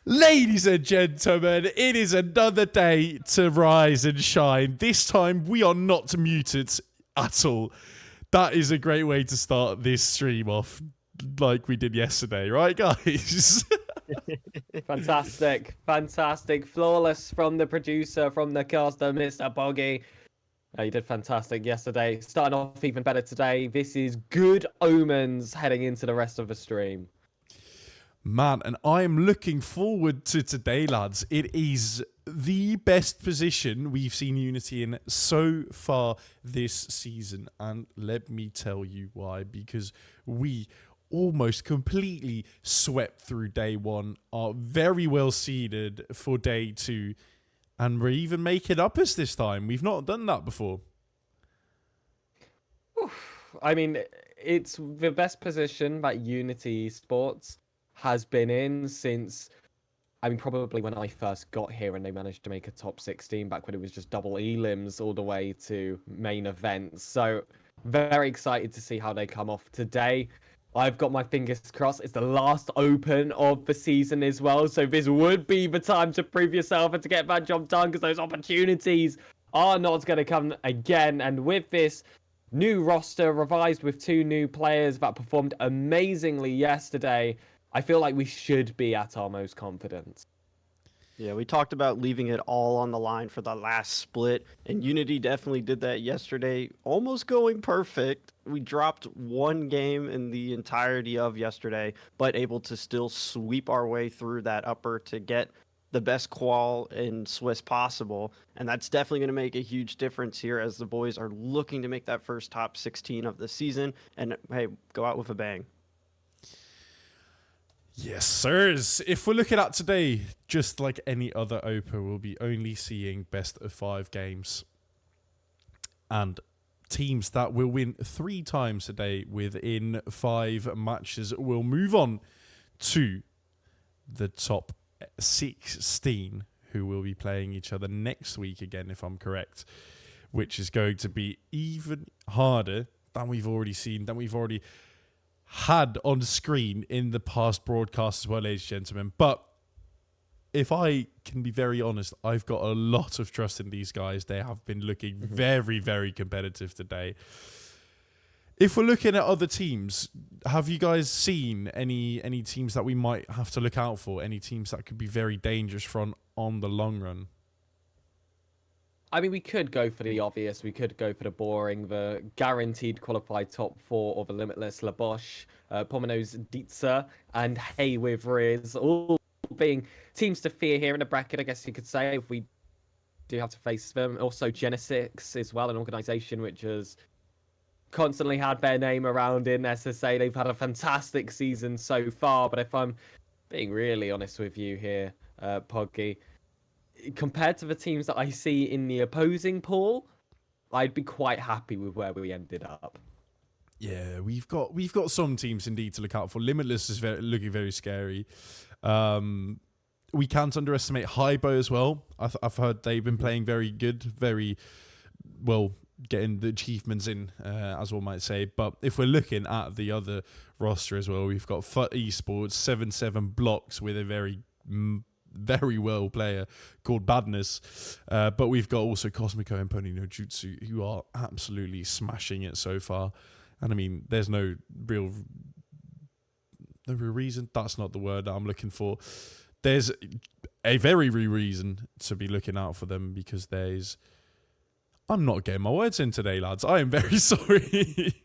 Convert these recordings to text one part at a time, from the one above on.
Ladies and gentlemen, it is another day to rise and shine. This time, we are not muted at all. That is a great way to start this stream off like we did yesterday, right, guys? Fantastic. Flawless from the producer, from the caster, Mr. Boggy. You did fantastic yesterday. Starting off even better today. This is good omens heading into the rest of the stream. Man, and I am looking forward to today, lads. It is the best position we've seen Unity in so far this season. And let me tell you why. Because we almost completely swept through day one, are very well seeded for day two, and we're even making uppers this time. We've not done that before. I mean, it's the best position that Unity Sports has been in since, probably when I first got here and they managed to make a top 16 back when it was just double elims all the way to main events. So very excited to see how they come off today. I've got my fingers crossed. It's the last open of the season as well. So this would be the time to prove yourself and to get that job done, because those opportunities are not going to come again. And with this new roster revised with 2 new players that performed amazingly yesterday, I feel like we should be at our most confident. Yeah, we talked about leaving it all on the line for the last split, and Unity definitely did that yesterday, almost going perfect. We dropped 1 game in the entirety of yesterday, but able to still sweep our way through that upper to get the best qual in Swiss possible, and that's definitely going to make a huge difference here as the boys are looking to make that first top 16 of the season, and hey, go out with a bang. Yes, sirs. If we're looking at today, just like any other Open, we'll be only seeing best of 5 games. And teams that will win 3 times today within 5 matches will move on to the top 16, who will be playing each other next week again, if I'm correct, which is going to be even harder than we've already seen, than we've already had on screen in the past broadcasts as well, ladies and gentlemen. But if I can be very honest, I've got a lot of trust in these guys. They have been looking very, very competitive today. If we're looking at other teams, have you guys seen any teams that we might have to look out for? Any teams that could be very dangerous on the long run? I mean, we could go for the obvious. We could go for the boring, the guaranteed qualified top 4 or the limitless Labosh, Pomino's Dietzer, and Hay with Riz, all being teams to fear here in the bracket, I guess you could say, if we do have to face them. Also, Genesis as well, an organization which has constantly had their name around in SSA. They've had a fantastic season so far, but if I'm being really honest with you here, Poggy, compared to the teams that I see in the opposing pool, I'd be quite happy with where we ended up. Yeah, we've got some teams indeed to look out for. Limitless is looking very scary. We can't underestimate Hybo as well. I've heard they've been playing very good, very well, getting the achievements in, as one might say. But if we're looking at the other roster as well, we've got FUT Esports, 7-7 blocks with a very well player called Badness, but we've got also Cosmico and Pony no Jutsu, who are absolutely smashing it so far. And I mean, there's no real reason, that's not the word that I'm looking for. There's a very real reason to be looking out for them, because I'm not getting my words in today, lads. I am very sorry.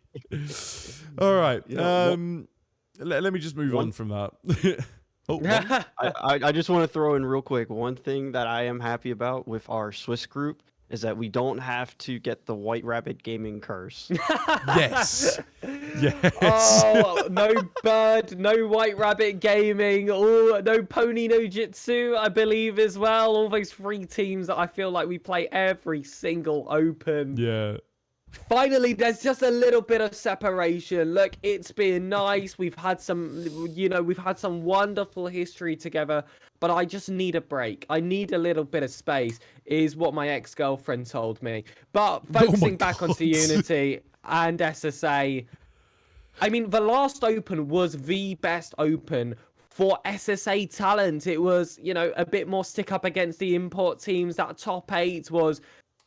All right, let me just move on from that. Oh, I just want to throw in real quick, one thing that I am happy about with our Swiss group is that we don't have to get the White Rabbit Gaming curse. Yes. Oh, no Bird, no White Rabbit Gaming, no Pony no Jitsu, I believe, as well. All those 3 teams that I feel like we play every single Open. Yeah. Finally, there's just a little bit of separation. Look, it's been nice. We've had some wonderful history together, but I just need a break. I need a little bit of space, is what my ex-girlfriend told me. But focusing back onto Unity and SSA, I mean, the last Open was the best Open for SSA talent. It was, a bit more stick up against the import teams. That top 8 was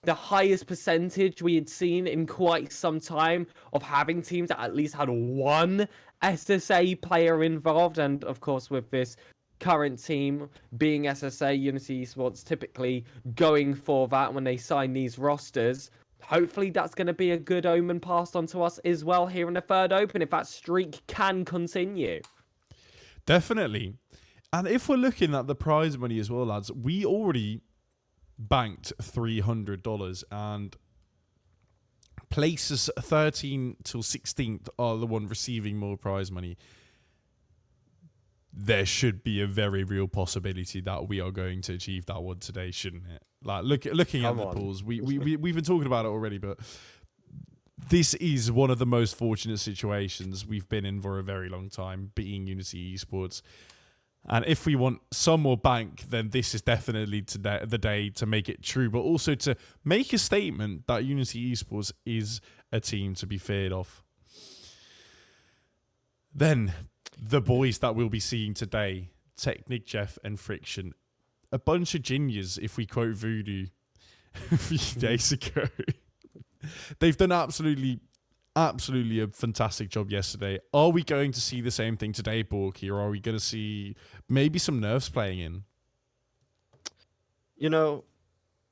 the highest percentage we had seen in quite some time of having teams that at least had one SSA player involved. And of course, with this current team being SSA, Unity Esports typically going for that when they sign these rosters. Hopefully that's going to be a good omen passed on to us as well here in the third open, if that streak can continue. Definitely. And if we're looking at the prize money as well, lads, we already banked $300, and places 13 till 16th are the one receiving more prize money. There should be a very real possibility that we are going to achieve that one today, shouldn't it? Like looking at the pools, we've been talking about it already, but this is one of the most fortunate situations we've been in for a very long time, being Unity Esports. And if we want some more bank, then this is definitely the day to make it true, but also to make a statement that Unity Esports is a team to be feared of. Then, the boys that we'll be seeing today, Technic, Jeff, and Friction. A bunch of genius, if we quote Voodoo a few days ago. They've done absolutely a fantastic job yesterday. Are we going to see the same thing today, Borky, or are we going to see maybe some nerves playing in?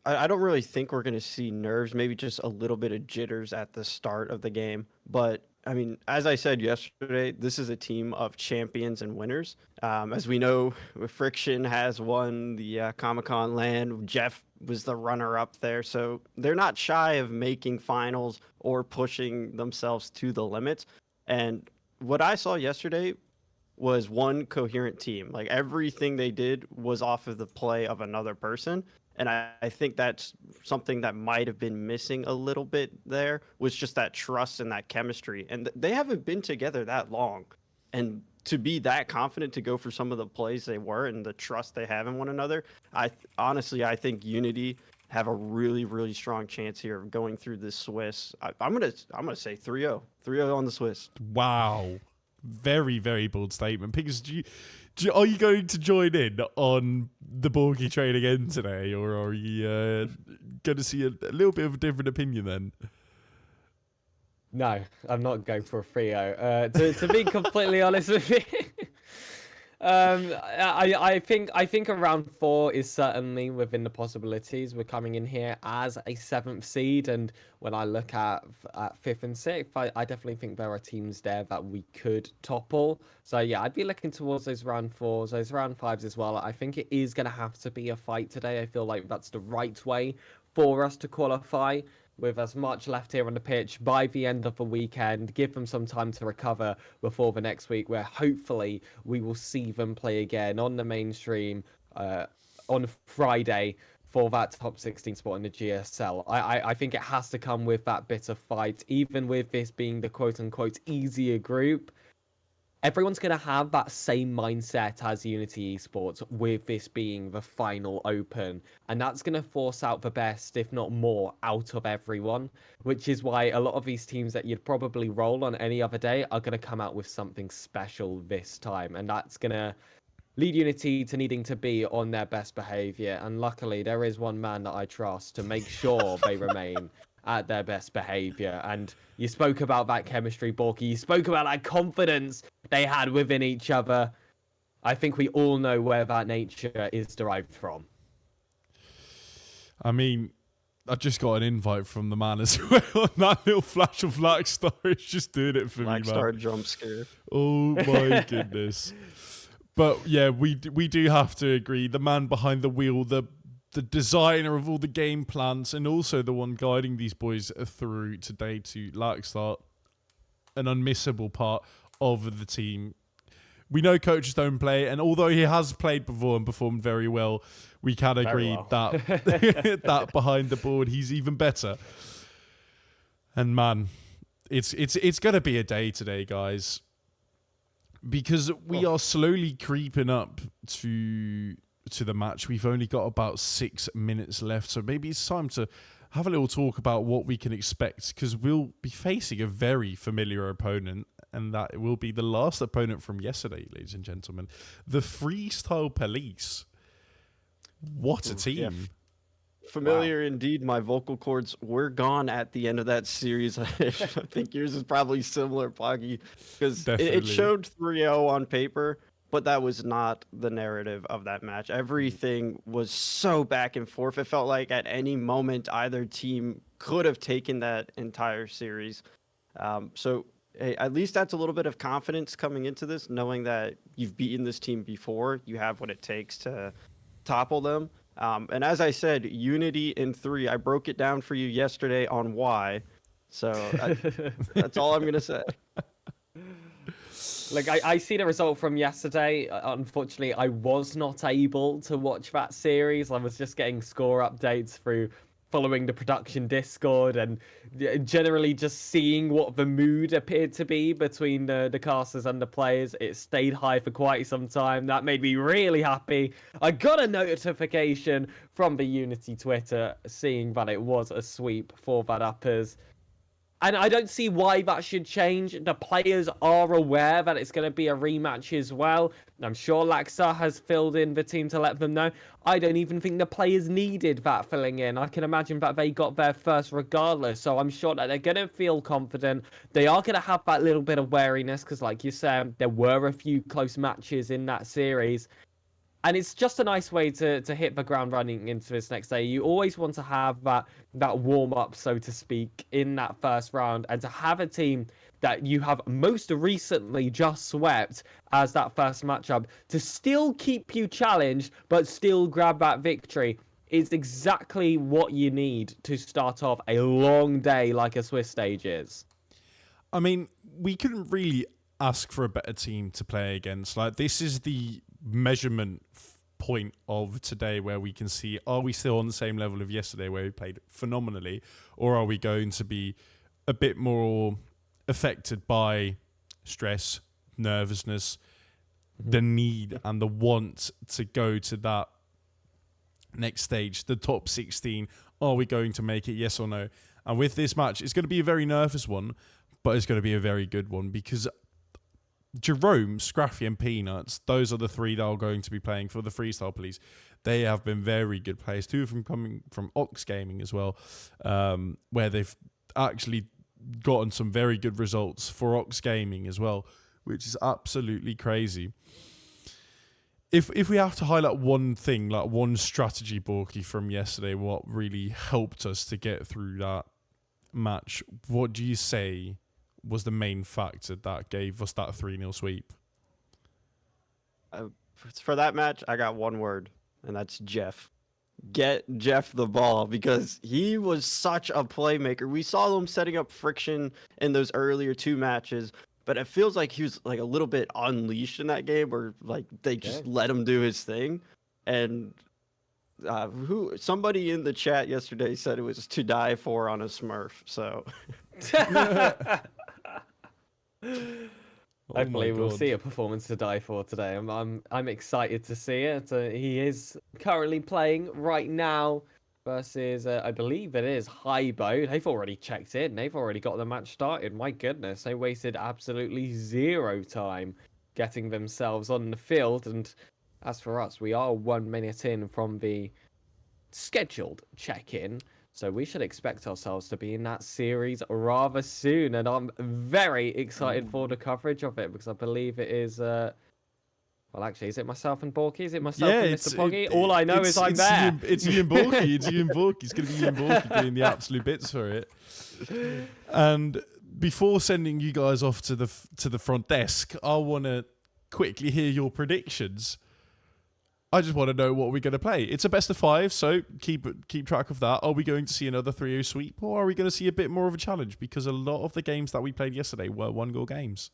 I don't really think we're going to see nerves, maybe just a little bit of jitters at the start of the game. But, I mean, as I said yesterday, this is a team of champions and winners. As we know, Friction has won the Comic-Con LAN. Jeff was the runner-up there. So they're not shy of making finals or pushing themselves to the limits. And what I saw yesterday was one coherent team. Like, everything they did was off of the play of another person. And I think that's something that might have been missing a little bit there, was just that trust and that chemistry. And they haven't been together that long. And to be that confident to go for some of the plays they were and the trust they have in one another, I think Unity have a really, really strong chance here of going through this Swiss. I'm gonna say 3-0. 3-0 on the Swiss. Wow. Very, very bold statement. Pigs, are you going to join in on the Borky train again today, or are you going to see a little bit of a different opinion then? No, I'm not going for a 3-0. To be completely honest with you, I think a round 4 is certainly within the possibilities. We're coming in here as a 7th seed, and when I look at 5th and 6th, I definitely think there are teams there that we could topple. So yeah, I'd be looking towards those round 4s, those round 5s as well. I think it is going to have to be a fight today. I feel like that's the right way for us to qualify. With as much left here on the pitch by the end of the weekend, give them some time to recover before the next week, where hopefully we will see them play again on the mainstream on Friday for that top 16 spot in the GSL. I think it has to come with that bit of fight, even with this being the quote-unquote easier group. Everyone's going to have that same mindset as Unity Esports, with this being the final open. And that's going to force out the best, if not more, out of everyone. Which is why a lot of these teams that you'd probably roll on any other day are going to come out with something special this time. And that's going to lead Unity to needing to be on their best behavior. And luckily, there is one man that I trust to make sure they remain at their best behavior. And you spoke about that chemistry, Borky. You spoke about that confidence they had within each other. I think we all know where that nature is derived from. I mean, I just got an invite from the man as well. That little flash of Blackstar is just doing it for me, man. Blackstar jump scare. Oh my goodness. But yeah, we do have to agree. The man behind the wheel, the designer of all the game plans, and also the one guiding these boys through today to Blackstar, an unmissable part of the team. We know coaches don't play, and although he has played before and performed very well, we can agree that that behind the board he's even better. And man, it's gonna be a day today, guys, because we are slowly creeping up to the match. We've only got about 6 minutes left, so maybe it's time to have a little talk about what we can expect, because we'll be facing a very familiar opponent, and that will be the last opponent from yesterday, ladies and gentlemen. The Freestyle Police. What a team. Yeah. Familiar indeed. My vocal cords were gone at the end of that series. I think yours is probably similar, Poggy, because it showed 3-0 on paper, but that was not the narrative of that match. Everything was so back and forth. It felt like at any moment either team could have taken that entire series. So hey, at least that's a little bit of confidence coming into this, knowing that you've beaten this team before. You have what it takes to topple them. And as I said, Unity in 3, I broke it down for you yesterday on why. So that's all I'm going to say. Like, I see the result from yesterday. Unfortunately, I was not able to watch that series. I was just getting score updates through following the production Discord and generally just seeing what the mood appeared to be between the casters and the players. It stayed high for quite some time. That made me really happy. I got a notification from the Unity Twitter seeing that it was a sweep for that uppers. And I don't see why that should change. The players are aware that it's going to be a rematch as well. I'm sure Laxa has filled in the team to let them know. I don't even think the players needed that filling in. I can imagine that they got there first regardless. So I'm sure that they're going to feel confident. They are going to have that little bit of wariness because, like you said, there were a few close matches in that series. And it's just a nice way to hit the ground running into this next day. You always want to have that warm-up, so to speak, in that first round. And to have a team that you have most recently just swept as that first matchup to still keep you challenged, but still grab that victory is exactly what you need to start off a long day like a Swiss stage is. I mean, we couldn't really ask for a better team to play against. Like, this is the measurement point of today where we can see, are we still on the same level of yesterday where we played phenomenally, or are we going to be a bit more affected by stress, nervousness, the need and the want to go to that next stage, the top 16? Are we going to make it, yes or no? And with this match, it's going to be a very nervous one, but it's going to be a very good one because Jerome, Scruffy and Peanuts, those are the three that are going to be playing for the Freestyle Police. They have been very good players. 2 of them coming from Ox Gaming as well, where they've actually gotten some very good results for Ox Gaming as well, which is absolutely crazy. If we have to highlight one thing, like one strategy, Borky, from yesterday, what really helped us to get through that match, what do you say was the main factor that gave us that 3-0 sweep? For that match, I got one word, and that's Jeff. Get Jeff the ball, because he was such a playmaker. We saw him setting up friction in those earlier 2 matches, but it feels like he was like a little bit unleashed in that game, or like they just let him do his thing. And somebody in the chat yesterday said it was to die for on a Smurf. So hopefully we'll see a performance to die for today. I'm excited to see it. He is currently playing right now versus I believe it is Hybo. They've already checked in. They've already got the match started. My goodness, they wasted absolutely 0 time getting themselves on the field. And as for us, we are 1 minute in from the scheduled check-in. So we should expect ourselves to be in that series rather soon. And I'm very excited for the coverage of it because I believe it is... well, actually, is it myself and Borky? Is it myself and Mr. Poggy? All I know is I'm there. It's Ian Borky. It's Ian Borky. It's going to be Ian Borky doing the absolute bits for it. And before sending you guys off to the front desk, I want to quickly hear your predictions. I just want to know what we're going to play. It's a best of 5, so keep track of that. Are we going to see another 3-0 sweep, or are we going to see a bit more of a challenge? Because a lot of the games that we played yesterday were 1-goal games.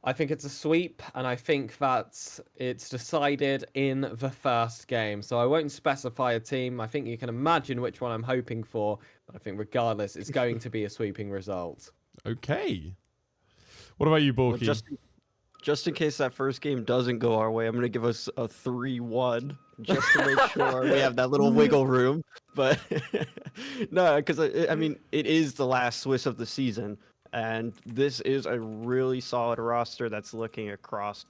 I think it's a sweep, and I think that it's decided in the first game. So I won't specify a team. I think you can imagine which one I'm hoping for. But I think regardless, it's going to be a sweeping result. Okay. What about you, Borky? Well, just in case that first game doesn't go our way, I'm going to give us a 3-1 just to make sure we have that little wiggle room. But no, because I mean, it is the last Swiss of the season. And this is a really solid roster that's looking across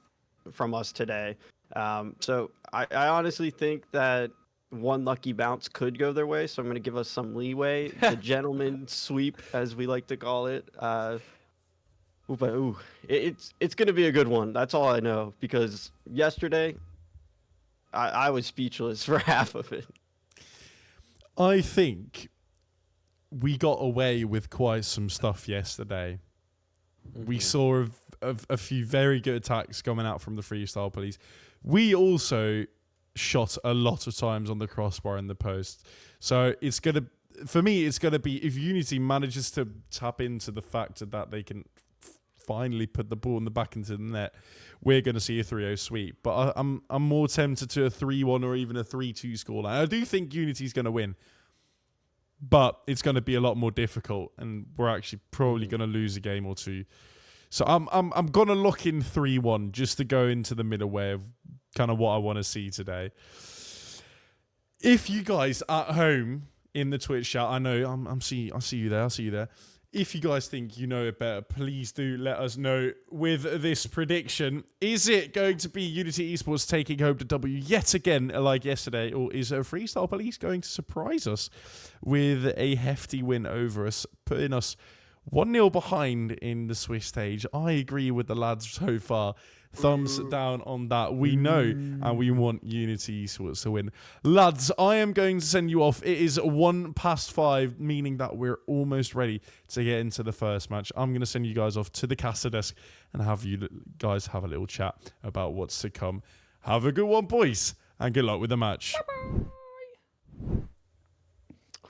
from us today. So I honestly think that one lucky bounce could go their way. So I'm going to give us some leeway. The gentleman sweep, as we like to call it. It's going to be a good one. That's all I know. Because yesterday, I was speechless for half of it. I think we got away with quite some stuff yesterday. We saw a few very good attacks coming out from the Freestyle Police. We also shot a lot of times on the crossbar and the post. So for me, it's going to be, if Unity manages to tap into the fact that they can finally put the ball in the back into the net, we're going to see a 3-0 sweep. But I'm more tempted to a 3-1 or even a 3-2 scoreline. I do think Unity's going to win, but it's going to be a lot more difficult, and we're actually probably going to lose a game or two. So I'm going to lock in 3-1 just to go into the middle way of kind of what I want to see today. If you guys at home in the Twitch chat, I know I see you there. If you guys think you know it better, please do let us know with this prediction. Is it going to be Unity Esports taking home the W yet again, like yesterday, or is Freestyle Police going to surprise us with a hefty win over us, putting us 1-0 behind in the Swiss stage? I agree with the lads so far. Thumbs down on that. We know and we want Unity Esports to win. Lads, I am going to send you off. It is 5:01, meaning that we're almost ready to get into the first match. I'm going to send you guys off to the caster desk and have you guys have a little chat about what's to come. Have a good one, boys, and good luck with the match.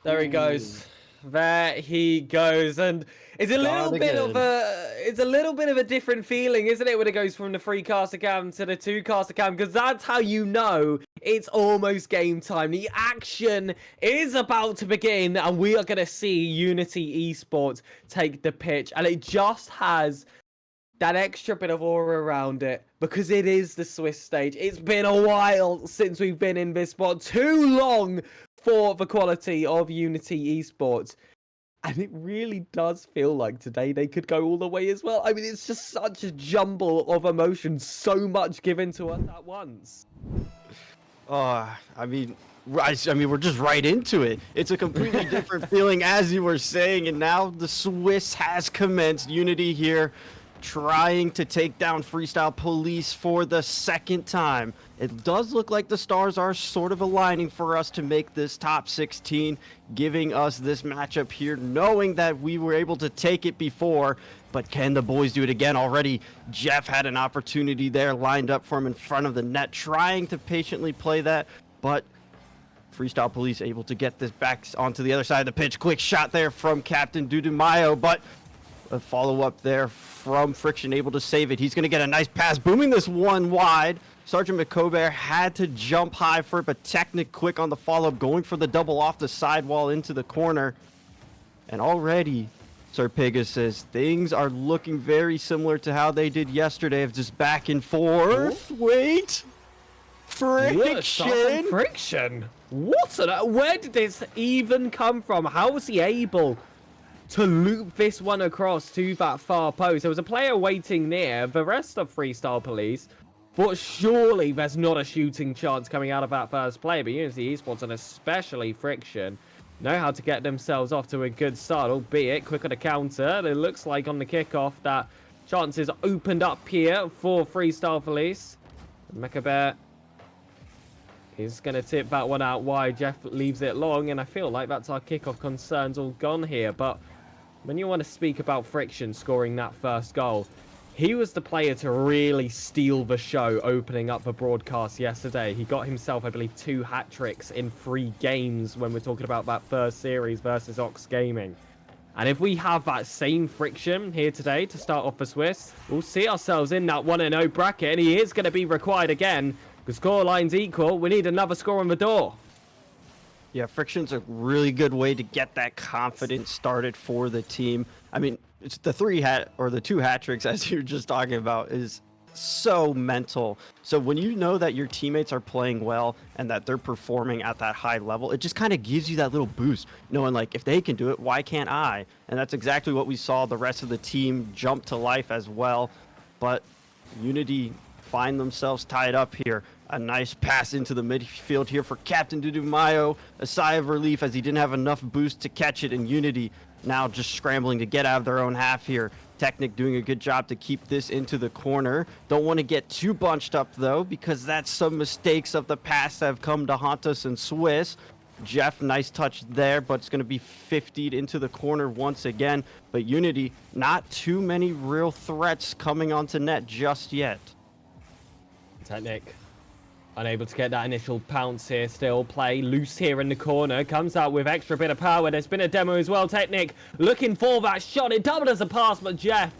There he goes. There he goes, and it's a little bit of a different feeling, isn't it, when it goes from the 3-caster cam to the 2-caster cam, because that's how you know it's almost game time. The action is about to begin, and we are going to see Unity Esports take the pitch, and it just has that extra bit of aura around it because it is the Swiss stage. It's been a while since we've been in this spot, too long for the quality of Unity Esports. And it really does feel like today they could go all the way as well. I mean, it's just such a jumble of emotions, so much given to us at once. I mean, we're just right into it. It's a completely different feeling, as you were saying, and now the Swiss has commenced. Unity here trying to take down Freestyle Police for the second time. It does look like the stars are sort of aligning for us to make this top 16, giving us this matchup here, knowing that we were able to take it before. But can the boys do it again? Already, Jeff had an opportunity there lined up for him in front of the net, trying to patiently play that, but Freestyle Police able to get this back onto the other side of the pitch. Quick shot there from Captain Dudumayo, but a follow-up there from Friction, able to save it. He's going to get a nice pass, booming this one wide. Sergeant McCobear had to jump high for it, but Technic quick on the follow-up, going for the double off the sidewall into the corner. And already, SirPigasus, things are looking very similar to how they did yesterday, of just back and forth. Oh. Wait! Friction! Friction? Where did this even come from? How was he able to loop this one across to that far post? There was a player waiting near the rest of Freestyle Police, but surely there's not a shooting chance coming out of that first play. But Unity Esports, and especially Friction, know how to get themselves off to a good start, albeit quicker to counter. It looks like on the kickoff that chances opened up here for Freestyle Police. Mecha Bear is going to tip that one out wide. Jeff leaves it long, and I feel like that's our kickoff concerns all gone here. But when you want to speak about Friction scoring that first goal, he was the player to really steal the show opening up the broadcast yesterday. He got himself, I believe, 2 hat-tricks in 3 games when we're talking about that first series versus Ox Gaming. And if we have that same Friction here today to start off for Swiss, we'll see ourselves in that 1-0 bracket, and he is going to be required again. The scoreline's equal. We need another score on the door. Yeah, Friction's a really good way to get that confidence started for the team. I mean, it's the 2 hat tricks, as you were just talking about, is so mental. So when you know that your teammates are playing well and that they're performing at that high level, it just kind of gives you that little boost, knowing like, if they can do it, why can't I? And that's exactly what we saw the rest of the team jump to life as well. But Unity find themselves tied up here. A nice pass into the midfield here for Captain Dudumayo. A sigh of relief as he didn't have enough boost to catch it, and Unity now just scrambling to get out of their own half here. Technic doing a good job to keep this into the corner. Don't want to get too bunched up though, because that's some mistakes of the past that have come to haunt us in Swiss. Jeff, nice touch there, but it's going to be 50'd into the corner once again. But Unity, not too many real threats coming onto net just yet. Technic unable to get that initial pounce here. Still play loose here in the corner. Comes out with extra bit of power. There's been a demo as well. Technic looking for that shot. It doubled as a pass, but Jeff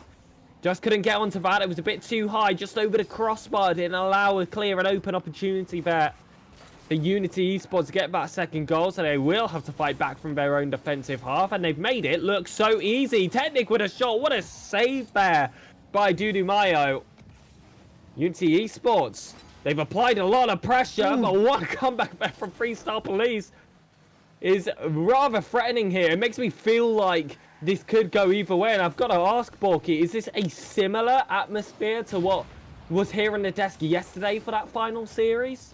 just couldn't get onto that. It was a bit too high, just over the crossbar. Didn't allow a clear and open opportunity there for Unity Esports to get that second goal, so they will have to fight back from their own defensive half, and they've made it look so easy. Technic with a shot. What a save there by Dudumayo. Unity Esports, they've applied a lot of pressure, but one comeback back from Freestyle Police is rather threatening here. It makes me feel like this could go either way, and I've got to ask, Borky, is this a similar atmosphere to what was here on the desk yesterday for that final series?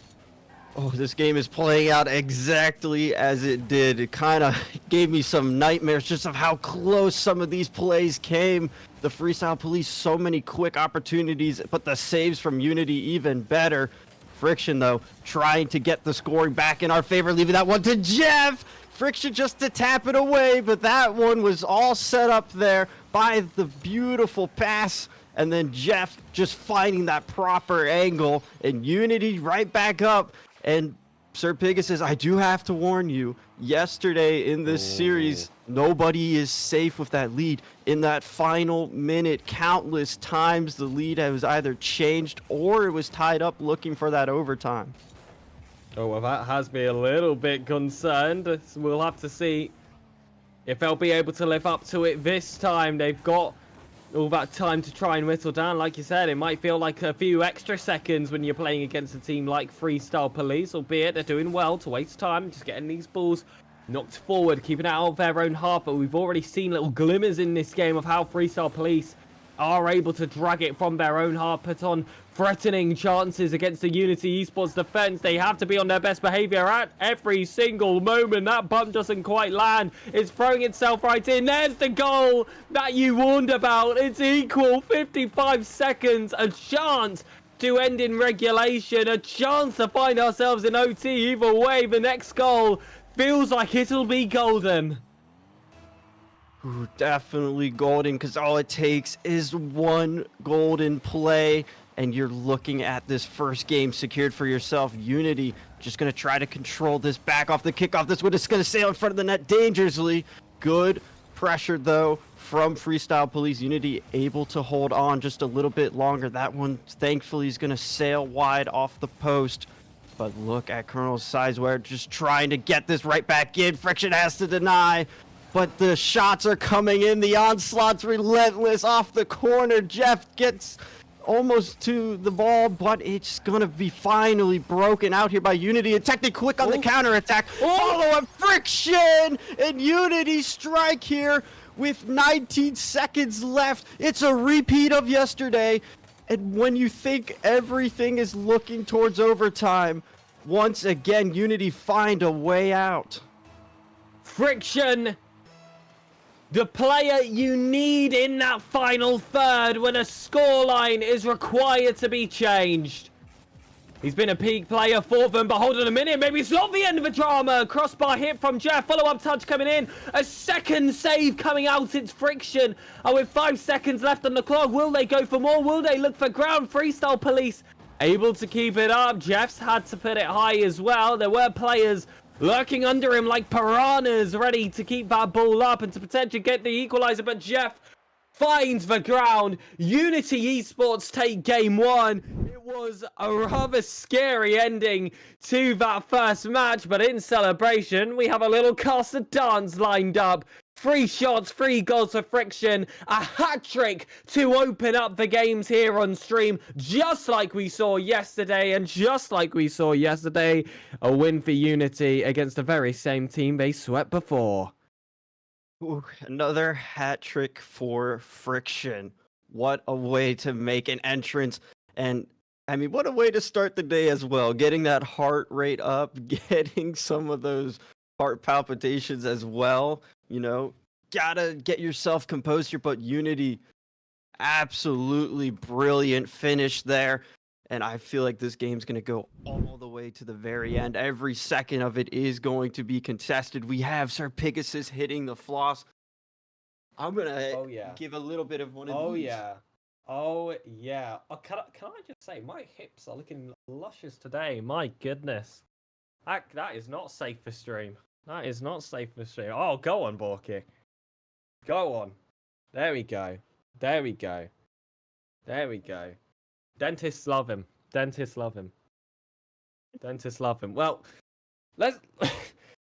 Oh, this game is playing out exactly as it did. It kind of gave me some nightmares just of how close some of these plays came. The Freestyle Police, so many quick opportunities, but the saves from Unity even better. Friction, though, trying to get the scoring back in our favor, leaving that one to Jeff. Friction just to tap it away, but that one was all set up there by the beautiful pass. And then Jeff just finding that proper angle, and Unity right back up. And SirPigasus, I do have to warn you, yesterday in this series, nobody is safe with that lead. In that final minute, countless times the lead was either changed or it was tied up looking for that overtime. Oh, well, that has me a little bit concerned. We'll have to see if they'll be able to live up to it this time. They've got all that time to try and whittle down. Like you said, it might feel like a few extra seconds when you're playing against a team like Freestyle Police, albeit they're doing well to waste time, just getting these balls knocked forward, keeping it out of their own half. But we've already seen little glimmers in this game of how Freestyle Police are able to drag it from their own half, put on threatening chances against the Unity Esports defense. They have to be on their best behavior at every single moment. That bump doesn't quite land. It's throwing itself right in. There's the goal that you warned about. It's equal. 55 seconds. A chance to end in regulation. A chance to find ourselves in OT. Either way, the next goal feels like it'll be golden. Ooh, definitely golden, because all it takes is one golden play, and you're looking at this first game secured for yourself. Unity just going to try to control this back off the kickoff. This one is going to sail in front of the net dangerously. Good pressure, though, from Freestyle Police. Unity able to hold on just a little bit longer. That one, thankfully, is going to sail wide off the post. But look at Colonel Sizeware just trying to get this right back in. Friction has to deny. But the shots are coming in. The onslaught's relentless off the corner. Jeff gets almost to the ball, but it's going to be finally broken out here by Unity. And Technic quick on the counterattack. Follow-up Friction! And Unity strike here with 19 seconds left. It's a repeat of yesterday. And when you think everything is looking towards overtime, once again, Unity find a way out. Friction, the player you need in that final third when a scoreline is required to be changed. He's been a peak player for them, but hold on a minute, maybe it's not the end of the drama. Crossbar hit from Jeff, follow-up touch coming in. A second save coming out, it's Friction. And with 5 seconds left on the clock, will they go for more? Will they look for ground? Freestyle Police able to keep it up. Jeff's had to put it high as well. There were players lurking under him like piranhas, ready to keep that ball up and to potentially get the equalizer, but Jeff finds the ground. Unity Esports take game one. It was a rather scary ending to that first match, but in celebration, we have a little cast of dance lined up 3 shots, 3 goals for Friction, a hat-trick to open up the games here on stream, just like we saw yesterday, and just like we saw yesterday, a win for Unity against the very same team they swept before. Ooh, another hat trick for Friction. What a way to make an entrance. And I mean, what a way to start the day as well. Getting that heart rate up, getting some of those heart palpitations as well. You know, gotta get yourself composed here. But Unity, absolutely brilliant finish there. And I feel like this game's going to go all the way to the very end. Every second of it is going to be contested. We have SirPigasus hitting the floss. I'm going to give a little bit of one of these. Oh, yeah. Can I just say, my hips are looking luscious today. My goodness. That is not safe for stream. That is not safe for stream. Oh, go on, Borky. Go on. There we go. There we go. There we go. Dentists love him. Dentists love him. Dentists love him. Well, let's...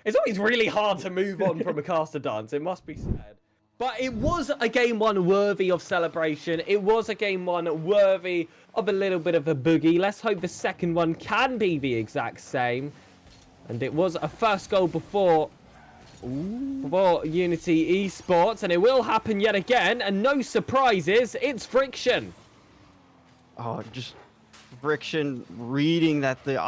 It's always really hard to move on from a caster dance, it must be said. But it was a game one worthy of celebration. It was a game one worthy of a little bit of a boogie. Let's hope the second one can be the exact same. And it was a first goal before Unity Esports, and it will happen yet again. And no surprises, it's Friction. Oh, just Friction reading that the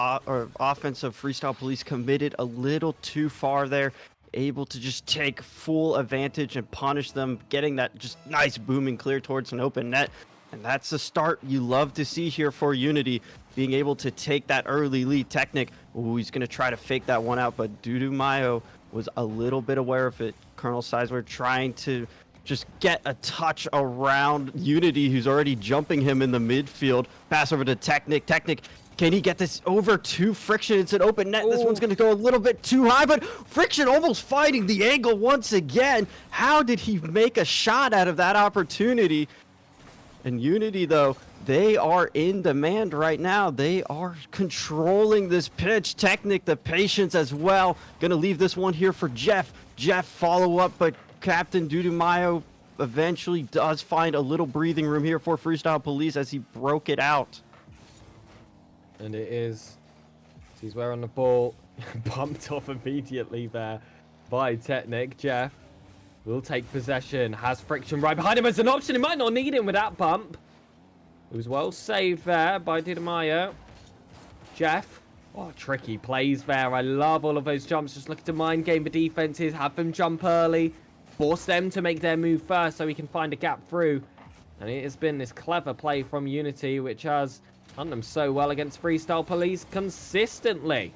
offensive Freestyle Police committed a little too far there. Able to just take full advantage and punish them, getting that just nice booming clear towards an open net. And that's the start you love to see here for Unity, being able to take that early lead. Technic, ooh, he's going to try to fake that one out, but Dudu Mayo was a little bit aware of it. Colonel Sizewell trying to just get a touch around Unity, who's already jumping him in the midfield. Pass over to Technic. Technic, can he get this over to Friction? It's an open net. Ooh. This one's going to go a little bit too high, but Friction almost fighting the angle once again. How did he make a shot out of that opportunity? And Unity, though, they are in demand right now. They are controlling this pitch. Technic, the patience as well. Going to leave this one here for Jeff. Jeff follow up, but Captain Dudu Mayo eventually does find a little breathing room here for Freestyle Police as he broke it out. And it is. He's wearing the ball. Bumped off immediately there by Technic. Jeff will take possession. Has Friction right behind him as an option. He might not need him with that bump. It was well saved there by Didamayo. Jeff. Oh, tricky plays there. I love all of those jumps. Just looking to mind game the defenses. Have them jump early. Force them to make their move first so we can find a gap through. And it has been this clever play from Unity, which has done them so well against Freestyle Police consistently.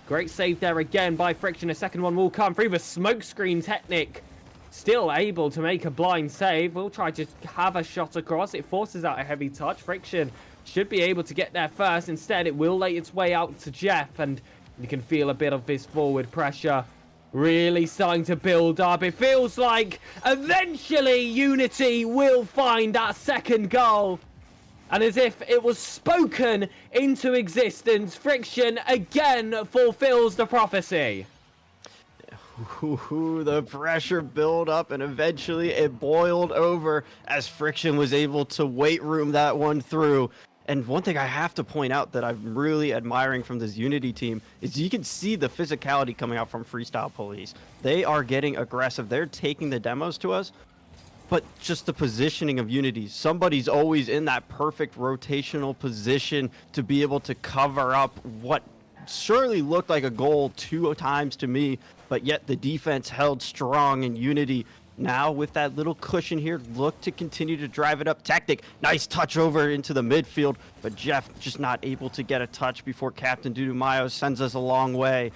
Great save there again by Friction. A second one will come through the smoke screen. Technic still able to make a blind save. We'll try to have a shot across. It forces out a heavy touch. Friction should be able to get there first. Instead, it will lay its way out to Jeff, and you can feel a bit of this forward pressure really starting to build up. It feels like eventually Unity will find that second goal. And as if it was spoken into existence, Friction again fulfills the prophecy. Ooh, the pressure built up and eventually it boiled over as Friction was able to weight room that one through. And one thing I have to point out that I'm really admiring from this Unity team is you can see the physicality coming out from Freestyle Police. They are getting aggressive. They're taking the demos to us. But just the positioning of Unity. Somebody's always in that perfect rotational position to be able to cover up what surely looked like a goal 2 times to me, but yet the defense held strong, and Unity now with that little cushion here look to continue to drive it up. Tactic, nice touch over into the midfield, but Jeff just not able to get a touch before Captain Dudu Mayo sends us a long way.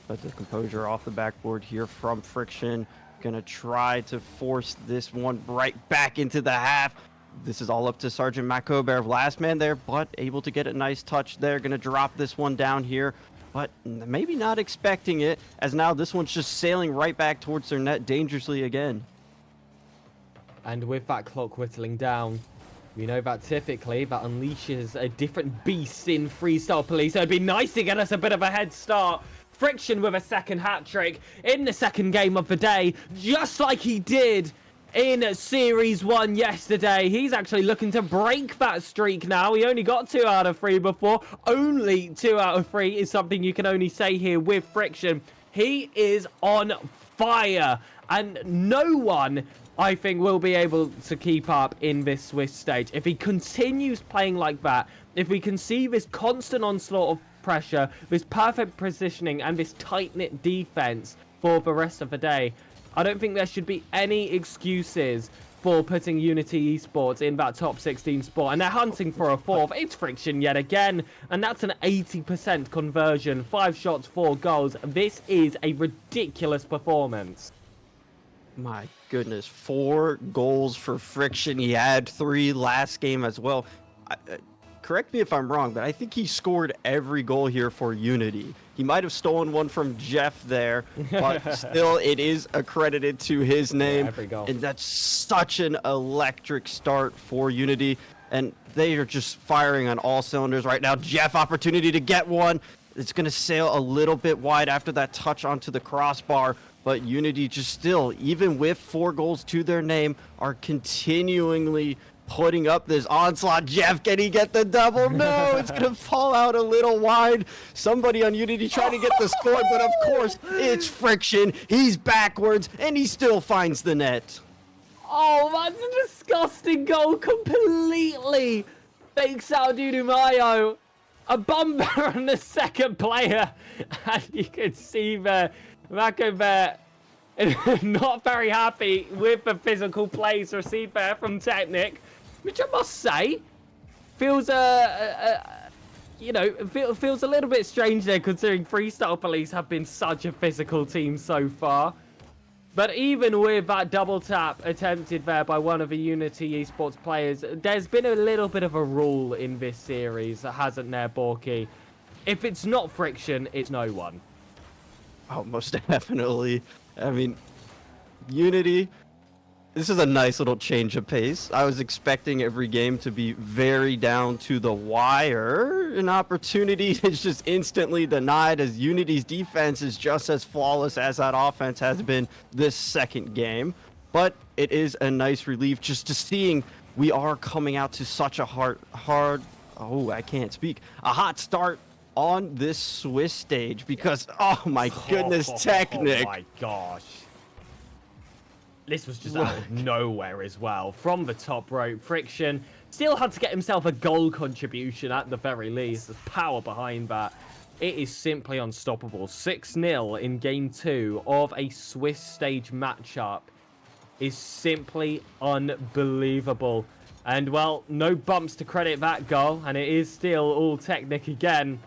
But the composure off the backboard here from Friction. Gonna try to force this one right back into the half. This is all up to Sergeant Macober, last man there, but able to get a nice touch there. Gonna drop this one down here, but maybe not expecting it, as now this one's just sailing right back towards their net dangerously again. And with that clock whittling down, we know that typically that unleashes a different beast in Freestyle Police. So it'd be nice to get us a bit of a head start Friction with a second hat-trick in the second game of the day, just like he did in Series 1 yesterday. He's actually looking to break that streak now. He only got 2 out of 3 before. Only 2 out of 3 is something you can only say here with Friction. He is on fire, and no one, I think, will be able to keep up in this Swiss stage. If he continues playing like that, if we can see this constant onslaught of pressure, this perfect positioning, and this tight-knit defense for the rest of the day, I don't think there should be any excuses for putting Unity Esports in that top 16 spot. And they're hunting for a 4th. It's Friction yet again. And that's an 80% conversion. 5 shots, 4 goals. This is a ridiculous performance. My goodness, 4 goals for Friction. He had 3 last game as well. Correct me if I'm wrong, but I think he scored every goal here for Unity. He might have stolen one from Jeff there, but still it is accredited to his name. Yeah, every goal. And that's such an electric start for Unity. And they are just firing on all cylinders right now. Jeff, opportunity to get one. It's going to sail a little bit wide after that touch onto the crossbar. But Unity just still, even with 4 goals to their name, are continually putting up this onslaught. Jeff, can he get the double? No, it's going to fall out a little wide. Somebody on Unity trying to get the score, but of course, it's Friction. He's backwards, and he still finds the net. Oh, that's a disgusting goal. Completely fakes out Dudumayo. A bumper on the second player. And you can see there, Macobert not very happy with the physical plays received there from Technic, which I must say feels feels a little bit strange there, considering Freestyle Police have been such a physical team so far. But even with that double tap attempted there by one of the Unity Esports players, there's been a little bit of a rule in this series that hasn't there, Borky. If it's not Friction, it's no one. Oh, most definitely. I mean, Unity, this is a nice little change of pace. I was expecting every game to be very down to the wire. An opportunity is just instantly denied, as Unity's defense is just as flawless as that offense has been this second game. But it is a nice relief just to seeing we are coming out to such a hot start on this Swiss stage, because, oh my goodness, Technic. Oh my gosh. This was just out of nowhere as well. From the top rope, Friction still had to get himself a goal contribution at the very least. There's power behind that. It is simply unstoppable. 6-0 in game 2 of a Swiss stage matchup is simply unbelievable. And, well, no bumps to credit that goal, and it is still all Technic again.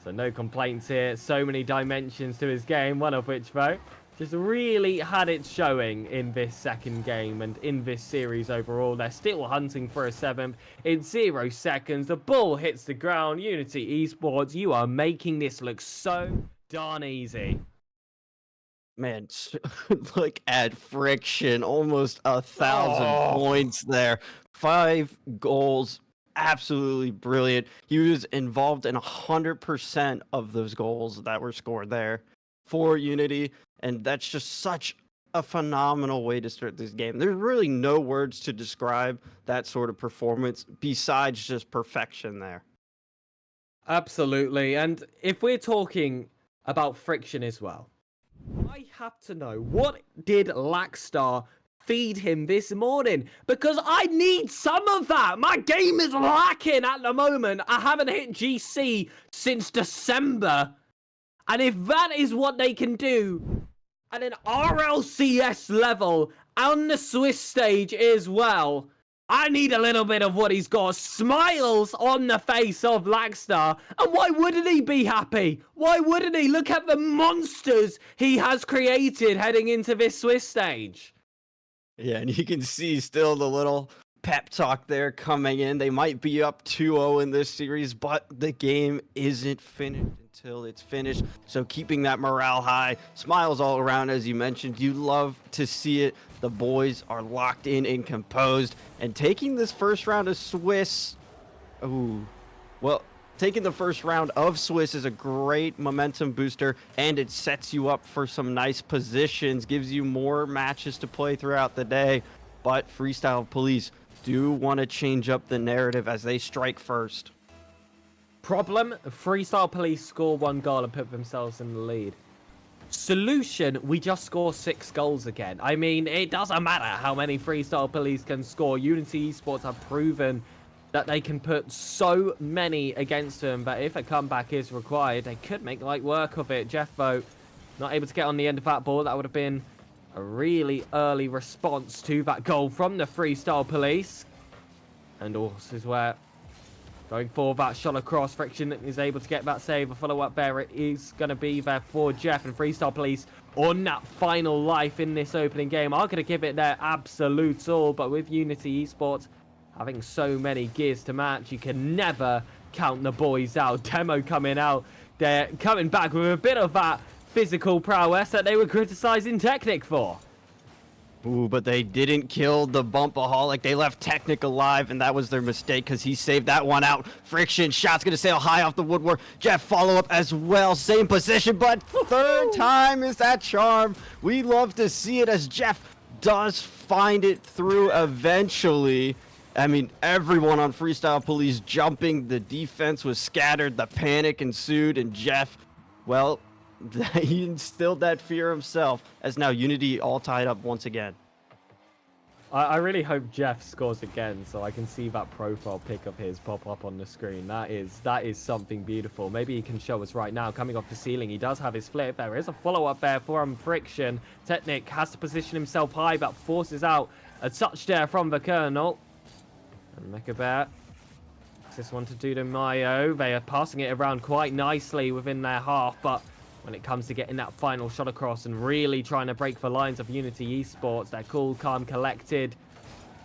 So no complaints here. So many dimensions to his game, one of which, though, just really had it showing in this second game and in this series overall. They're still hunting for a 7th in 0 seconds. The ball hits the ground. Unity Esports, you are making this look so darn easy. Man, look at Friction. Almost 1,000 points there. 5 goals. Absolutely brilliant. He was involved in 100% of those goals that were scored there for Unity, and that's just such a phenomenal way to start this game. There's really no words to describe that sort of performance besides just perfection there. Absolutely. And if we're talking about Friction as well, I have to know, what did Lackstar feed him this morning? Because I need some of that. My game is lacking at the moment. I haven't hit GC since December. And if that is what they can do at an RLCS level on the Swiss stage as well, I need a little bit of what he's got. Smiles on the face of Lackstar. And why wouldn't he be happy? Why wouldn't he? Look at the monsters he has created heading into this Swiss stage. Yeah, and you can see still the little pep talk there coming in. They might be up 2-0 in this series, but the game isn't finished until it's finished. So keeping that morale high, smiles all around, as you mentioned. You love to see it. The boys are locked in and composed, and taking this first round of Swiss. Ooh, well, taking the first round of Swiss is a great momentum booster, and it sets you up for some nice positions, gives you more matches to play throughout the day. But Freestyle Police do want to change up the narrative as they strike first. Problem, Freestyle Police score 1 goal and put themselves in the lead. Solution, we just score 6 goals again. I mean, it doesn't matter how many Freestyle Police can score. Unity Esports have proven that they can put so many against them, but if a comeback is required, they could make light work of it. Jeff, though, not able to get on the end of that ball. That would have been a really early response to that goal from the Freestyle Police. And also is where going for that shot across, Friction is able to get that save. A follow-up there it is going to be there for Jeff, and Freestyle Police on that final life in this opening game are going to give it their absolute all. But with Unity Esports having so many gears to match, you can never count the boys out. Demo coming out, they're coming back with a bit of that physical prowess that they were criticizing Technic for. Ooh, but they didn't kill the Bumpaholic. They left Technic alive, and that was their mistake because he saved that one out. Friction shot's going to sail high off the woodwork. Jeff follow up as well. Same position, but third time is that charm. We love to see it as Jeff does find it through eventually. I mean, everyone on Freestyle Police jumping. The defense was scattered. The panic ensued, and Jeff, well, he instilled that fear himself, as now Unity all tied up once again. I really hope Jeff scores again so I can see that profile pic of his pop up on the screen. That is something beautiful. Maybe he can show us right now. Coming off the ceiling, he does have his flip. There is a follow-up there for Friction. Technic has to position himself high, but forces out a touch there from the Colonel. And Mecha Bear this one to do to Mayo. They are passing it around quite nicely within their half, but when it comes to getting that final shot across and really trying to break the lines of Unity Esports, they're cool, calm, collected,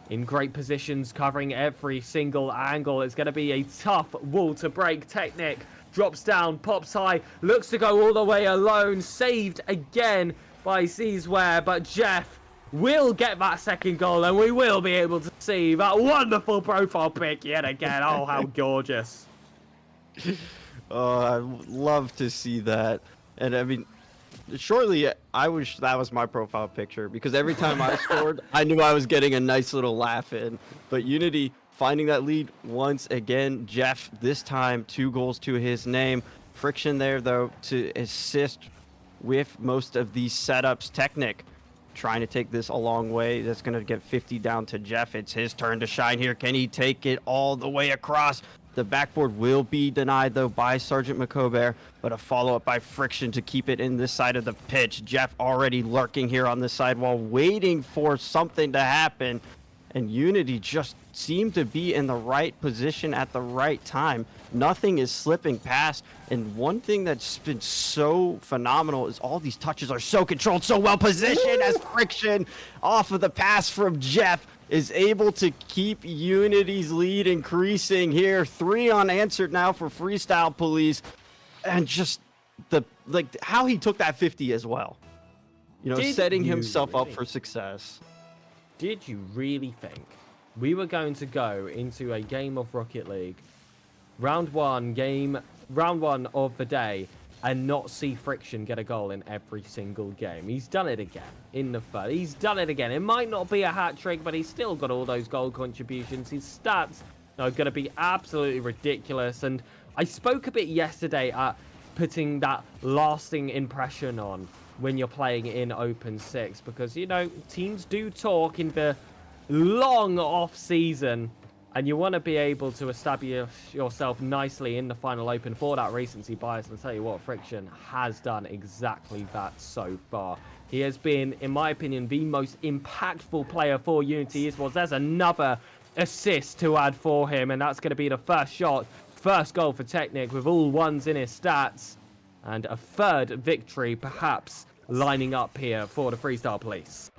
in great positions, covering every single angle. It's going to be a tough wall to break. Technic drops down, pops high, looks to go all the way alone, saved again by Seasware, but Jeff will get that second goal, and we will be able to see that wonderful profile pic yet again. Oh, how gorgeous. Oh, I would love to see that. And I mean, shortly, I wish that was my profile picture, because every time I scored, I knew I was getting a nice little laugh in. But Unity finding that lead once again. Jeff, this time, 2 goals to his name. Friction there, though, to assist with most of these setups. Technic trying to take this a long way. That's going to get 50 down to Jeff. It's his turn to shine here. Can he take it all the way across? The backboard will be denied, though, by Sergeant McCobear, but a follow-up by Friction to keep it in this side of the pitch. Jeff already lurking here on this side while waiting for something to happen, and Unity just seemed to be in the right position at the right time. Nothing is slipping past, and one thing that's been so phenomenal is all these touches are so controlled, so well positioned, as Friction off of the pass from Jeff is able to keep Unity's lead increasing here. 3 unanswered now for Freestyle Police, and just how he took that 50 as well. You know, setting himself up for success. Did you really think we were going to go into a game of Rocket League, round one of the day, and not see Friction get a goal in every single game? He's done it again in the third. He's done it again. It might not be a hat trick, but he's still got all those goal contributions. His stats are going to be absolutely ridiculous. And I spoke a bit yesterday at putting that lasting impression on when you're playing in Open 6, because, you know, teams do talk in the long off season, and you want to be able to establish yourself nicely in the final Open for that recency bias. And I'll tell you what, Friction has done exactly that so far. He has been, in my opinion, the most impactful player for Unity Esports. There's another assist to add for him, and that's going to be the first shot, first goal for Technic with all ones in his stats, and a third victory perhaps lining up here for the Freestyle Police.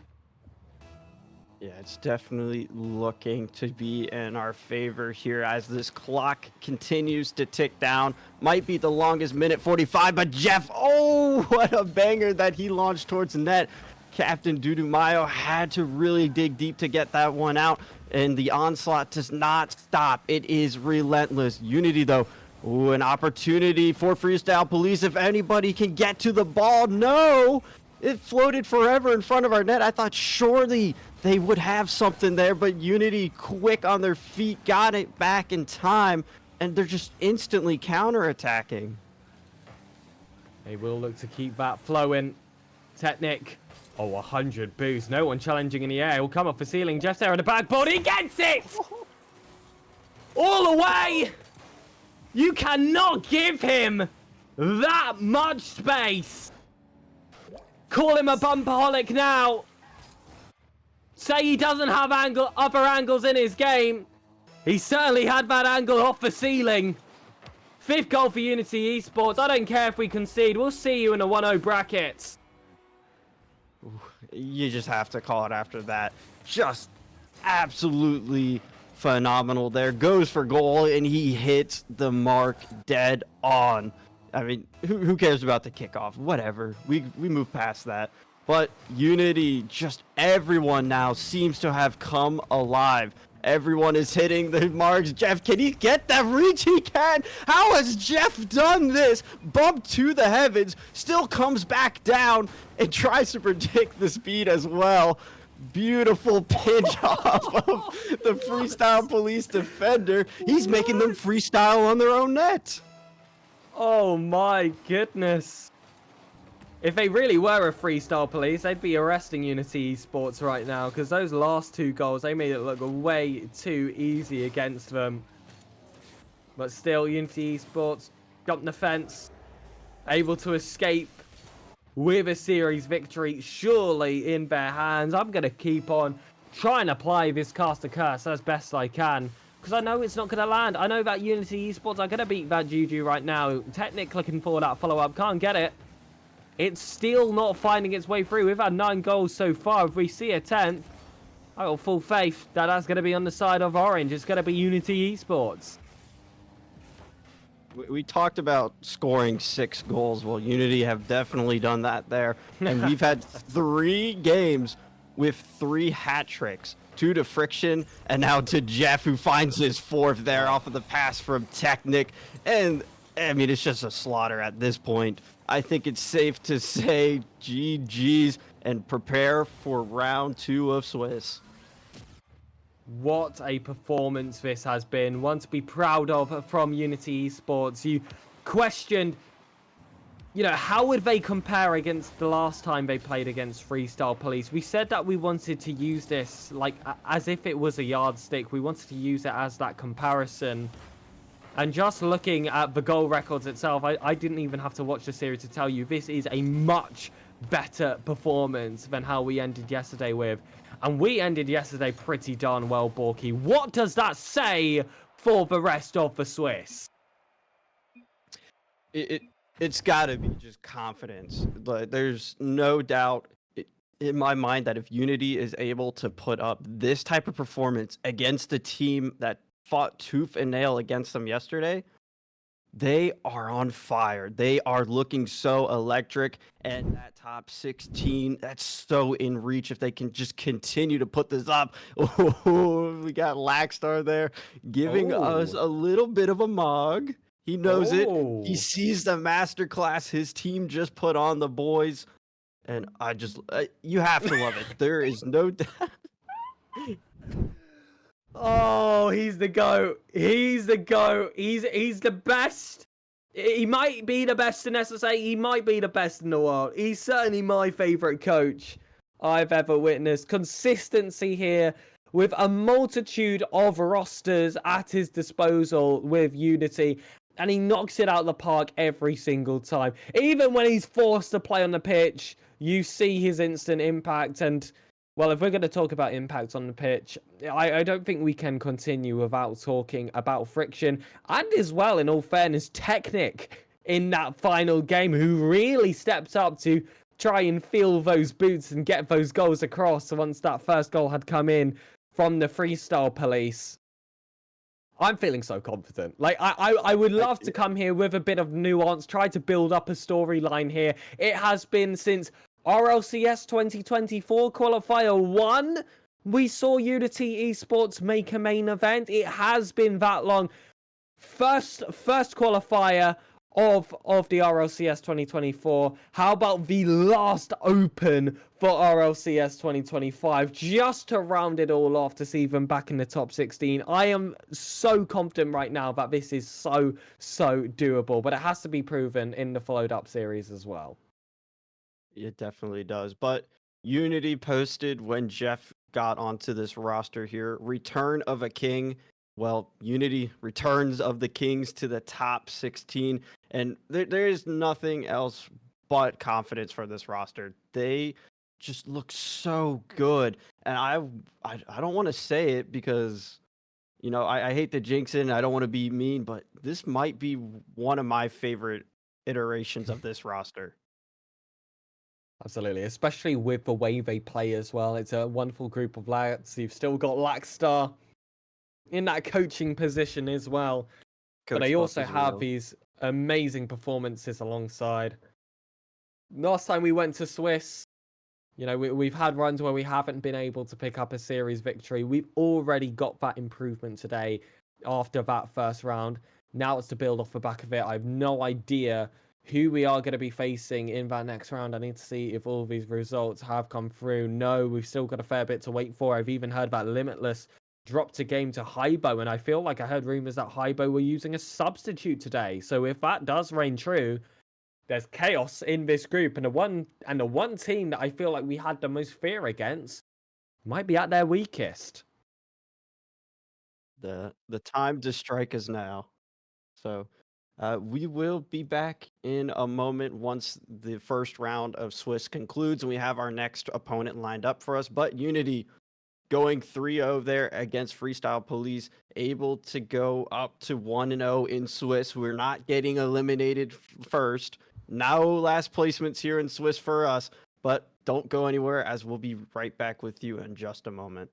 Yeah, it's definitely looking to be in our favor here as this clock continues to tick down. Might be the longest minute 45, but Jeff, oh, what a banger that he launched towards the net. Captain Dudumayo had to really dig deep to get that one out, and the onslaught does not stop. It is relentless. Unity, though, Ooh, an opportunity for Freestyle Police if anybody can get to the ball. No! It floated forever in front of our net. I thought surely they would have something there, but Unity, quick on their feet, got it back in time, and they're just instantly counterattacking. They will look to keep that flowing. Technic. Oh, 100 boost. No one challenging in the air. He'll come off the ceiling. Jeff's there on the backboard. He gets it! All the way! You cannot give him that much space. Call him a bumpaholic now. Say he doesn't have other angles in his game. He certainly had that angle off the ceiling. 5th goal for Unity Esports. I don't care if we concede. We'll see you in the 1-0 brackets. You just have to call it after that. Just absolutely phenomenal there. Goes for goal, and he hits the mark dead on. I mean, who cares about the kickoff? Whatever. We move past that. But Unity, just everyone now seems to have come alive. Everyone is hitting the marks. Jeff, can he get that reach? He can. How has Jeff done this? Bump to the heavens, still comes back down and tries to predict the speed as well. Beautiful pinch off of the Freestyle Police defender. He's making them freestyle on their own net. Oh my goodness. If they really were a Freestyle Police, they'd be arresting Unity Esports right now, because those last 2 goals, they made it look way too easy against them. But still, Unity Esports jumped the fence, able to escape with a series victory surely in their hands. I'm going to keep on trying to apply this caster curse as best I can, because I know it's not going to land. I know that Unity Esports are going to beat that Juju right now. Technic looking for that follow-up, can't get it. It's still not finding its way through. We've had 9 goals so far. If we see a 10th, I got full faith that that's going to be on the side of Orange. It's going to be Unity Esports. We talked about scoring 6 goals. Well, Unity have definitely done that there. And we've had 3 games with 3 hat tricks. 2 to Friction, and now to Jeff, who finds his 4th there off of the pass from Technic. And, I mean, it's just a slaughter at this point. I think it's safe to say GG's and prepare for round 2 of Swiss. What a performance this has been. One to be proud of from Unity Esports. You questioned, how would they compare against the last time they played against Freestyle Police? We said that we wanted to use this as if it was a yardstick. We wanted to use it as that comparison. And just looking at the goal records itself, I didn't even have to watch the series to tell you this is a much better performance than how we ended yesterday with. And we ended yesterday pretty darn well, Borky. What does that say for the rest of the Swiss? It's got to be just confidence. There's no doubt in my mind that if Unity is able to put up this type of performance against a team that fought tooth and nail against them yesterday, they are on fire. They are looking so electric, and that top 16, that's so in reach if they can just continue to put this up. Oh, we got Lackstar there giving us a little bit of a mug. He knows it. He sees the masterclass his team just put on the boys, and you have to love it. There is no doubt. Oh, he's the GOAT. He's the GOAT. He's the best. He might be the best in SSA. He might be the best in the world. He's certainly my favorite coach I've ever witnessed. Consistency here with a multitude of rosters at his disposal with Unity. And he knocks it out of the park every single time. Even when he's forced to play on the pitch, you see his instant impact. And, well, if we're going to talk about impact on the pitch, I don't think we can continue without talking about Friction. And as well, in all fairness, Technic in that final game, who really stepped up to try and feel those boots and get those goals across once that first goal had come in from the Freestyle Police. I'm feeling so confident. I would love to come here with a bit of nuance, try to build up a storyline here. It has been since RLCS 2024 Qualifier 1, we saw Unity Esports make a main event. It has been that long. first qualifier of the RLCS 2024. How about the last open for RLCS 2025, just to round it all off to see them back in the top 16? I am so confident right now that this is so doable, but it has to be proven in the followed up series as well. It definitely does. But Unity posted when Jeff got onto this roster here, return of a king. Well, Unity returns of the Kings to the top 16, and there is nothing else but confidence for this roster. They just look so good, and I don't want to say it because I hate to jinx it, and I don't want to be mean, but this might be one of my favorite iterations of this roster. Absolutely, especially with the way they play as well. It's a wonderful group of lads. You've still got Lackstar in that coaching position as well. But Coach they Buff also is have real. these amazing performances alongside. Last time we went to Swiss, we've had runs where we haven't been able to pick up a series victory. We've already got that improvement today after that first round. Now it's to build off the back of it. I have no idea who we are going to be facing in that next round. I need to see if all these results have come through. No, we've still got a fair bit to wait for. I've even heard that Limitless dropped a game to Hybo, and I feel like I heard rumors that Hybo were using a substitute today. So if that does reign true, there's chaos in this group, and the one team that I feel like we had the most fear against might be at their weakest. The time to strike is now. So we will be back in a moment once the first round of Swiss concludes and we have our next opponent lined up for us. But Unity going 3-0 there against Freestyle Police, able to go up to 1-0 in Swiss. We're not getting eliminated first. No last placements here in Swiss for us, but don't go anywhere as we'll be right back with you in just a moment.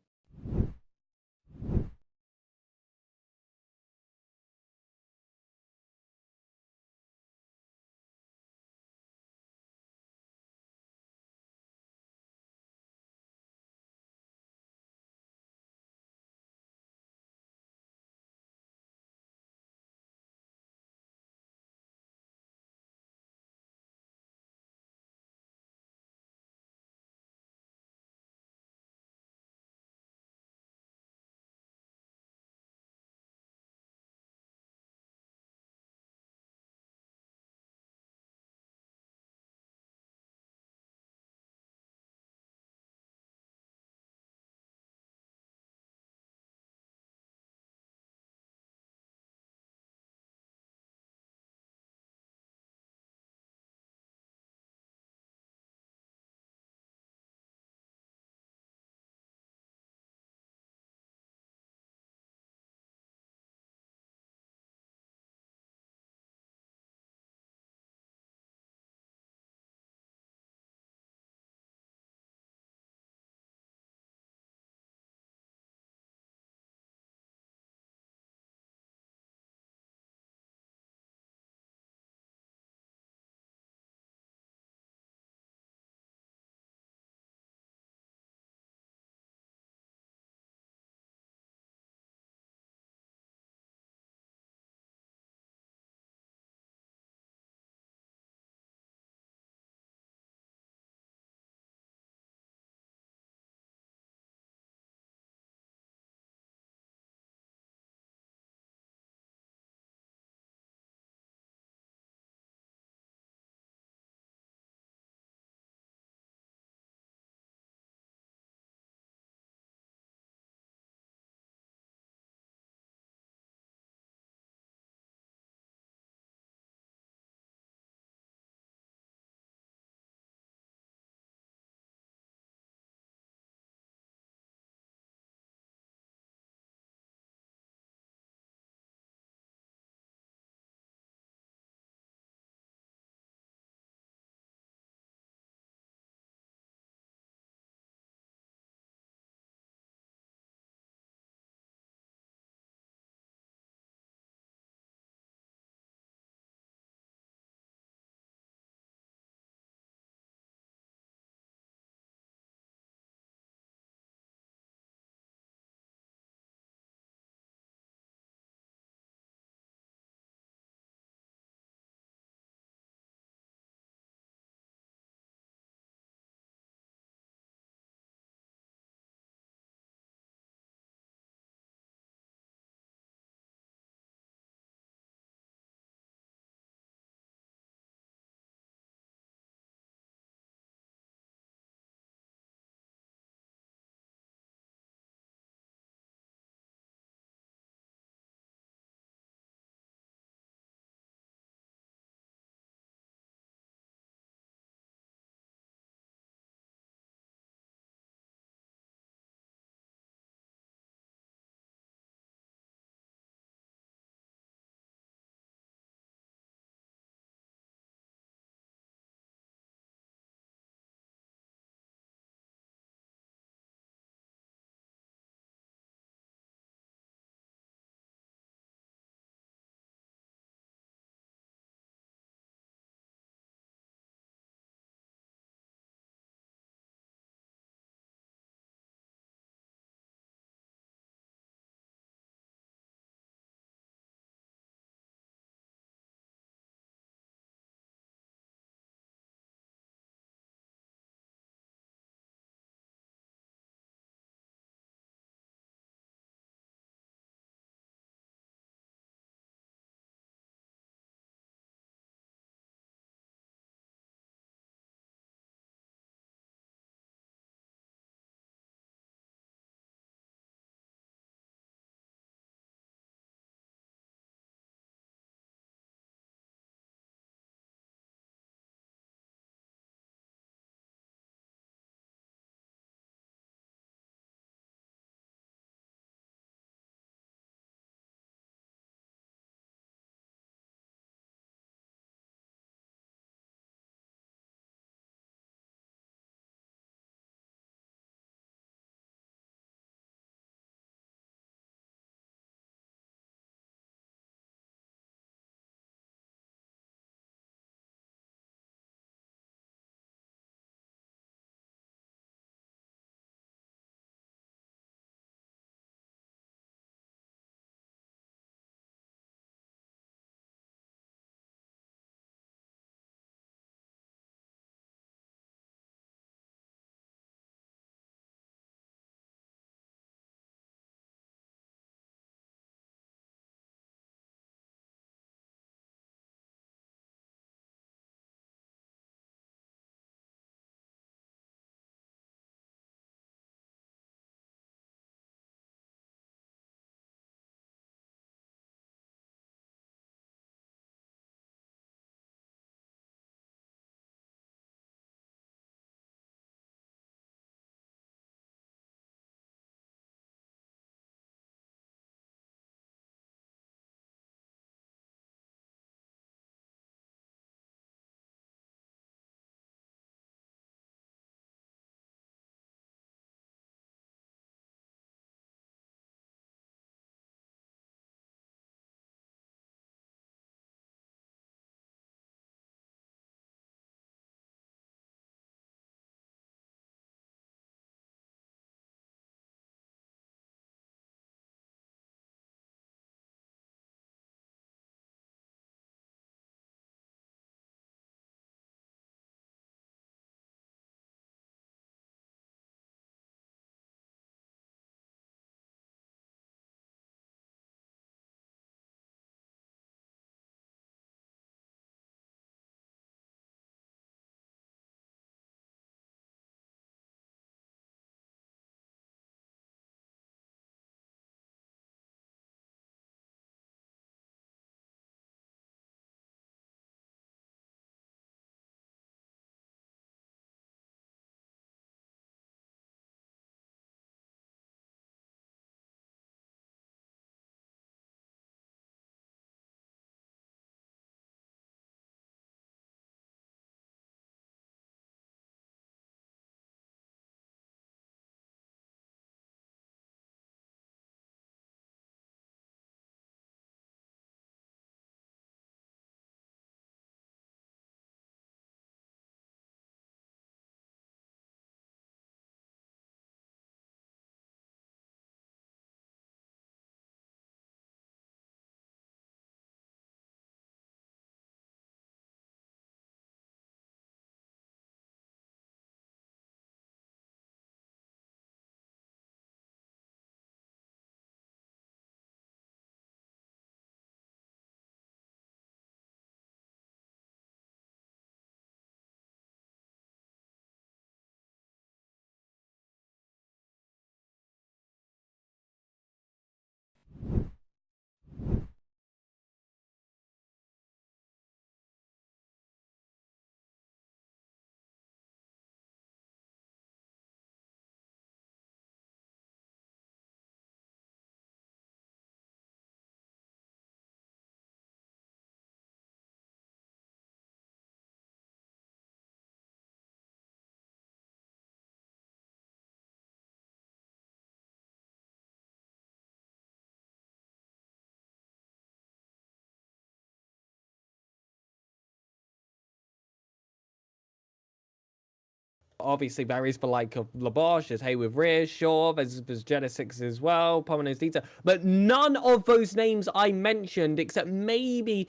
obviously there is the like of Labosh, there's Haywood Rears, sure, there's Genesix as well, Pomino's Dita, but none of those names I mentioned, except maybe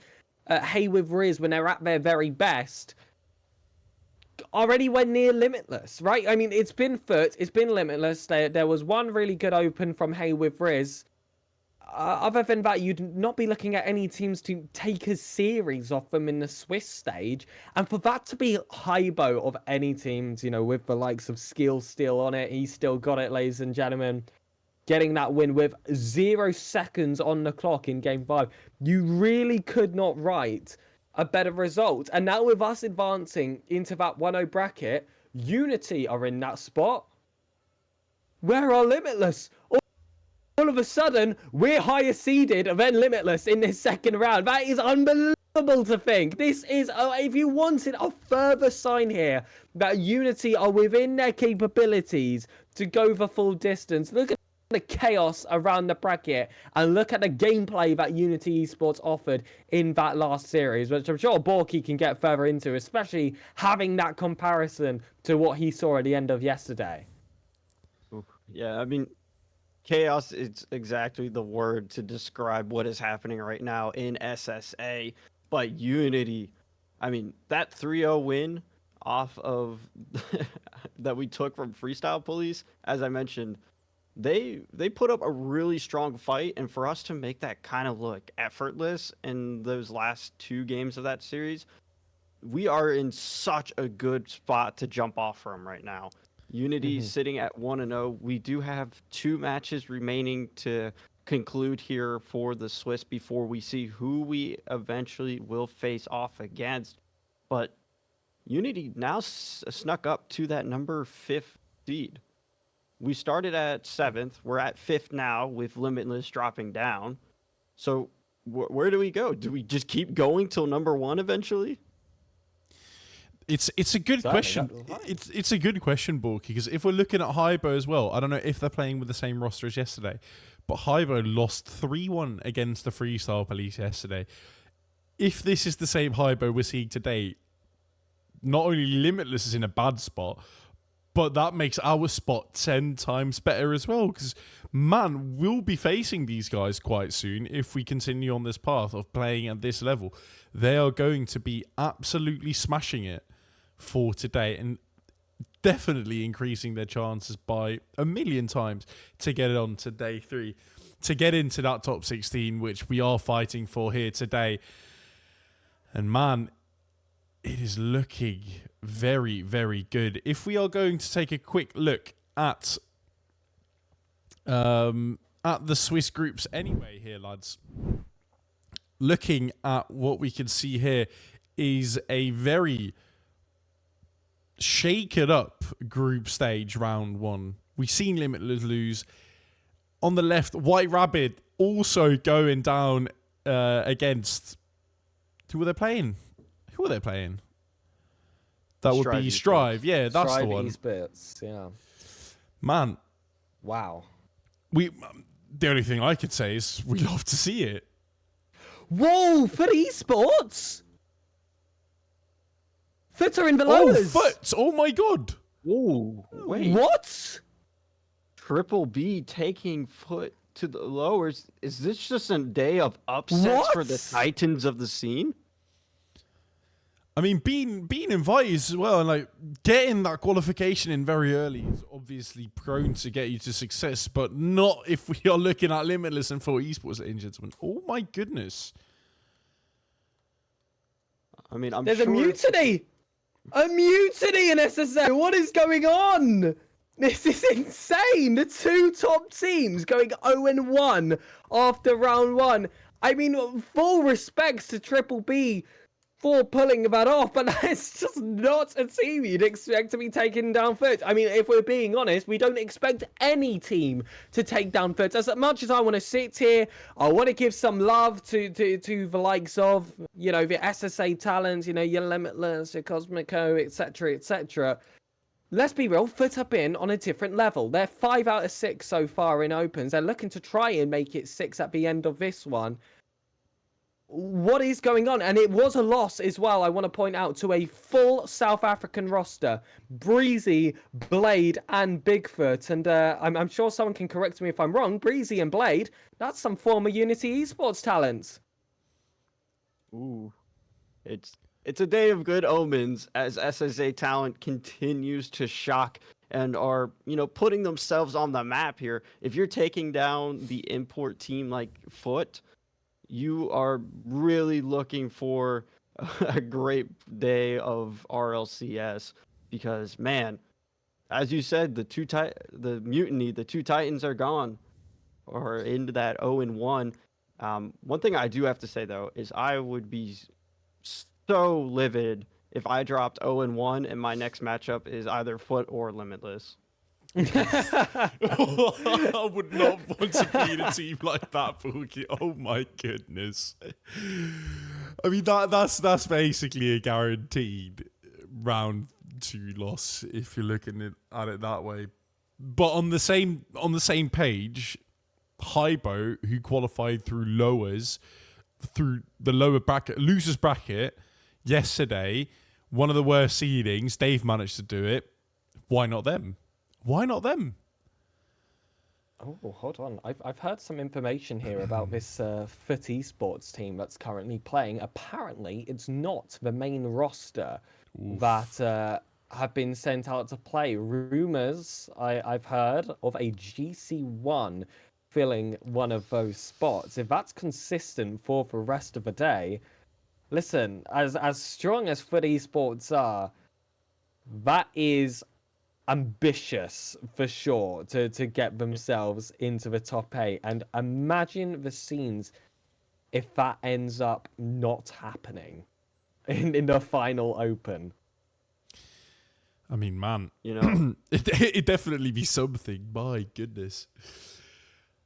Haywood Rears when they're at their very best, are anywhere near Limitless, right? I mean, it's been Foot, it's been Limitless. There was one really good open from Haywood Riz. Other than that, you'd not be looking at any teams to take a series off them in the Swiss stage. And for that to be Hybo of any teams, you know, with the likes of Skill still on it, he's still got it, ladies and gentlemen. Getting that win with 0 seconds on the clock in Game 5. You really could not write a better result. And now with us advancing into that 1-0 bracket, Unity are in that spot. Where are Limitless? All of a sudden, we're higher seeded than Limitless in this second round. That is unbelievable to think. This is, if you wanted a further sign here that Unity are within their capabilities to go the full distance, look at the chaos around the bracket and look at the gameplay that Unity Esports offered in that last series, which I'm sure Borky can get further into, especially having that comparison to what he saw at the end of yesterday. Yeah, I mean, chaos is exactly the word to describe what is happening right now in SSA. But Unity, I mean, that 3-0 win off of that we took from Freestyle Police, as I mentioned, they put up a really strong fight, and for us to make that kind of look effortless in those last 2 games of that series, we are in such a good spot to jump off from right now. Unity sitting at 1-0. We do have 2 matches remaining to conclude here for the Swiss before we see who we eventually will face off against. But Unity now snuck up to that number 5th seed. We started at 7th. We're at 5th now with Limitless dropping down. So where do we go? Do we just keep going till number 1 eventually? It's a good question. It's a good question, Borky, because if we're looking at Hybo as well, I don't know if they're playing with the same roster as yesterday, but Hybo lost 3-1 against the Freestyle Police yesterday. If this is the same Hybo we're seeing today, not only Limitless is in a bad spot, but that makes our spot 10 times better as well, because, man, we'll be facing these guys quite soon if we continue on this path of playing at this level. They are going to be absolutely smashing it for today and definitely increasing their chances by 1,000,000 times to get it on to day 3, to get into that top 16, which we are fighting for here today. And man, it is looking very, very good. If we are going to take a quick look at the Swiss groups anyway here, lads, looking at what we can see here is a very shake it up group stage round 1. We've seen Limitless lose. On the left, White Rabbit also going down against... Who were they playing? That would be Strive. Yeah, that's Strive the one. Esports, yeah. Man. Wow. The only thing I could say is we love to see it. Whoa, for esports? Foot are in the lowers. Oh, Foot! Oh my god! Ooh, wait. What? Triple B taking Foot to the lowers. Is this just a day of upsets for the Titans of the scene? I mean, being invited as well, and like getting that qualification in very early is obviously prone to get you to success, but not if we are looking at Limitless and 4 esports, ladies and gentlemen. Oh my goodness! I mean, There's a mutiny! A mutiny in SSA! What is going on? This is insane! The 2 top teams going 0-1 after round 1. I mean, full respects to Triple B for pulling that off, but that's just not a team you'd expect to be taking down Foot. I mean, if we're being honest, we don't expect any team to take down Foot. As much as I want to sit here, I want to give some love to the likes of, you know, the SSA talents, you know, your Limitless, your Cosmico, etc., etc. Let's be real, Foot have been on a different level. They're 5 out of 6 so far in opens. They're looking to try and make it 6 at the end of this one. what is going on? And it was a loss as well, I want to point out, to a full South African roster. Breezy, Blade, and Bigfoot. And I'm sure someone can correct me if I'm wrong. Breezy and Blade, that's some former Unity esports talents. Ooh, it's a day of good omens as SSA talent continues to shock and are, putting themselves on the map here. If you're taking down the import team like Foot, you are really looking for a great day of RLCS because, man, as you said, the mutiny, the two Titans are gone or into that 0-1. One thing I do have to say though is I would be so livid if I dropped 0-1 and my next matchup is either Foot or Limitless. I would not want to be in a team like that, Pookie. Oh my goodness. I mean that's basically a guaranteed round 2 loss if you're looking at it that way. But on the same page, Hybo, who qualified through the lower bracket, losers bracket yesterday, one of the worst seedings, they've managed to do it. Why not them? Why not them? Oh, hold on. I've heard some information here about this Foot esports team that's currently playing. Apparently, it's not the main roster that have been sent out to play. Rumors I've heard of a GC1 filling one of those spots. If that's consistent for the rest of the day, listen, as strong as Foot esports are, that is ambitious for sure to get themselves into the top 8. And imagine the scenes if that ends up not happening in the final open. I mean, man, it'd definitely be something. My goodness.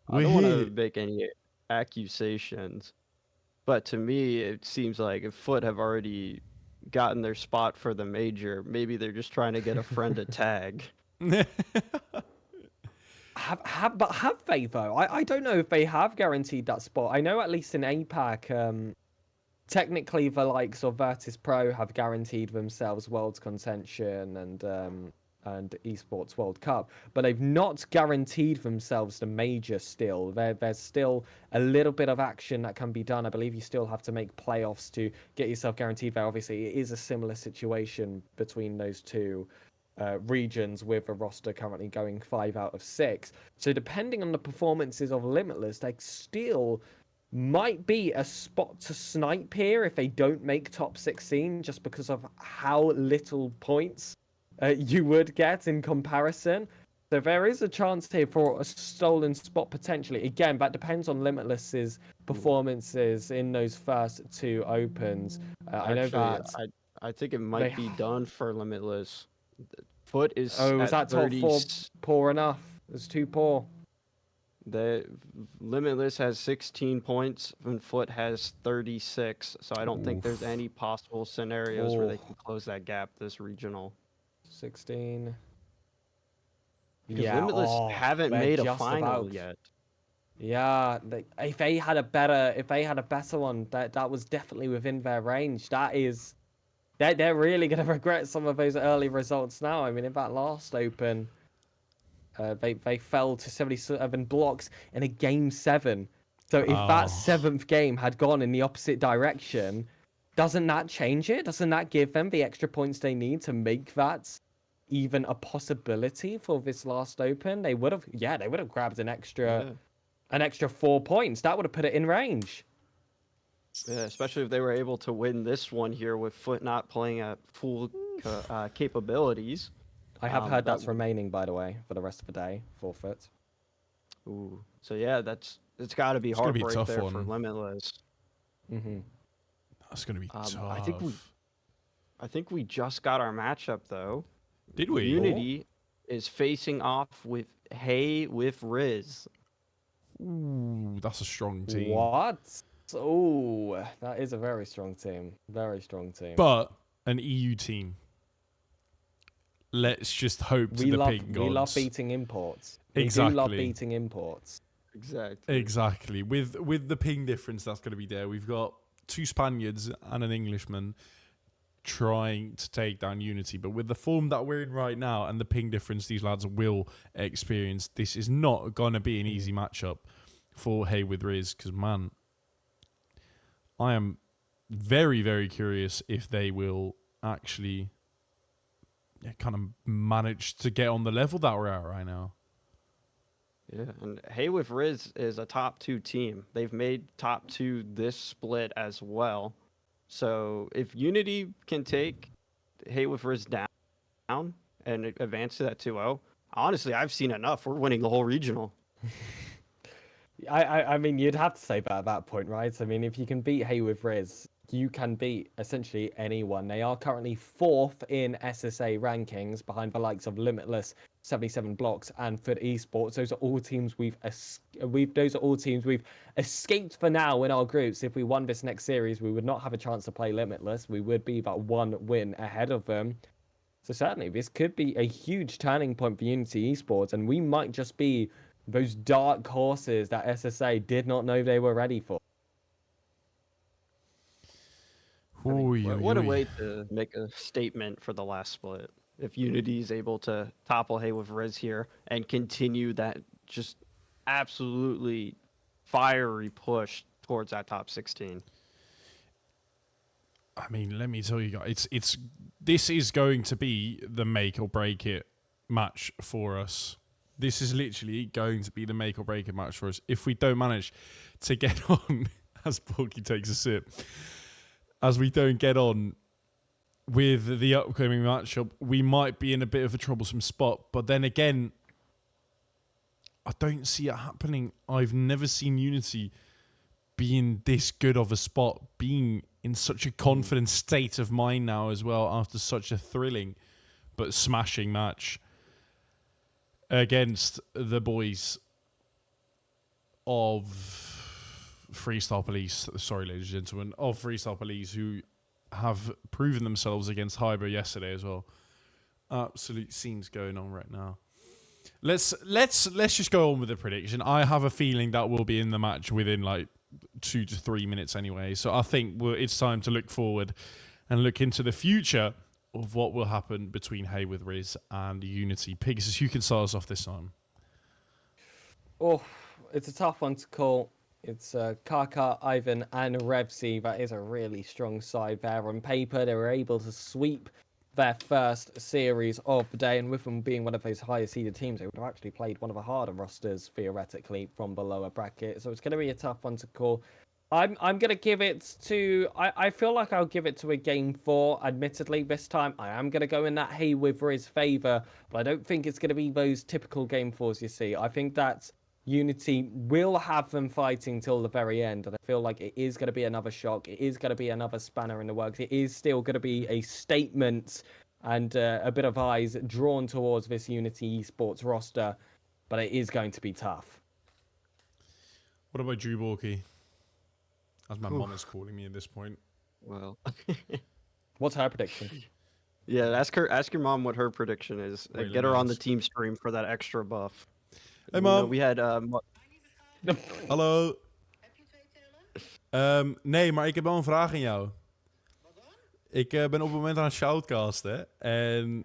I don't want to make any accusations, but to me, it seems like if Foot have already gotten their spot for the major, maybe they're just trying to get a friend to tag. Have they though? I don't know if they have guaranteed that spot. I know at least in APAC, technically the likes of Virtus Pro have guaranteed themselves World's Contention and Esports World Cup, but they've not guaranteed themselves the major still. There's still a little bit of action that can be done. I believe you still have to make playoffs to get yourself guaranteed there. Obviously, it is a similar situation between those two regions, with a roster currently going 5 out of 6. So depending on the performances of Limitless, they still might be a spot to snipe here if they don't make top 16, just because of how little points you would get in comparison. So there is a chance here for a stolen spot potentially. Again, that depends on Limitless's performances in those first 2 opens. I know that I think it might be done for Limitless. Foot is was that 30... top 4 poor enough? It's too poor. The Limitless has 16 points and Foot has 36. So I don't think there's any possible scenarios where they can close that gap this regional. 16. Because Limitless haven't made a final yet. Yeah, if they had a better one, that was definitely within their range. They're really gonna regret some of those early results now. I mean, in that last open, they fell to 77 blocks in a game 7. So if that 7th game had gone in the opposite direction, doesn't that change it? Doesn't that give them the extra points they need to make that even a possibility for this last open? They would have grabbed an extra 4 points. That would have put it in range. Yeah, especially if they were able to win this one here with Foot not playing at full capabilities. I have heard that's remaining, by the way, for the rest of the day for Foot. Ooh, so yeah, it's got to be heartbreak there for Limitless. Mm-hmm. That's gonna be tough. I think we just got our matchup though. Did we? Unity is facing off with Hay with Riz. Ooh, that's a strong team. What? Oh, that is a very strong team. Very strong team. But an EU team. Let's just hope to the pink gods. We love beating imports. Exactly. We do love beating imports. Exactly. Exactly. With the ping difference that's going to be there, we've got two Spaniards and an Englishman trying to take down Unity. But with the form that we're in right now and the ping difference these lads will experience, this is not going to be an easy matchup for Hey with Riz. Because, man, I am very, very curious if they will actually kind of manage to get on the level that we're at right now. Yeah, and Hey with Riz is a top 2 team. They've made top 2 this split as well. So if Unity can take Hey with Riz down and advance to that 2-0, honestly, I've seen enough. We're winning the whole regional. I mean, you'd have to say that at that point, right? I mean, if you can beat Hey with Riz, you can beat essentially anyone. They are currently 4th in SSA rankings behind the likes of Limitless, 77 Blocks, and Foot Esports. Those are all teams we've escaped for now in our groups. If we won this next series, we would not have a chance to play Limitless. We would be about 1 win ahead of them. So certainly, this could be a huge turning point for Unity Esports, and we might just be those dark horses that SSA did not know they were ready for. I mean, what a way to make a statement for the last split. If Unity is able to topple Hey with Riz here and continue that just absolutely fiery push towards that top 16. I mean, let me tell you guys, this is going to be the make or break it match for us. This is literally going to be the make or break it match for us. If we don't manage to get on, as Porky takes a sip, as we don't get on with the upcoming matchup, we might be in a bit of a troublesome spot. But then again, I don't see it happening. I've never seen Unity be in this good of a spot, being in such a confident state of mind now as well after such a thrilling but smashing match against the boys of Freestyle Police. Sorry, ladies and gentlemen, of Freestyle Police, who have proven themselves against Hyber yesterday as well. Absolute scenes going on right now. Let's just go on with the prediction. I have a feeling that we'll be in the match within like 2 to 3 minutes anyway. So I think it's time to look forward and look into the future of what will happen between Hey with Riz and Unity. Pigasus, you can start us off this time. Oh, it's a tough one to call. It's Kaka, Ivan, and Revsi. That is a really strong side there. On paper, they were able to sweep their first series of the day, and with them being one of those higher seeded teams, they would have actually played one of the harder rosters, theoretically, from the lower bracket. So it's going to be a tough one to call. I'm going to give it to... I feel like I'll give it to a Game 4, admittedly. This time, I am going to go in that Hey with Riz favour, but I don't think it's going to be those typical Game 4s you see. I think that Unity will have them fighting till the very end, and I feel like it is going to be another shock. It is going to be another spanner in the works. It is still going to be a statement and a bit of eyes drawn towards this Unity Esports roster, but it is going to be tough. What about Drew Borky? As my mom is calling me at this point. Well, what's her prediction? Yeah, ask your mom what her prediction is. Wait, Get her on the team stream for that extra buff. Hey, Mom. We had... Hallo. Nee, maar ik heb wel een vraag aan jou. Wat dan? Ik ben op het moment aan het shoutcasten. En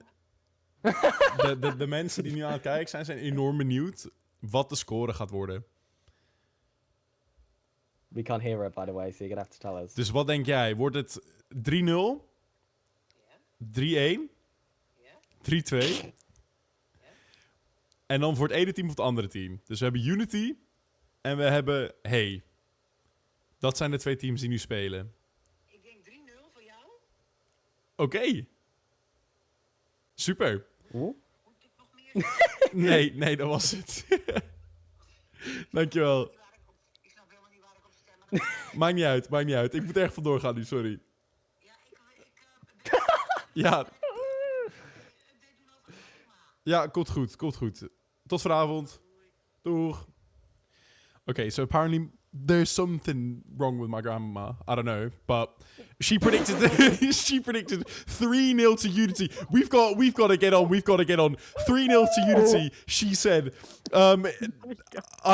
de mensen die nu aan het kijken zijn enorm benieuwd wat de score gaat worden. We can't hear her, by the way, so you're going to have to tell us. Dus wat denk jij? Wordt het 3-0? 3-1? 3-2? En dan voor het ene team of het andere team. Dus we hebben Unity en we hebben Hey. Dat zijn de 2 teams die nu spelen. Ik denk 3-0 voor jou. Oké. Super. Oeh. Moet ik nog meer? Nee, dat was het. Dankjewel. Ik snap helemaal niet waar ik op stem. Maakt niet uit. Ik moet er echt vandoor gaan nu, sorry. Ja, Ja. update doen over de schema. Ja, komt goed. Tot vanavond. Doeg. Okay, so apparently there's something wrong with my grandma. I don't know, but she predicted 3-0 to Unity. We've got to get on. 3-0 to Unity. She said, I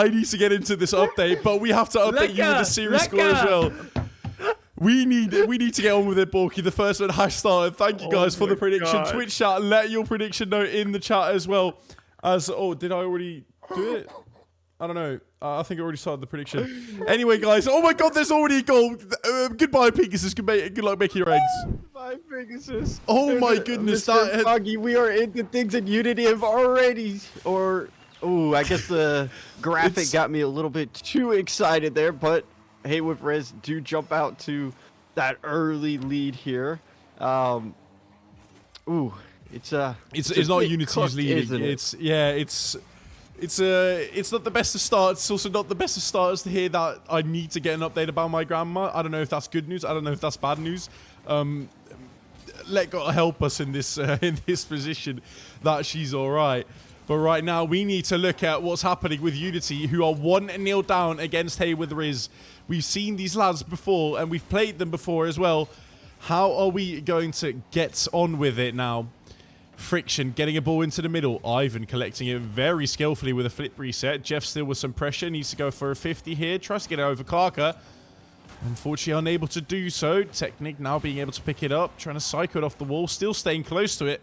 need to get into this update, but we have to update you with the series score as well. We need to get on with it, Borky. The first one has started. Thank you guys for the prediction. God. Twitch chat, let your prediction know in the chat as well. Did I already do it? I don't know. I think I already started the prediction. Anyway, guys. Oh my God, there's already a goal. Goodbye, Pegasus. Good luck making your eggs. My Pegasus. Oh my goodness, Mr. Foggy, we are into things in Unity have already, I guess the graphic got me a little bit too excited there, but hey, with Riz do jump out to that early lead here. It's not Unity's leading. It's not the best of starts. It's also not the best of starts to hear that I need to get an update about my grandma. I don't know if that's good news. I don't know if that's bad news. Let God help us in this position that she's all right. But right now, we need to look at what's happening with Unity, who are 1-0 down against Haywood Riz. We've seen these lads before, and we've played them before as well. How are we going to get on with it now? Friction getting a ball into the middle. Ivan collecting it very skillfully with a flip reset. Jeff still with some pressure. Needs to go for a 50 here. Tries to get it over Karka. Unfortunately, unable to do so. Technic now being able to pick it up. Trying to cycle it off the wall. Still staying close to it.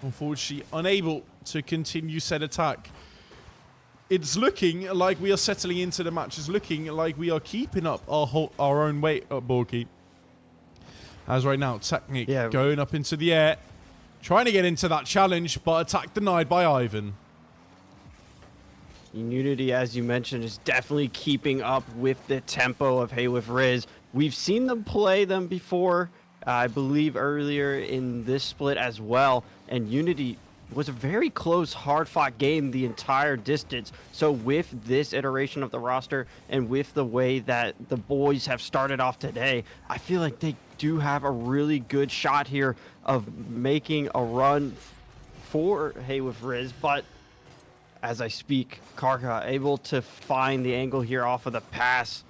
Unfortunately, unable to continue said attack. It's looking like we are settling into the match. It's looking like we are keeping up our own weight up, Borky. As right now, Technic going up into the air. Trying to get into that challenge, but attack denied by Ivan. Unity, as you mentioned, is definitely keeping up with the tempo of Haywood Riz. We've seen them play them before, I believe earlier in this split as well, and Unity was a very close, hard-fought game the entire distance. So with this iteration of the roster and with the way that the boys have started off today, I feel like they do have a really good shot here of making a run for Haywood Riz, but as I speak, Karka able to find the angle here off of the pass.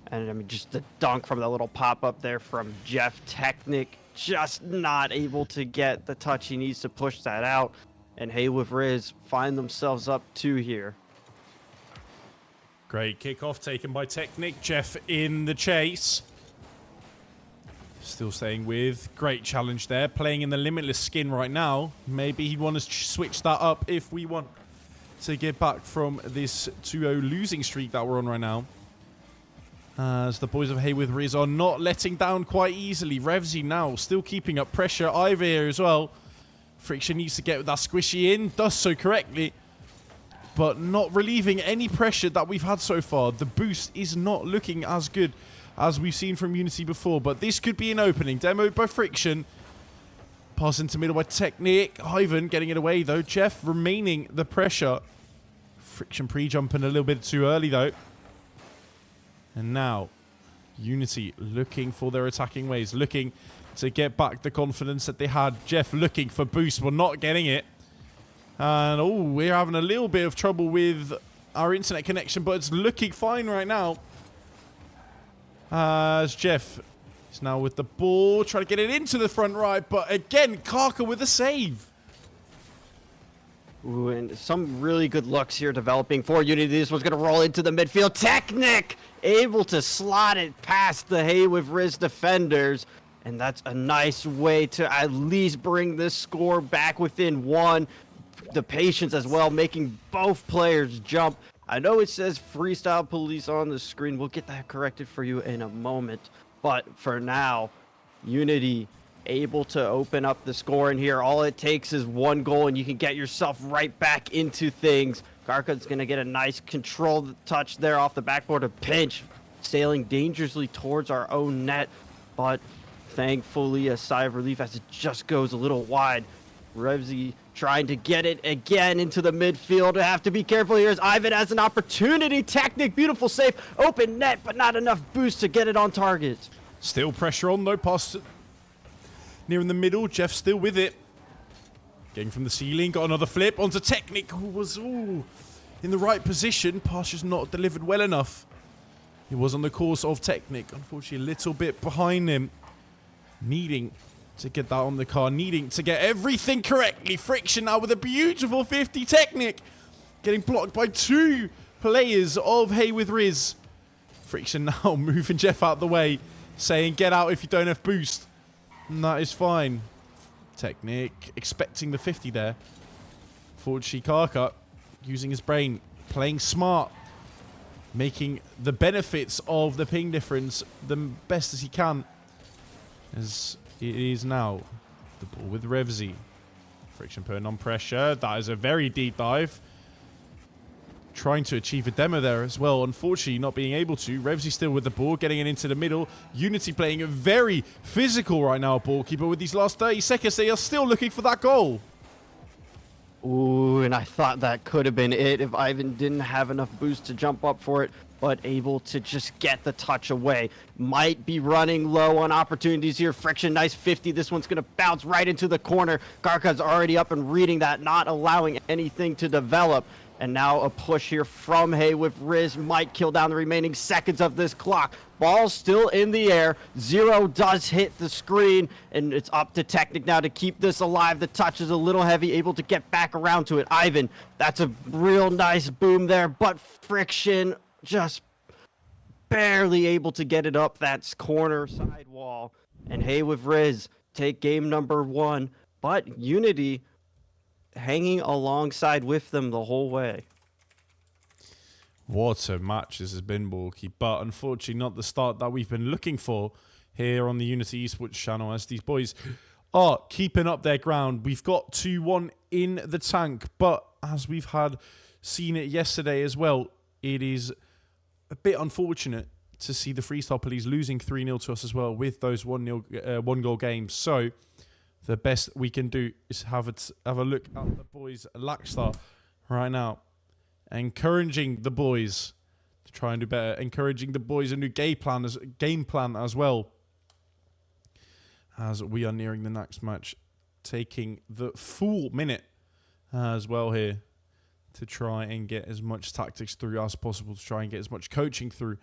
And I mean, just the dunk from the little pop-up there from Jeff. Technic just not able to get the touch he needs to push that out. And Haywood Riz find themselves up 2 here. Great kickoff taken by Technic. Jeff in the chase. Still staying with. Great challenge there. Playing in the limitless skin right now. Maybe he'd want to switch that up if we want to get back from this 2-0 losing streak that we're on right now. As the boys of Haywood Riz are not letting down quite easily. Revsy now still keeping up pressure. Ivor here as well. Friction needs to get that squishy in. Does so correctly. But not relieving any pressure that we've had so far. The boost is not looking as good as we've seen from Unity before. But this could be an opening. Demoed by Friction. Pass into middle by Technic. Ivan getting it away though. Jeff remaining the pressure. Friction pre-jumping a little bit too early though. And now, Unity looking for their attacking ways. Looking to get back the confidence that they had. Jeff looking for boost, but not getting it. And, we're having a little bit of trouble with our internet connection, but it's looking fine right now. As Jeff is now with the ball, trying to get it into the front right, but again, Karka with a save. Ooh, and some really good looks here developing for Unity. This one's going to roll into the midfield. Technic able to slot it past the Haywood Riz defenders. And that's a nice way to at least bring this score back within 1. The patience as well, making both players jump. I know it says Freestyle Police on the screen. We'll get that corrected for you in a moment. But for now, Unity able to open up the score in here. All it takes is 1 goal and you can get yourself right back into things. Karka's going to get a nice controlled touch there off the backboard. A pinch, sailing dangerously towards our own net. But thankfully, a sigh of relief as it just goes a little wide. Revsy trying to get it again into the midfield. Have to be careful here as Ivan has an opportunity. Technic, beautiful save. Open net, but not enough boost to get it on target. Still pressure on though. Pass near in the middle. Jeff still with it. Getting from the ceiling. Got another flip onto Technic, who was in the right position. Pass just not delivered well enough. He was on the course of Technic. Unfortunately, a little bit behind him. Needing to get that on the car. Needing to get everything correctly. Friction now with a beautiful 50. Technic getting blocked by 2 players of Haywood Riz. Friction now moving Jeff out the way. saying, get out if you don't have boost. And that is fine. Technic, expecting the 50 there. Fortunately, Karka, using his brain, playing smart, making the benefits of the ping difference the best as he can. As it is now, the ball with Revzy. Friction putting on pressure. That is a very deep dive. Trying to achieve a demo there as well. Unfortunately, not being able to. Revzy still with the ball, getting it into the middle. Unity playing very physical right now, Ballkeeper. With these last 30 seconds, they are still looking for that goal. Ooh, and I thought that could have been it if Ivan didn't have enough boost to jump up for it, but able to just get the touch away. Might be running low on opportunities here. Friction, nice 50. This one's going to bounce right into the corner. Karka's already up and reading that, not allowing anything to develop. And now a push here from Hay with Riz might kill down the remaining seconds of this clock. Ball still in the air. Zero does hit the screen, and it's up to Technic now to keep this alive. The touch is a little heavy, able to get back around to it. Ivan, that's a real nice boom there, but Friction just barely able to get it up that corner side wall. And Hay with Riz take game number 1, but Unity hanging alongside with them the whole way. What a match this has been, Balky, but unfortunately not the start that we've been looking for here on the Unity Esports channel, as these boys are keeping up their ground. We've got 2-1 in the tank, but as we've seen it yesterday as well, it is a bit unfortunate to see the Freestyle Police losing 3-0 to us as well with those 1-goal games. So the best we can do is have a look at the boys' Lackstar right now. Encouraging the boys to try and do better. Encouraging the boys a new game plan as well. As we are nearing the next match. Taking the full minute as well here to try and get as much tactics through as possible. To try and get as much coaching through,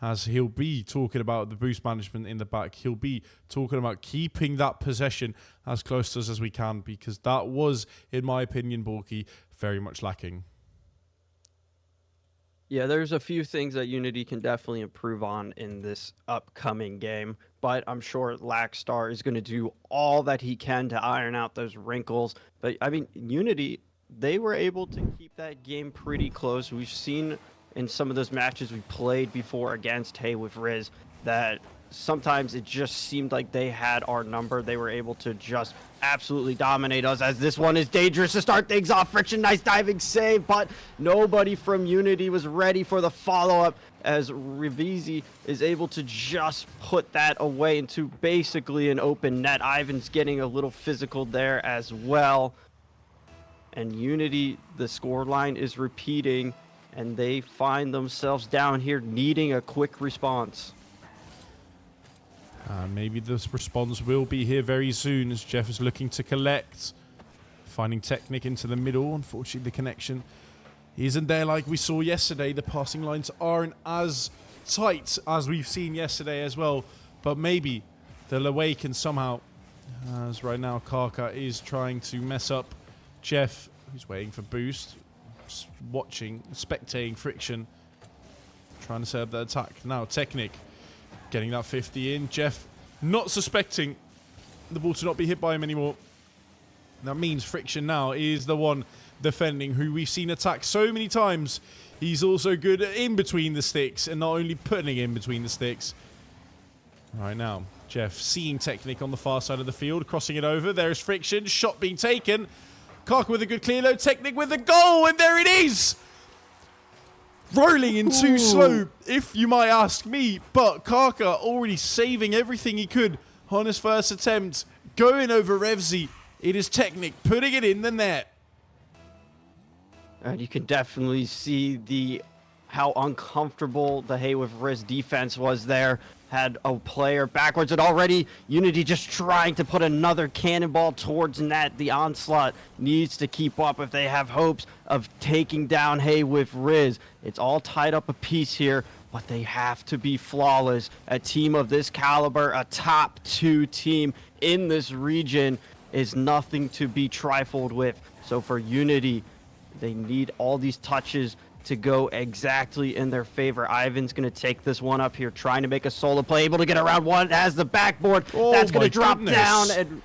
as he'll be talking about the boost management in the back. He'll be talking about keeping that possession as close to us as we can, because that was, in my opinion, Balky, very much lacking. Yeah, there's a few things that Unity can definitely improve on in this upcoming game, but I'm sure Lackstar is going to do all that he can to iron out those wrinkles. But, I mean, Unity, they were able to keep that game pretty close. We've seen in some of those matches we played before against Hay with Riz that sometimes it just seemed like they had our number. They were able to just absolutely dominate us, as this one is dangerous to start things off. Friction, nice diving save, but nobody from Unity was ready for the follow-up, as Revizi is able to just put that away into basically an open net. Ivan's getting a little physical there as well. And Unity, the scoreline is repeating, and they find themselves down here needing a quick response. Maybe this response will be here very soon, as Jeff is looking to collect. Finding Technic into the middle. Unfortunately, the connection isn't there like we saw yesterday. The passing lines aren't as tight as we've seen yesterday as well. But maybe they'll awaken somehow. As right now, Karka is trying to mess up Jeff, who's waiting for boost. Watching, spectating Friction. Trying to set up the attack. Now, Technic getting that 50 in. Jeff not suspecting the ball to not be hit by him anymore. That means Friction now is the one defending, who we've seen attack so many times. He's also good at in between the sticks, and not only putting it in between the sticks. Right now, Jeff seeing Technic on the far side of the field, crossing it over. There's Friction, shot being taken. Karka with a good clear load, Technic with a goal, and there it is! Rolling in too slow, if you might ask me, but Karka already saving everything he could on his first attempt, going over Revzy. It is Technic putting it in the net. And you can definitely see how uncomfortable the Hay with Riz defense was there. Had a player backwards, and already Unity just trying to put another cannonball towards net. The onslaught needs to keep up if they have hopes of taking down Hay with Riz. It's all tied up a piece here, but they have to be flawless. A team of this caliber, a top 2 team in this region, is nothing to be trifled with. So for Unity, they need all these touches to go exactly in their favor. Ivan's going to take this one up here, trying to make a solo play, able to get around one, has the backboard. Oh That's going my to drop goodness. down. And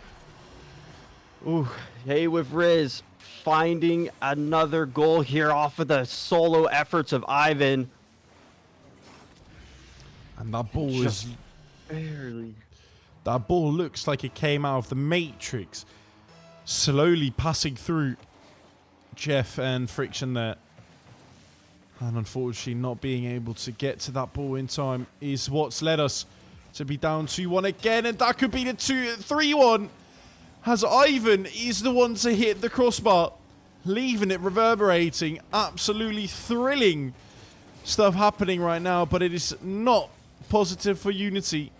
ooh, hey with Riz finding another goal here off of the solo efforts of Ivan. And that ball Just is... barely. That ball looks like it came out of the Matrix. Slowly passing through Jeff and Friction there. And unfortunately not being able to get to that ball in time is what's led us to be down 2-1 again. And that could be the 3-1. As Ivan is the one to hit the crossbar. Leaving it reverberating. Absolutely thrilling stuff happening right now. But it is not positive for Unity.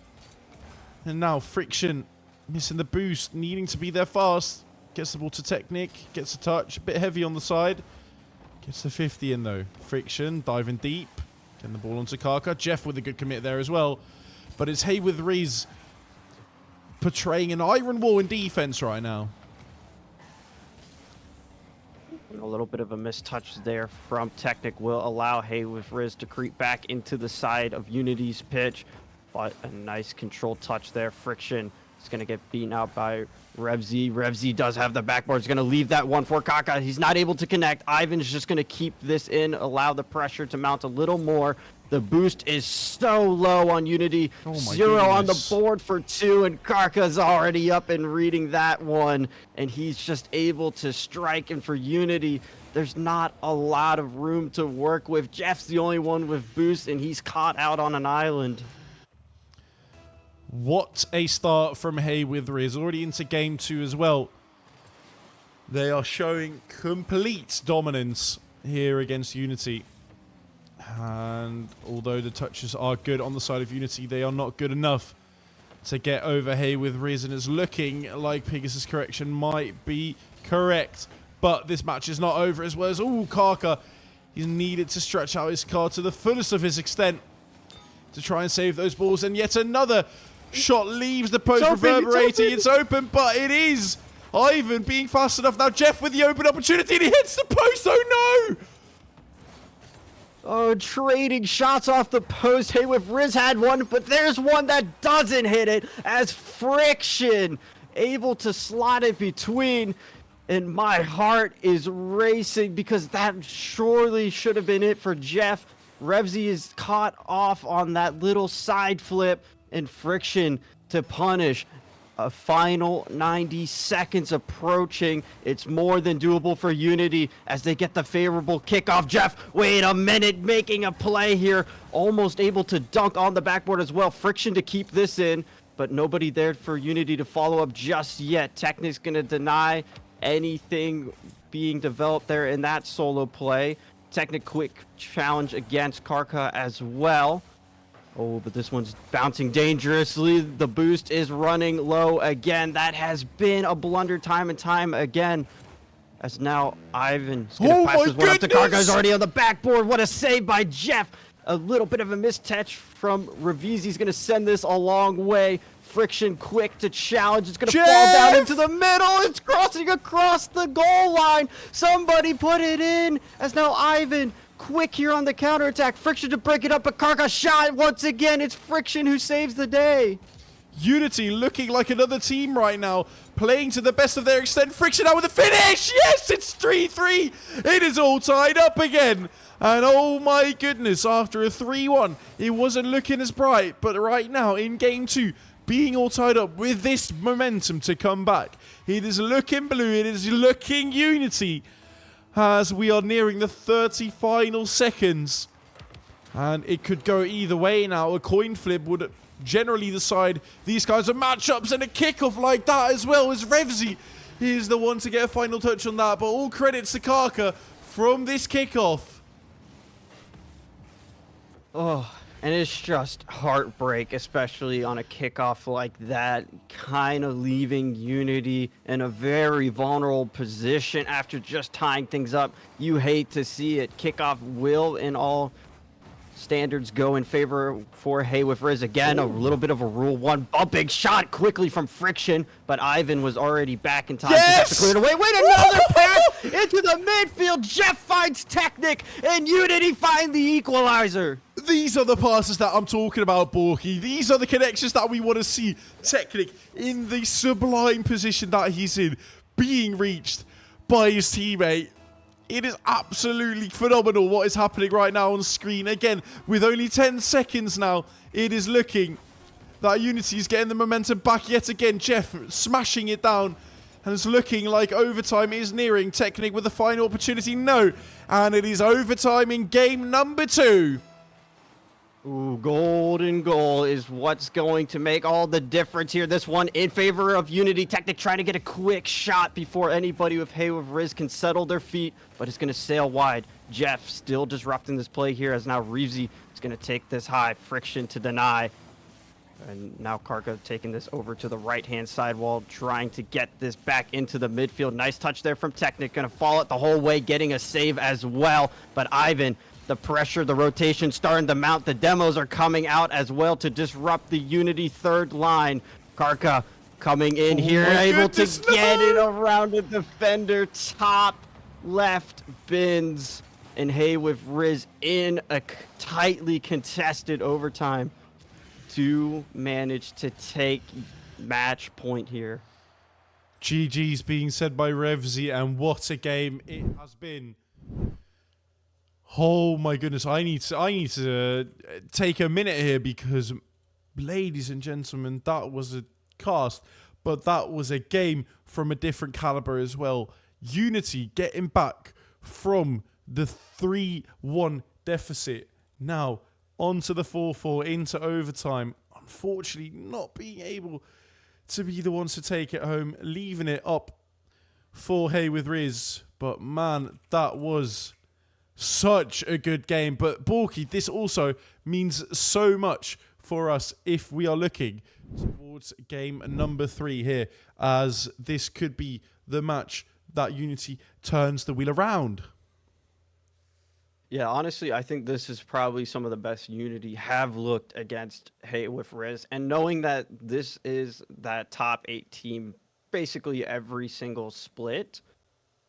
And now Friction missing the boost. Needing to be there fast. Gets the ball to Technic. Gets a touch. A bit heavy on the side. Gets the 50 in though. Friction diving deep. Getting the ball onto Kaka. Jeff with a good commit there as well. But it's Haywood Riz portraying an iron wall in defense right now. A little bit of a mistouch there from Technic will allow Haywood Riz to creep back into the side of Unity's pitch. But a nice control touch there. Friction is going to get beaten out by Revzy. Revzy does have the backboard. He's going to leave that one for Kaka. He's not able to connect. Ivan's just going to keep this in, allow the pressure to mount a little more. The boost is so low on Unity. Oh my 0 on the goodness. board for 2, and Karka's already up and reading that one. And he's just able to strike. And for Unity, there's not a lot of room to work with. Jeff's the only one with boost, and he's caught out on an island. What a start from Haywood Riz. Already into game 2 as well. They are showing complete dominance here against Unity. And although the touches are good on the side of Unity, they are not good enough to get over Haywood Riz. And it's looking like Pegasus correction might be correct. But this match is not over as well as... Ooh, Kaka. He's needed to stretch out his card to the fullest of his extent to try and save those balls. And yet another shot leaves the post reverberating. It's open, but it is Ivan being fast enough. Now Jeff with the open opportunity, and he hits the post. Oh no! Oh, trading shots off the post. Haywood Riz had one, but there's one that doesn't hit it as Friction able to slot it between. And my heart is racing because that surely should have been it for Jeff. Revzy is caught off on that little side flip, and Friction to punish. A final 90 seconds approaching. It's more than doable for Unity as they get the favorable kickoff. Jeff, wait a minute, making a play here. Almost able to dunk on the backboard as well. Friction to keep this in, but nobody there for Unity to follow up just yet. Technic's going to deny anything being developed there in that solo play. Technic quick challenge against Karka as well. Oh, but this one's bouncing dangerously. The boost is running low again. That has been a blunder time and time again. As now Ivan's going to pass this one up to Karka. He's already on the backboard. What a save by Jeff. A little bit of a mistouch from Reviz. He's going to send this a long way. Friction quick to challenge. It's going to fall down into the middle. It's crossing across the goal line. Somebody put it in. As now Ivan quick here on the counterattack. Friction to break it up, but Karka shot once again. It's Friction who saves the day. Unity looking like another team right now, playing to the best of their extent. Friction out with a finish. Yes, it's 3-3. It is all tied up again. And oh my goodness, after a 3-1, it wasn't looking as bright. But right now in game 2, being all tied up with this momentum to come back, it is looking blue. It is looking Unity as we are nearing the 30 final seconds. And it could go either way now. A coin flip would generally decide these kinds of matchups, and a kickoff like that as well as Revzy is the one to get a final touch on that. But all credits to Karka from this kickoff. Oh, and it's just heartbreak, especially on a kickoff like that, kind of leaving Unity in a very vulnerable position after just tying things up. You hate to see it. Kickoff will, in all Standards go in favor for Hey with Riz. Again, a little bit of a Rule 1 bumping shot quickly from Friction, but Ivan was already back in time Yes! to clear it away. Wait, another pass into the midfield. Jeff finds Technic, and Unity find the equalizer. These are the passes that I'm talking about, Borky. These are the connections that we want to see. Technic in the sublime position that he's in, being reached by his teammate. It is absolutely phenomenal what is happening right now on screen. Again, with only 10 seconds now, it is looking that Unity is getting the momentum back yet again. Jeff smashing it down. And it's looking like overtime is nearing. Technic with the final opportunity. No. And it is overtime in game number 2. Ooh, golden goal is what's going to make all the difference here. This one in favor of Unity. Technic trying to get a quick shot before anybody with Hey with Riz can settle their feet, but it's going to sail wide. Jeff still disrupting this play here as now Reevesy is going to take this high. Friction to deny. And now Karka taking this over to the right-hand side wall, trying to get this back into the midfield. Nice touch there from Technic. Going to follow it the whole way, getting a save as well. But Ivan, the pressure, the rotation starting to mount. The demos are coming out as well to disrupt the Unity third line. Karka coming in here, able to get it around the defender. Top left bins. And Hey with Riz in a tightly contested overtime to manage to take match point here. GG's being said by Revsy, and what a game it has been. Oh my goodness, I need to take a minute here because, ladies and gentlemen, that was a cast, but that was a game from a different caliber as well. Unity getting back from the 3-1 deficit, now onto the 4-4 into overtime. Unfortunately, not being able to be the ones to take it home, leaving it up for Hey with Riz. But man, that was such a good game. But Borky, this also means so much for us if we are looking towards game number 3 here, as this could be the match that Unity turns the wheel around. Yeah, honestly, I think this is probably some of the best Unity have looked against Hey with Riz. And knowing that this is that top 8 team basically every single split,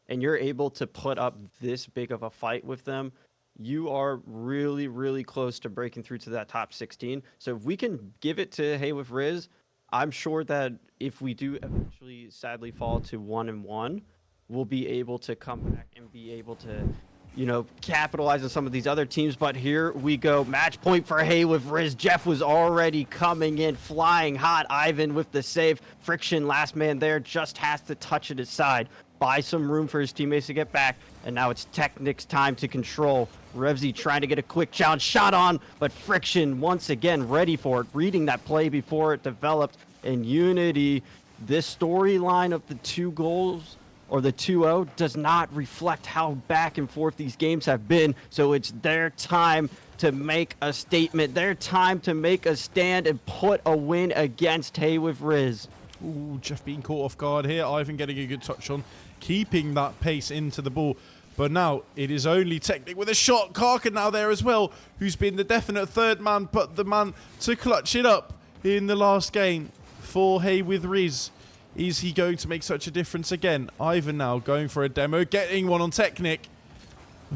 and you're able to put up this big of a fight with them, you are really, really close to breaking through to that top 16. So if we can give it to Hey with Riz, I'm sure that if we do eventually sadly fall to 1-1, we'll be able to come back and be able to, you know, capitalize on some of these other teams. But here we go. Match point for Hey with Riz. Jeff was already coming in, flying hot. Ivan with the save. Friction, last man there, just has to touch it aside. Buy some room for his teammates to get back. And now it's Technic's time to control. Revsy trying to get a quick challenge shot on, but Friction once again ready for it, reading that play before it developed. And Unity, this storyline of the 2 goals or the 2-0 does not reflect how back and forth these games have been. So it's their time to make a statement, their time to make a stand and put a win against Hey with Riz. Ooh, Jeff being caught off guard here. Ivan getting a good touch on, keeping that pace into the ball. But now it is only Technic with a shot. Karka now there as well, who's been the definite third man, but the man to clutch it up in the last game for Hey with Riz. Is he going to make such a difference again? Ivan now going for a demo, getting one on Technic.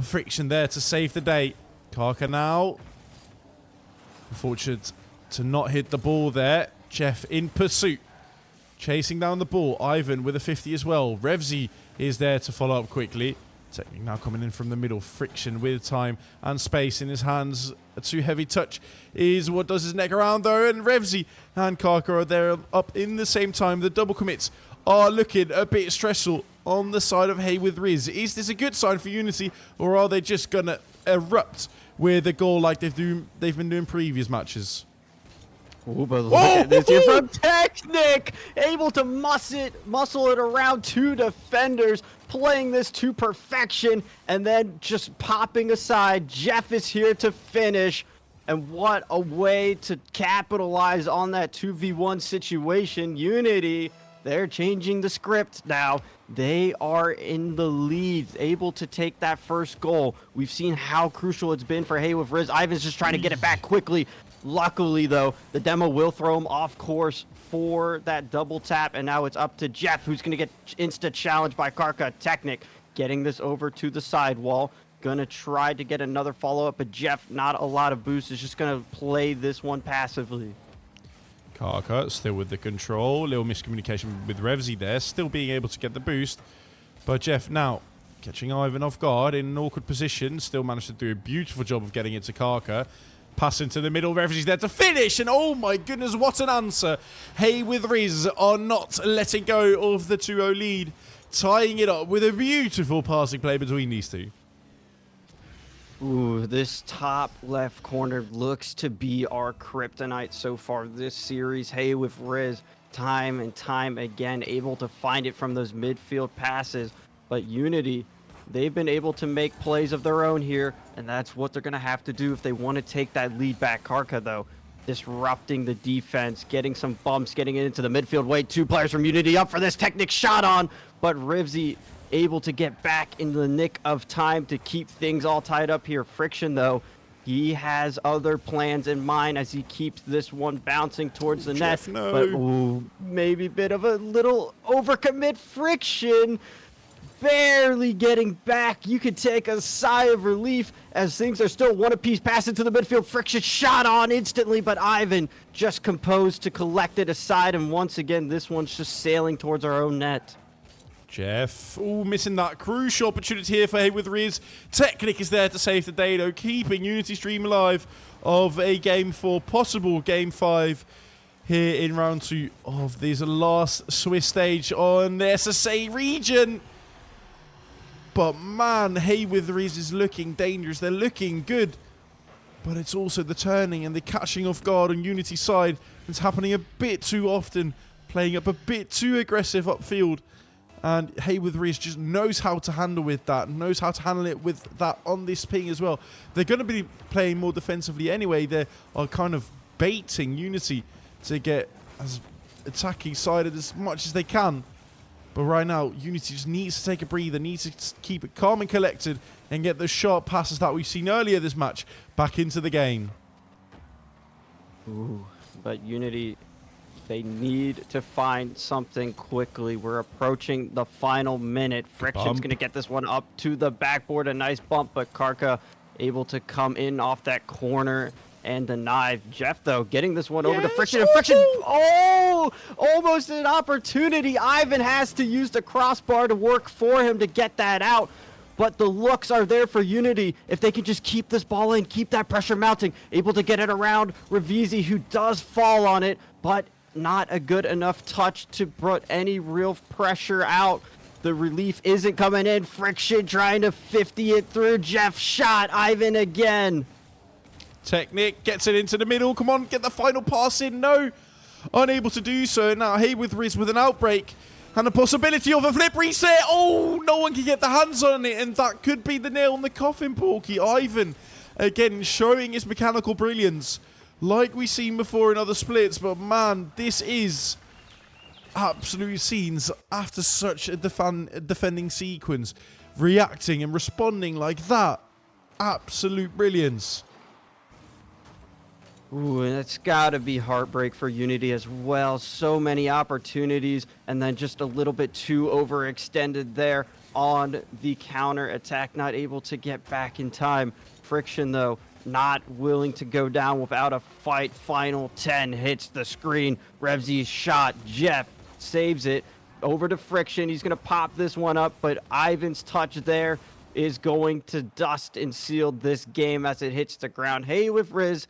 Friction there to save the day. Karka now. Unfortunate to not hit the ball there. Jeff in pursuit. Chasing down the ball. Ivan with a 50 as well. Revsy is there to follow up quickly. Technic now coming in from the middle. Friction with time and space in his hands. A too heavy touch is what does his neck around though. And Revsy and Karka are there up in the same time. The double commits are looking a bit stressful on the side of Hey with Riz. Is this a good sign for Unity, or are they just going to erupt with a goal like they've been doing previous matches? Ooh, but look at this here from Technic, able to muscle it around 2 defenders, playing this to perfection, and then just popping aside. Jeff is here to finish, and what a way to capitalize on that 2v1 situation. Unity they're changing the script now. They are in the lead, able to take that first goal. We've seen how crucial it's been for Hey with Riz. Ivan's just trying to get it back quickly. Luckily, though, the demo will throw him off course for that double tap, and now it's up to Jeff, who's going to get insta-challenged by Karka. Technic getting this over to the sidewall. Gonna try to get another follow-up, but Jeff, not a lot of boost, is just gonna play this one passively. Karka still with the control. Little miscommunication with Revsy there. Still being able to get the boost. But Jeff now catching Ivan off guard in an awkward position. Still managed to do a beautiful job of getting it to Karka. Pass into the middle. Revsy's there to finish. And oh my goodness, what an answer. Hey with Riz are not letting go of the 2-0 lead. Tying it up with a beautiful passing play between these two. Ooh, this top left corner looks to be our kryptonite so far this series. Hey with Riz, time and time again, able to find it from those midfield passes. But Unity, they've been able to make plays of their own here, and that's what they're going to have to do if they want to take that lead back. Karka, though, disrupting the defense, getting some bumps, getting it into the midfield. Wait, 2 players from Unity up for this Technic shot on, but Rivsy able to get back in the nick of time to keep things all tied up here. Friction, though, he has other plans in mind as he keeps this one bouncing towards the Jeff, net. no. But ooh, maybe a bit of a little overcommit. Friction barely getting back. You could take a sigh of relief as things are still one apiece. Pass into the midfield. Friction shot on instantly, but Ivan just composed to collect it aside. And once again, this one's just sailing towards our own net. Jeff, missing that crucial opportunity here for Hey with Riz. Technic is there to save the day, though, keeping Unity stream alive of a Game 4, possible Game 5 here in round 2 of this last Swiss stage on the SSA region. But man, Hey with Riz is looking dangerous. They're looking good. But it's also the turning and the catching off guard on Unity's side. It's happening a bit too often, playing up a bit too aggressive upfield. And Hey with Riz just knows how to handle with that, knows how to handle it with that on this ping as well. They're going to be playing more defensively anyway. They are kind of baiting Unity to get as attacking sided as much as they can. But right now, Unity just needs to take a breather, needs to keep it calm and collected and get those sharp passes that we've seen earlier this match back into the game. Ooh, but Unity, they need to find something quickly. We're approaching the final minute. Friction's going to get this one up to the backboard. A nice bump, but Karka able to come in off that corner and deny. Jeff, though, getting this one over to Friction. And Friction, almost an opportunity. Ivan has to use the crossbar to work for him to get that out. But the looks are there for Unity. If they can just keep this ball in, keep that pressure mounting, able to get it around Revizi, who does fall on it, but not a good enough touch to put any real pressure out. The relief isn't coming in. Friction trying to 50 it through. Jeff shot. Ivan again. Technic gets it into the middle. Come on, get the final pass in. No, unable to do so. Now Hey with Riz with an outbreak and a possibility of a flip reset. Oh, no one can get the hands on it, and that could be the nail in the coffin, Porky. Ivan again showing his mechanical brilliance like we've seen before in other splits. But man, this is absolute scenes after such a defending sequence. Reacting and responding like that. Absolute brilliance. Ooh, and it's got to be heartbreak for Unity as well. So many opportunities, and then just a little bit too overextended there on the counter attack. Not able to get back in time. Friction, though, not willing to go down without a fight. Final 10 hits the screen. Revsy's shot. Jeff saves it. Over to Friction. He's going to pop this one up, but Ivan's touch there is going to dust and seal this game as it hits the ground. Hey with Riz,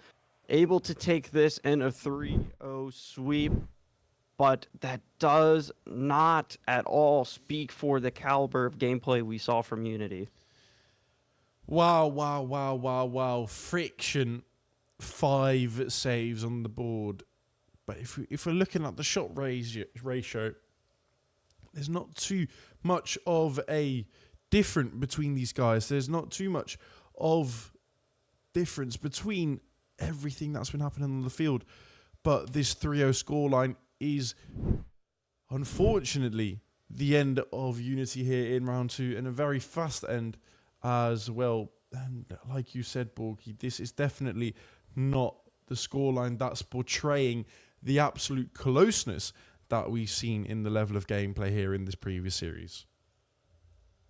able to take this in a 3-0 sweep, but that does not at all speak for the caliber of gameplay we saw from Unity. Wow, wow, wow, wow, wow. Friction, 5 saves on the board. But if we're looking at the shot ratio, there's not too much of a difference between these guys. There's not too much of difference between everything that's been happening on the field. But this 3-0 scoreline is unfortunately, the end of Unity here in round 2 and a very fast end as well. And like you said, Borky, this is definitely not the scoreline that's portraying the absolute closeness that we've seen in the level of gameplay here in this previous series.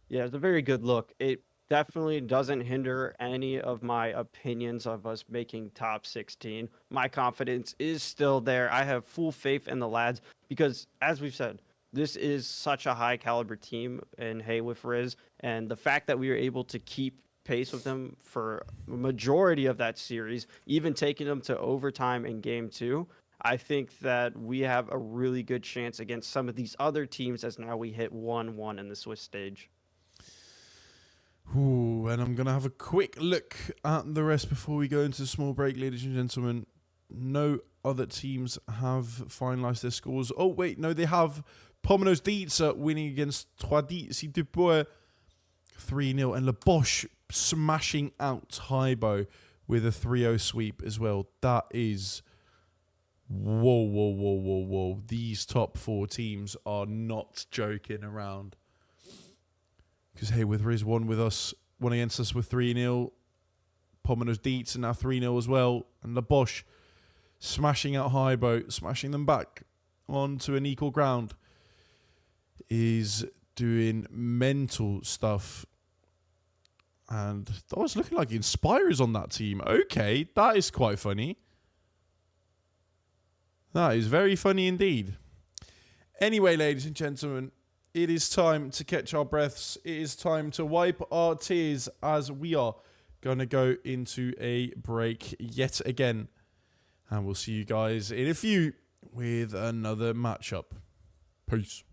Yeah, it's a very good look. It definitely doesn't hinder any of my opinions of us making top 16. My confidence is still there. I have full faith in the lads because, as we've said, this is such a high caliber team in Hay with Riz, and the fact that we were able to keep pace with them for a majority of that series, even taking them to overtime in game 2, I think that we have a really good chance against some of these other teams as now we hit 1-1 in the Swiss stage. Ooh, and I'm going to have a quick look at the rest before we go into a small break, ladies and gentlemen. No other teams have finalised their scores. Oh, wait, no, they have. Pommenos Dietz winning against Troisici Dubois 3-0, and Le Bosch smashing out Hybo with a 3-0 sweep as well. That is... Whoa, whoa, whoa, whoa, whoa. These top 4 teams are not joking around. Because, hey, with Riz won against us with 3-0. Pommenos Dietz and now 3-0 as well. And Le Bosch smashing out Hybo, smashing them back onto an equal ground, is doing mental stuff. And that was looking like Inspirers on that team. Okay, that is quite funny. That is very funny indeed. Anyway, ladies and gentlemen, it is time to catch our breaths. It is time to wipe our tears as we are going to go into a break yet again. And we'll see you guys in a few with another matchup. Peace.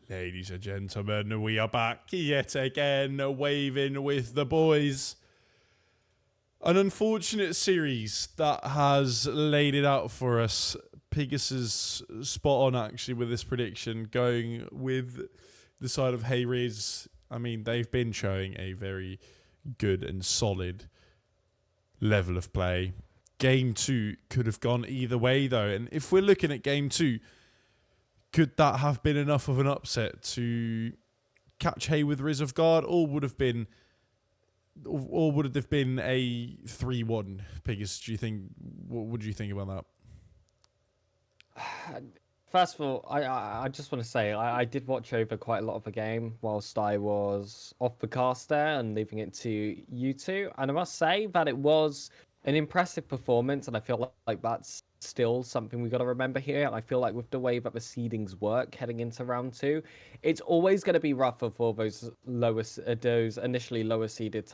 Ladies and gentlemen, we are back yet again, waving with the boys. An unfortunate series that has laid it out for us. Pigasus spot on actually with this prediction, going with the side of Hayriz. I mean, they've been showing a very good and solid level of play. Game 2 could have gone either way though, and if we're looking at Game 2, could that have been enough of an upset to catch Hay with Riz of Guard, or would have been, or would it have been a 3-1? Pigus, do you think? What do you think about that? First of all, I just want to say I did watch over quite a lot of the game whilst I was off the cast there and leaving it to you two, and I must say that it was an impressive performance, and I feel like that's still something we got to remember here. I feel like with the way that the seedings work heading into round 2, it's always going to be rougher for those those initially lower seeded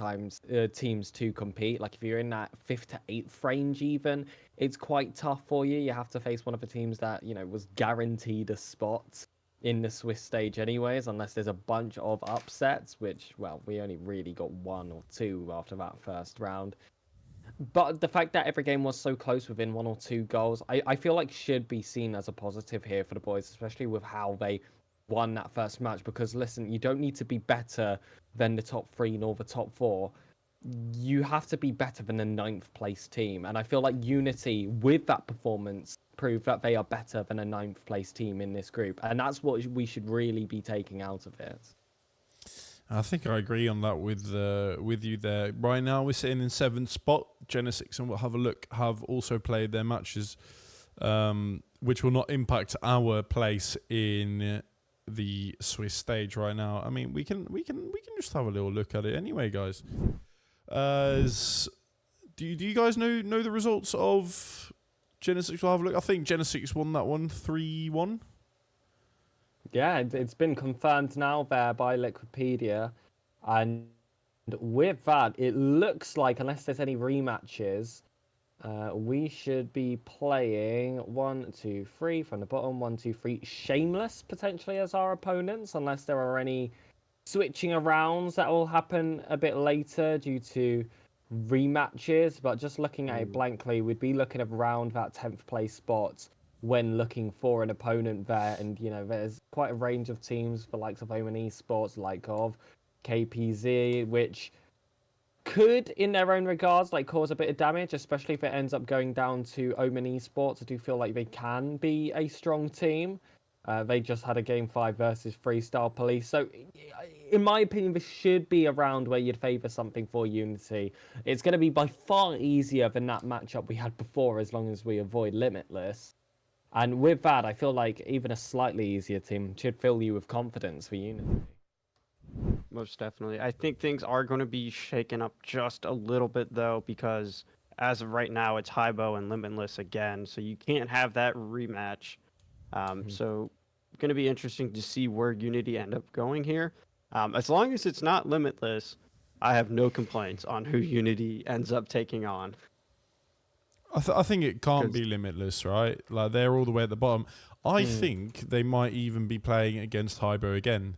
teams to compete. Like if you're in that 5th to 8th range, even it's quite tough for you. You have to face one of the teams that was guaranteed a spot in the Swiss stage anyways, unless there's a bunch of upsets, which, well, we only really got 1 or 2 after that first round. But the fact that every game was so close within 1 or 2 goals, I feel like should be seen as a positive here for the boys, especially with how they won that first match. Because listen, you don't need to be better than the top 3 nor the top 4. You have to be better than the 9th place team. And I feel like Unity, with that performance, proved that they are better than a 9th place team in this group. And that's what we should really be taking out of it. I think I agree on that with you there. Right now we're sitting in 7th spot. Genesix, and we'll have a look, have also played their matches, which will not impact our place in the Swiss stage right now. I mean, we can just have a little look at it anyway, guys. Do you guys know the results of Genesix? We'll have a look. I think Genesix won that one 3-1. Yeah, it's been confirmed now there by Liquipedia, and with that, it looks like, unless there's any rematches, we should be playing 1, 2, 3 from the bottom. 1, 2, 3 Shameless potentially as our opponents, unless there are any switching arounds that will happen a bit later due to rematches. But just looking at it blankly, we'd be looking around that 10th place spot when looking for an opponent there. And there's quite a range of teams, the likes of Omen Esports, like of KPZ, which could, in their own regards, cause a bit of damage, especially if it ends up going down to Omen Esports. I do feel like they can be a strong team. They just had a Game 5 versus Freestyle Police. So, in my opinion, this should be a round where you'd favour something for Unity. It's going to be by far easier than that matchup we had before, as long as we avoid Limitless. And with that, I feel like even a slightly easier team should fill you with confidence for Unity. Most definitely. I think things are going to be shaken up just a little bit, though, because as of right now, it's Hybo and Limitless again, so you can't have that rematch. So going to be interesting to see where Unity end up going here. As long as it's not Limitless, I have no complaints on who Unity ends up taking on. I think it can't be Limitless, right? Like, they're all the way at the bottom. I think they might even be playing against Hybo again,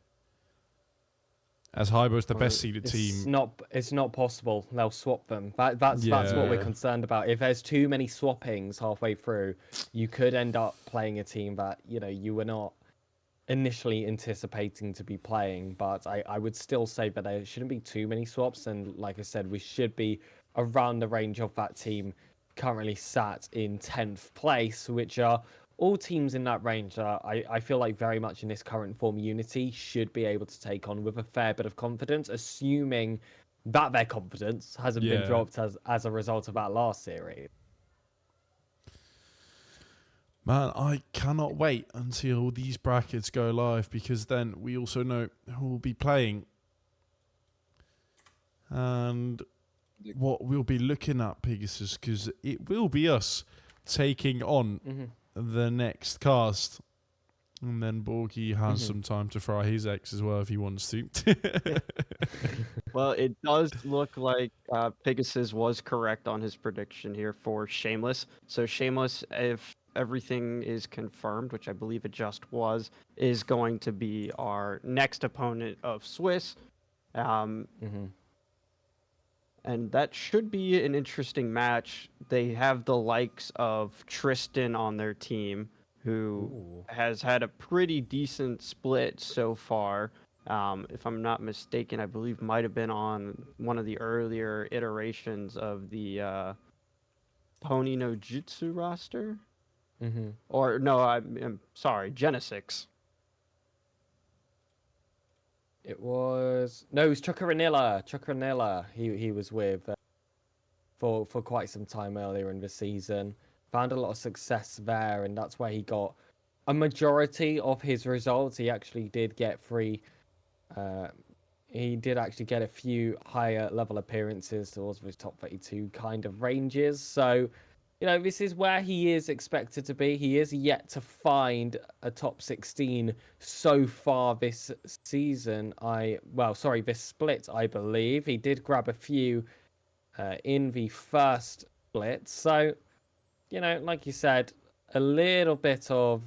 as Hybo's the best seeded team. It's not possible. They'll swap them. That's what we're concerned about. If there's too many swappings halfway through, you could end up playing a team that you were not initially anticipating to be playing. But I would still say that there shouldn't be too many swaps. And like I said, we should be around the range of that team currently sat in 10th place, which are all teams in that range. I feel like very much in this current form, Unity should be able to take on with a fair bit of confidence, assuming that their confidence hasn't been dropped as a result of that last series. Man, I cannot wait until these brackets go live, because then we also know who will be playing and what we'll be looking at, Pegasus, because it will be us taking on the next cast. And then Borky has some time to fry his ex as well if he wants to. Well, it does look like Pegasus was correct on his prediction here for Shameless. So Shameless, if everything is confirmed, which I believe it just was, is going to be our next opponent of Swiss. Mm-hmm. And that should be an interesting match. They have the likes of Tristan on their team, who Ooh. has had a pretty decent split so far. If I'm not mistaken, I believe might have been on one of the earlier iterations of the Pony no Jutsu roster. Mm-hmm. Or no, I'm sorry, Genesix. It was Chukaranilla. Chukaranilla. He was with for quite some time earlier in the season. Found a lot of success there, and that's where he got a majority of his results. He actually did get three. He did actually get a few higher level appearances towards his top 32 kind of ranges. So, this is where he is expected to be. He is yet to find a top 16 so far this season. This split, I believe. He did grab a few in the first split. So, like you said, a little bit of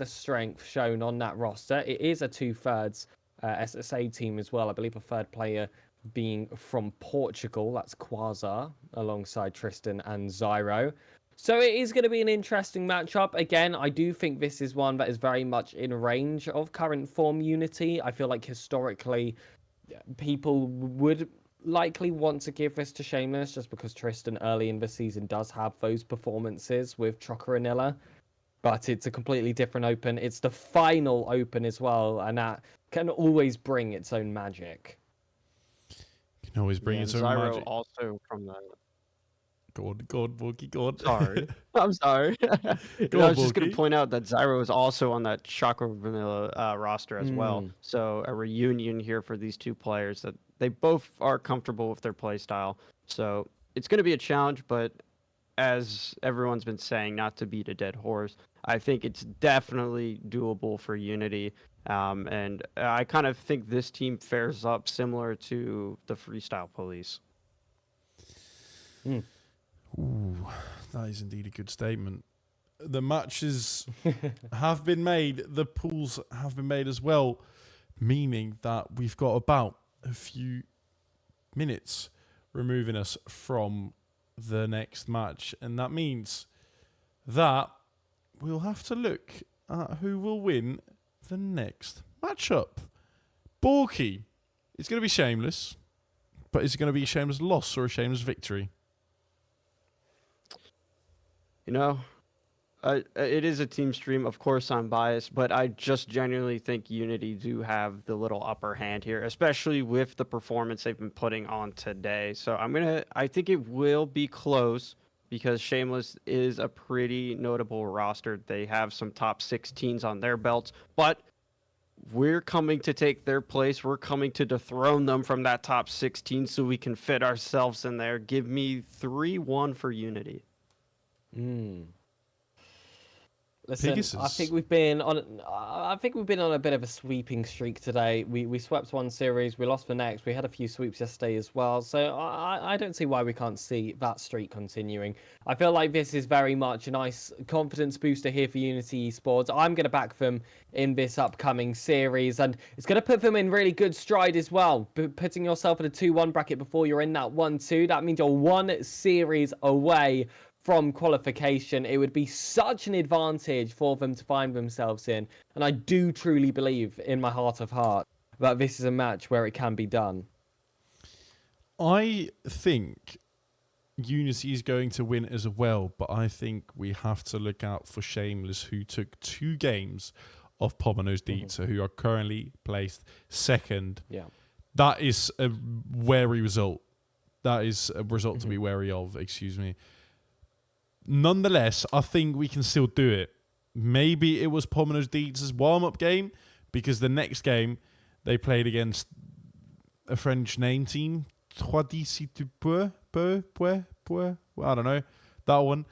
strength shown on that roster. It is a 2/3 SSA team as well. I believe a third player being from Portugal. That's Quasar alongside Tristan and Zyro. So it is going to be an interesting matchup. Again, I do think this is one that is very much in range of current form Unity. I feel like historically people would likely want to give this to Shameless just because Tristan early in the season does have those performances with Chocoranilla. But it's a completely different open. It's the final open as well, and that can always bring its own magic. Can always bring its own Zyro magic. also from the. Go on, Borky, go on. Sorry, I'm sorry. I was just going Borky. to point out that Zyro is also on that Chakra Vanilla roster as well. So a reunion here for these two players that they both are comfortable with their play style. So it's going to be a challenge, but as everyone's been saying, not to beat a dead horse, I think it's definitely doable for Unity. And I kind of think this team fares up similar to the Freestyle Police. Ooh, that is indeed a good statement. The matches have been made. The pools have been made as well, meaning that we've got about a few minutes removing us from the next match. And that means that we'll have to look at who will win the next matchup. Borky, it's going to be Shameless, but is it going to be a Shameless loss or a Shameless victory? It is a team stream. Of course, I'm biased, but I just genuinely think Unity do have the little upper hand here, especially with the performance they've been putting on today. So I think it will be close because Shameless is a pretty notable roster. They have some top 16s on their belts, but we're coming to take their place. We're coming to dethrone them from that top 16 so we can fit ourselves in there. Give me 3-1 for Unity. Listen, Pegasus. I think we've been on a bit of a sweeping streak today. We swept one series, we lost the next. We had a few sweeps yesterday as well. So I don't see why we can't see that streak continuing. I feel like this is very much a nice confidence booster here for Unity Esports. I'm going to back them in this upcoming series, and it's going to put them in really good stride as well. Putting yourself in a 2-1 bracket before you're in that 1-2, that means you're one series away from qualification. It would be such an advantage for them to find themselves in. And I do truly believe in my heart of heart that this is a match where it can be done. I think Unity is going to win as well, but I think we have to look out for Shameless, who took 2 games of Pomino's Dita, who are currently placed second. Yeah. That is a wary result. That is a result to be wary of, excuse me. Nonetheless, I think we can still do it. Maybe it was Pomino's Dita's warm-up game, because the next game they played against a French name team. I don't know. That one.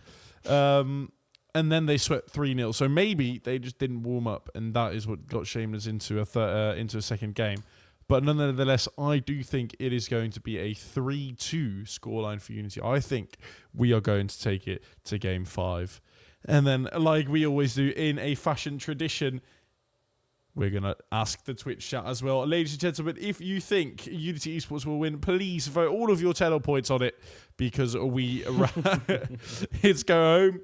And then they swept 3-0. So maybe they just didn't warm up, and that is what got Shameless into a second game. But nonetheless, I do think it is going to be a 3-2 scoreline for Unity. I think we are going to take it to Game 5. And then, like we always do in a fashion tradition, we're going to ask the Twitch chat as well. Ladies and gentlemen, if you think Unity Esports will win, please vote all of your channel points on it, because it's go home.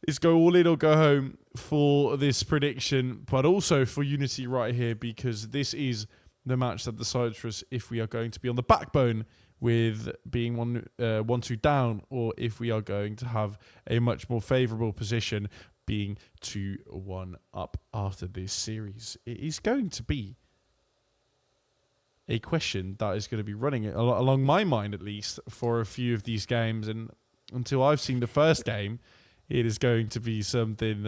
It's go all in or go home for this prediction, but also for Unity right here, because this is the match that decides for us if we are going to be on the backbone with being 1-2 down, or if we are going to have a much more favourable position being 2-1 up after this series. It is going to be a question that is going to be running along my mind, at least, for a few of these games, and until I've seen the first game, it is going to be something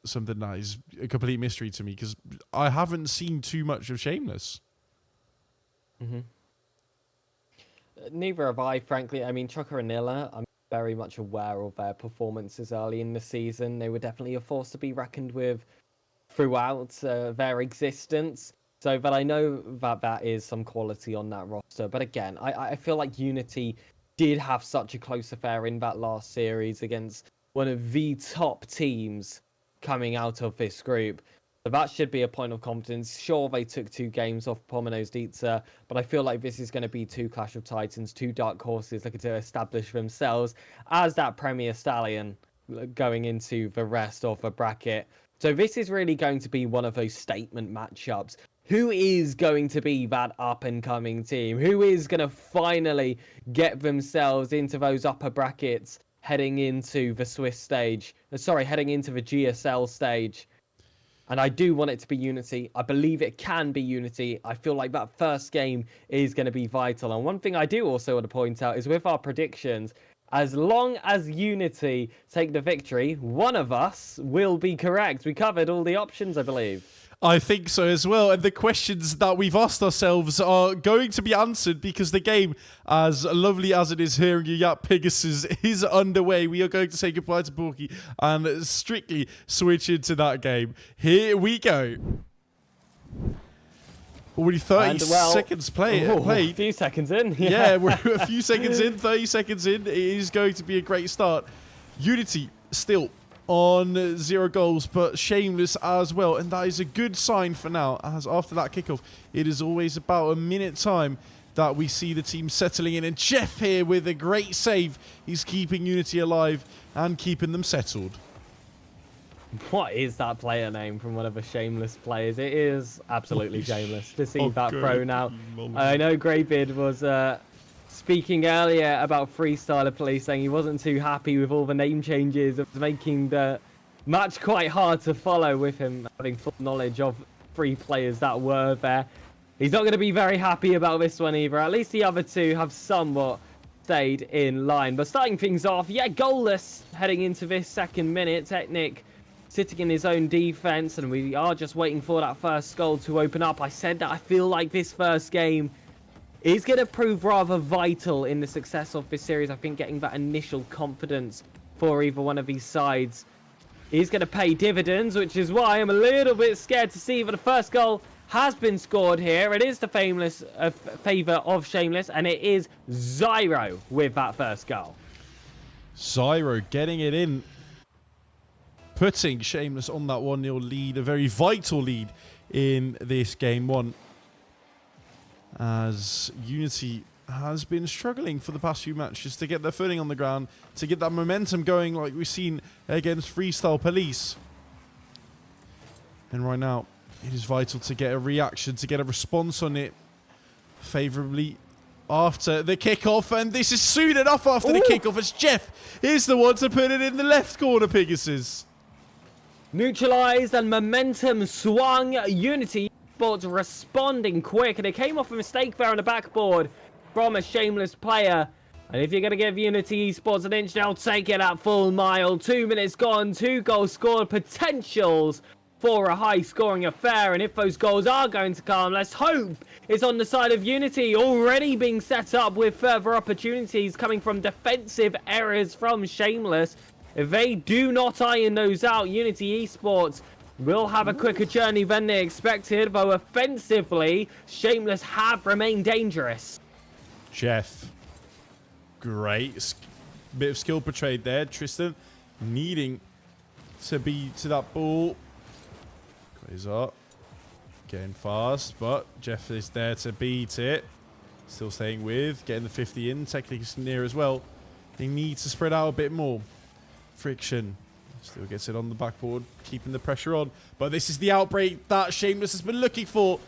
something that is a complete mystery to me, because I haven't seen too much of Shameless. Mm-hmm. Neither have I, frankly. I mean, Chucker and Nilla, I'm very much aware of their performances early in the season. They were definitely a force to be reckoned with throughout their existence. So, but I know that that is some quality on that roster. But again, I feel like Unity did have such a close affair in that last series against one of the top teams coming out of this group. So that should be a point of confidence. Sure, they took 2 games off Pomino's Dietza, but I feel like this is going to be 2 Clash of Titans, 2 dark horses looking to establish themselves as that Premier Stallion going into the rest of the bracket. So this is really going to be one of those statement matchups. Who is going to be that up-and-coming team? Who is going to finally get themselves into those upper brackets heading into the Swiss stage? Heading into the GSL stage. And I do want it to be Unity. I believe it can be Unity. I feel like that first game is going to be vital. And one thing I do also want to point out is with our predictions, as long as Unity take the victory, one of us will be correct. We covered all the options, I believe. I think so as well, and the questions that we've asked ourselves are going to be answered, because the game, as lovely as it is hearing you yap Pegasus, is underway. We are going to say goodbye to Porky and strictly switch into that game. Here we go. Already 30 seconds played. A few seconds in. Yeah, we're a few seconds in, 30 seconds in. It is going to be a great start. Unity still on 0 goals, but Shameless as well, and that is a good sign for now, as after that kickoff it is always about a minute time that we see the team settling in, and Jeff here with a great save. He's keeping Unity alive and keeping them settled. What is that player name from one of the Shameless players? It is absolutely Shameless to see that thrown out. I know Greybeard was speaking earlier about Freestyler Police, saying he wasn't too happy with all the name changes. It was making the match quite hard to follow with him having full knowledge of 3 players that were there. He's not going to be very happy about this one either. At least the other 2 have somewhat stayed in line. But starting things off, yeah, goalless heading into this second minute. Technic sitting in his own defense, and we are just waiting for that first goal to open up. I said that I feel like this first game is going to prove rather vital in the success of this series. I think getting that initial confidence for either one of these sides is going to pay dividends, which is why I'm a little bit scared to see that the first goal has been scored here. It is the favour of Shameless, and it is Zyro with that first goal. Zyro getting it in, putting Shameless on that 1-0 lead, a very vital lead in this game 1. As Unity has been struggling for the past few matches to get their footing on the ground, to get that momentum going like we've seen against Freestyle Police. And right now, it is vital to get a reaction, to get a response on it favourably after the kickoff. And this is soon enough after the kickoff, as Jeff is the one to put it in the left corner, Pegasus. Neutralised and momentum swung. Unity Sports responding quick, and it came off a mistake there on the backboard from a Shameless player. And if you're going to give Unity Esports an inch, they'll take it at full mile. 2 minutes gone, 2 goals scored, potentials for a high-scoring affair. And if those goals are going to come, let's hope it's on the side of Unity, already being set up with further opportunities coming from defensive errors from Shameless. If they do not iron those out, Unity Esports will have a quicker journey than they expected, though offensively, Shameless have remained dangerous. Jeff, great bit of skill portrayed there. Tristan needing to be to that ball. Quasar getting fast, but Jeff is there to beat it. Still staying with, getting the 50 in. Technically near as well. They need to spread out a bit more. Friction still gets it on the backboard, keeping the pressure on. But this is the outbreak that Shameless has been looking for.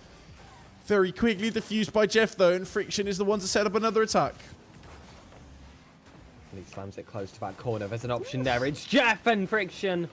Very quickly diffused by Jeff, though, and Friction is the one to set up another attack. And he slams it close to that corner. There's an option there. It's Jeff, and Friction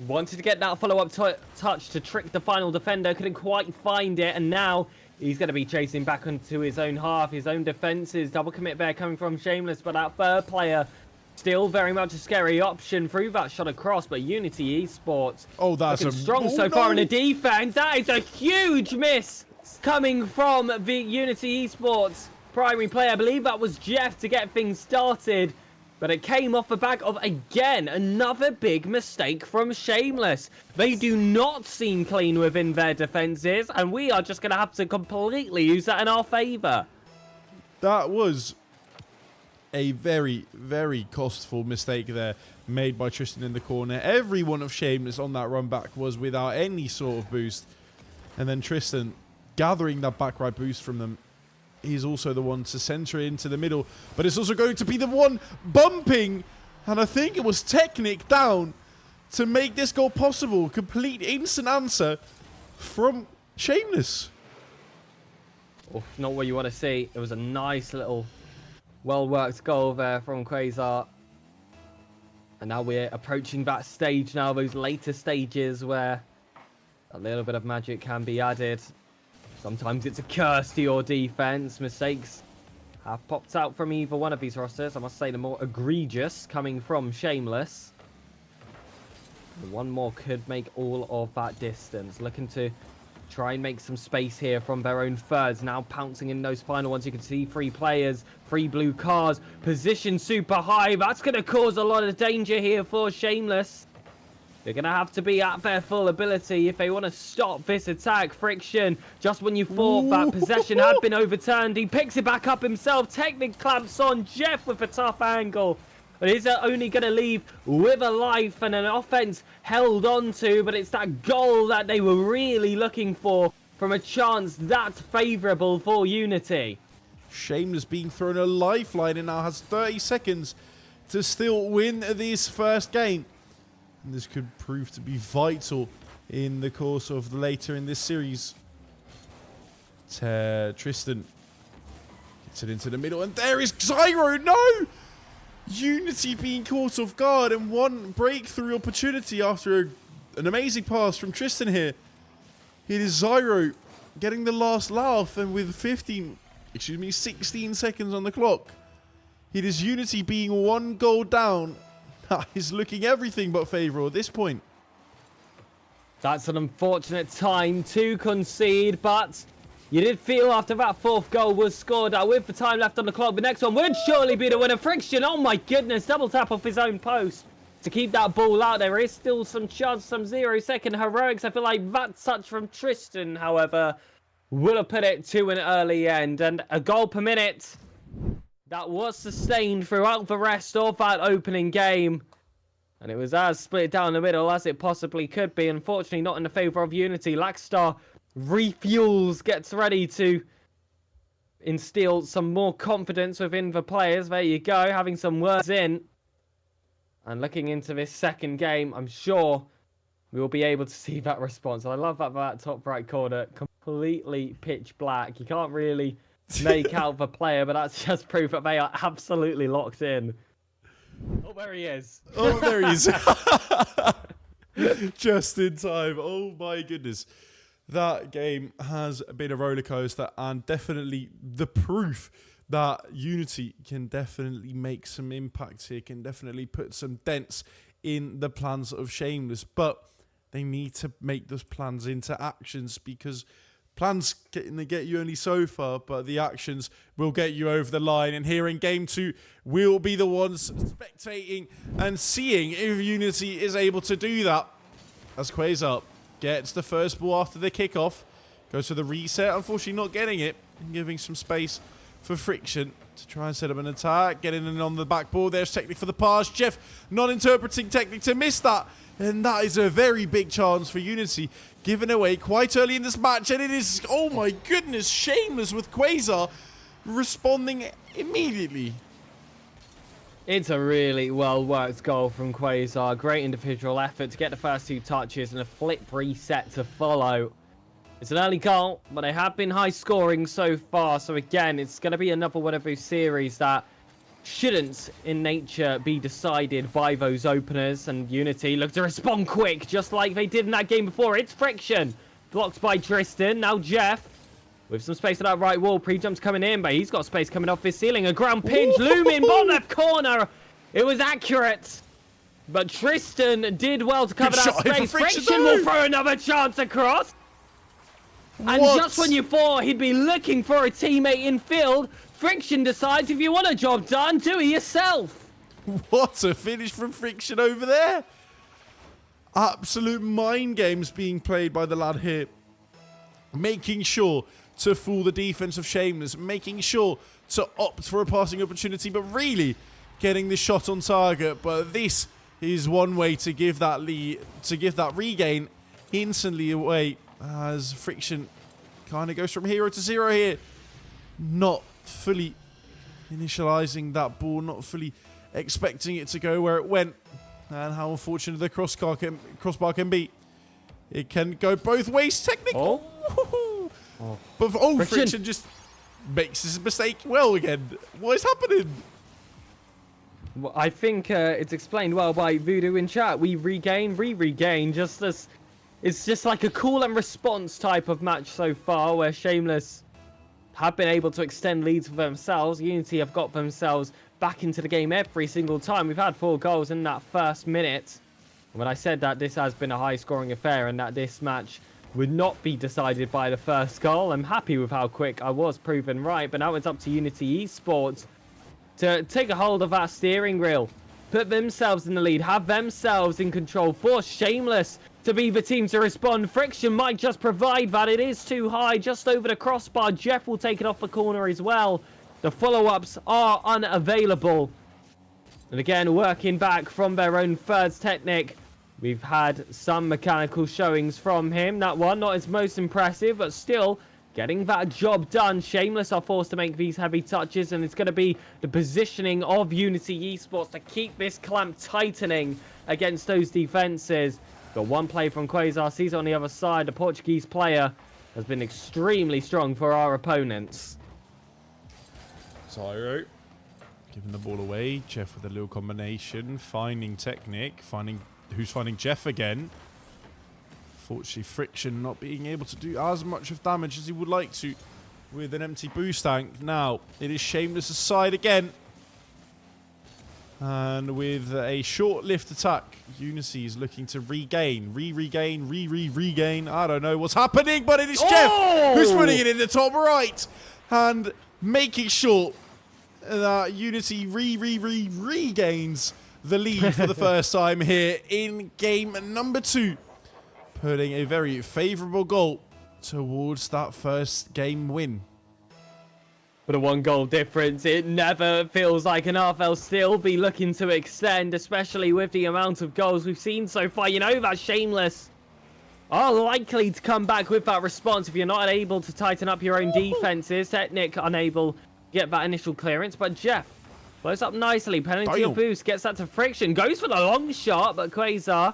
wanted to get that follow-up touch to trick the final defender. Couldn't quite find it, and now he's going to be chasing back into his own half, his own defenses. Double commit there coming from Shameless, but that third player still very much a scary option through that shot across. But Unity Esports, that's looking strong so far in the defense. That is a huge miss coming from the Unity Esports primary player. I believe that was Jeff to get things started, but it came off the back of, again, another big mistake from Shameless. They do not seem clean within their defenses, and we are just going to have to completely use that in our favour. That was a very, very costful mistake there made by Tristan in the corner. Every one of Shameless on that run back was without any sort of boost. And then Tristan gathering that back right boost from them. He's also the one to center into the middle, but it's also going to be the one bumping, and I think it was Technic down to make this goal possible. Complete instant answer from Shameless. Oh, not what you want to see. It was a nice little well-worked goal there from Quasar. And now we're approaching that stage now, those later stages where a little bit of magic can be added. Sometimes it's a curse to your defense. Mistakes have popped out from either one of these rosters. I must say the more egregious coming from Shameless. One more could make all of that distance. Looking to try and make some space here from their own thirds. Now pouncing in those final ones. You can see 3 players, 3 blue cars, positioned super high. That's going to cause a lot of danger here for Shameless. They're going to have to be at their full ability if they want to stop this attack. Friction, just when you thought that possession had been overturned, he picks it back up himself. Technic clamps on Jeff with a tough angle. But is it only going to leave with a life and an offense held on to? But it's that goal that they were really looking for from a chance that's favourable for Unity. Shameless being thrown a lifeline and now has 30 seconds to still win this first game. And this could prove to be vital in the course of later in this series. Tristan gets it into the middle, and there is Zyro. No! Unity being caught off guard, and one breakthrough opportunity after an amazing pass from Tristan here. It is Zyro getting the last laugh, and with 16 seconds on the clock. It is Unity being 1 goal down. That is looking everything but favourable at this point. That's an unfortunate time to concede, but you did feel after that 4th goal was scored with the time left on the clock, the next one would surely be the winner. Friction, oh my goodness, double tap off his own post to keep that ball out. There is still some chance, some 0-second heroics. I feel like that touch from Tristan, however, would have put it to an early end. And a goal per minute that was sustained throughout the rest of that opening game. And it was as split down the middle as it possibly could be. Unfortunately, not in the favour of Unity. Lackstar refuels, gets ready to instill some more confidence within the players. There you go, having some words in. And looking into this second game, I'm sure we will be able to see that response. And I love that top right corner, completely pitch black. You can't really make out the player, but that's just proof that they are absolutely locked in. Oh, there he is. Oh, there he is. Just in time. Oh, my goodness. That game has been a roller coaster, and definitely the proof that Unity can definitely make some impacts here, can definitely put some dents in the plans of Shameless. But they need to make those plans into actions, because plans can get you only so far, but the actions will get you over the line. And here in Game 2, we'll be the ones spectating and seeing if Unity is able to do that. As Quasar gets the first ball after the kickoff, goes to the reset, unfortunately not getting it, and giving some space for Friction to try and set up an attack. Getting in on the backboard. There's Technic for the pass. Jeff not interpreting Technic to miss that. And that is a very big chance for Unity. Given away quite early in this match. And it is, oh my goodness, Shameless with Quasar responding immediately. It's a really well-worked goal from Quasar. Great individual effort to get the first 2 touches and a flip reset to follow. It's an early goal, but they have been high-scoring so far. So again, it's going to be another one of those series that shouldn't, in nature, be decided by those openers. And Unity look to respond quick, just like they did in that game before. It's Friction. Blocked by Tristan. Now Jeff. With some space on that right wall, pre-jump's coming in, but he's got space coming off his ceiling. A ground pinch, looming, bottom left corner. It was accurate, but Tristan did well to cover that space. Friction will throw another chance across. And just when you thought he'd be looking for a teammate in field, Friction decides if you want a job done, do it yourself. What a finish from Friction over there. Absolute mind games being played by the lad here. Making sure to fool the defense of Shameless, making sure to opt for a passing opportunity, but really getting the shot on target. But this is one way to give that lead, to give that regain instantly away, as Friction kind of goes from hero to zero here. Not fully initializing that ball, not fully expecting it to go where it went, and how unfortunate the crossbar can be. It can go both ways, technically. But Friction just makes his mistake well again. What is happening? Well, I think it's explained well by Voodoo in chat. We regain, re-regain, just as it's just like a call and response type of match so far, where Shameless have been able to extend leads for themselves. Unity have got themselves back into the game every single time. We've had 4 goals in that first minute. When I said that this has been a high-scoring affair and that this match would not be decided by the first goal, I'm happy with how quick I was proven right. But now it's up to Unity Esports to take a hold of that steering wheel, put themselves in the lead, have themselves in control, force Shameless to be the team to respond. Friction might just provide that. It is too high, just over the crossbar. Jeff will take it off the corner as well. The follow-ups are unavailable. And again, working back from their own thirds Technic. We've had some mechanical showings from him. That one, not his most impressive, but still getting that job done. Shameless are forced to make these heavy touches, and it's going to be the positioning of Unity Esports to keep this clamp tightening against those defenses. Got one play from Quasar, sees it on the other side. The Portuguese player has been extremely strong for our opponents. Zyro giving the ball away. Jeff with a little combination, finding Technic, who's finding Jeff again. Fortunately, Friction not being able to do as much of damage as he would like to with an empty boost tank. Now, it is Shameless' side again. And with a short lift attack, Unity is looking to regain. Regain. I don't know what's happening, but it is Jeff who's putting it in the top right. And making sure that Unity regains the lead for the first time here in game number 2. Putting a very favourable goal towards that first game win. But a 1-goal difference, it never feels like enough. They'll still be looking to extend, especially with the amount of goals we've seen so far. You know that Shameless are likely to come back with that response if you're not able to tighten up your own defenses. Technic unable to get that initial clearance, but Jeff blows up nicely. Penalty of boost, gets that to Friction, goes for the long shot, but Quasar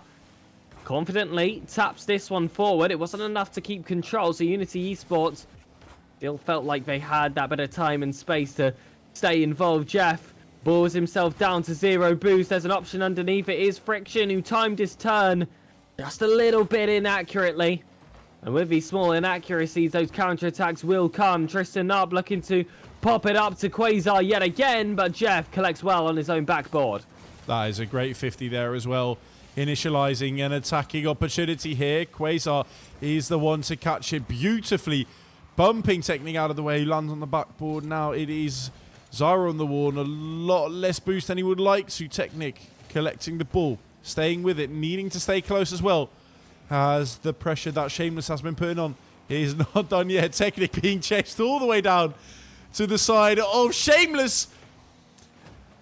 confidently taps this one forward. It wasn't enough to keep control, so Unity Esports still felt like they had that bit of time and space to stay involved. Jeff balls himself down to 0 boost. There's an option underneath. It is Friction who timed his turn just a little bit inaccurately. And with these small inaccuracies, those counterattacks will come. Tristan up looking to pop it up to Quasar yet again, but Jeff collects well on his own backboard. That is a great 50 there as well. Initializing an attacking opportunity here. Quasar is the one to catch it beautifully. Bumping Technic out of the way, lands on the backboard. Now it is Zyro on the wall, and a lot less boost than he would like to. Technic collecting the ball, staying with it, needing to stay close as well, as the pressure that Shameless has been putting on is not done yet. Technic being chased all the way down to the side of Shameless.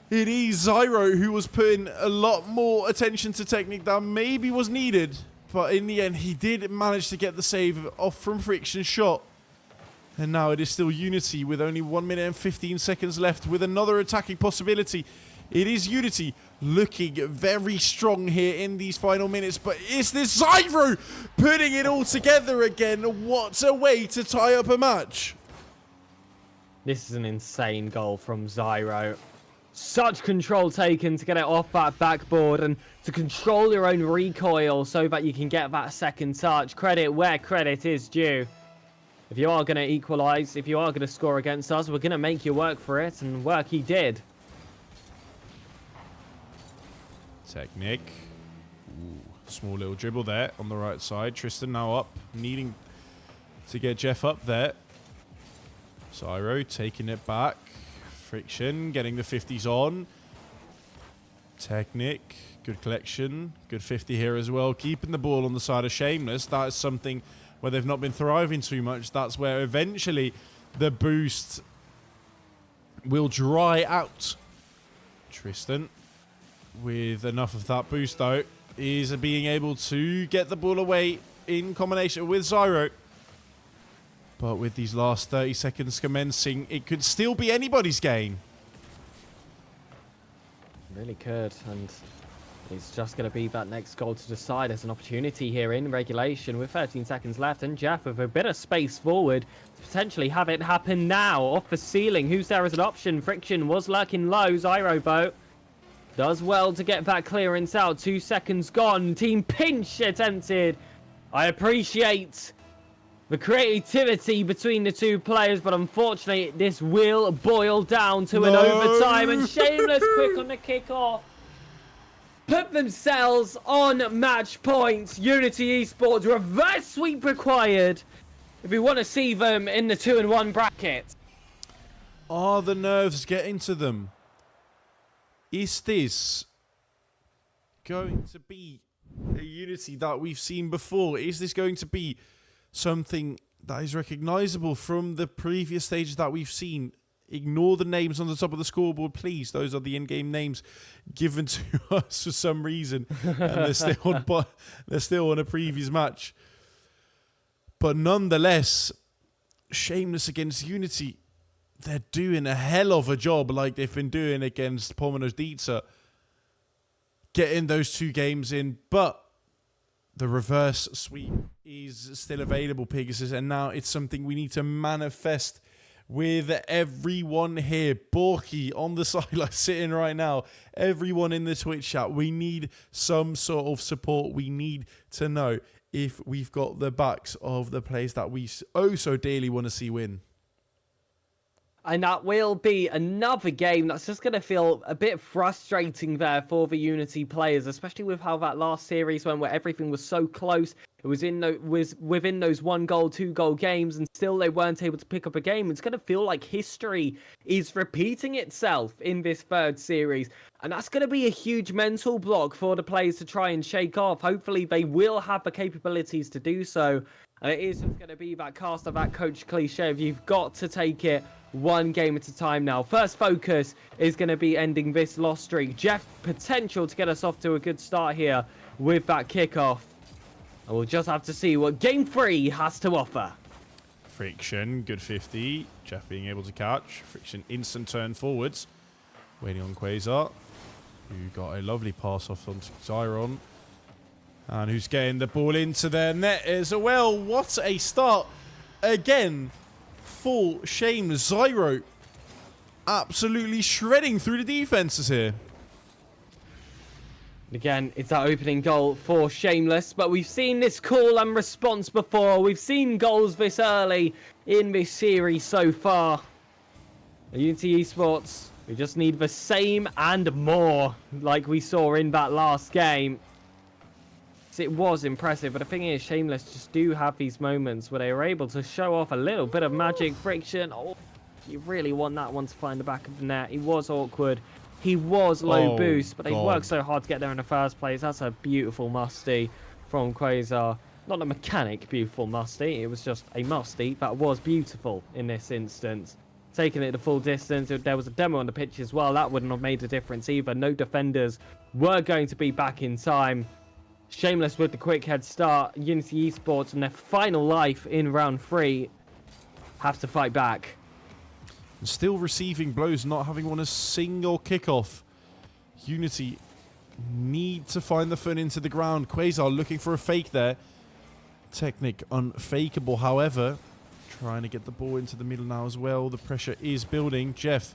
It is Zyro who was putting a lot more attention to technique than maybe was needed. But in the end, he did manage to get the save off from Friction shot. And now it is still Unity with only 1 minute and 15 seconds left with another attacking possibility. It is Unity looking very strong here in these final minutes. But is this Zyro putting it all together again? What a way to tie up a match. This is an insane goal from Zyro. Such control taken to get it off that backboard and to control your own recoil so that you can get that second touch. Credit where credit is due. If you are going to equalise, if you are going to score against us, we're going to make you work for it, and work he did. Technic. Ooh, small little dribble there on the right side. Tristan now up, needing to get Jeff up there. Zyro taking it back. Friction getting the 50s on. Technic. Good collection. Good 50 here as well. Keeping the ball on the side of Shameless. That is something where they've not been thriving too much. That's where eventually the boost will dry out. Tristan, with enough of that boost though, is being able to get the ball away in combination with Zyro. But with these last 30 seconds commencing, it could still be anybody's game. Really could, and it's just going to be that next goal to decide. There's an opportunity here in regulation with 13 seconds left, and Jeff with a bit of space forward to potentially have it happen now. Off the ceiling, who's there as an option? Friction was lurking low. Zyro though does well to get that clearance out. 2 seconds gone. Team pinch attempted. I appreciate the creativity between the two players, but unfortunately this will boil down to an overtime, and Shameless quick on the kickoff put themselves on match points. Unity Esports, reverse sweep required if we want to see them in the 2-1 bracket. Are the nerves getting to them? Is this going to be a Unity that we've seen before? Is this going to be something that is recognizable from the previous stages that we've seen? Ignore the names on the top of the scoreboard, please. Those are the in-game names given to us for some reason, and they're still on a previous match. But nonetheless, Shameless against Unity, they're doing a hell of a job, like they've been doing against Pomeno's Dietza, getting those 2 games in. But the reverse sweep is still available, Pegasus, and now it's something we need to manifest with everyone here. Borky on the sideline sitting right now. Everyone in the Twitch chat. We need some sort of support. We need to know if we've got the backs of the players that we oh so dearly want to see win. And that will be another game that's just going to feel a bit frustrating there for the Unity players, especially with how that last series went, where everything was so close. It was within those 1-goal, 2-goal games, and still they weren't able to pick up a game. It's going to feel like history is repeating itself in this 3rd series. And that's going to be a huge mental block for the players to try and shake off. Hopefully they will have the capabilities to do so. And it is just going to be that cast of that coach cliche of you've got to take it 1 game at a time now. First focus is going to be ending this loss streak. Jeff, potential to get us off to a good start here with that kickoff. And we'll just have to see what game 3 has to offer. Friction, good 50. Jeff being able to catch. Friction, instant turn forwards. Waiting on Quasar, who got a lovely pass off onto Zyron. And who's getting the ball into their net as well. What a start again for Shameless. Zyro absolutely shredding through the defenses here. Again, it's that opening goal for Shameless, but we've seen this call and response before. We've seen goals this early in this series so far. Unity Esports, we just need the same and more, like we saw in that last game. It was impressive, but the thing is, Shameless just do have these moments where they are able to show off a little bit of magic. Friction, oh, you really want that one to find the back of the net. He was awkward. He was low boost, but they worked so hard to get there in the first place. That's a beautiful musty from Quasar. Not a mechanic beautiful musty. It was just a musty that was beautiful in this instance. taking it the full distance. If there was a demo on the pitch as well, that wouldn't have made a difference either. No defenders were going to be back in time. Shameless with the quick head start. Unity Esports on their final life in round 3 have to fight back. Still receiving blows, not having won a single kickoff. Unity need to find the foot into the ground. Quasar looking for a fake there. Technic unfakeable, however. Trying to get the ball into the middle now as well. The pressure is building. Jeff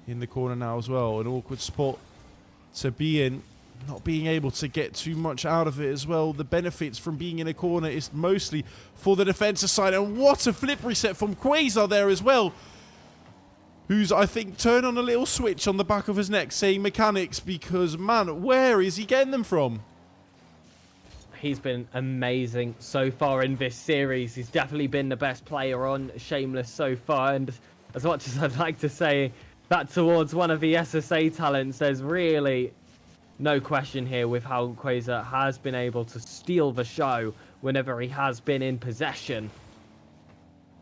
in the corner now as well. An awkward spot to be in. Not being able to get too much out of it as well. The benefits from being in a corner is mostly for the defensive side. And what a flip reset from Quasar there as well. Who's, I think, turned on a little switch on the back of his neck saying mechanics, because, man, where is he getting them from? He's been amazing so far in this series. He's definitely been the best player on Shameless so far. And as much as I'd like to say that towards one of the SSA talents, there's really no question here with how Quasar has been able to steal the show whenever he has been in possession.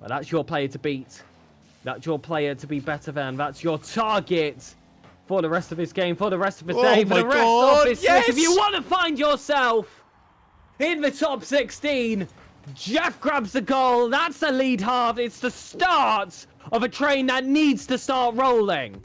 But that's your player to beat. That's your player to be better than. That's your target for the rest of this game, for the rest of the day, for the rest of this yes! If you want to find yourself in the top 16, Jeff grabs the goal. That's the lead half. It's the start of a train that needs to start rolling.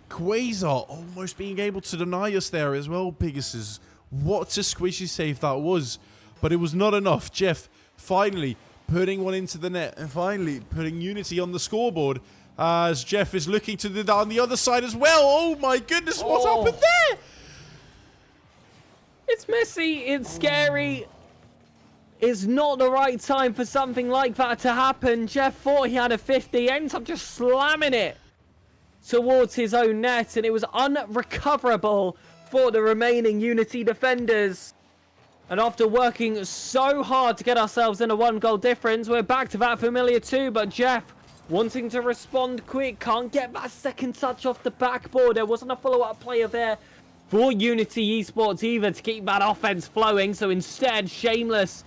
Quasar almost being able to deny us there as well, Pegasus. What a squishy save that was. But it was not enough. Jeff finally putting one into the net and finally putting Unity on the scoreboard as Jeff is looking to do that on the other side as well. Oh my goodness, what happened there? It's messy. It's scary. It's not the right time for something like that to happen. Jeff thought he had a 50, ends up just slamming it towards his own net, and it was unrecoverable for the remaining Unity defenders. And after working so hard to get ourselves in a 1-goal difference, we're back to that familiar 2, but Jeff wanting to respond quick, can't get that second touch off the backboard. There wasn't a follow-up player there for Unity Esports either to keep that offense flowing, so instead Shameless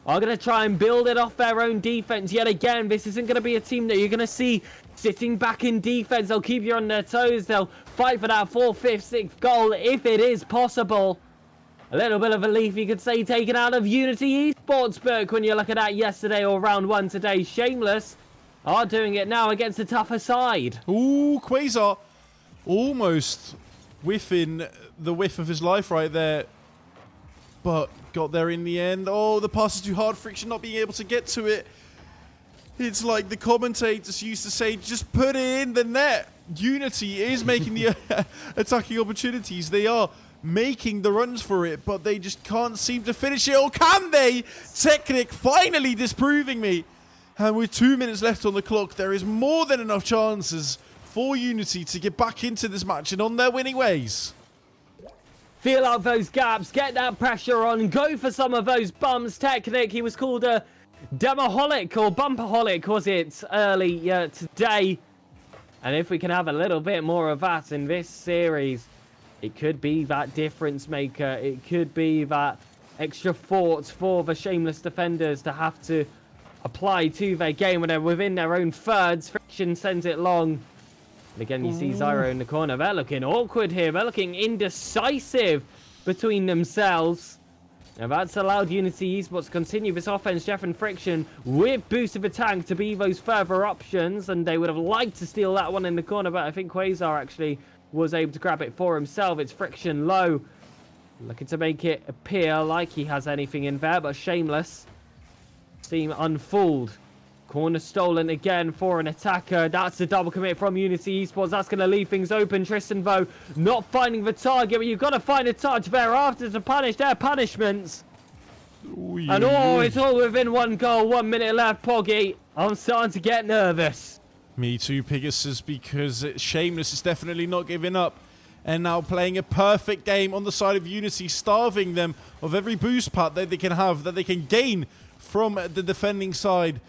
are going to try and build it off their own defense yet again. This isn't going to be a team that you're going to see sitting back in defense. They'll keep you on their toes. They'll fight for that 4th, 5th, 6th goal if it is possible. A little bit of a leaf, you could say, taken out of Unity Esports book when you look at that yesterday or round 1 today. Shameless are doing it now against a tougher side. Ooh, Quasar almost whiffing the whiff of his life right there. But got there in the end. Oh, the pass is too hard. Friction not being able to get to it. It's like the commentators used to say, just put it in the net. Unity is making the attacking opportunities. They are making the runs for it, but they just can't seem to finish it. Or can they? Technic finally disproving me. And with 2 minutes left on the clock, there is more than enough chances for Unity to get back into this match and on their winning ways. Feel out those gaps, get that pressure on, go for some of those bumps. Technic, he was called a demoholic or bumperholic, was it, early today. And if we can have a little bit more of that in this series, it could be that difference maker. It could be that extra thought for the Shameless defenders to have to apply to their game when they're within their own thirds. Friction sends it long. And again, you see Zyro in the corner. They're looking awkward here. They're looking indecisive between themselves. Now that's allowed Unity Esports to continue this offense. Jeff and Friction with Boost of Attack to be those further options. And they would have liked to steal that one in the corner, but I think Quasar actually was able to grab it for himself. It's Friction low. Looking to make it appear like he has anything in there, but Shameless seem unfooled. Corner stolen again for an attacker. That's the double commit from Unity Esports. That's going to leave things open. Tristan, though, not finding the target, but you've got to find a touch thereafter to punish their punishments. And it's all within 1 goal. 1 minute left, Poggy. I'm starting to get nervous. Me too, Pegasus, because Shameless is definitely not giving up. And now playing a perfect game on the side of Unity, starving them of every boost pack that they can have, that they can gain from the defending side.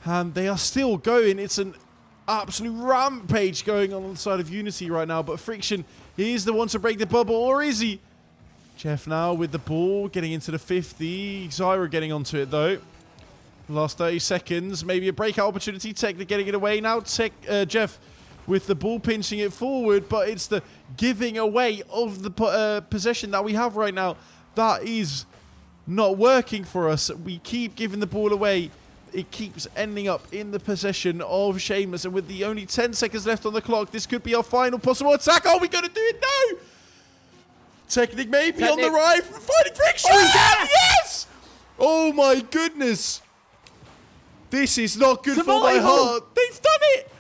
And they are still going. It's an absolute rampage going on the side of Unity right now. But Friction is the one to break the bubble, or is he? Jeff now with the ball, getting into the 50. Zyra getting onto it, though. Last 30 seconds. Maybe a breakout opportunity. Technic getting it away now. Jeff with the ball pinching it forward, but it's the giving away of the possession that we have right now that is not working for us. We keep giving the ball away. It keeps ending up in the possession of Shameless, and with the only 10 seconds left on the clock, this could be our final possible attack. Oh, we got to do it now! Technic maybe on the right, fighting friction! Oh, yes! Oh my goodness! This is not good for my heart. They've done it!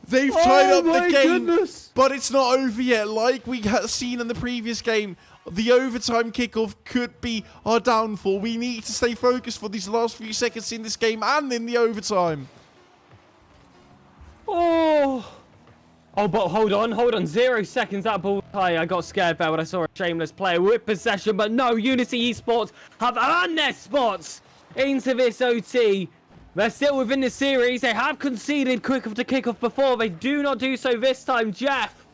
They've tied up the game, but it's not over yet. Like we had seen in the previous game, the overtime kickoff could be our downfall. We need to stay focused for these last few seconds in this game and in the overtime. Oh, but hold on. 0 seconds, that ball high. I got scared there when I saw a Shameless player with possession, but no, Unity Esports have earned their spots into this OT. They're still within the series. They have conceded quick of the kickoff before. They do not do so this time. Jeff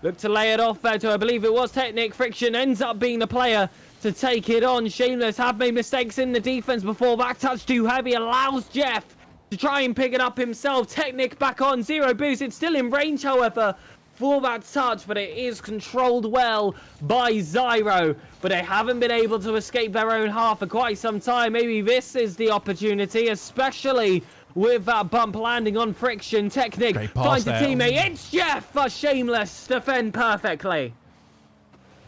look to lay it off there to, I believe it was Technic. Friction ends up being the player to take it on. Shameless have made mistakes in the defense before. Back touch too heavy allows Jeff to try and pick it up himself. Technic back on. 0 boost. It's still in range, however, for that touch, but it is controlled well by Zyro. But they haven't been able to escape their own half for quite some time. Maybe this is the opportunity, especially with that bump landing on Friction. Technic finds a teammate. It's Jeff, but Shameless defend perfectly.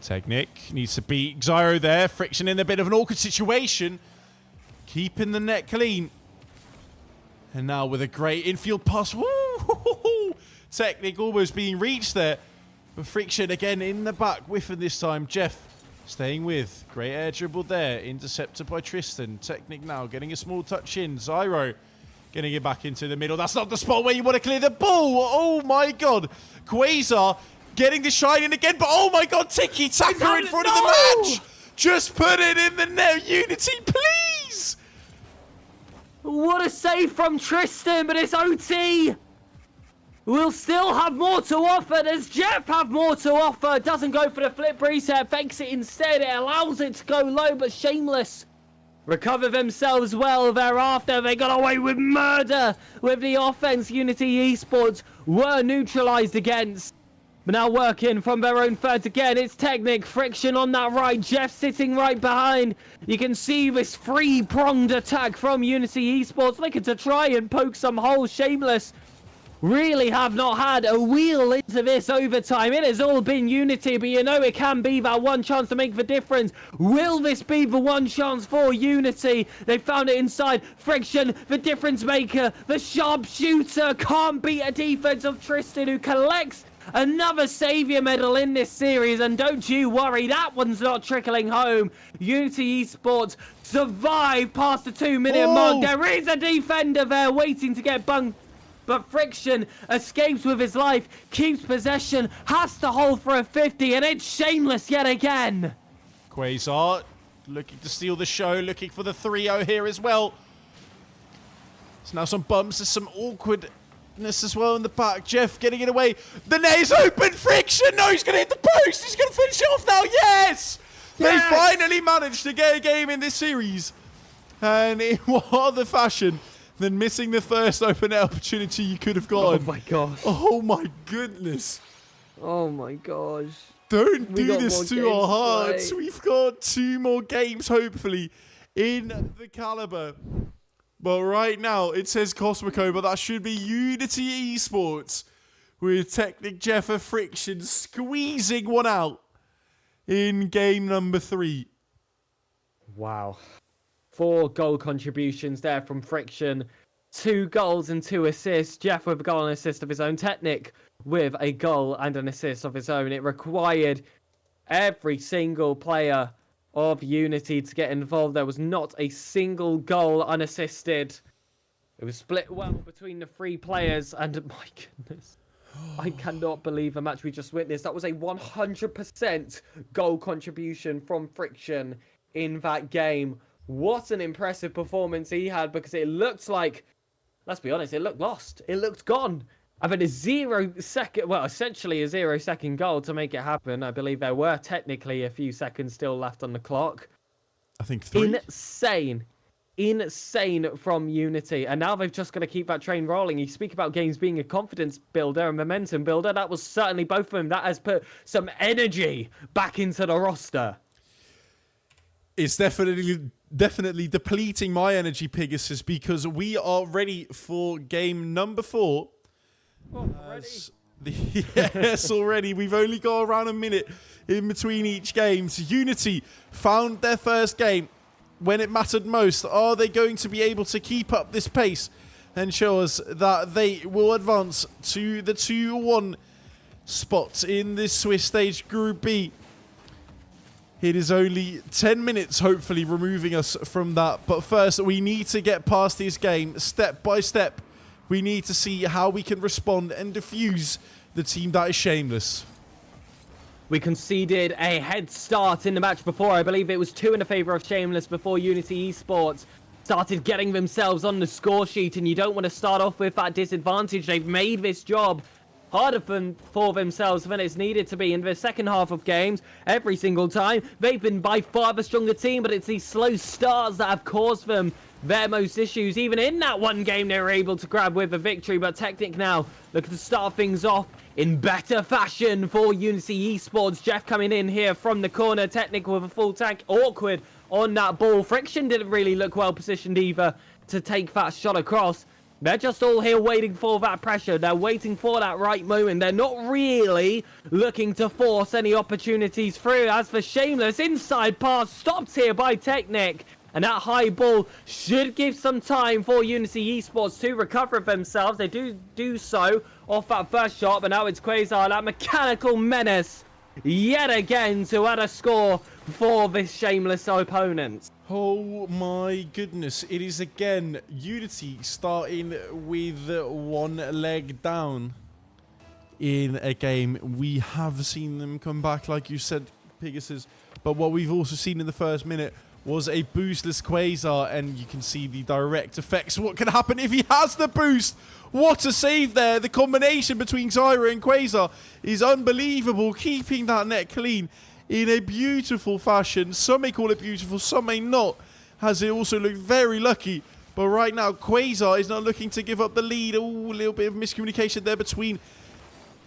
Technic needs to beat Zyro there. Friction in a bit of an awkward situation. Keeping the net clean. And now with a great infield pass. Woo! Technic almost being reached there. But Friction again in the back. Whiffing this time. Jeff staying with. Great air dribble there. Intercepted by Tristan. Technic now getting a small touch in. Zyro getting it back into the middle. That's not the spot where you want to clear the ball. Oh my god. Quasar getting the shine in again. But oh my god, Tiki Taka in front of the match. Just put it in the net. Unity, please. What a save from Tristan, but it's OT. We'll still have more to offer. Does Jeff have more to offer? Doesn't go for the flip reset. Fakes it instead. It allows it to go low, but Shameless recover themselves well thereafter. They got away with murder with the offense. Unity Esports were neutralized against. But now working from their own third again. It's Technic. Friction on that right. Jeff sitting right behind. You can see this three-pronged attack from Unity Esports. Looking to try and poke some holes. Shameless really have not had a wheel into this overtime. It has all been Unity, but you know it can be that one chance to make the difference. Will this be the one chance for Unity? They found it inside. Friction, the difference maker, the sharpshooter, can't beat a defense of Tristan, who collects another savior medal in this series. And don't you worry, that one's not trickling home. Unity Esports survive past the 2-minute mark. There is a defender there waiting to get bunked, but Friction escapes with his life, keeps possession, has to hold for a 50, and it's Shameless yet again. Quasar looking to steal the show, looking for the 3-0 here as well. There's now some bumps, there's some awkwardness as well in the back. Jeff getting it away. The net is open. Friction, no, he's going to hit the post. He's going to finish it off now. Yes! They finally managed to get a game in this series. And in what other fashion than missing the first open net opportunity you could have gotten. Oh my gosh. Oh my goodness. Oh my gosh. Don't do this to our hearts. We've got 2 more games, hopefully, in the caliber. But right now, it says Cosmico, but that should be Unity Esports with Technic Jeff of Friction squeezing one out in game number 3. Wow. 4 goal contributions there from Friction. 2 goals and 2 assists. Jeff with a goal and assist of his own. Technic with a goal and an assist of his own. It required every single player of Unity to get involved. There was not a single goal unassisted. It was split well between the 3 players, and my goodness, I cannot believe the match we just witnessed. That was a 100% goal contribution from Friction in that game. What an impressive performance he had, because it looked like, let's be honest, it looked lost. It looked gone. I've had a 0 second, well, essentially a 0 second goal to make it happen. I believe there were technically a few seconds still left on the clock. I think 3. Insane. insane from Unity. And now they've just got to keep that train rolling. You speak about games being a confidence builder and momentum builder. That was certainly both of them. That has put some energy back into the roster. It's definitely depleting my energy, Pegasus, because we are ready for game number 4. Yes, already. We've only got around a minute in between each game. So Unity found their first game when it mattered most. Are they going to be able to keep up this pace and show us that they will advance to the 2-1 spot in this Swiss stage Group B? It is only 10 minutes, hopefully, removing us from that. But first, we need to get past this game step by step. We need to see how we can respond and defuse the team that is Shameless. We conceded a head start in the match before. I believe it was 2 in the favor of Shameless before Unity Esports started getting themselves on the score sheet. And you don't want to start off with that disadvantage. They've made this job harder for themselves than it's needed to be in the second half of games. Every single time, they've been by far the stronger team, but it's these slow starts that have caused them their most issues. Even in that one game, they were able to grab with a victory, but Technic now looking to start things off in better fashion for Unity Esports. Jeff coming in here from the corner, Technic with a full tank, awkward on that ball. Friction didn't really look well positioned either to take that shot across. They're just all here waiting for that pressure. They're waiting for that right moment. They're not really looking to force any opportunities through. As for Shameless, inside pass stopped here by Technic. And that high ball should give some time for Unity Esports to recover themselves. They do so off that first shot, but now it's Quasar, that mechanical menace, yet again to add a score for this Shameless opponent. Oh my goodness, it is again Unity starting with one leg down in a game. We have seen them come back, like you said, Pegasus, but what we've also seen in the first minute was a boostless Quasar, and you can see the direct effects. What can happen if he has the boost? What a save there. The combination between Zyra and Quasar is unbelievable, keeping that net clean in a beautiful fashion. Some may call it beautiful, some may not, as it also looked very lucky. But right now, Quasar is not looking to give up the lead. Oh, a little bit of miscommunication there between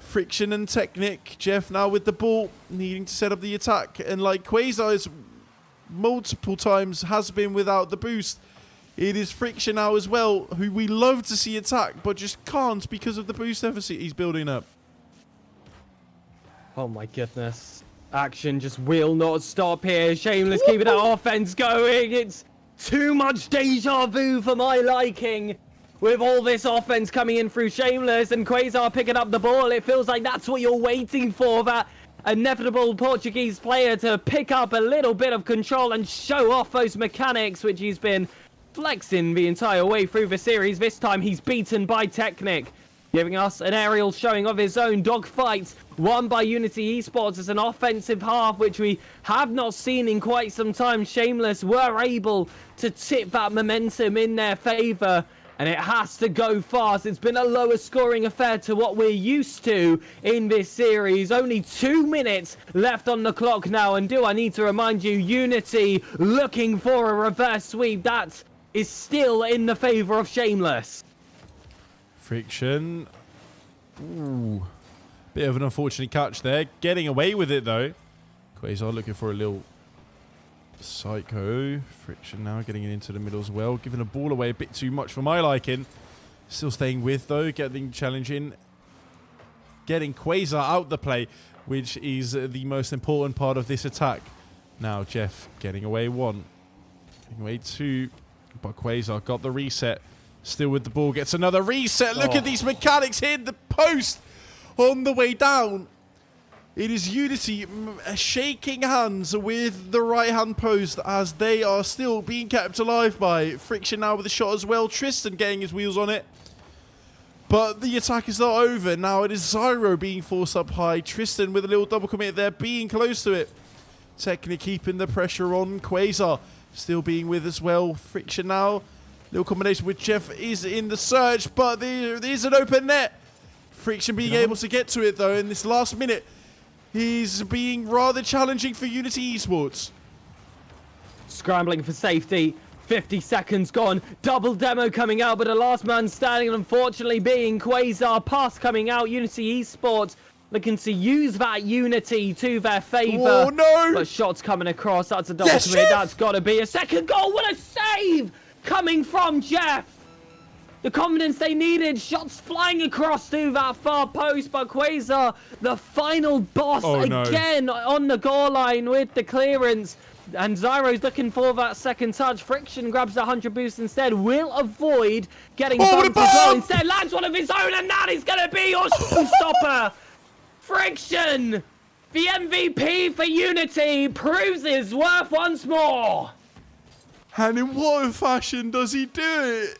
Friction and Technic. Jeff now with the ball, needing to set up the attack. And like Quasar is multiple times has been without the boost, it is Friction now as well, who we love to see attack, but just can't because of the boost deficit he's building up. Oh my goodness. Action just will not stop here. Shameless keeping that offense going. It's too much deja vu for my liking. With all this offense coming in through Shameless and Quasar picking up the ball, it feels like that's what you're waiting for. That inevitable Portuguese player to pick up a little bit of control and show off those mechanics, which he's been flexing the entire way through the series. This time he's beaten by Technic, giving us an aerial showing of his own. Dogfight won by Unity Esports as an offensive half, which we have not seen in quite some time. Shameless were able to tip that momentum in their favor, and it has to go fast. It's been a lower scoring affair to what we're used to in this series. Only 2 minutes left on the clock now. And do I need to remind you, Unity looking for a reverse sweep. That is still in the favor of Shameless. Friction. Ooh. Bit of an unfortunate catch there. Getting away with it, though. Quasar looking for a little psycho. Friction now getting it into the middle as well. Giving the ball away a bit too much for my liking. Still staying with, though. Getting challenging. Getting Quasar out the play, which is the most important part of this attack. Now, Jeff getting away 1. Getting away 2. But Quasar got the reset. Still with the ball. Gets another reset. Look at these mechanics hitting the post on the way down. It is Unity shaking hands with the right-hand post as they are still being kept alive by Friction now with a shot as well. Tristan getting his wheels on it. But the attack is not over. Now it is Zyro being forced up high. Tristan with a little double commit there, being close to it. Technic keeping the pressure on. Quasar still being with as well. Friction now. Little combination with Jeff is in the search, but there is an open net. Friction being able to get to it, though, in this last minute. He's being rather challenging for Unity Esports. Scrambling for safety. 50 seconds gone. Double demo coming out, but the last man standing, unfortunately, being Quasar. Pass coming out. Unity Esports looking to use that Unity to their favour. Oh, no! But shots coming across. That's a double Yes, commit. Jeff! That's got to be a second goal. What a save coming from Jeff. The confidence they needed. Shots flying across to that far post. But Quasar, the final boss, again on the goal line with the clearance. And Zyro's looking for that second touch. Friction grabs the 100 boost instead. Will avoid getting bumped as well. Instead, lands one of his own. And that is going to be your stopper. Friction, the MVP for Unity, proves his worth once more. And in what fashion does he do it?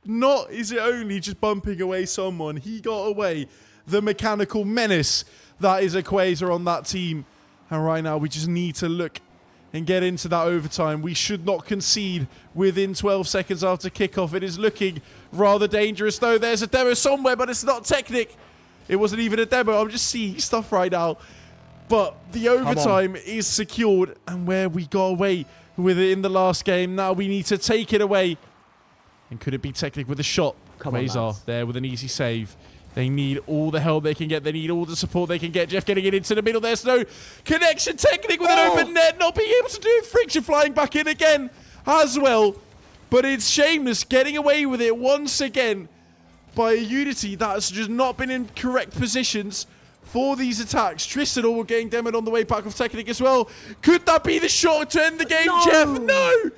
Not is it only just bumping away someone. He got away the mechanical menace that is a Quasar on that team. And right now we just need to look and get into that overtime. We should not concede within 12 seconds after kickoff. It is looking rather dangerous though. There's a demo somewhere, but it's not Technic. It wasn't even a demo. I'm just seeing stuff right now. But the overtime is secured. And where we got away with it in the last game, now we need to take it away. And could it be Technic with a shot? Quasar there with an easy save. They need all the help they can get. They need all the support they can get. Jeff getting it into the middle. There's no connection. Technic with an open net. Not being able to do it. Friction flying back in again as well. But it's Shameless getting away with it once again by a Unity that has just not been in correct positions for these attacks. Tristan all getting demoed on the way back of Technic as well. Could that be the shot to end the game, Jeff? No!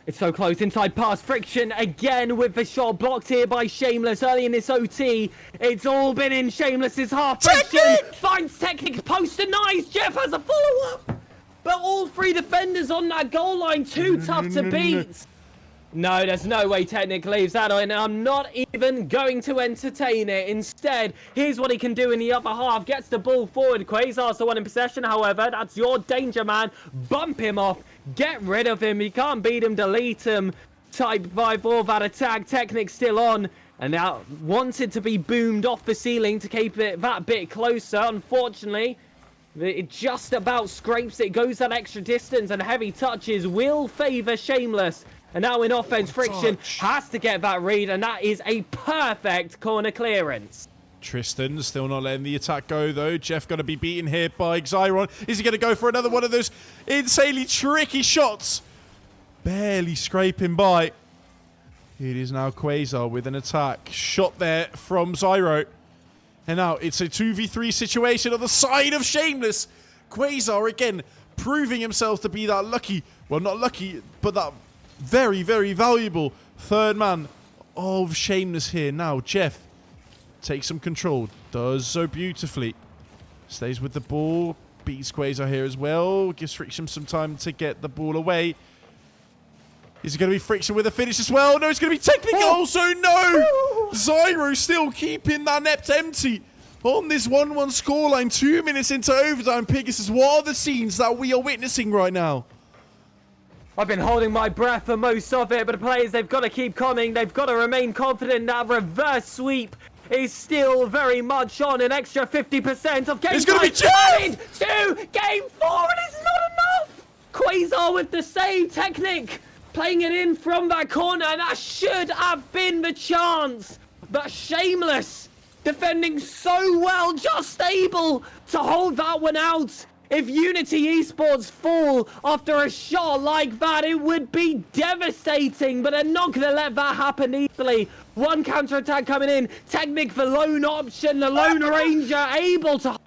It's so close. Inside pass. Friction again with the shot blocked here by Shameless early in this OT. It's all been in Shameless's half. Friction finds Technic. Post denies. Jeff has a follow-up. But all three defenders on that goal line. Too tough to beat. No, there's no way Technic leaves that on. I'm not even going to entertain it. Instead, here's what he can do in the other half. Gets the ball forward. Quasar's the one in possession, however. That's your danger, man. Bump him off. Get rid of him. You can't beat him, delete him. Type 5-4 that attack. Technic still on. And now wanted to be boomed off the ceiling to keep it that bit closer. Unfortunately, it just about scrapes it. Goes that extra distance, and heavy touches will favour Shameless. And now in offense, Friction has to get that read, and that is a perfect corner clearance. Tristan still not letting the attack go, though. Jeff going to be beaten here by Zyron. Is he going to go for another one of those insanely tricky shots? Barely scraping by. It is now Quasar with an attack. Shot there from Zyro. And now it's a 2v3 situation on the side of Shameless. Quasar again proving himself to be that lucky. Well, not lucky, but that very, very valuable third man of Shameless here. Now, Jeff takes some control. Does so beautifully. Stays with the ball. Beats Quasar here as well. Gives Friction some time to get the ball away. Is it going to be Friction with a finish as well? No, it's going to be Technic. Also, no! Zyro still keeping that net empty on this 1-1 scoreline. 2 minutes into overtime. Pigasus, what are the scenes that we are witnessing right now? I've been holding my breath for most of it, but the players, they've got to keep coming. They've got to remain confident. That reverse sweep is still very much on. An extra 50% of game time. It's going to be Jeff! To game 4, and it's not enough! Quasar with the save. Technic playing it in from that corner, and that should have been the chance. But Shameless defending so well, just able to hold that one out. If Unity Esports fall after a shot like that, it would be devastating, but they're not going to let that happen easily. One counter-attack coming in. Technic the lone option, the Lone Ranger able to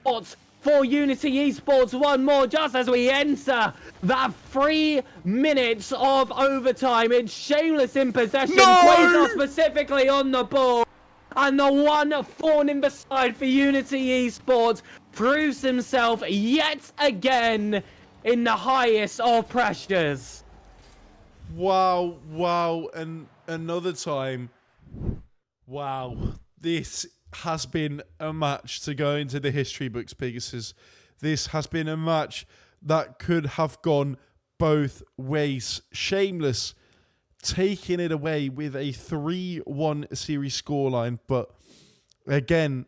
hold for Unity Esports. One more just as we enter that 3 minutes of overtime. It's Shameless in possession. Quasar specifically on the ball. And the one thorn in the side for Unity Esports proves himself yet again in the highest of pressures. Wow, wow, and another time. Wow, this has been a match to go into the history books, Pigasus. This has been a match that could have gone both ways. Shameless taking it away with a 3-1 series scoreline, but again,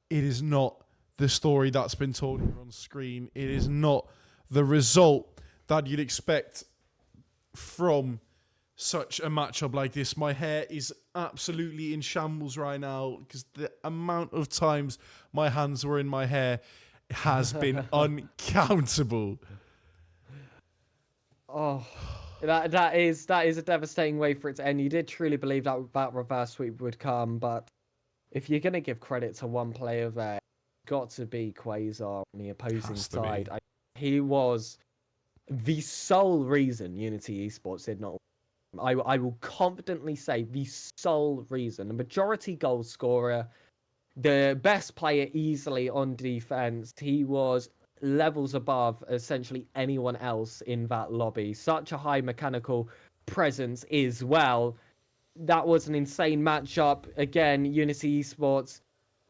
it is not the story that's been told here on screen. It is not the result that you'd expect from such a matchup like this. My hair is absolutely in shambles right now because the amount of times my hands were in my hair has been uncountable. Oh, that is a devastating way for it to end. You did truly believe that that reverse sweep would come, but if you're gonna give credit to one player there, it's got to be Quasar on the opposing Has to be. side. He was the sole reason Unity Esports did not. I will confidently say the sole reason. The majority goal scorer, the best player easily on defense. He was levels above essentially anyone else in that lobby. Such a high mechanical presence as well. That was an insane matchup. Again, Unity Esports.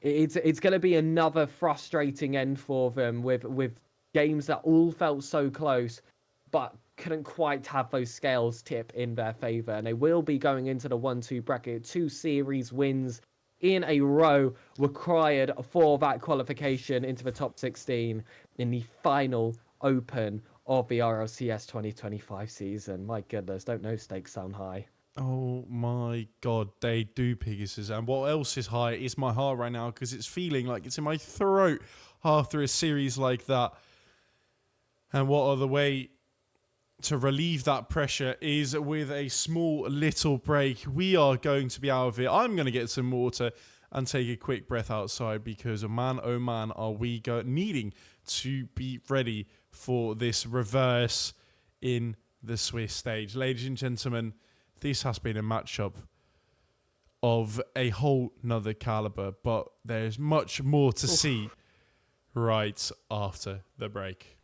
It's going to be another frustrating end for them with games that all felt so close, but couldn't quite have those scales tip in their favor. And they will be going into the 1-2 bracket. 2 series wins in a row required for that qualification into the top 16 in the final open of the RLCS 2025 season. My goodness, don't know stakes sound high. Oh my god, they do, Pegasus. And what else is high is my heart right now because it's feeling like it's in my throat after a series like that. And what other way to relieve that pressure is with a small little break. We are going to be out of it. I'm going to get some water and take a quick breath outside because, man, oh man, are we needing to be ready for this reverse in the Swiss stage. Ladies and gentlemen, this has been a matchup of a whole nother caliber, but there's much more to see right after the break.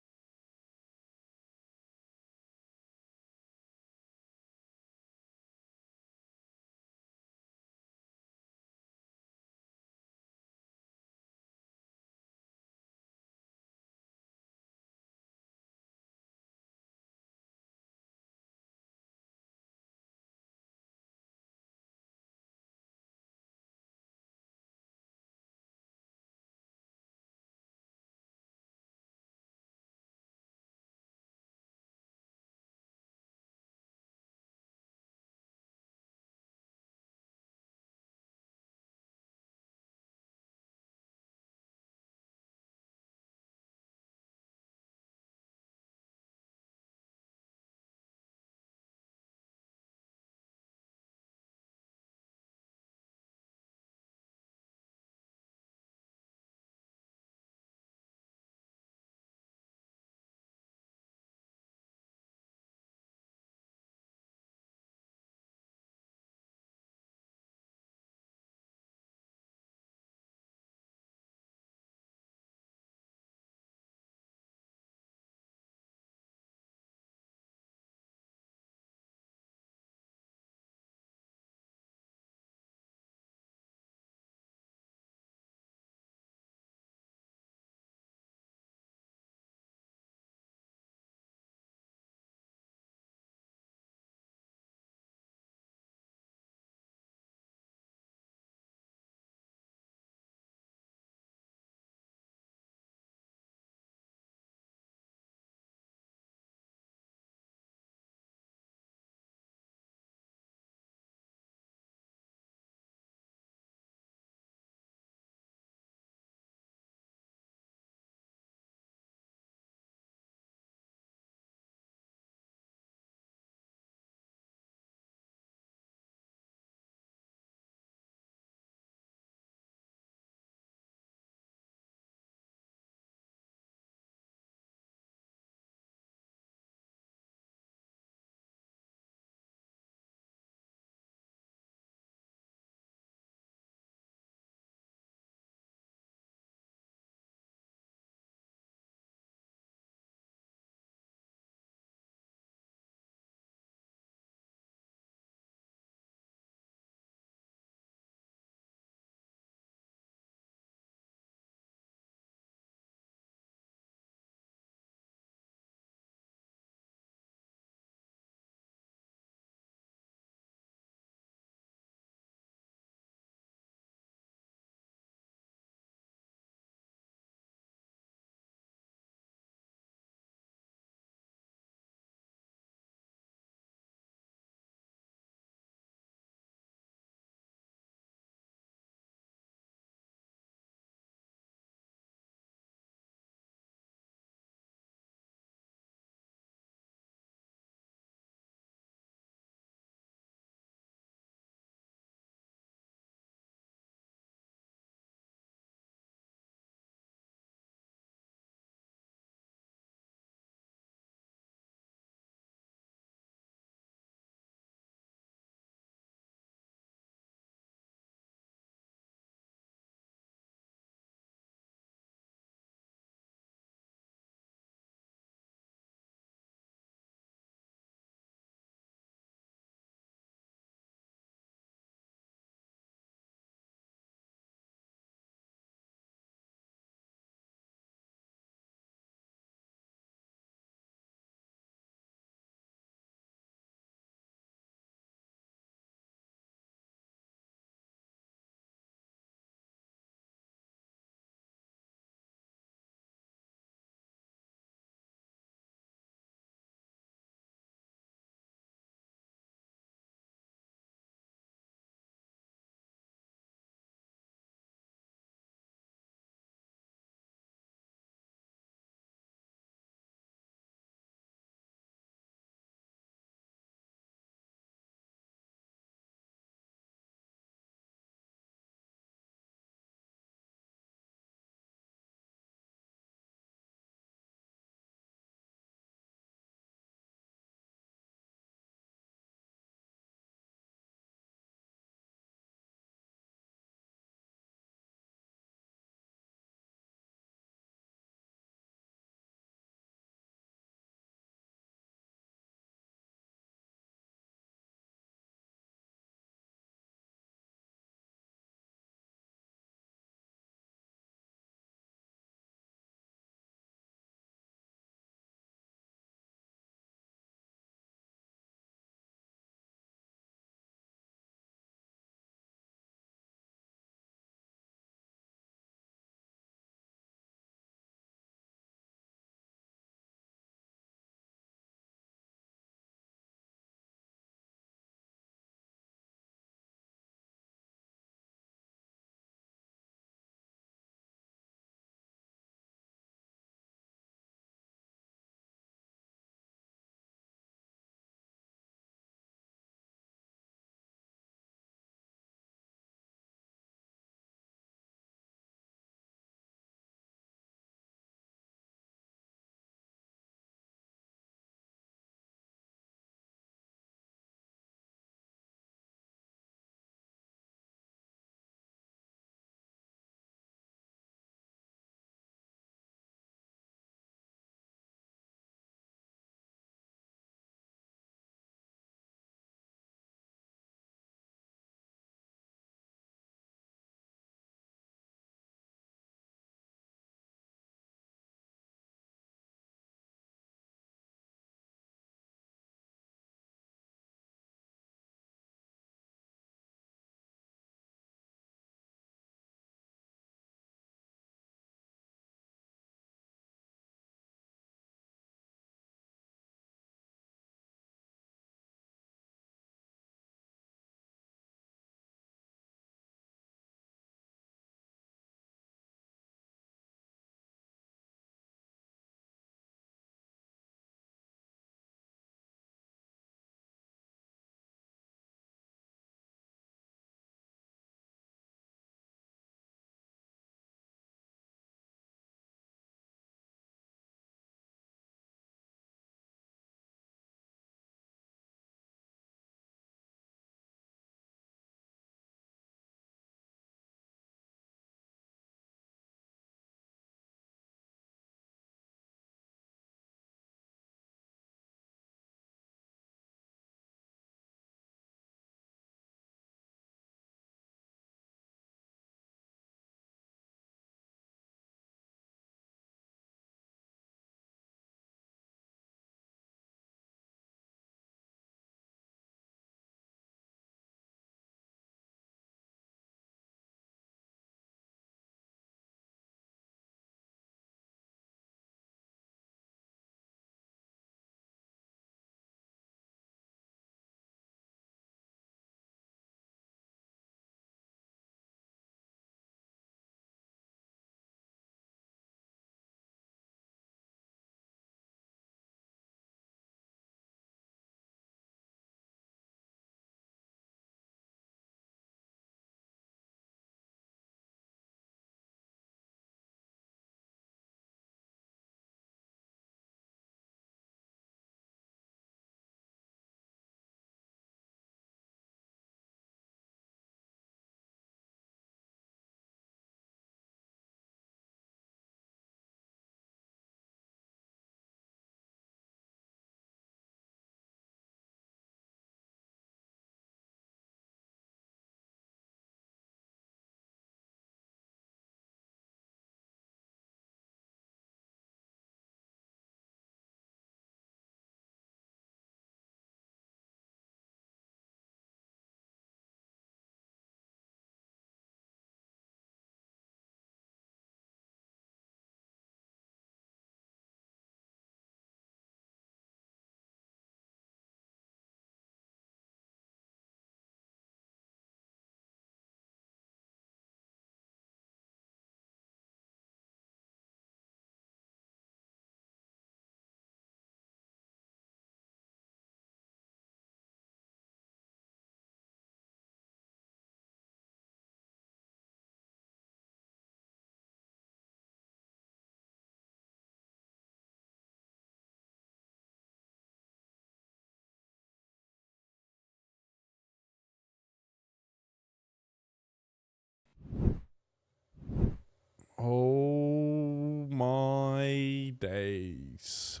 Oh my days.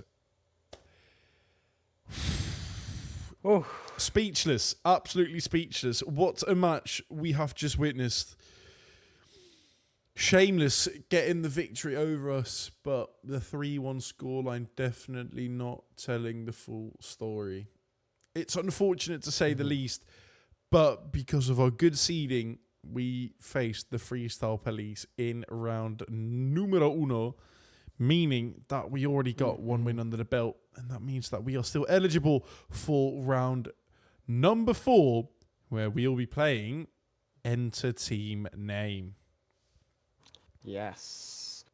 Oh, Speechless. Absolutely speechless. What a match we have just witnessed. Shameless getting the victory over us, but the 3-1 scoreline definitely not telling the full story. It's unfortunate to say the least, but because of our good seeding, we faced the Freestyle Police in round numero uno, meaning that we already got one win under the belt, and that means that we are still eligible for round number 4, where we'll be playing Enter Team Name. yes.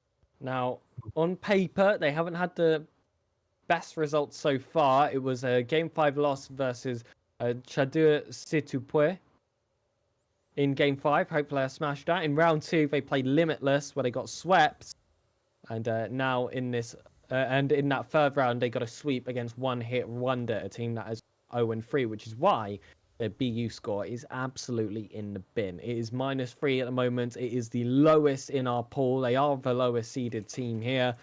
Now, on paper, they haven't had the best results so far. It was a Game 5 loss versus Chadeur Situpue in Game 5. Hopefully I smashed that. In round 2, they played Limitless, where they got swept. And now in this... and in that third round, they got a sweep against One Hit Wonder, a team that is 0-3, which is why their BU score is absolutely in the bin. It is -3 at the moment. It is the lowest in our pool. They are the lowest seeded team here.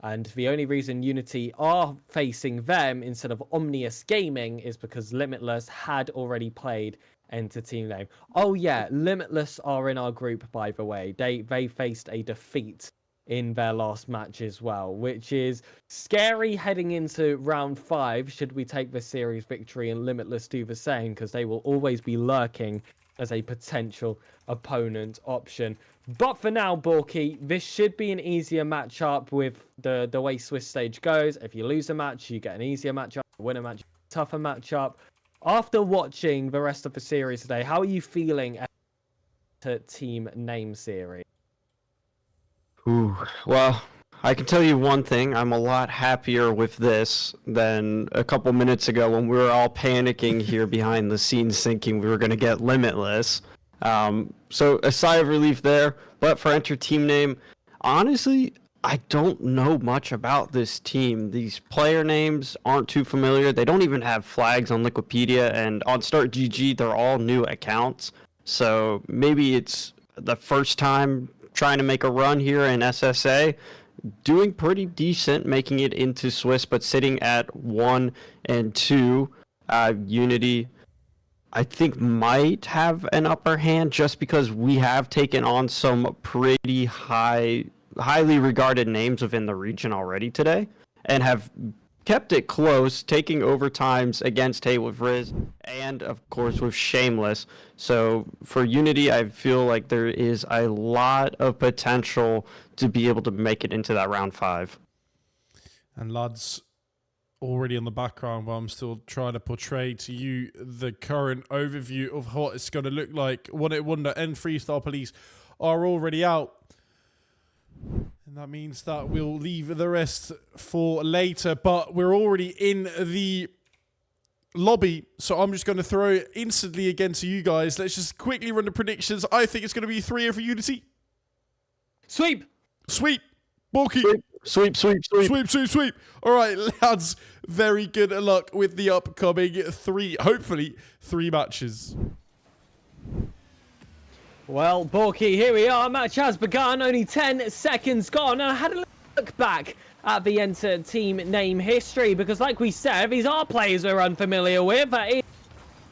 And the only reason Unity are facing them instead of Omnius Gaming is because Limitless had already played Enter Team Name. Oh yeah, Limitless are in our group, by the way. They faced a defeat in their last match as well, which is scary heading into round 5 should we take the series victory and Limitless do the same, because they will always be lurking as a potential opponent option. But for now, Borky, this should be an easier matchup with the way Swiss stage goes. If you lose a match, you get an easier matchup. Win a match, tougher matchup. After watching the rest of the series today, how are you feeling at Team Name series? Ooh, well, I can tell you one thing. I'm a lot happier with this than a couple minutes ago when we were all panicking here behind the scenes thinking we were going to get Limitless. So a sigh of relief there. But for Enter Team Name, honestly, I don't know much about this team. These player names aren't too familiar. They don't even have flags on Wikipedia, and on StartGG, they're all new accounts. So maybe it's the first time trying to make a run here in SSA. Doing pretty decent, making it into Swiss, but sitting at 1 and 2. Unity, I think, might have an upper hand just because we have taken on some pretty highly regarded names within the region already today, and have kept it close, taking overtimes against Hey with Riz, and of course with Shameless. So for Unity, I feel like there is a lot of potential to be able to make it into that round 5. And lads, already on the background, while I'm still trying to portray to you the current overview of what it's going to look like. One Hit Wonder and Freestyle Police are already out. And that means that we'll leave the rest for later. But we're already in the lobby. So I'm just going to throw it instantly again to you guys. Let's just quickly run the predictions. I think it's going to be 3-0 for Unity. Sweep! Sweep! Bulky! Sweep. Sweep. All right, lads. Very good luck with the upcoming hopefully three matches. Well, Borky, here we are. Match has begun. Only 10 seconds gone. And I had a look back at the Enter Team Name history because, like we said, these are players we're unfamiliar with. That is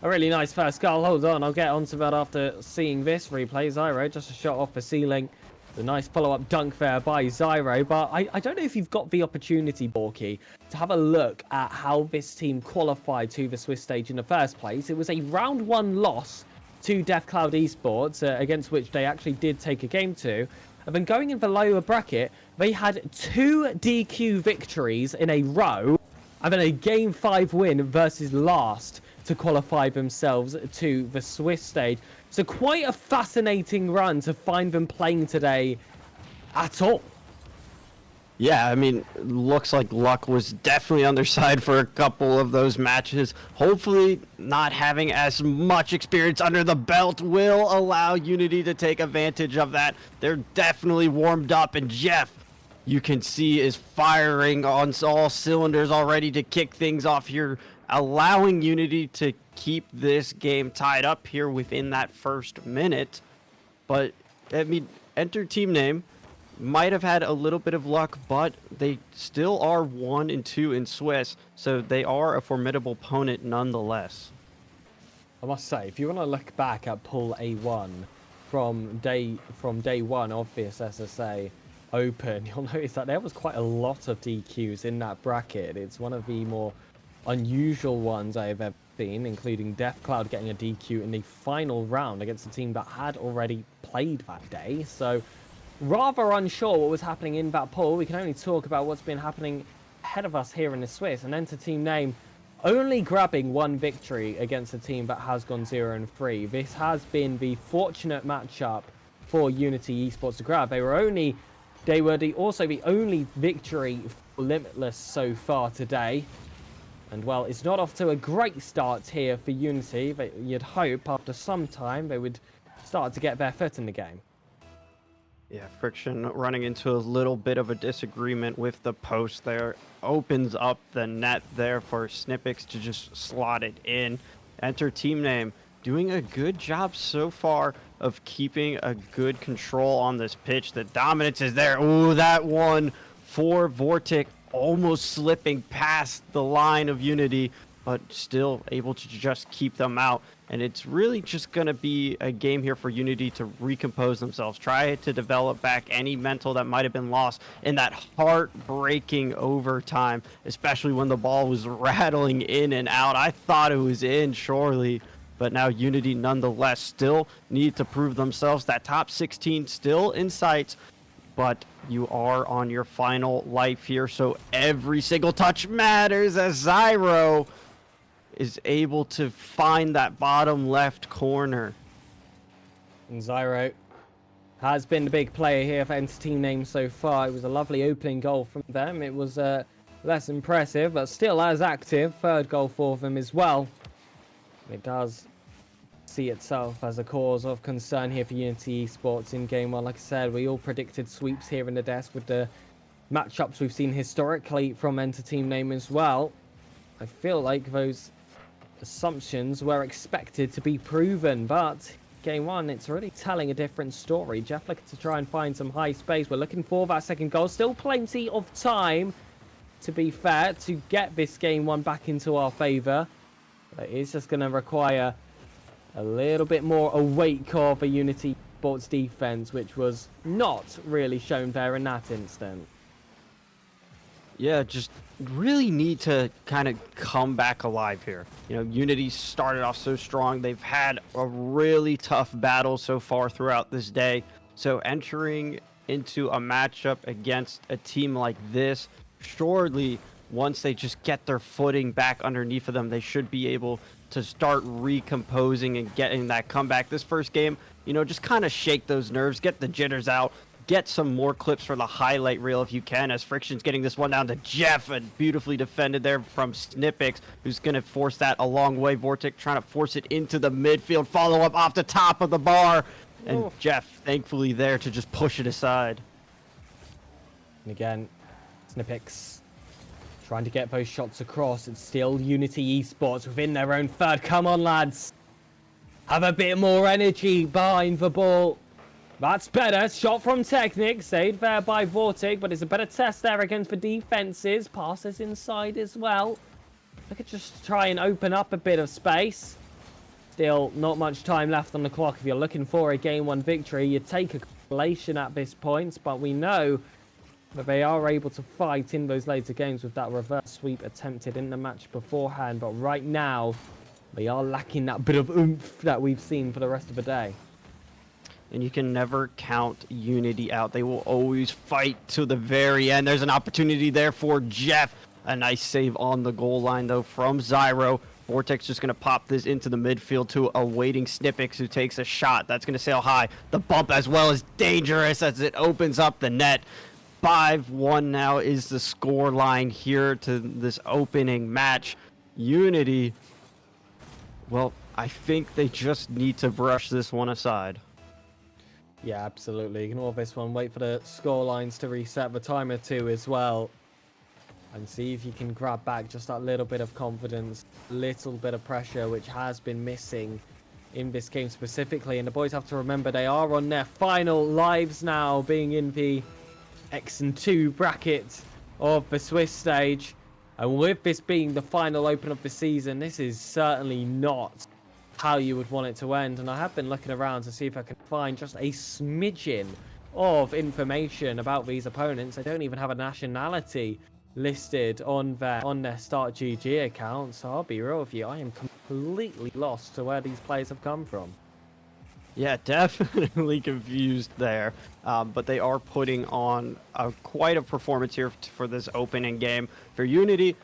a really nice first goal. Hold on, I'll get onto that after seeing this replay. Zyro, just a shot off the ceiling. The nice follow-up dunk there by Zyro. But I don't know if you've got the opportunity, Borky, to have a look at how this team qualified to the Swiss stage in the first place. It was a round 1 loss to Death Cloud Esports, against which they actually did take a game to. And then going in the lower bracket, they had 2 DQ victories in a row, and then a Game 5 win versus Last to qualify themselves to the Swiss stage. So quite a fascinating run to find them playing today at all. Yeah, I mean, looks like luck was definitely on their side for a couple of those matches. Hopefully, not having as much experience under the belt will allow Unity to take advantage of that. They're definitely warmed up, and Jeff, you can see, is firing on all cylinders already to kick things off here, allowing Unity to keep this game tied up here within that first minute. But, I mean, Enter Team Name, might have had a little bit of luck, but they still are 1-2 in Swiss, so they are a formidable opponent nonetheless. I must say, if you want to look back at Pool A1 from day one of this SSA Open, you'll notice that there was quite a lot of DQs in that bracket. It's one of the more unusual ones I have ever seen, including DeathCloud getting a DQ in the final round against a team that had already played that day. So rather unsure what was happening in that pool. We can only talk about what's been happening ahead of us here in the Swiss. And Enter Team Name only grabbing one victory against a team that has gone 0-3. This has been the fortunate matchup for Unity Esports to grab. They were also the only victory for Limitless so far today. And well, it's not off to a great start here for Unity, but you'd hope after some time they would start to get their foot in the game. Yeah, Friction running into a little bit of a disagreement with the post there. Opens up the net there for Snippix to just slot it in. Enter Team Name doing a good job so far of keeping a good control on this pitch. The dominance is there. Ooh, that one for Vortic almost slipping past the line of Unity, but still able to just keep them out. And it's really just going to be a game here for Unity to recompose themselves, try to develop back any mental that might have been lost in that heartbreaking overtime, especially when the ball was rattling in and out. I thought it was in, surely, but now Unity nonetheless still need to prove themselves. That top 16 still in sight, but you are on your final life here, so every single touch matters as Zyro is able to find that bottom left corner. And Zyro has been the big player here for Enter Team Name so far. It was a lovely opening goal from them. It was less impressive, but still as active. Third goal for them as well. It does see itself as a cause of concern here for Unity Esports in Game 1. Like I said, we all predicted sweeps here in the desk with the matchups we've seen historically from Enter Team Name as well. I feel like those assumptions were expected to be proven, but Game 1, it's really telling a different story. Jeff looking to try and find some high space. We're looking for that second goal. Still plenty of time, to be fair, to get this Game 1 back into our favour. But it's just going to require a little bit more awake of a Unity Sports defense, which was not really shown there in that instant. Yeah, just really need to kind of come back alive here. You know, Unity started off so strong. They've had a really tough battle so far throughout this day. So entering into a matchup against a team like this, surely once they just get their footing back underneath of them, they should be able to start recomposing and getting that comeback. This first game, you know, just kind of shake those nerves, get the jitters out, get some more clips for the highlight reel if you can, as Friction's getting this one down to Jeff, and beautifully defended there from Snippix, who's going to force that a long way. Vortic trying to force it into the midfield, follow up off the top of the bar, and Jeff thankfully there to just push it aside. And again, Snippix trying to get those shots across. It's still Unity Esports within their own third. Come on, lads. Have a bit more energy behind the ball. That's better. Shot from Technic. Saved there by Vortic, but it's a better test there against the defenses. Passes inside as well. Look at just try and open up a bit of space. Still not much time left on the clock. If you're looking for a Game 1 victory, you take a compilation at this point, but we know that they are able to fight in those later games with that reverse sweep attempted in the match beforehand. But right now, they are lacking that bit of oomph that we've seen for the rest of the day. And you can never count Unity out. They will always fight to the very end. There's an opportunity there for Jeff. A nice save on the goal line, though, from Zyro. Vortex just going to pop this into the midfield to a waiting Snippix, who takes a shot. That's going to sail high. The bump as well is dangerous as it opens up the net. 5-1 now is the score line here to this opening match. Unity, well, I think they just need to brush this one aside. Yeah, absolutely. Ignore this one. Wait for the score lines to reset, the timer too as well. And see if you can grab back just that little bit of confidence, little bit of pressure, which has been missing in this game specifically. And the boys have to remember they are on their final lives now, being in the X and 2 bracket of the Swiss stage. And with this being the final Open of the season, this is certainly not how you would want it to end. And I have been looking around to see if I can find just a smidgen of information about these opponents. They don't even have a nationality listed on their Start GG account. So I'll be real with you, I am completely lost to where these players have come from. Yeah, definitely confused there. But they are putting on quite a performance here for this opening game. For Unity,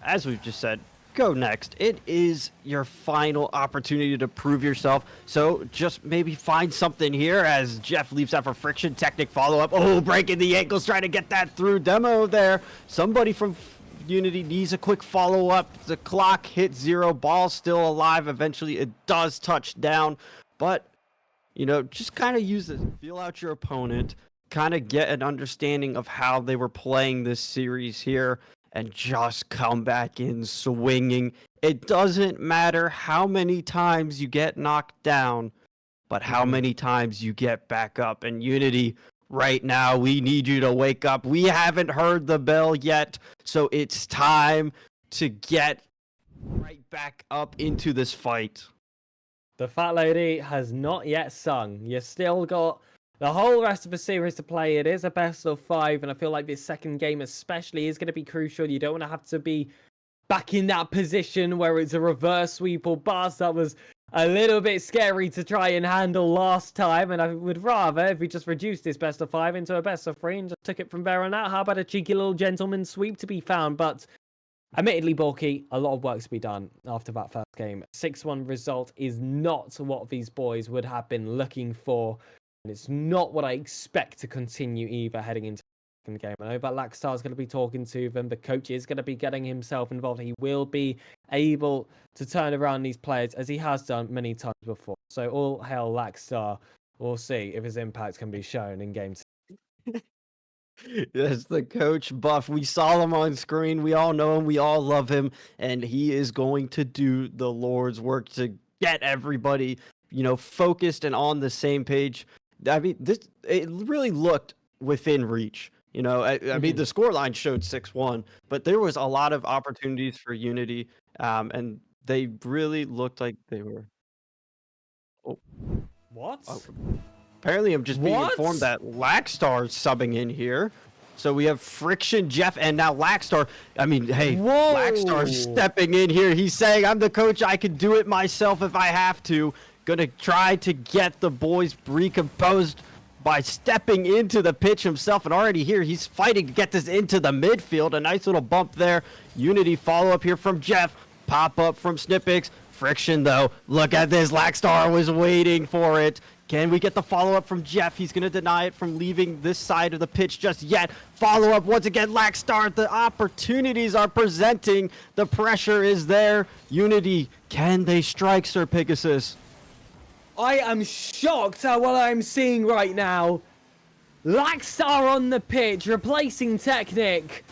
as we've just said, go next. It is your final opportunity to prove yourself. So just maybe find something here as Jeff leaves out for Friction. Technic follow-up. Oh, breaking the ankles, trying to get that through. Demo there. Somebody from Unity needs a quick follow-up. The clock hits 0. Ball still alive. Eventually, it does touch down. But you know, just kind of use this, feel out your opponent, kind of get an understanding of how they were playing this series here, and just come back in swinging. It doesn't matter how many times you get knocked down, but how many times you get back up. And Unity, right now, we need you to wake up. We haven't heard the bell yet, so it's time to get right back up into this fight. The Fat Lady has not yet sung. You still got the whole rest of the series to play. It is a best of 5, and I feel like this second game especially is going to be crucial. You don't want to have to be back in that position where it's a reverse sweep or bust. That was a little bit scary to try and handle last time, and I would rather if we just reduced this best of 5 into a best of 3 and just took it from there on out. How about a cheeky little gentleman sweep to be found? But admittedly, bulky, a lot of work to be done after that first game. 6-1 result is not what these boys would have been looking for. And it's not what I expect to continue either heading into the second game. I know that Lackstar is going to be talking to them. The coach is going to be getting himself involved. He will be able to turn around these players as he has done many times before. So all hail Lackstar. We'll see if his impact can be shown in game 2. Yes, the coach Buff. We saw him on screen. We all know him. We all love him. And he is going to do the Lord's work to get everybody, you know, focused and on the same page. I mean, it really looked within reach. You know, I mean, the scoreline showed 6-1, but there was a lot of opportunities for Unity, and they really looked like they were. Oh. What? Oh. Apparently, I'm just being informed that Lackstar's subbing in here. So we have Friction, Jeff, and now Lackstar. I mean, hey, Whoa. Lackstar's stepping in here. He's saying, I'm the coach. I can do it myself if I have to. Gonna try to get the boys recomposed by stepping into the pitch himself. And already here, he's fighting to get this into the midfield. A nice little bump there. Unity follow-up here from Jeff. Pop-up from Snipix. Friction, though. Look at this. Lackstar was waiting for it. Can we get the follow-up from Jeff? He's going to deny it from leaving this side of the pitch just yet. Follow-up once again, Lackstar. The opportunities are presenting. The pressure is there. Unity, can they strike SirPigasus? I am shocked at what I'm seeing right now. Lackstar on the pitch, replacing Technic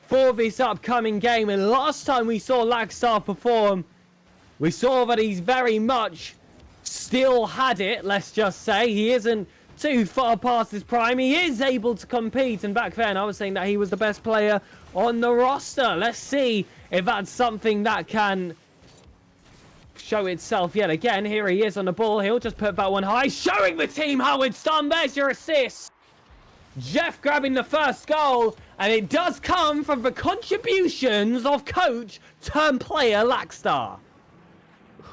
for this upcoming game. And last time we saw Lackstar perform, we saw that he's very much still had it, let's just say. He isn't too far past his prime. He is able to compete, and back then I was saying that he was the best player on the roster. Let's see if that's something that can show itself yet again. Here he is on the ball. He'll just put that one high, showing the team how it's done. There's your assist. Jeff grabbing the first goal, and it does come from the contributions of coach turned player Lackstar.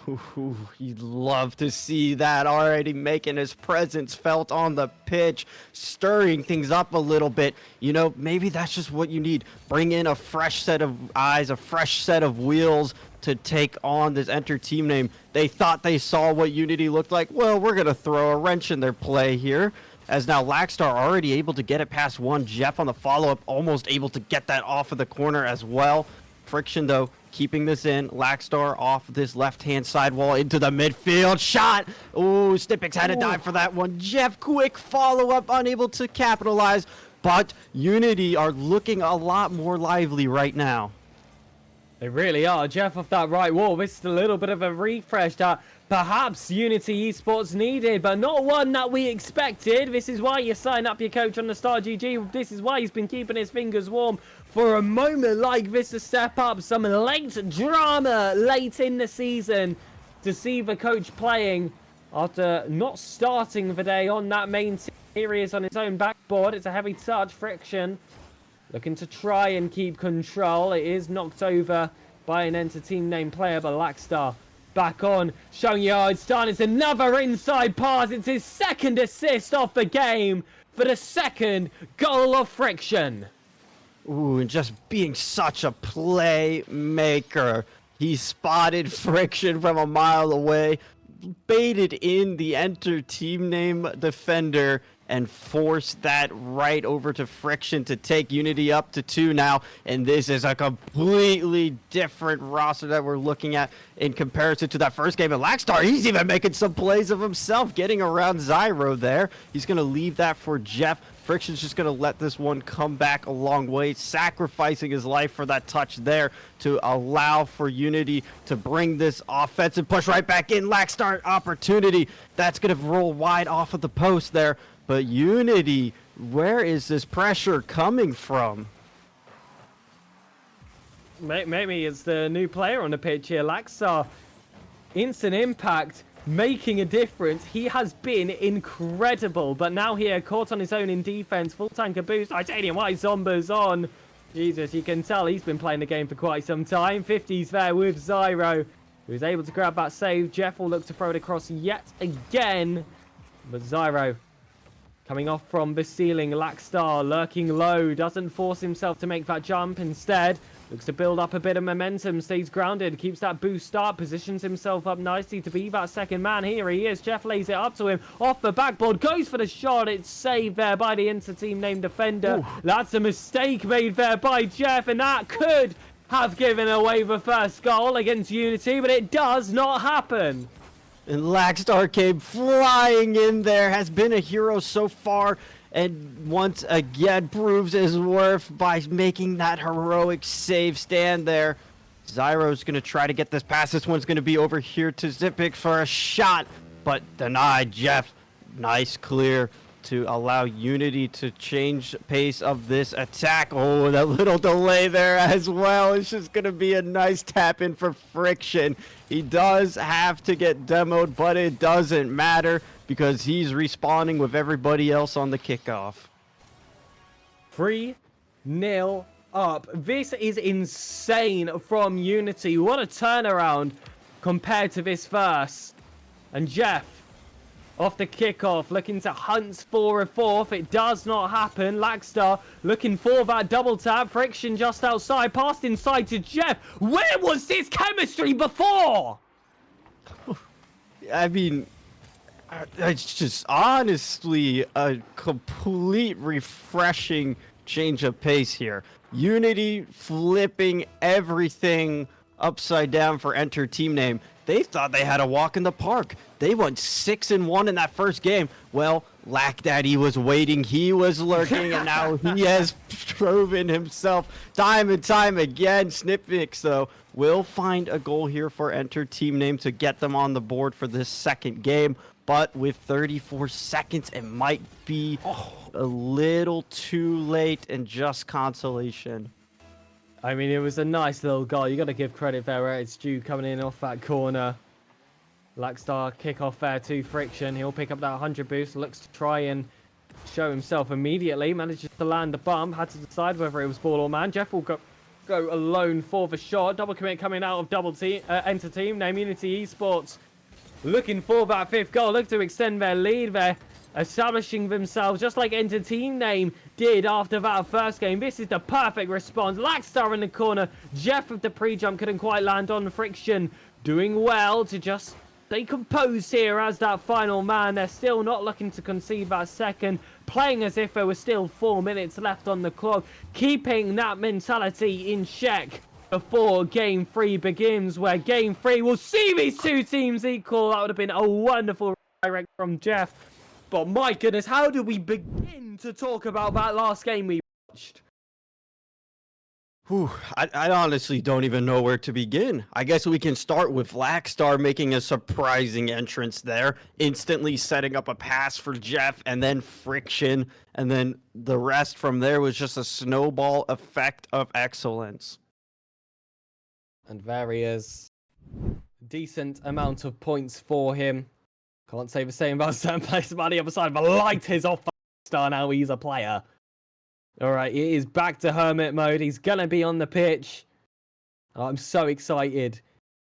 Ooh, you'd love to see that, already making his presence felt on the pitch, stirring things up a little bit. You know, maybe that's just what you need. Bring in a fresh set of eyes, a fresh set of wheels to take on this Enter team name. They thought they saw what Unity looked like. Well, we're going to throw a wrench in their play here. As now Lackstar already able to get it past one. Jeff on the follow-up, almost able to get that off of the corner as well. Friction, though, keeping this in. Lackstar off this left-hand sidewall into the midfield. Shot! Ooh, Snipix had to dive for that one. Jeff, quick follow-up, unable to capitalize. But Unity are looking a lot more lively right now. They really are. Jeff off that right wall. This is a little bit of a refresh that perhaps Unity Esports needed, but not one that we expected. This is why you sign up your coach on the Star GG. This is why he's been keeping his fingers warm for a moment like this to step up. Some late drama late in the season to see the coach playing after not starting the day on that main series on his own backboard. It's a heavy touch. Friction looking to try and keep control. It is knocked over by an Enter Team name player, but Lackstar back on, showing yards. It's another inside pass. It's his second assist off the game for the second goal of Friction. Ooh, and just being such a playmaker. He spotted Friction from a mile away, baited in the Enter Team name defender, and forced that right over to Friction to take Unity up to 2 now. And this is a completely different roster that we're looking at in comparison to that first game. And Lackstar, he's even making some plays of himself, getting around Zyro there. He's going to leave that for Jeff. Friction's just going to let this one come back a long way, sacrificing his life for that touch there to allow for Unity to bring this offensive push right back in. Lackstar opportunity. That's going to roll wide off of the post there. But Unity, where is this pressure coming from? Maybe it's the new player on the pitch here. Lackstar, instant impact, making a difference. He has been incredible, but now here, caught on his own in defense. Full tanker boost. Titanium White Zombers on. Jesus, you can tell he's been playing the game for quite some time. 50s there with Zyro, who's able to grab that save. Jeff will look to throw it across yet again, but Zyro coming off from the ceiling. Lackstar lurking low, doesn't force himself to make that jump. Instead, looks to build up a bit of momentum, stays grounded, keeps that boost up, positions himself up nicely to be that second man. Here he is. Jeff lays it up to him off the backboard, goes for the shot. It's saved there by the Inter-team named defender. Ooh. That's a mistake made there by Jeff, and that could have given away the first goal against Unity, but it does not happen. And Lackstar came flying in there, has been a hero so far, and once again proves his worth by making that heroic save stand there. Zyro's going to try to get this pass. This one's going to be over here to Zipic for a shot, but denied. Jeff, nice clear to allow Unity to change pace of this attack. Oh, that little delay there as well. It's just going to be a nice tap in for Friction. He does have to get demoed, but it doesn't matter because he's respawning with everybody else on the kickoff. 3-0 up. This is insane from Unity. What a turnaround compared to this first. And Jeff, off the kickoff, looking to hunt for a fourth. It does not happen. Lackstar looking for that double tap. Friction just outside. Passed inside to Jeff. Where was this chemistry before? I mean, it's just honestly a complete refreshing change of pace here. Unity flipping everything upside down for Enter Team Name. They thought they had a walk in the park. They went 6-1 in that first game. Well, Lack Daddy was waiting. He was lurking, and now he has proven himself time and time again. Snipmix, though, will find a goal here for Enter Team Name to get them on the board for this second game. But with 34 seconds, it might be a little too late and just consolation. I mean, it was a nice little goal. You got to give credit there where it's due, coming in off that corner. Lackstar kick off there to Friction. He'll pick up that 100 boost. Looks to try and show himself immediately. Manages to land a bump. Had to decide whether it was ball or man. Jeff will go alone for the shot. Double commit coming out of double team, Enter Team Name Unity Esports. Looking for that fifth goal. Look to extend their lead there. Establishing themselves just like Enter Team Name did after that first game. This is the perfect response. Lackstar in the corner. Jeff with the pre-jump couldn't quite land on Friction. Doing well to just stay composed here as that final man. They're still not looking to concede that second. Playing as if there was still 4 minutes left on the clock. Keeping that mentality in check before Game 3 begins, where Game 3 will see these two teams equal. That would have been a wonderful direct from Jeff. But my goodness, how do we begin to talk about that last game we watched? Whew, I honestly don't even know where to begin. I guess we can start with Lackstar making a surprising entrance there, instantly setting up a pass for Jeff, and then Friction, and then the rest from there was just a snowball effect of excellence. And there he is. Decent amount of points for him. Can't say the same about certain players on the other side. The light is off Star now. He's a player. All right, he is back to hermit mode. He's going to be on the pitch. I'm so excited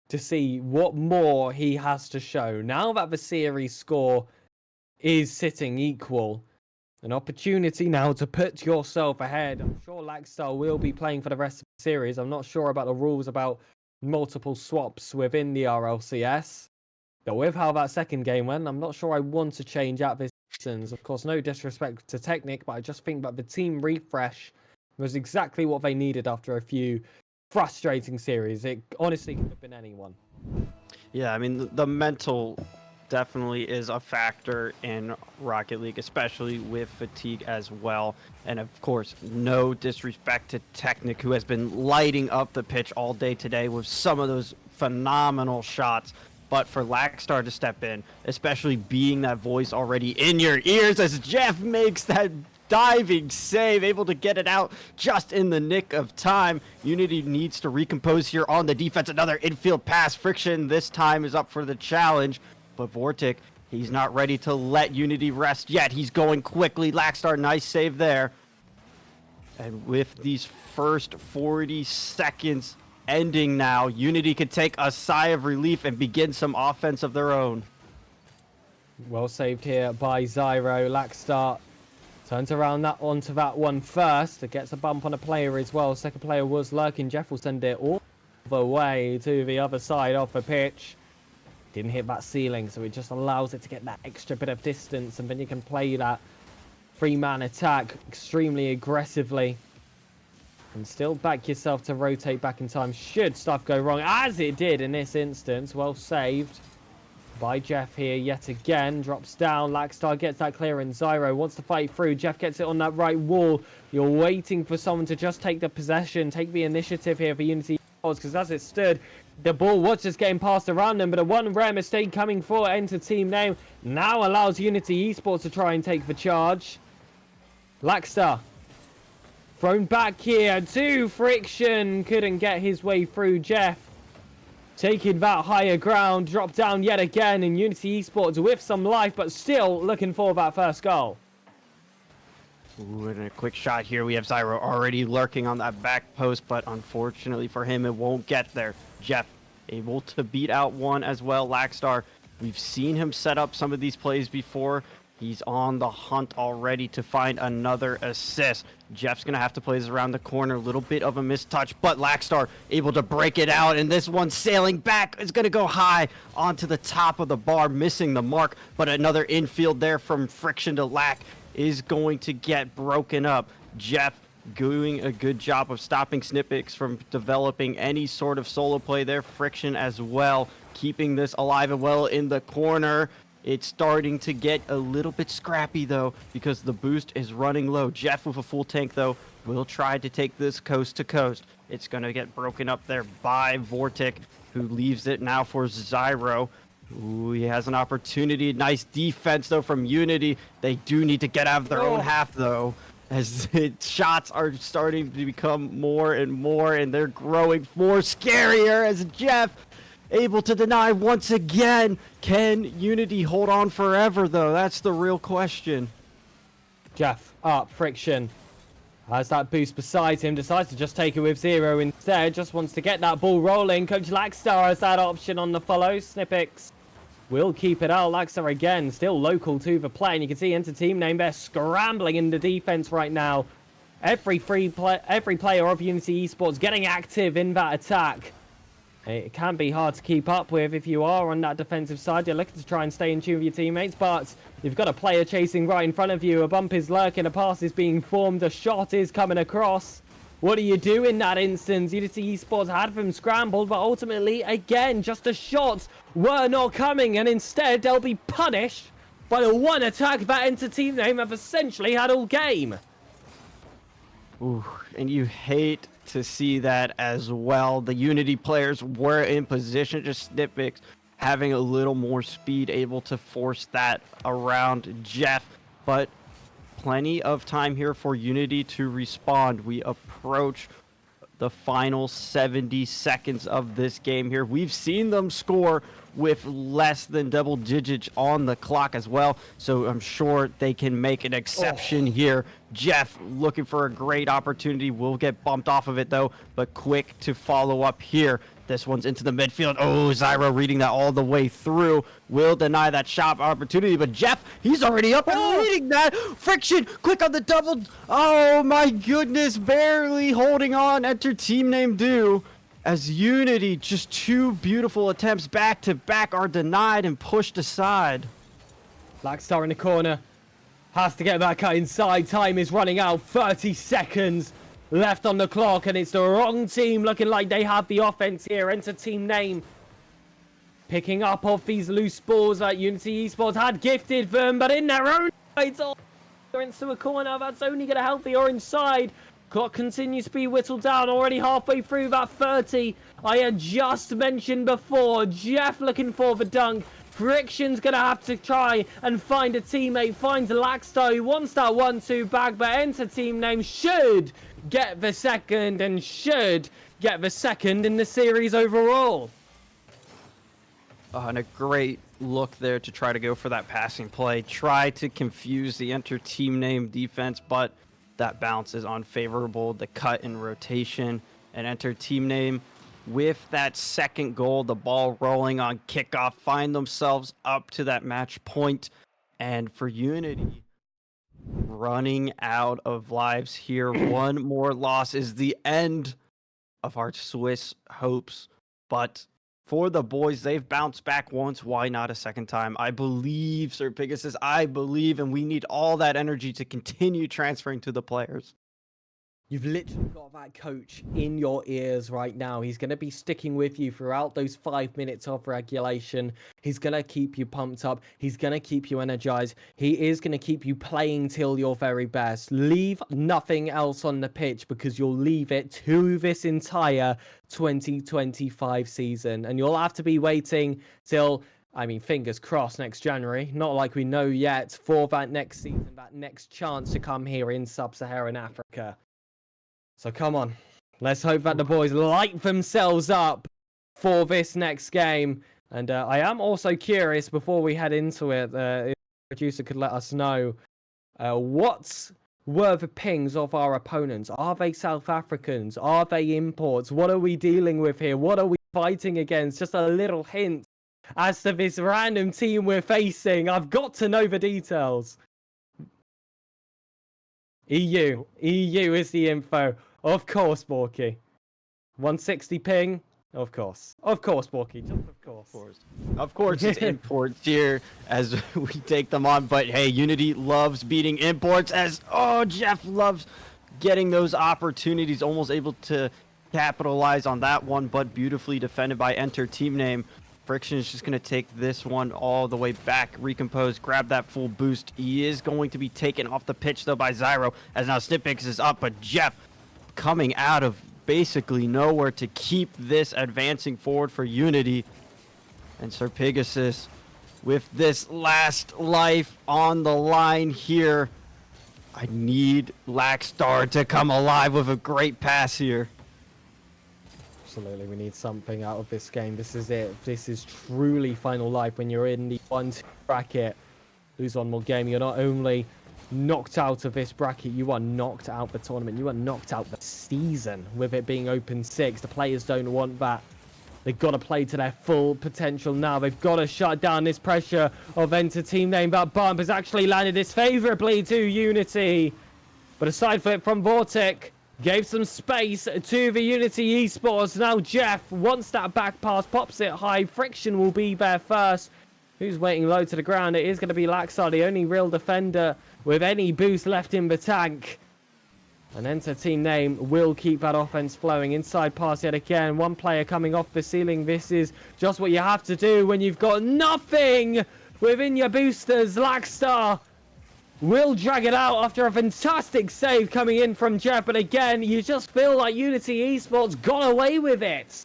to see what more he has to show. Now that the series score is sitting equal, an opportunity now to put yourself ahead. I'm sure Lackstar will be playing for the rest of the series. I'm not sure about the rules about multiple swaps within the RLCS. But with how that second game went, I'm not sure I want to change at this instance. Of course, no disrespect to Technic, but I just think that the team refresh was exactly what they needed after a few frustrating series. It honestly could have been anyone. Yeah, I mean, the mental definitely is a factor in Rocket League, especially with fatigue as well. And of course, no disrespect to Technic, who has been lighting up the pitch all day today with some of those phenomenal shots. But for Lackstar to step in, especially being that voice already in your ears as Jeff makes that diving save, able to get it out just in the nick of time. Unity needs to recompose here on the defense. Another infield pass. Friction this time is up for the challenge. But Vortic, he's not ready to let Unity rest yet. He's going quickly. Lackstar, nice save there. And with these first 40 seconds ending now, Unity could take a sigh of relief and begin some offense of their own. Well saved here by Zyro. Lackstar turns around that onto that one first. It gets a bump on a player as well. Second player was lurking. Jeff will send it all the way to the other side of the pitch. Didn't hit that ceiling, so it just allows it to get that extra bit of distance, and then you can play that three-man attack extremely aggressively and still back yourself to rotate back in time should stuff go wrong, as it did in this instance. Well saved by Jeff here yet again. Drops down. Lackstar gets that clearance. Zyro wants to fight through. Jeff gets it on that right wall. You're waiting for someone to just take the possession, take the initiative here for Unity, because as it stood, the ball was just getting passed around them, but a one rare mistake coming for Enter Team Name now allows Unity Esports to try and take the charge. Lackstar thrown back here to Friction. Couldn't get his way through. Jeff taking that higher ground. Dropped down yet again, and Unity Esports with some life, but still looking for that first goal. Ooh, and a quick shot here. We have Zyro already lurking on that back post, but unfortunately for him, it won't get there. Jeff able to beat out one as well. Lackstar, we've seen him set up some of these plays before. He's on the hunt already to find another assist. Jeff's going to have to play this around the corner. A little bit of a mistouch, but Lackstar able to break it out, and this one sailing back is going to go high onto the top of the bar, missing the mark, but another infield there from Friction to Lack is going to get broken up. Jeff doing a good job of stopping Snippets from developing any sort of solo play there. Friction as well, keeping this alive and well in the corner. It's starting to get a little bit scrappy though, because the boost is running low. Jeff with a full tank though will try to take this coast to coast. It's going to get broken up there by Vortic, who leaves it now for Zyro. Ooh, he has an opportunity. Nice defense, though, from Unity. They do need to get out of their own half, though, as shots are starting to become more and more, and they're growing more scarier as Jeff able to deny once again. Can Unity hold on forever, though? That's the real question. Jeff up. Friction has that boost beside him, decides to just take it with Zero instead, just wants to get that ball rolling. Coach Lackstar has that option on the follow. Snippets will keep it out. Lackstar again, still local to the play, and you can see Enter Team Name, they're scrambling in the defense right now. Every player of Unity Esports getting active in that attack. It can be hard to keep up with if you are on that defensive side. You're looking to try and stay in tune with your teammates, but you've got a player chasing right in front of you. A bump is lurking, a pass is being formed, a shot is coming across. What do you do in that instance? Unity Esports had them scrambled, but ultimately, again, just the shots were not coming, and instead they'll be punished by the one attack that Enter Team Name have essentially had all game. Ooh, and you hate to see that as well. The Unity players were in position, just SnipPix having a little more speed, able to force that around Jeff, but plenty of time here for Unity to respond. We approach the final 70 seconds of this game here. We've seen them score with less than double digits on the clock as well, so I'm sure they can make an exception here. Jeff looking for a great opportunity, will get bumped off of it though, but quick to follow up here. This one's into the midfield. Oh, Zyro reading that all the way through. Will deny that shot opportunity, but Jeff, he's already up and reading that. Friction, quick on the double. Oh my goodness, barely holding on. Enter team name do. As Unity, just two beautiful attempts back to back are denied and pushed aside. Blackstar in the corner. Has to get back inside. Time is running out. 30 seconds left on the clock, and it's the wrong team looking like they have the offense here. Enter team name. Picking up off these loose balls that Unity Esports had gifted them, but in their own right, they're into a corner. That's only going to help the orange side. Clock continues to be whittled down, already halfway through that 30. I had just mentioned before, Jeff looking for the dunk. Friction's going to have to try and find a teammate. Finds Laxstar, who wants that 1-2 back, but Enter team name should get the second and should get the second in the series overall. And a great look there to try to go for that passing play. Try to confuse the Enter team name defense, but that bounce is unfavorable. The cut and rotation, and Enter team name with that second goal, the ball rolling on kickoff, find themselves up to that match point. And for Unity, running out of lives here. One more loss is the end of our Swiss hopes. But for the boys, they've bounced back once. Why not a second time? I believe, SirPigasus, I believe, and we need all that energy to continue transferring to the players. You've literally got that coach in your ears right now. He's going to be sticking with you throughout those 5 minutes of regulation. He's going to keep you pumped up. He's going to keep you energized. He is going to keep you playing till your very best. Leave nothing else on the pitch, because you'll leave it to this entire 2025 season. And you'll have to be waiting till, I mean, fingers crossed, next January. Not like we know yet, for that next season, that next chance to come here in sub-Saharan Africa. So come on, let's hope that the boys light themselves up for this next game. And I am also curious, before we head into it, if the producer could let us know, what were the pings of our opponents? Are they South Africans? Are they imports? What are we dealing with here? What are we fighting against? Just a little hint as to this random team we're facing. I've got to know the details. EU is the info. Of course, Borky. 160 ping. Of course, Borky. Just of course. Of course, it's imports here as we take them on. But hey, Unity loves beating imports, as Jeff loves getting those opportunities. Almost able to capitalize on that one, but beautifully defended by Enter team name. Friction is just going to take this one all the way back, recompose, grab that full boost. He is going to be taken off the pitch, though, by Zyro, as now SnipPix is up, but Jeff coming out of basically nowhere to keep this advancing forward for Unity. And SirPigasus, with this last life on the line here, I need Laxstar to come alive with a great pass here. Absolutely, we need something out of this game. This is it. This is truly final life when you're in the 1-2 bracket. Lose one more game, you're not only knocked out of this bracket, you are knocked out the tournament. You are knocked out the season, with it being open 6. The players don't want that. They've got to play to their full potential now. They've got to shut down this pressure of Enter team name. That bump has actually landed this favorably to Unity. But a side flip from Vortic gave some space to the Unity Esports. Now Jeff wants that back pass, pops it high. Friction will be there first. Who's waiting low to the ground? It is going to be Laxstar, the only real defender with any boost left in the tank. And Enter team name will keep that offense flowing. Inside pass yet again. One player coming off the ceiling. This is just what you have to do when you've got nothing within your boosters. Laxstar will drag it out after a fantastic save coming in from Jeff. But again, you just feel like Unity Esports got away with it.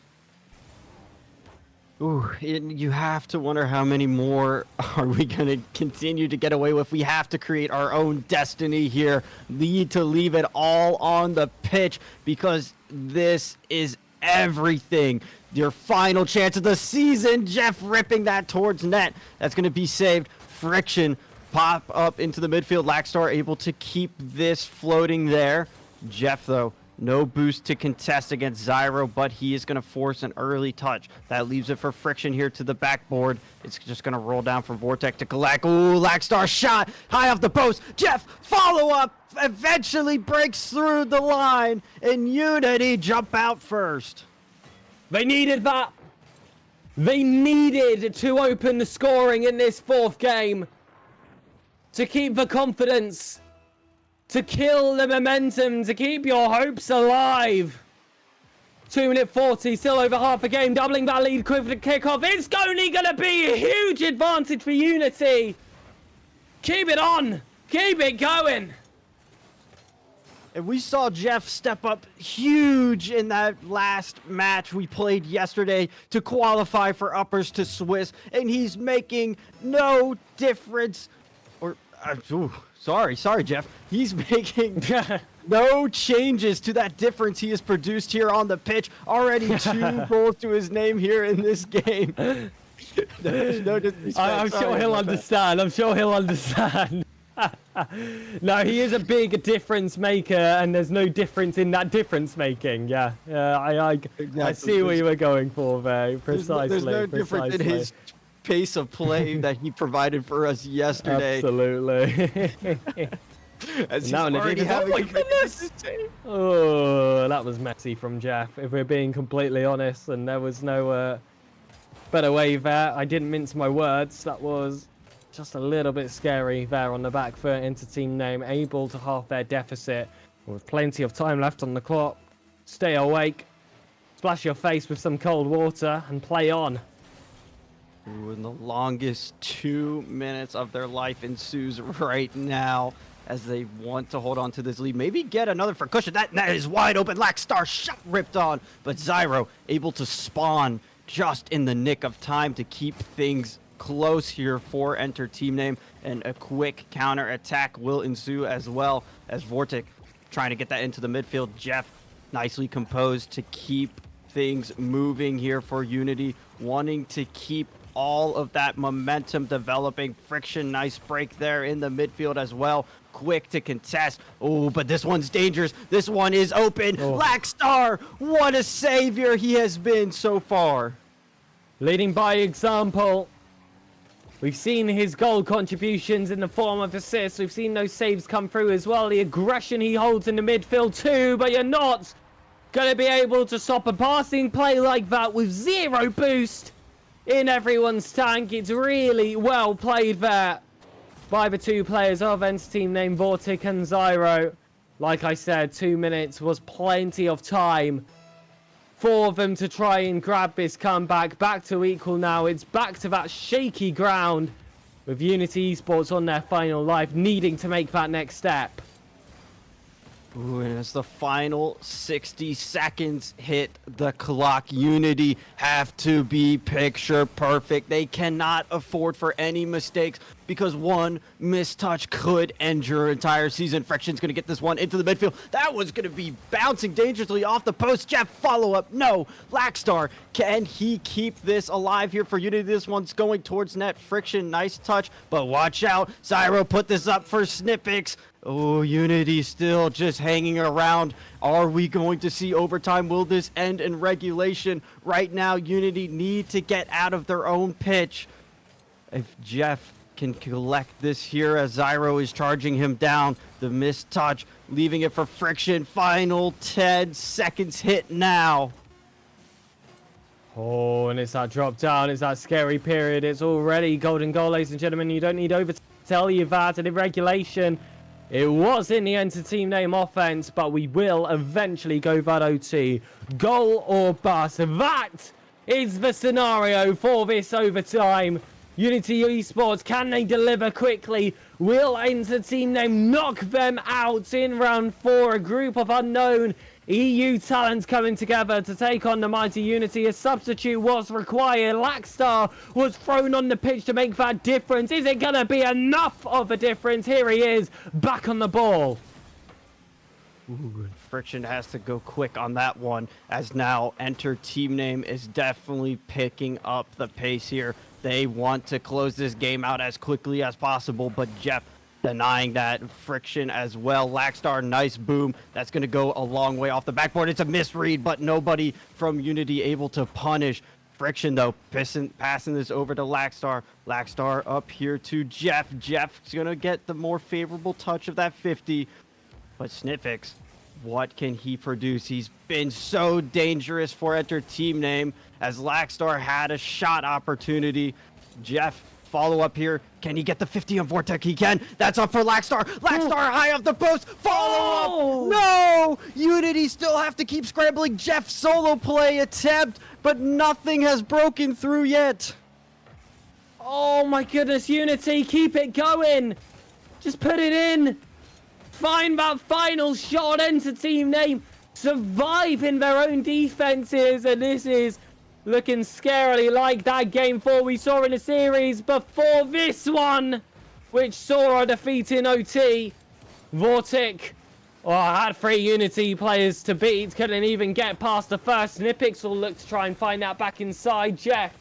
Ooh, you have to wonder how many more are we going to continue to get away with. We have to create our own destiny here. Need to leave it all on the pitch because this is everything. Your final chance of the season. Jeff ripping that towards net. That's going to be saved. Friction pop up into the midfield. Lackstar able to keep this floating there. Jeff, though, no boost to contest against Zyro, but he is going to force an early touch. That leaves it for Friction here to the backboard. It's just going to roll down for Vortex to collect. Ooh, Lackstar shot high off the post. Jeff, follow up, eventually breaks through the line, and Unity jump out first. They needed that. They needed to open the scoring in this fourth game to keep the confidence, to kill the momentum, to keep your hopes alive. 2-minute 40, still over half a game, doubling that lead quick for the kickoff. It's only going to be a huge advantage for Unity. Keep it on. Keep it going. And we saw Jeff step up huge in that last match we played yesterday to qualify for uppers to Swiss, and he's making no difference. Sorry, Jeff. He's making no changes to that difference he has produced here on the pitch. Already 2 goals to his name here in this game. There's no disrespect. I'm sure he'll understand. I'm sure he'll understand. No, he is a big difference maker, and there's no difference in that difference making. Yeah, I see what you were going for there. Precisely. There's no difference in his pace of play that he provided for us yesterday. Absolutely. As now he's already having oh my goodness! Oh, that was messy from Jeff, if we're being completely honest, and there was no better way there. I didn't mince my words. That was just a little bit scary there on the back foot into team name, able to halve their deficit with plenty of time left on the clock. Stay awake, splash your face with some cold water, and play on. Ooh, and the longest 2 minutes of their life ensues right now as they want to hold on to this lead. Maybe get another for cushion. That net is wide open. Lackstar shot ripped on, but Zyro able to spawn just in the nick of time to keep things close here for Enter Team Name, and a quick counter attack will ensue as well as Vortic trying to get that into the midfield. Jeff nicely composed to keep things moving here for Unity, wanting to keep all of that momentum developing. Friction, nice break there in the midfield as well. Quick to contest. Oh, but this one's dangerous. This one is open. Oh. Lackstar, what a savior he has been so far. Leading by example. We've seen his goal contributions in the form of assists. We've seen those saves come through as well. The aggression he holds in the midfield too, but you're not going to be able to stop a passing play like that with 0 boost in everyone's tank. It's really well played there by the 2 players of Enter Team Name, Vortic and Zyro. Like I said, 2 minutes was plenty of time for them to try and grab this comeback. Back to equal now. It's back to that shaky ground with Unity Esports on their final life, needing to make that next step. Ooh, and as the final 60 seconds hit the clock, Unity have to be picture perfect. They cannot afford for any mistakes because one mistouch could end your entire season. Friction's going to get this one into the midfield. That was going to be bouncing dangerously off the post. Jeff, follow-up. No. Lackstar, can he keep this alive here for Unity? This one's going towards net. Friction, nice touch, but watch out. Zyro put this up for Snippix. Oh, Unity still just hanging around. Are we going to see overtime? Will this end in regulation? Right now, Unity need to get out of their own pitch. If Jeff can collect this here as Zyro is charging him down, the missed touch, leaving it for Friction. Final 10 seconds hit now. Oh, and it's that drop down. It's that scary period. It's already golden goal, ladies and gentlemen. You don't need over to tell you that. And in regulation, it was in the Enter Team Name offense, but we will eventually go that OT. Goal or bust. That is the scenario for this overtime. Unity Esports, can they deliver quickly? Will Enter Team Name knock them out in round 4? A group of unknown EU talents coming together to take on the mighty Unity. A substitute was required. Lackstar was thrown on the pitch to make that difference. Is it going to be enough of a difference? Here he is, back on the ball. Ooh, Friction has to go quick on that one, as now Enter Team Name is definitely picking up the pace here. They want to close this game out as quickly as possible, but Jeff denying that. Friction as well. Lackstar, nice boom. That's going to go a long way off the backboard. It's a misread, but nobody from Unity able to punish. Friction, though, passing this over to Lackstar. Lackstar up here to Jeff. Jeff's going to get the more favorable touch of that 50. But Snifix, what can he produce? He's been so dangerous for Enter Team Name, as Lackstar had a shot opportunity. Jeff, follow up here. Can he get the 50 on Vortec? He can. That's up for Lackstar. Lackstar high off the post. Follow up. No! Unity still have to keep scrambling. Jeff solo play attempt, but nothing has broken through yet. Oh my goodness, Unity, keep it going. Just put it in. Find that final shot. Enter Team Name survive in their own defenses, and this is looking scarily like that game 4 we saw in the series before this one, which saw a defeat in OT. Vortic had 3 Unity players to beat, couldn't even get past the first. Snipix will look to try and find that back inside. Jeff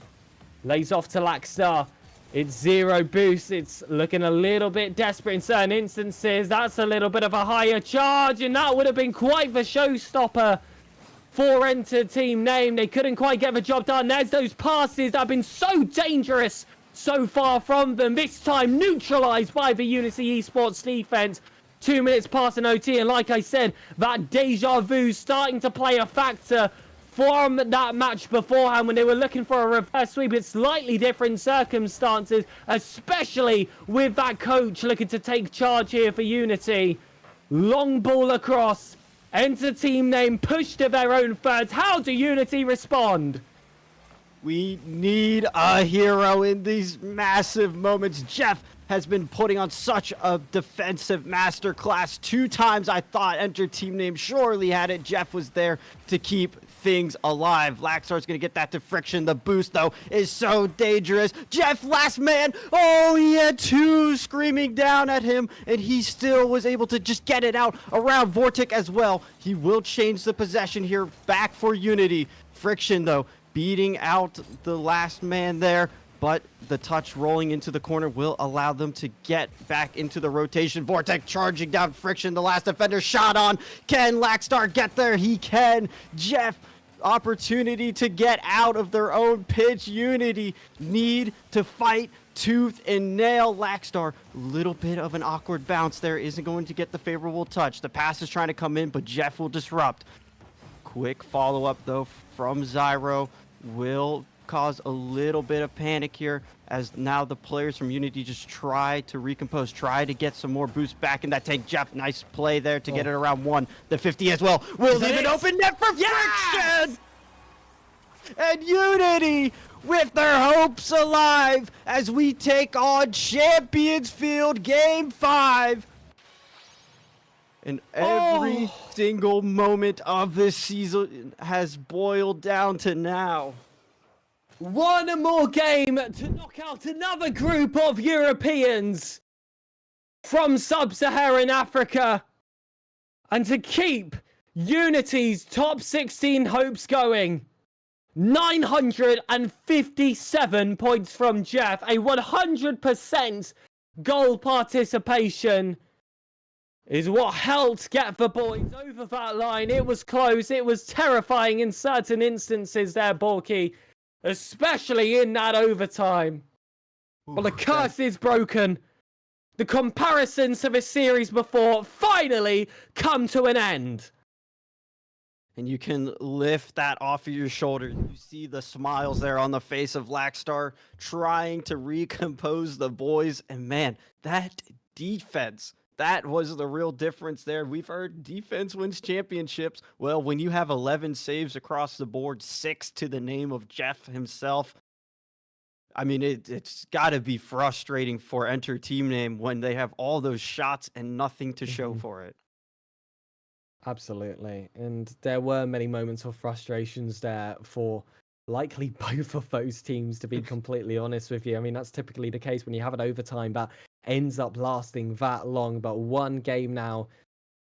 lays off to Lackstar. It's 0 boost. It's looking a little bit desperate in certain instances. That's a little bit of a higher charge, and that would have been quite the showstopper for Enter Team Name. They couldn't quite get the job done. There's those passes that have been so dangerous so far from them. This time neutralized by the Unity Esports defense. 2 minutes past an OT, and like I said, that deja vu starting to play a factor from that match beforehand when they were looking for a reverse sweep. It's slightly different circumstances, especially with that coach looking to take charge here for Unity. Long ball across. Enter Team Name pushed to their own thirds. How do Unity respond? We need a hero in these massive moments. Jeff has been putting on such a defensive masterclass. 2 times I thought Enter Team Name surely had it. Jeff was there to keep things alive. Lackstar's gonna get that to Friction. The boost, though, is so dangerous. Jeff, last man. Oh, he had 2 screaming down at him, and he still was able to just get it out around Vortic as well. He will change the possession here back for Unity. Friction, though, beating out the last man there, but the touch rolling into the corner will allow them to get back into the rotation. Vortec charging down Friction, the last defender shot on. Can Lackstar get there? He can. Jeff, opportunity to get out of their own pitch. Unity need to fight tooth and nail. Lackstar, little bit of an awkward bounce there, isn't going to get the favorable touch. The pass is trying to come in, but Jeff will disrupt. Quick follow-up, though, from Zyro will cause a little bit of panic here, as now the players from Unity just try to recompose, try to get some more boost back in that tank. Jeff, nice play there to get it around 1. The 50 as well. Will leave it open net for Friction! And Unity with their hopes alive as we take on Champions Field Game 5. And every single moment of this season has boiled down to now. One more game to knock out another group of Europeans from sub-Saharan Africa, and to keep Unity's top 16 hopes going. 957 points from Jeff, a 100% goal participation is what helped get the boys over that line. It was close, it was terrifying in certain instances there, Borky, especially in that overtime. But the curse is broken. The comparisons to the series before finally come to an end. And you can lift that off of your shoulders. You see the smiles there on the face of Lackstar trying to recompose the boys. And man, that defense, that was the real difference there. We've heard defense wins championships. Well, when you have 11 saves across the board, 6 to the name of Jeff himself, I mean, it's got to be frustrating for Enter Team Name when they have all those shots and nothing to show for it. Absolutely. And there were many moments of frustrations there for likely both of those teams, to be completely honest with you. I mean, that's typically the case when you have an overtime that ends up lasting that long. But one game now,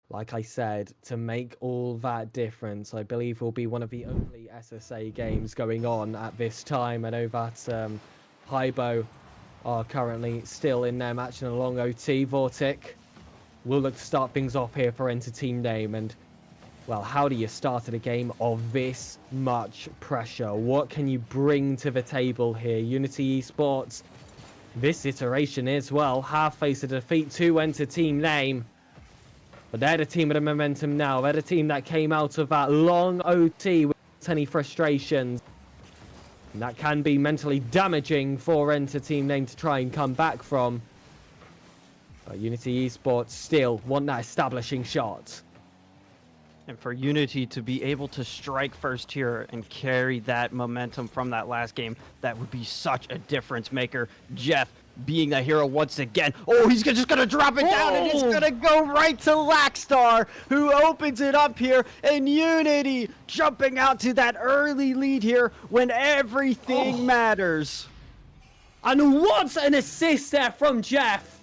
like I said, to make all that difference, I believe will be one of the only SSA games going on at this time. I know that Hybo are currently still in their match in a long OT. Vortic will look to start things off here for Enter Team Name. And, well, how do you start at a game of this much pressure? What can you bring to the table here? Unity Esports, this iteration as well, have faced a defeat to Enter Team Name. But they're the team with the momentum now. They're the team that came out of that long OT without any frustrations. And that can be mentally damaging for Enter Team Name to try and come back from. But Unity Esports still want that establishing shot. And for Unity to be able to strike first here and carry that momentum from that last game, that would be such a difference maker. Jeff being the hero once again. Oh, he's just going to drop it down, and it's going to go right to Lackstar, who opens it up here. And Unity jumping out to that early lead here when everything matters. And what an assist there from Jeff.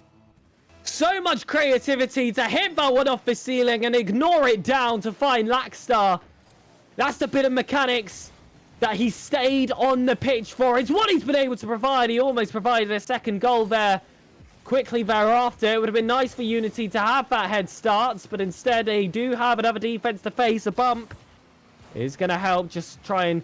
So much creativity to hit that one off the ceiling and ignore it down to find Lackstar. That's the bit of mechanics that he stayed on the pitch for. It's what he's been able to provide. He almost provided a second goal there quickly thereafter. It would have been nice for Unity to have that head start, but instead they do have another defense to face. A bump is going to help just try and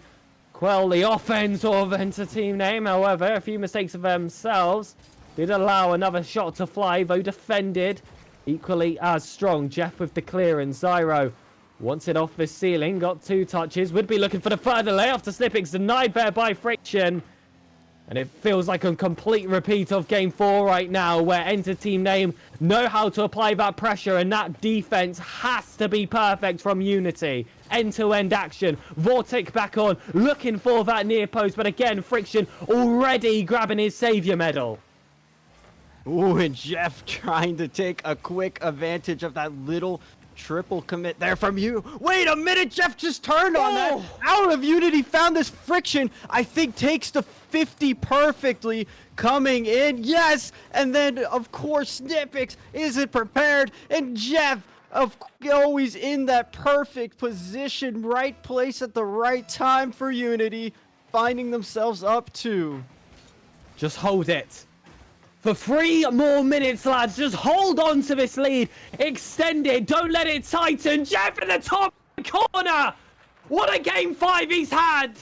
quell the offense of Enter Team Name. However, a few mistakes of themselves did allow another shot to fly, though defended equally as strong. Jeff with the clearance. Zyro wants it off the ceiling, got 2 touches, would be looking for the further lay after Snippings, denied there by Friction. And it feels like a complete repeat of Game 4 right now, where Enter Team Name know how to apply that pressure, and that defense has to be perfect from Unity. End-to-end action. Vortic back on, looking for that near post, but again, Friction already grabbing his savior medal. Ooh, and Jeff trying to take a quick advantage of that little triple commit there from you. Wait a minute, Jeff just turned on that. Out of Unity, found this Friction. I think takes the 50 perfectly, coming in. Yes, and then, of course, Snippix isn't prepared, and Jeff always in that perfect position, right place at the right time for Unity, finding themselves up 2. Just hold it. For 3 more minutes, lads. Just hold on to this lead. Extend it. Don't let it tighten. Jeff in the top corner. What a game 5 he's had.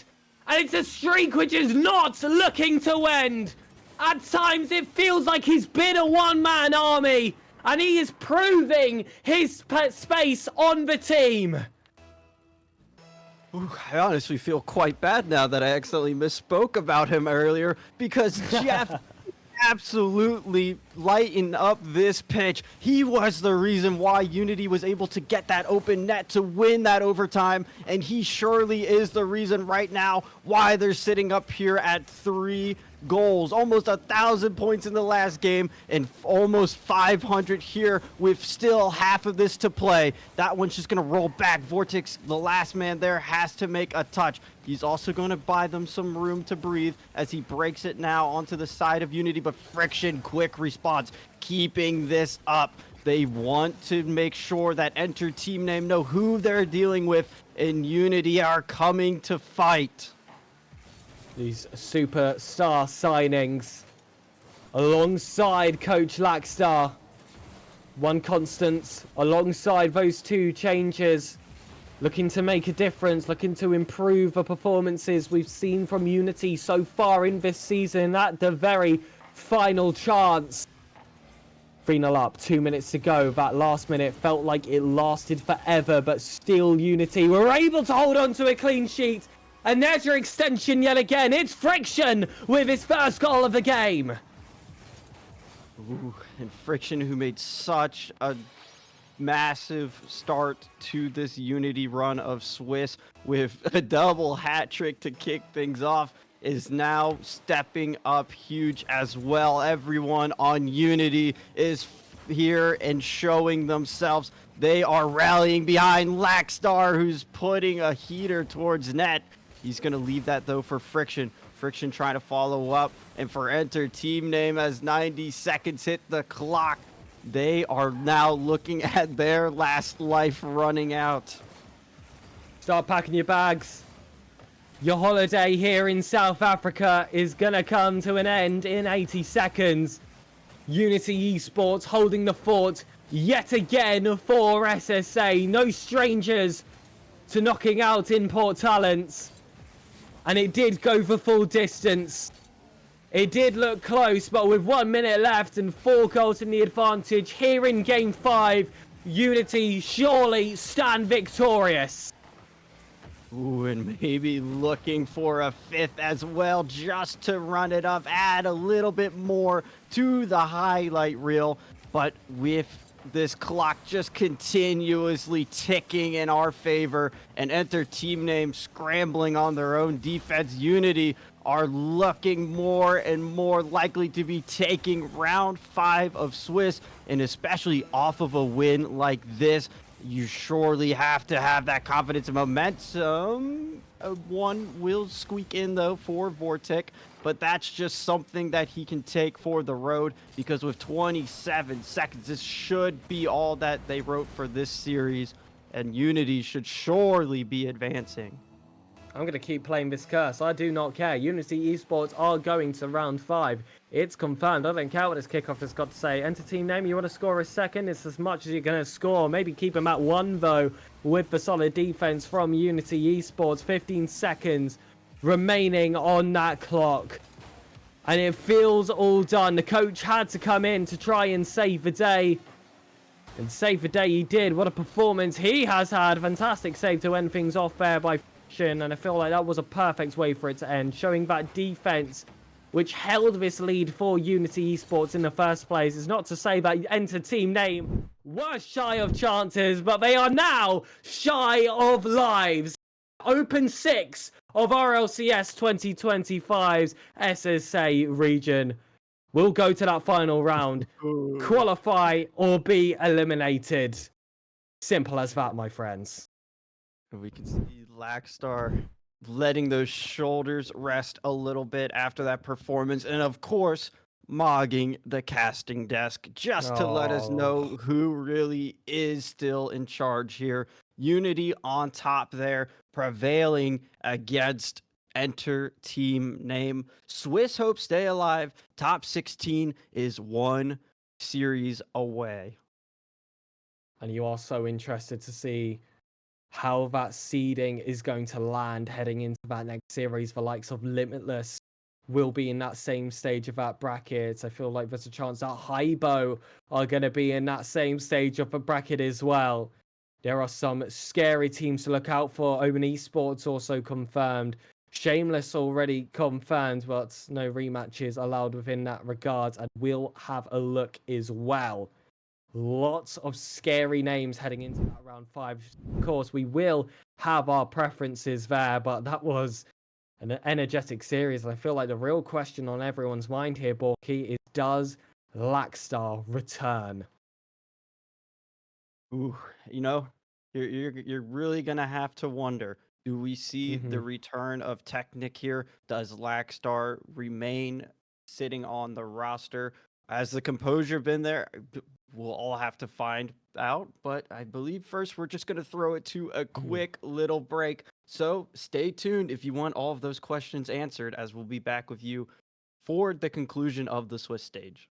And it's a streak which is not looking to end. At times, it feels like he's been a one-man army. And he is proving his space on the team. Ooh, I honestly feel quite bad now that I accidentally misspoke about him earlier, because Jeff absolutely lighten up this pitch. He was the reason why Unity was able to get that open net to win that overtime, and he surely is the reason right now why they're sitting up here at 3 goals, almost 1,000 points in the last game, and almost 500 here with still half of this to play. That one's just gonna roll back. Vortex, the last man there, has to make a touch. He's also going to buy them some room to breathe as he breaks it now onto the side of Unity, but Friction, quick response, keeping this up. They want to make sure that Enter Team Name know who they're dealing with, and Unity are coming to fight. These superstar signings alongside Coach Lackstar. One constant alongside those 2 changes. Looking to make a difference, looking to improve the performances we've seen from Unity so far in this season at the very final chance. 3-0 up, 2 minutes to go. That last minute felt like it lasted forever, but still Unity were able to hold on to a clean sheet. And there's your extension yet again. It's Friction with his first goal of the game. Ooh, and Friction, who made such a massive start to this Unity run of Swiss with a double hat trick to kick things off. is now stepping up huge as well. Everyone on Unity is here and showing themselves. They are rallying behind Lackstar, who's putting a heater towards net. He's going to leave that, though, for Friction. Friction trying to follow up. And for Enter Team Name, as 90 seconds hit the clock, they are now looking at their last life running out. Start packing your bags. Your holiday here in South Africa is going to come to an end in 80 seconds. Unity Esports holding the fort yet again for SSA. No strangers to knocking out Import Talents. And it did go for full distance. It did look close, but with 1 minute left and 4 goals in the advantage here in Game 5, Unity surely stand victorious. Ooh, and maybe looking for a 5th as well, just to run it up, add a little bit more to the highlight reel. But with this clock just continuously ticking in our favor and Enter Team Name scrambling on their own defense, Unity are looking more and more likely to be taking round 5 of Swiss, and especially off of a win like this, you surely have to have that confidence and momentum. One will squeak in, though, for Vortic, but that's just something that he can take for the road, because with 27 seconds, this should be all that they wrote for this series, and Unity should surely be advancing. I'm going to keep playing this curse. I do not care. Unity Esports are going to round 5. It's confirmed. I don't care what this kickoff has got to say. Enter Team Name, you want to score a second? It's as much as you're going to score. Maybe keep them at 1, though, with the solid defense from Unity Esports. 15 seconds remaining on that clock. And it feels all done. The coach had to come in to try and save the day. And save the day he did. What a performance he has had. Fantastic save to end things off there by Friction. And I feel like that was a perfect way for it to end. Showing that defense, which held this lead for Unity Esports in the first place. It's not to say that Enter Team Name were shy of chances, but they are now shy of lives. Open 6 of RLCS 2025's SSA region will go to that final round, qualify or be eliminated. Simple as that, my friends. And we can see Lackstar letting those shoulders rest a little bit after that performance, and of course mogging the casting desk just to let us know who really is still in charge here. Unity on top there, prevailing against Enter Team Name. Swiss hope stay alive. Top 16 is 1 series away. And you are so interested to see how that seeding is going to land heading into that next series. The likes of Limitless will be in that same stage of that bracket. I feel like there's a chance that Hybo are going to be in that same stage of the bracket as well. There are some scary teams to look out for. Omen Esports also confirmed. Shameless already confirmed, but no rematches allowed within that regard. And we'll have a look as well. Lots of scary names heading into that round 5. Of course, we will have our preferences there, but that was an energetic series. And I feel like the real question on everyone's mind here, Borky, is does Lackstar return? Ooh, you know, you're really gonna have to wonder. Do we see the return of Technic here? Does Lackstar remain sitting on the roster? Has the composure been there? We'll all have to find out. But I believe first we're just gonna throw it to a quick little break. So stay tuned if you want all of those questions answered, as we'll be back with you for the conclusion of the Swiss stage.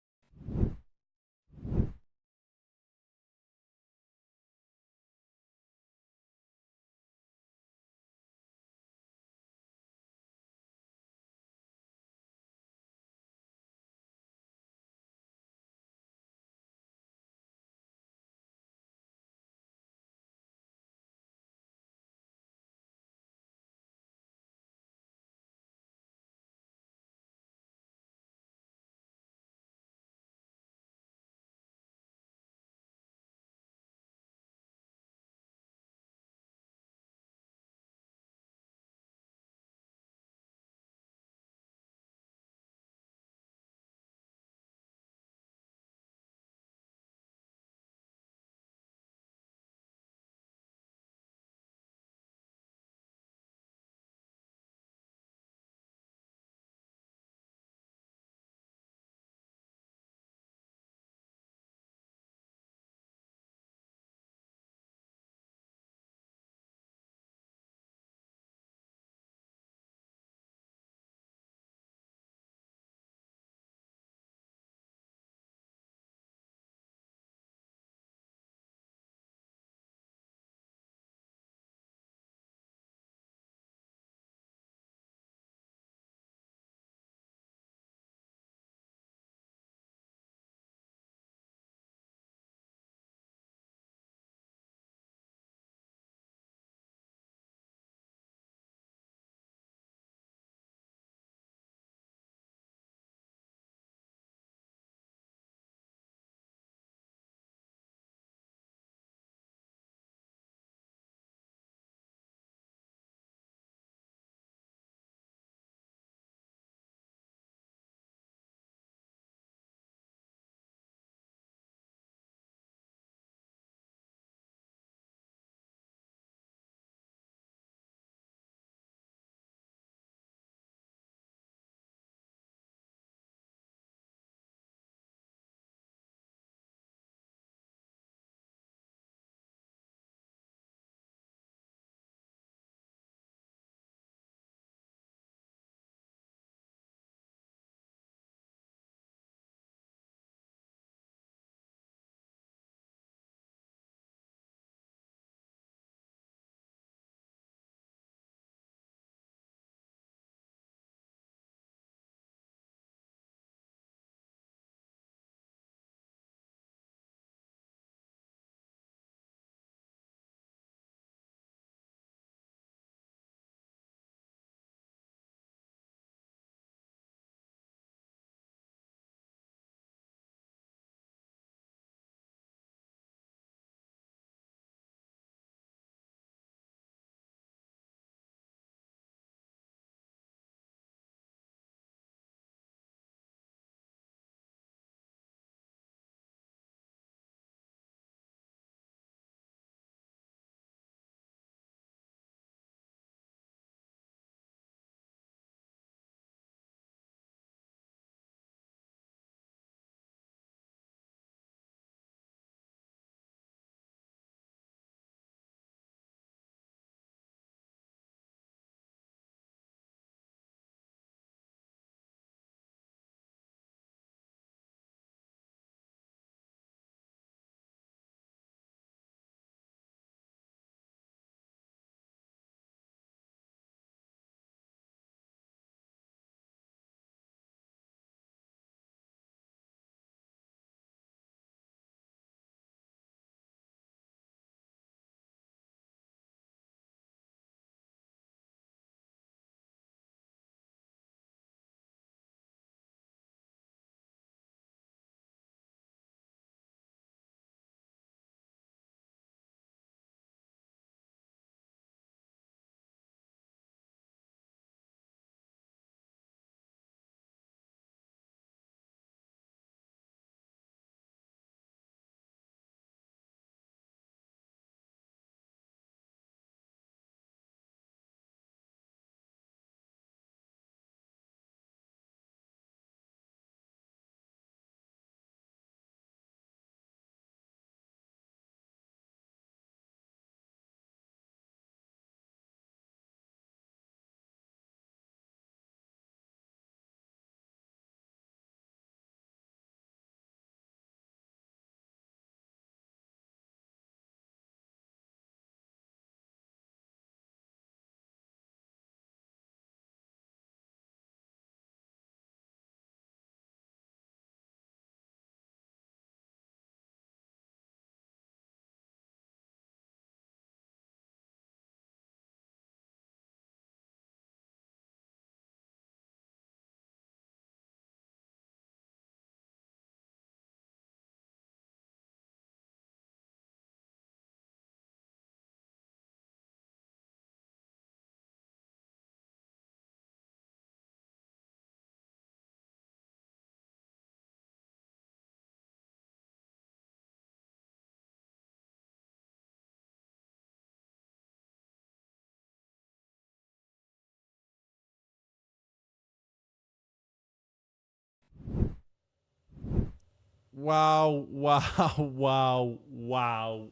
Wow, wow, wow, wow,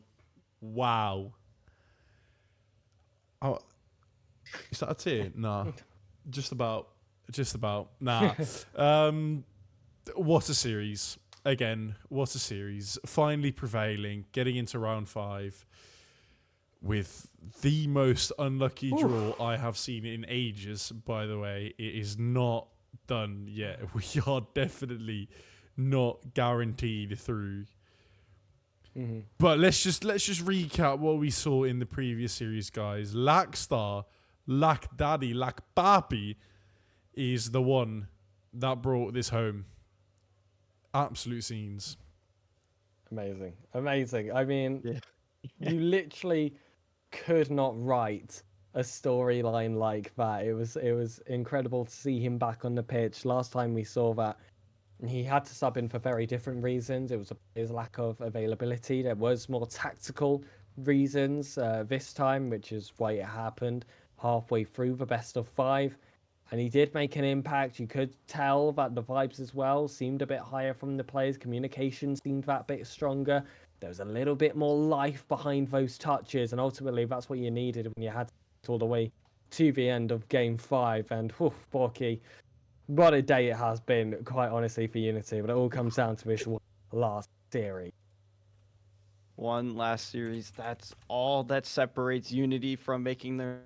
wow. Oh, is that a tear? Nah. Just about. Nah. What a series. Again, what a series. Finally prevailing, getting into round 5 with the most unlucky draw I have seen in ages, by the way. It is not done yet. We are definitely not guaranteed through. But let's just recap what we saw in the previous series, guys. Lackstar, Lack Daddy, Lack Papi is the one that brought this home. Absolute scenes. Amazing. Amazing. I mean, Yeah. you literally could not write a storyline like that. It was incredible to see him back on the pitch. Last time we saw that, he had to sub in for very different reasons. It was his lack of availability. There was more tactical reasons this time, which is why it happened halfway through the best of 5. And he did make an impact. You could tell that the vibes as well seemed a bit higher from the players. Communication seemed that bit stronger. There was a little bit more life behind those touches. And ultimately, that's what you needed when you had to all the way to the end of Game 5. And, Borky, what a day it has been, quite honestly, for Unity. But it all comes down to this last series. One last series. That's all that separates Unity from making their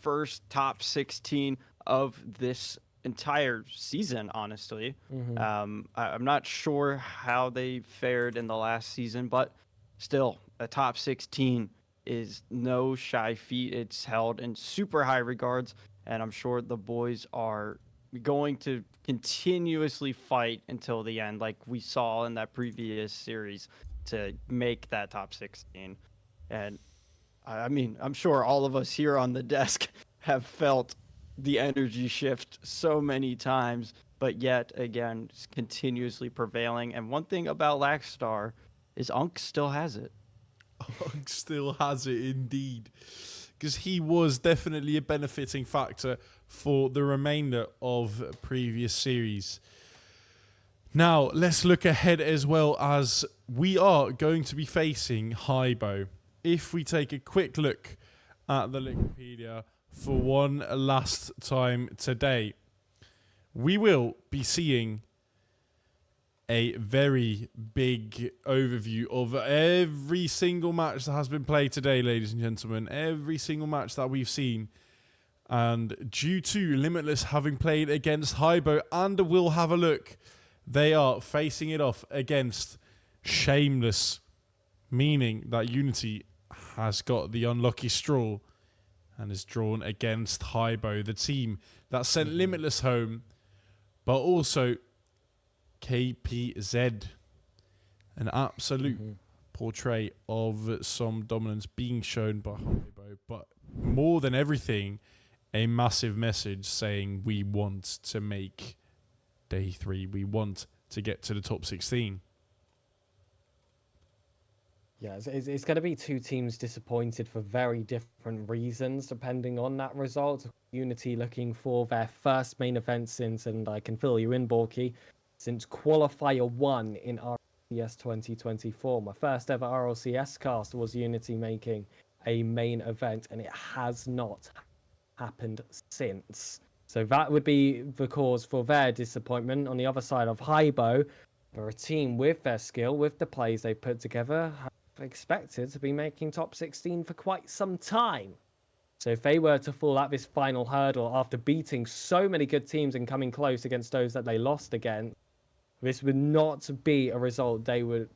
first top 16 of this entire season, honestly. I'm not sure how they fared in the last season, but still, a top 16 is no shy feat. It's held in super high regards, and I'm sure the boys are going to continuously fight until the end, like we saw in that previous series, to make that top 16. And I mean, I'm sure all of us here on the desk have felt the energy shift so many times, but yet again, it's continuously prevailing. And one thing about Lackstar is Unk still has it. Unk still has it indeed. Because he was definitely a benefiting factor for the remainder of previous series. Now, let's look ahead as well, as we are going to be facing Hybo. If we take a quick look at the Wikipedia for one last time today, we will be seeing a very big overview of every single match that has been played today, ladies and gentlemen. Every single match that we've seen. And due to Limitless having played against Hybo, and we'll have a look, they are facing it off against Shameless, meaning that Unity has got the unlucky straw and is drawn against Hybo, the team that sent Limitless home, but also KPZ. An absolute portrait of some dominance being shown by Hybo, but more than everything, a massive message saying we want to make day 3. We want to get to the top 16. Yeah, it's going to be two teams disappointed for very different reasons, depending on that result. Unity looking for their first main event since, and I can fill you in, Borky, since Qualifier 1 in RLCS 2024. My first ever RLCS cast was Unity making a main event, and it has not happened since. So that would be the cause for their disappointment. On the other side of Hybo, they're a team with their skill, with the plays they put together, expected to be making top 16 for quite some time. So if they were to fall at this final hurdle after beating so many good teams and coming close against those that they lost against, this would not be a result they would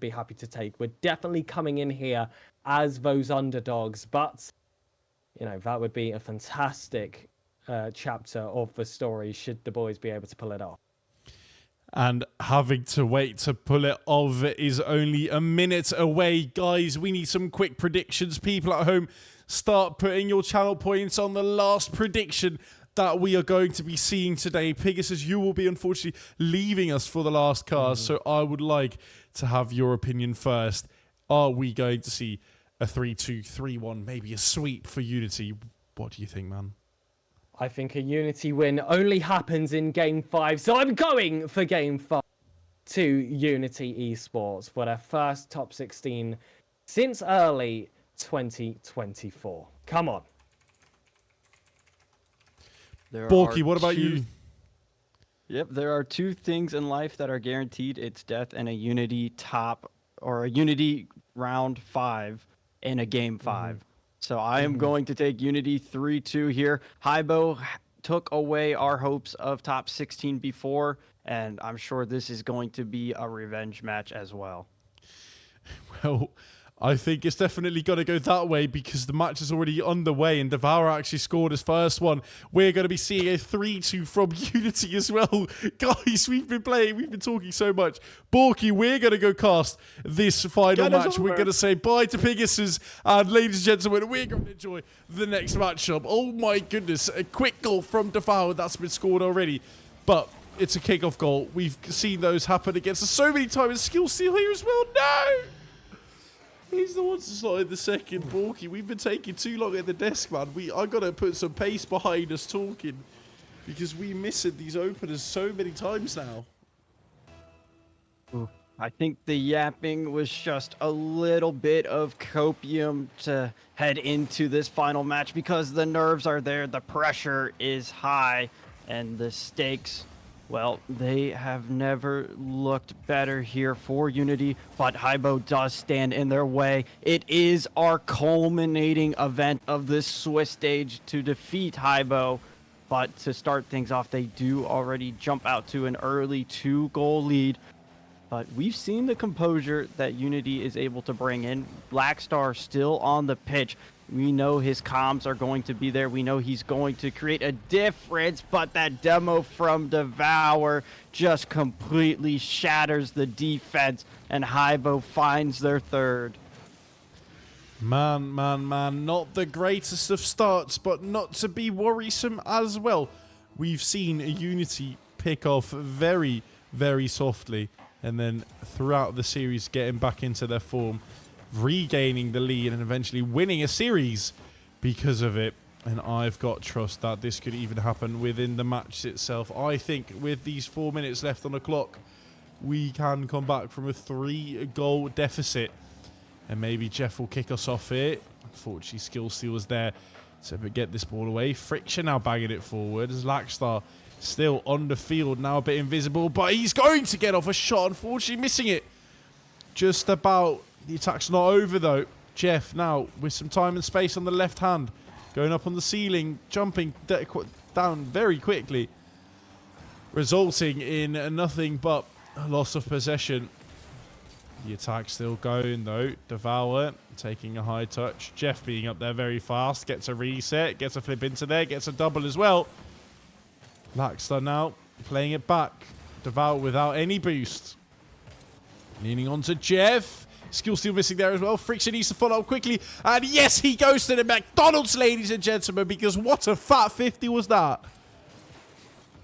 be happy to take. We're definitely coming in here as those underdogs, but you know, that would be a fantastic chapter of the story should the boys be able to pull it off. And having to wait to pull it off is only a minute away. Guys, we need some quick predictions. People at home, start putting your channel points on the last prediction that we are going to be seeing today. Pigasus, you will be unfortunately leaving us for the last cast, so I would like to have your opinion first. Are we going to see a 3-2, 3-1, maybe a sweep for Unity? What do you think, man? I think a Unity win only happens in Game 5, so I'm going for Game 5. to Unity Esports for their first top 16 since early 2024. Come on. There Borky, are what about two- you? Yep, there are two things in life that are guaranteed. It's death and a Unity top or a Unity round 5 in a game 5. So I am going to take Unity 3-2 here. Hybo took away our hopes of top 16 before, and I'm sure this is going to be a revenge match as well. Well, I think it's definitely going to go that way because the match is already underway and Devour actually scored his first one. We're going to be seeing a 3-2 from Unity as well. Guys, we've been talking so much. Borky, we're going to go cast this final Get us match. We're over. going to say bye to Pigasus, and ladies and gentlemen, we're going to enjoy the next matchup. Oh my goodness, a quick goal from Devour that's been scored already, but it's a kickoff goal. We've seen those happen against us so many times. Skill steal here as well. No! He's the one to slot in the second, Borky. We've been taking too long at the desk, man. I got to put some pace behind us talking because we missing these openers so many times now. I think the yapping was just a little bit of copium to head into this final match because the nerves are there, the pressure is high, and the stakes, well, they have never looked better here for Unity, but Hybo does stand in their way. It is our culminating event of this Swiss stage to defeat Hybo, but to start things off, they do already jump out to an early 2-goal lead. But we've seen the composure that Unity is able to bring in. Blackstar still on the pitch. We know his comms are going to be there. We know he's going to create a difference, but that demo from Devour just completely shatters the defense, and Hybo finds their third. Man, not the greatest of starts, but not to be worrisome as well. We've seen Unity pick off very, very softly, and then throughout the series getting back into their form, regaining the lead and eventually winning a series because of it. And I've got trust that this could even happen within the match itself. I think with these 4 minutes left on the clock, we can come back from a 3-goal deficit. And maybe Jeff will kick us off here. Unfortunately, Skill Steal was there to get this ball away. Friction now banging it forward as Lackstar still on the field, now a bit invisible, but he's going to get off a shot, unfortunately missing it. Just about. The attack's not over though. Jeff now with some time and space on the left hand, going up on the ceiling, jumping down very quickly, resulting in nothing but a loss of possession. The attack still going though. Devour taking a high touch. Jeff being up there very fast, gets a reset, gets a flip into there, gets a double as well. Lackstar now playing it back. Devour without any boost. Leaning on to Jeff. Skill Steal missing there as well. Friction needs to follow up quickly. And yes, he goes to the McDonald's, ladies and gentlemen, because what a fat 50 was that.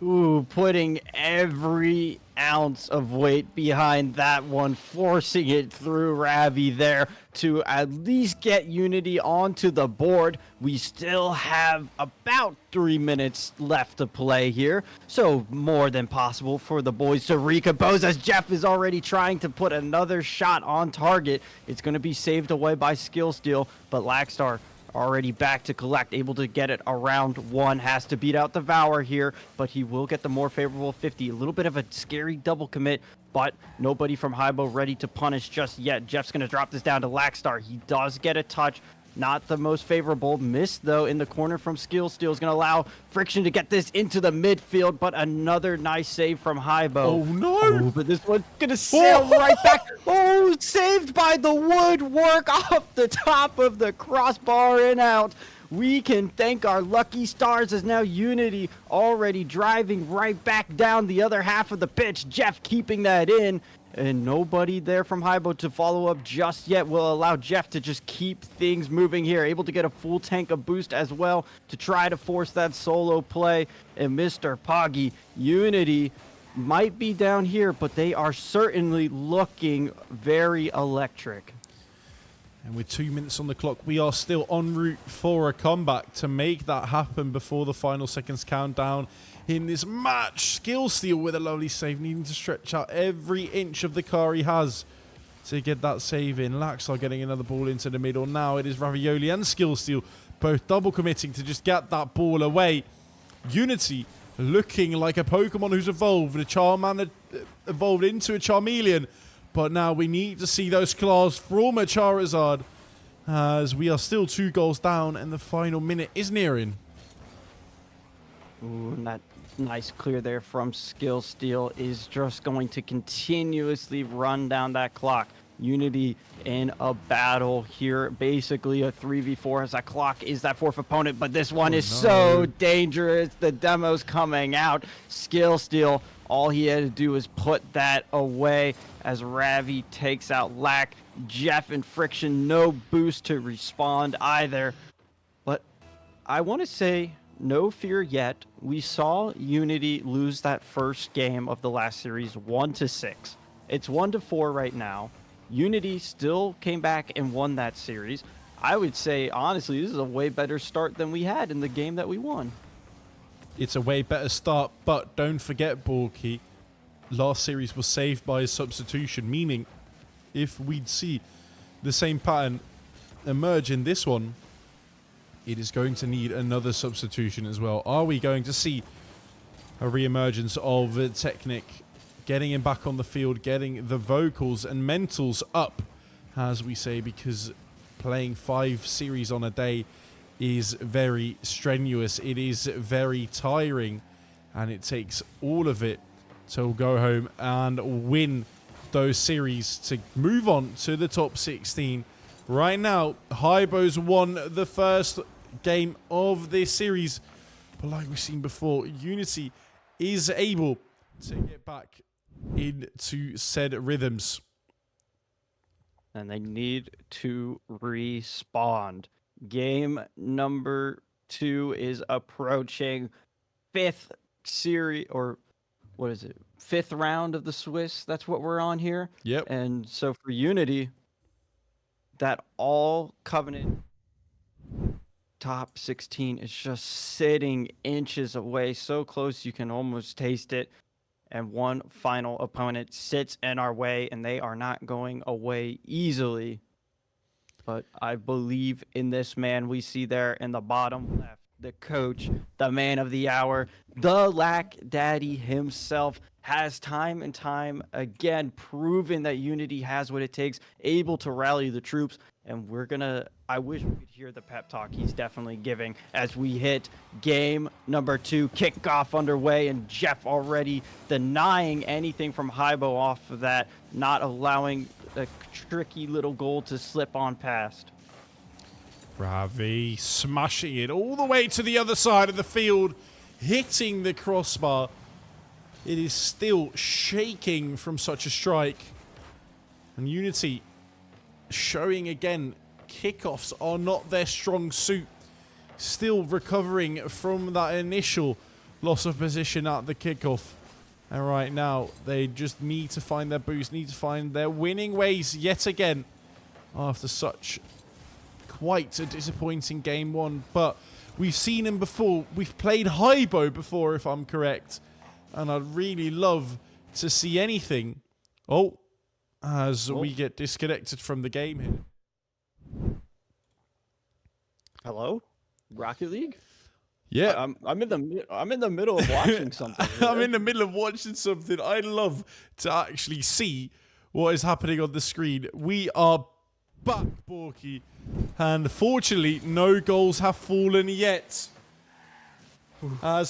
Ooh, putting every ounce of weight behind that one, forcing it through Ravi there to at least get Unity onto the board. We still have about 3 minutes left to play here, so more than possible for the boys to recompose as Jeff is already trying to put another shot on target. It's going to be saved away by Skill Steal, but Lackstar already back to collect, able to get it around 1, has to beat out Devour here, but he will get the more favorable 50. A little bit of a scary double commit, but nobody from Hybo ready to punish just yet. Jeff's going to drop this down to Lackstar. He does get a touch. Not the most favorable. Miss, though, in the corner from Skill Steal is going to allow Friction to get this into the midfield, but another nice save from Hybo. Oh, no. Oh, but this one's going to sail right back. Oh, saved by the woodwork off the top of the crossbar and out. We can thank our lucky stars as now Unity already driving right back down the other half of the pitch. Jeff keeping that in. And nobody there from Hybo to follow up just yet will allow Jeff to just keep things moving here. Able to get a full tank of boost as well to try to force that solo play. And Mr. Poggy, Unity might be down here, but they are certainly looking very electric. And with 2 minutes on the clock, we are still en route for a comeback to make that happen before the final seconds countdown in this match. Skill Steal with a lovely save, needing to stretch out every inch of the car he has to get that save in. Laxar getting another ball into the middle. Now it is Ravioli and Skill Steal both double committing to just get that ball away. Unity looking like a Pokemon who's evolved. The Charmander evolved into a Charmeleon. But now we need to see those claws from a Charizard, as we are still 2 goals down and the final minute is nearing. Ooh, and that nice clear there from Skill Steal is just going to continuously run down that clock. Unity in a battle here, basically a 3v4 as that clock is that 4th opponent, but this one is so dangerous. The demo's coming out. Skill Steal, all he had to do is put that away as Ravi takes out Lack. Jeff and Friction, no boost to respond either. But I want to say, no fear yet. We saw Unity lose that first game of the last series 1-6. It's 1-4 right now. Unity still came back and won that series. I would say, honestly, this is a way better start than we had in the game that we won. It's a way better start, but don't forget, Borky, last series was saved by a substitution, meaning if we'd see the same pattern emerge in this one, it is going to need another substitution as well. Are we going to see a re-emergence of Technic, getting him back on the field, getting the vocals and mentals up, as we say, because playing 5 series on a day is very strenuous. It is very tiring, and it takes all of it to go home and win those series to move on to the top 16. Right now, Hybo's won the first game of this series, but like we've seen before, Unity is able to get back into said rhythms. And they need to respawn. Game number 2 is approaching. 5th series, or what is it? 5th round of the Swiss. That's what we're on here. Yep. And so for Unity, that all Covenant top 16 is just sitting inches away, so close you can almost taste it. And one final opponent sits in our way, and they are not going away easily. But I believe in this man we see there in the bottom left, the coach, the man of the hour, the Lack Daddy himself, has time and time again proven that Unity has what it takes, able to rally the troops. And I wish we could hear the pep talk he's definitely giving as we hit game number 2, kickoff underway, and Jeff already denying anything from Hybo off of that, not allowing a tricky little goal to slip on past. Ravi smashing it all the way to the other side of the field, hitting the crossbar. It is still shaking from such a strike. And Unity showing again, kickoffs are not their strong suit. Still recovering from that initial loss of position at the kickoff. And right now, they just need to find their boost, need to find their winning ways yet again after such quite a disappointing game 1. But we've seen him before. We've played Hybo before, if I'm correct. And I'd really love to see anything. As we get disconnected from the game here. Hello? Rocket League? Yeah. I'm in the middle of watching something. I'm in the middle of watching something. I'd love to actually see what is happening on the screen. We are back, Borky. And fortunately, no goals have fallen yet. I'm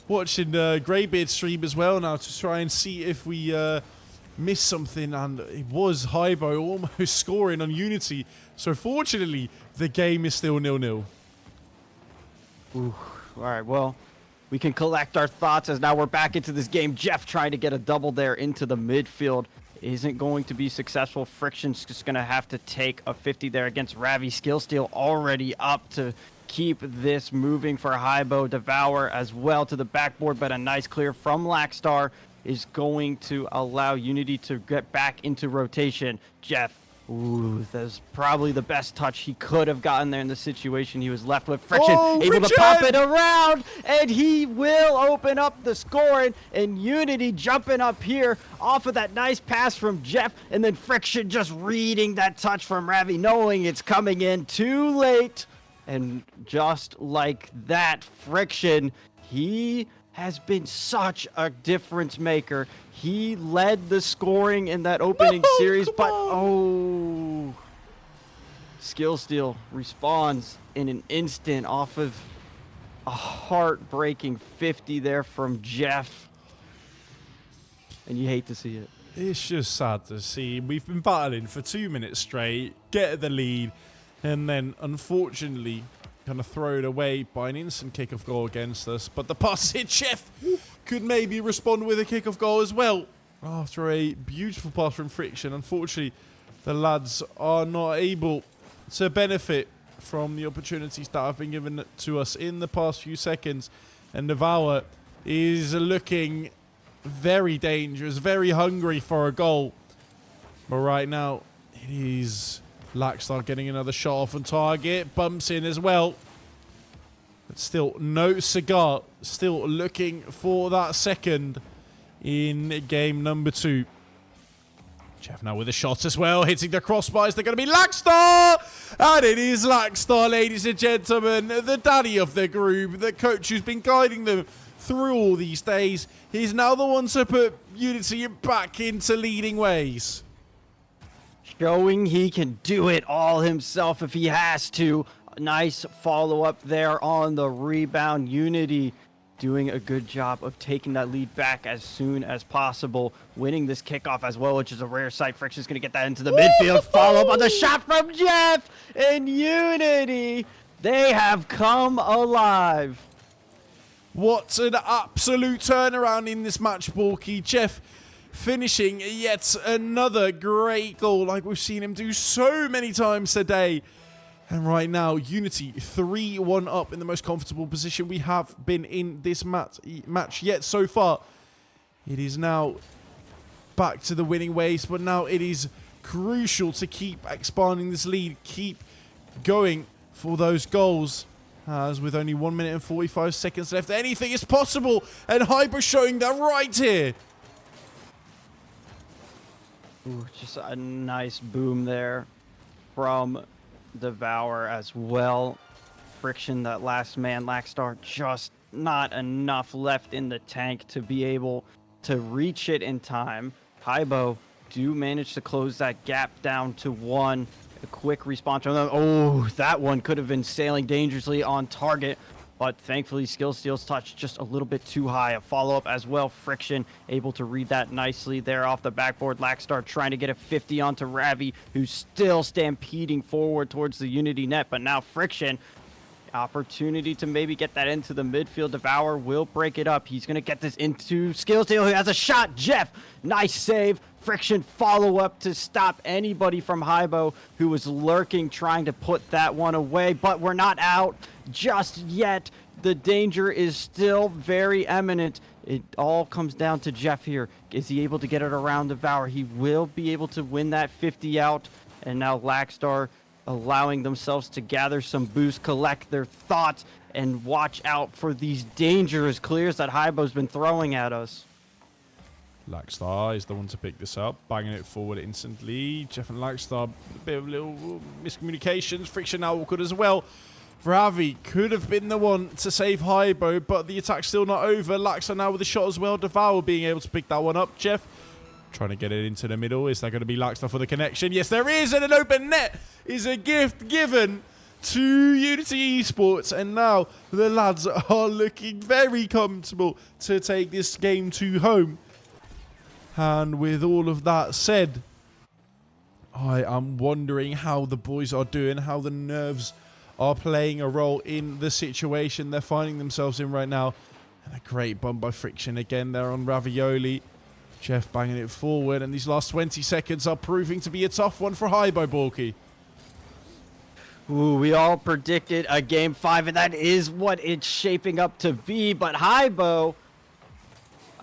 watching Greybeard stream as well now to try and see if we miss something. And it was Hybo almost scoring on Unity. So fortunately, the game is still 0-0. Ooh, all right, well, we can collect our thoughts as now we're back into this game. Jeff trying to get a double there into the midfield isn't going to be successful. Friction's just going to have to take a 50 there against Ravi. Skill Steal already up to keep this moving for Hybo. Devour as well to the backboard, but a nice clear from Lackstar is going to allow Unity to get back into rotation. Jeff Ooh, that's probably the best touch he could have gotten there in the situation he was left with. Friction, Oh, able to Friction! pop it around, and he will open up the scoring. And Unity jumping up here off of that nice pass from Jeff, and then Friction just reading that touch from Ravi, knowing it's coming in too late. And just like that, Friction, he has been such a difference maker. He led the scoring in that opening series, but oh, Skill Steal responds in an instant off of a heartbreaking 50 there from Jeff. And you hate to see it. It's just sad to see. We've been battling for 2 minutes straight, get the lead, and then unfortunately kind of throw it away by an instant kickoff goal against us. But the pass hit Chef could maybe respond with a kickoff goal as well after a beautiful pass from Friction. Unfortunately, the lads are not able to benefit from the opportunities that have been given to us in the past few seconds. And Devour is looking very dangerous, very hungry for a goal. But right now, it is Lackstar getting another shot off on target. Bumps in as well. But still, no cigar. Still looking for that second in game number 2. Jeff now with a shot as well. Hitting the crossbars. They're going to be Lackstar! And it is Lackstar, ladies and gentlemen. The daddy of the group. The coach who's been guiding them through all these days. He's now the one to put Unity back into leading ways. Showing he can do it all himself if he has to. Nice follow-up there on the rebound. Unity doing a good job of taking that lead back as soon as possible. Winning this kickoff as well, which is a rare sight. Friction's going to get that into the midfield. Follow-up on the shot from Jeff. And Unity, they have come alive. What an absolute turnaround in this match, Borky. Jeff finishing yet another great goal like we've seen him do so many times today. And right now, Unity 3-1 up in the most comfortable position we have been in this match yet so far. It is now back to the winning ways, but now it is crucial to keep expanding this lead, keep going for those goals. As with only 1 minute and 45 seconds left, anything is possible. And Hyper showing that right here. Ooh, just a nice boom there from Devour as well. Friction, that last man, Lackstar, just not enough left in the tank to be able to reach it in time. Hybo do manage to close that gap down to 1. A quick response from them. Oh, that one could have been sailing dangerously on target. But thankfully, Skill Steal's touch just a little bit too high. A follow-up as well. Friction able to read that nicely there off the backboard. Lackstar trying to get a 50 onto Ravi, who's still stampeding forward towards the Unity net. But now Friction, opportunity to maybe get that into the midfield. Devour will break it up. He's going to get this into Skill Steal, who has a shot. Jeff, nice save. Friction follow-up to stop anybody from Hybo, who was lurking, trying to put that one away. But we're not out just yet. The danger is still very imminent. It all comes down to Jeff here. Is he able to get it around Devour? He will be able to win that 50 out. And now Lackstar allowing themselves to gather some boost, collect their thoughts, and watch out for these dangerous clears that Hybo's been throwing at us. Lackstar is the one to pick this up, banging it forward instantly. Jeff and Lackstar, a bit of little miscommunications. Friction now awkward as well. Ravi could have been the one to save Hybo, but the attack's still not over. Lackstar now with a shot as well. Devour being able to pick that one up. Jeff trying to get it into the middle. Is that going to be Lackstar for the connection? Yes, there is, and an open net is a gift given to Unity Esports, and now the lads are looking very comfortable to take this game to home. And with all of that said, I am wondering how the boys are doing, how the nerves are playing a role in the situation they're finding themselves in right now. And a great bump by Friction again there on Ravioli. Jeff banging it forward, and these last 20 seconds are proving to be a tough one for Hybo, Borky. Ooh, we all predicted a Game 5, and that is what it's shaping up to be. But Hybo,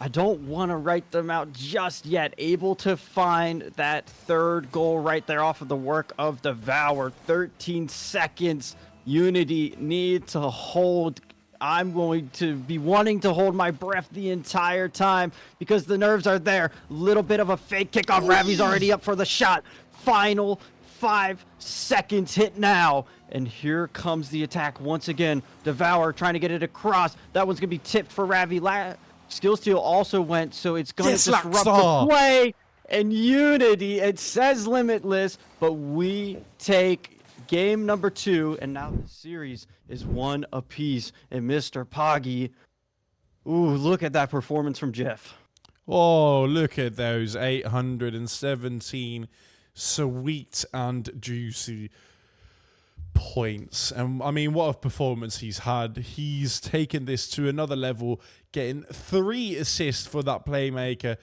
I don't want to write them out just yet. Able to find that third goal right there off of the work of Devour. 13 seconds. Unity need to hold. I'm going to be wanting to hold my breath the entire time because the nerves are there. Little bit of a fake kickoff. Ravi's already up for the shot. Final 5 seconds hit now. And here comes the attack once again. Devour trying to get it across. That one's going to be tipped for Ravi. Skill Steal also went, so it's going to disrupt the play. And Unity, it says limitless, but we take game number 2, and now the series is 1 apiece. And Mr. Poggy, ooh, look at that performance from Jeff. Oh, look at those 817 sweet and juicy points. And I mean, what a performance he's had. He's taken this to another level, getting 3 assists for that playmaker,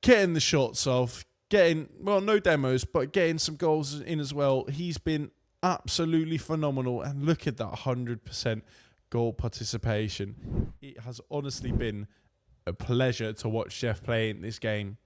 getting the shots off, getting, well, no demos, but getting some goals in as well. He's been absolutely phenomenal. And look at that 100% goal participation. It has honestly been a pleasure to watch Jeff play in this game.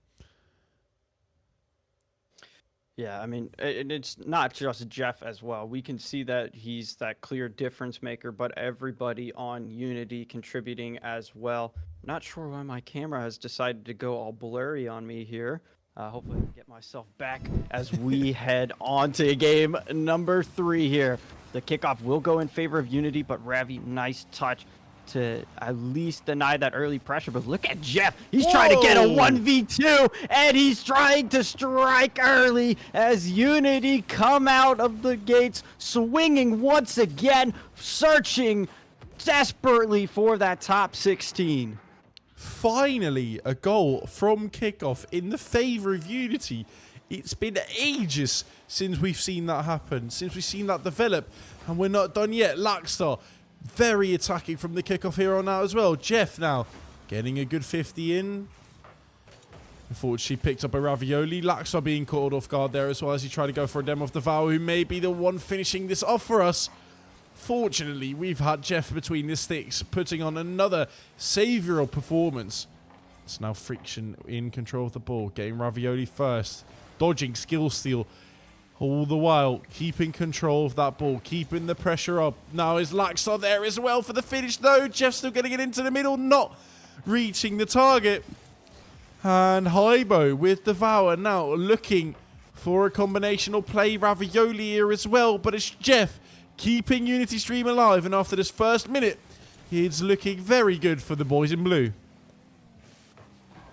Yeah, I mean, it's not just Jeff as well. We can see that he's that clear difference maker, but everybody on Unity contributing as well. Not sure why my camera has decided to go all blurry on me here. Hopefully I can get myself back as we head on to game number 3 here. The kickoff will go in favor of Unity, but Ravi, nice touch to at least deny that early pressure. But look at Jeff. He's trying to get a 1v2, and he's trying to strike early as Unity come out of the gates, swinging once again, searching desperately for that top 16. Finally, a goal from kickoff in the favour of Unity. It's been ages since we've seen that happen, since we've seen that develop, and we're not done yet. Laxstar, very attacking from the kickoff here on out as well. Jeff now getting a good 50 in. Unfortunately, picked up a ravioli. Laxstar being caught off guard there as well as he tried to go for a demo of Devour, who may be the one finishing this off for us. Fortunately, we've had Jeff between the sticks, putting on another savioral performance. It's now Friction in control of the ball, getting Ravioli first, dodging Skill Steal, all the while keeping control of that ball, keeping the pressure up. Now is Laxstar there as well for the finish? No, Jeff's still getting it into the middle, not reaching the target. And Hybo with Devour now looking for a combinational play. Ravioli here as well, but it's Jeff keeping Unity Stream alive, and after this first minute, it's looking very good for the boys in blue.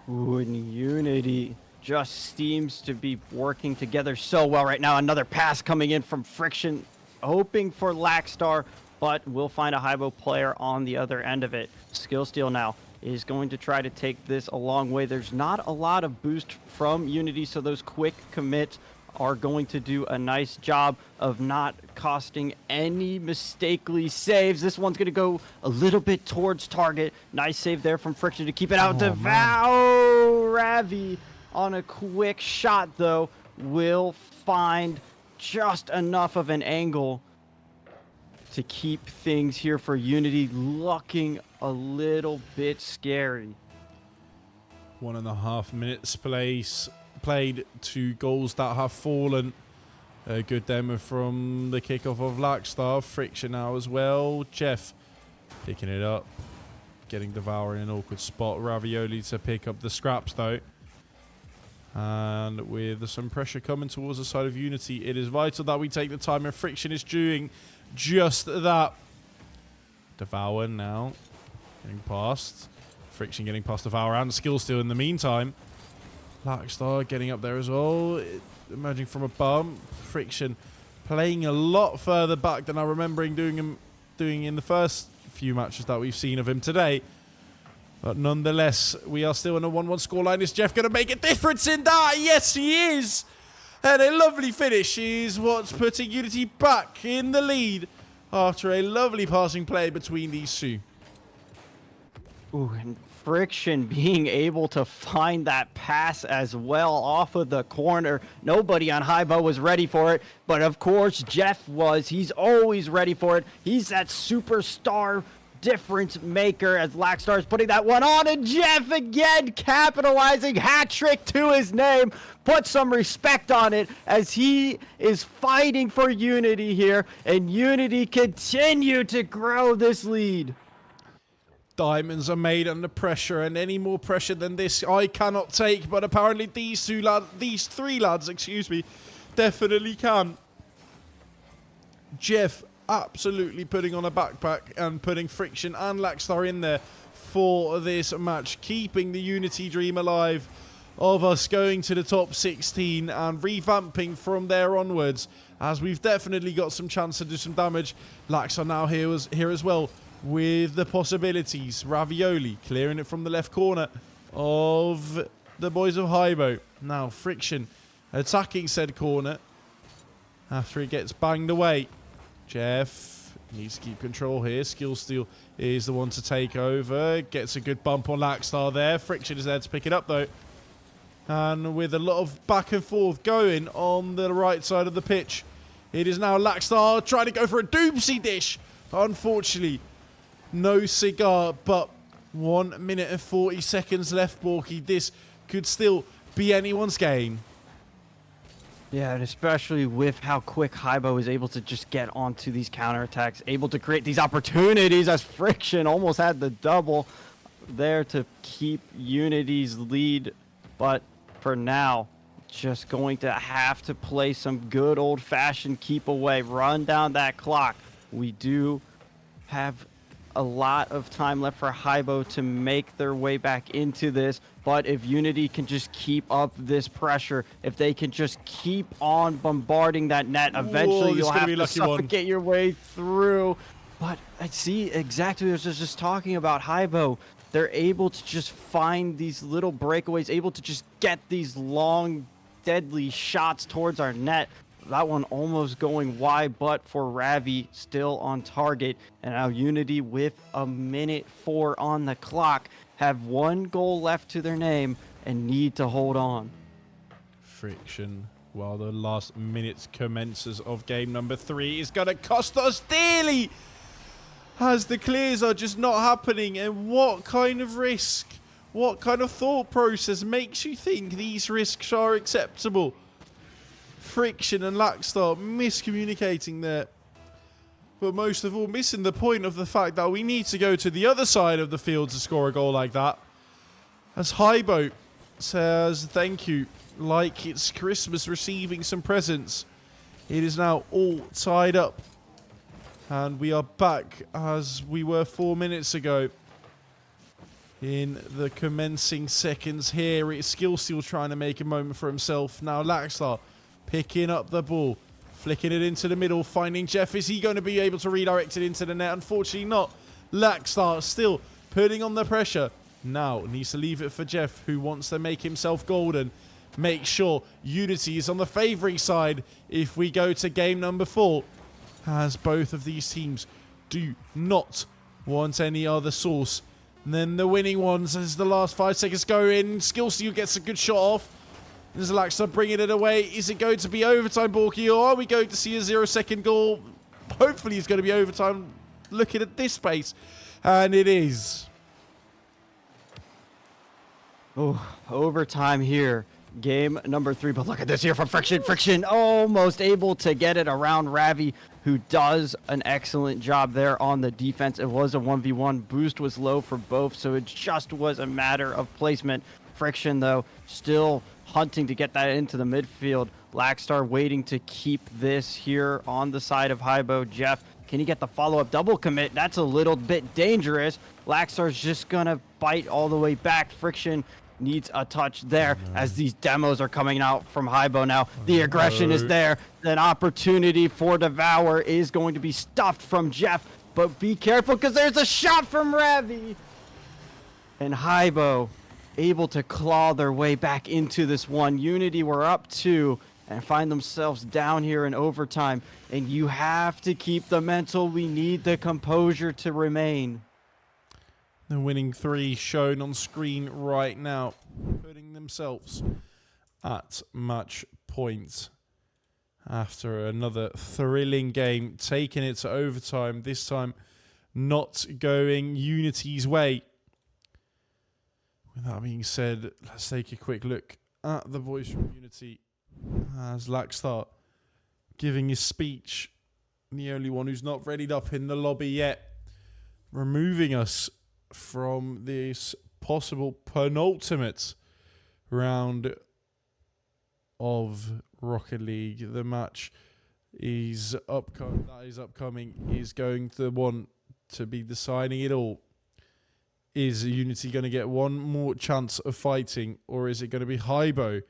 Ooh, and Unity just seems to be working together so well right now. Another pass coming in from Friction, hoping for Laxstar, but we'll find a Hybo player on the other end of it. Skill Steal now is going to try to take this a long way. There's not a lot of boost from Unity, so those quick commits are going to do a nice job of not costing any mistakenly saves. This one's going to go a little bit towards target. Nice save there from Friction to keep it out. Devour Ravi on a quick shot, though, will find just enough of an angle to keep things here for Unity looking a little bit scary. 1.5 minutes played, 2 goals that have fallen. A good demo from the kickoff of Laxstar. Friction now as well. Jeff picking it up, getting Devour in an awkward spot. Ravioli to pick up the scraps though. And with some pressure coming towards the side of Unity, it is vital that we take the time, and Friction is doing just that. Devour now getting past. Friction getting past Devour and Skill Steal in the meantime. Laxstar getting up there as well, emerging from a bump. Friction playing a lot further back than I remember him doing in the first few matches that we've seen of him today. But nonetheless, we are still in a 1-1 scoreline. Is Jeff going to make a difference in that? Yes, he is. And a lovely finish is what's putting Unity back in the lead after a lovely passing play between these two. Ooh, and Friction being able to find that pass as well off of the corner. Nobody on Hybo was ready for it, but of course Jeff was. He's always ready for it. He's that superstar difference maker as Lackstar is putting that one on, and Jeff again capitalizing, hat trick to his name. Put some respect on it as he is fighting for Unity here, and Unity continue to grow this lead. Diamonds are made under pressure, and any more pressure than this I cannot take, but apparently these three lads, definitely can. Jeff absolutely putting on a backpack and putting Friction and Lackstar in there for this match, keeping the Unity dream alive of us going to the top 16 and revamping from there onwards, as we've definitely got some chance to do some damage. Lackstar now here as well, with the possibilities. Ravioli clearing it from the left corner of the boys of Hybo. Now Friction attacking said corner after it gets banged away. Jeff needs to keep control here. Skillsteel is the one to take over. Gets a good bump on Lackstar there. Friction is there to pick it up though. And with a lot of back and forth going on the right side of the pitch, it is now Lackstar trying to go for a doomsy dish. Unfortunately, no cigar, but 1 minute and 40 seconds left, Borky. This could still be anyone's game. Yeah, and especially with how quick Hybo is able to just get onto these counterattacks, able to create these opportunities as Friction almost had the double there to keep Unity's lead. But for now, just going to have to play some good old-fashioned keep away, run down that clock. We do have a lot of time left for Hybo to make their way back into this, but if Unity can just keep up this pressure, if they can just keep on bombarding that net, eventually you'll have to suffocate your way through. But I see exactly what I was just talking about. Hybo, they're able to just find these little breakaways, able to just get these long, deadly shots towards our net. That one almost going wide, but for Ravi still on target. And now Unity with a minute 4 on the clock have 1 goal left to their name and need to hold on. Friction, while the last minutes commences of game number 3, is going to cost us dearly, as the clears are just not happening. And what kind of risk, what kind of thought process makes you think these risks are acceptable? Friction and Lackstar miscommunicating there, but most of all missing the point of the fact that we need to go to the other side of the field to score a goal like that. As Hybo says thank you like it's Christmas receiving some presents. It is now all tied up, and we are back as we were 4 minutes ago. In the commencing seconds here, it's Skillsteel trying to make a moment for himself. Now Lackstar picking up the ball, flicking it into the middle, finding Jeff. Is he going to be able to redirect it into the net? Unfortunately not. Lackstar still putting on the pressure. Now needs to leave it for Jeff, who wants to make himself golden. Make sure Unity is on the favouring side if we go to game number 4, as both of these teams do not want any other source than the winning ones. As the last 5 seconds go in, Skillsteel gets a good shot off. There's Lackstar bringing it away. Is it going to be overtime, Borky, or are we going to see a 0-second goal? Hopefully it's going to be overtime, looking at this pace. And it is. Oh, overtime here. Game number 3, but look at this here from Friction. Friction almost able to get it around Ravi, who does an excellent job there on the defense. It was a 1v1. Boost was low for both, so it just was a matter of placement. Friction, though, still hunting to get that into the midfield. Lackstar waiting to keep this here on the side of Hybo. Jeff, can he get the follow-up double commit? That's a little bit dangerous. Lackstar's just gonna bite all the way back. Friction needs a touch there as these demos are coming out from Hybo now. The aggression is there. An opportunity for Devour is going to be stuffed from Jeff, but be careful because there's a shot from Ravi. And Hybo able to claw their way back into this one. Unity were up 2 and find themselves down here in overtime. And you have to keep the mental. We need the composure to remain. The winning 3 shown on screen right now, putting themselves at match point after another thrilling game, taking it to overtime. This time not going Unity's way. With that being said, let's take a quick look at the boys from Unity as Laxstar giving his speech. The only one who's not readied up in the lobby yet, removing us from this possible penultimate round of Rocket League. The match is upcoming is going to want to be deciding it all. Is Unity going to get one more chance of fighting, or is it going to be Hybo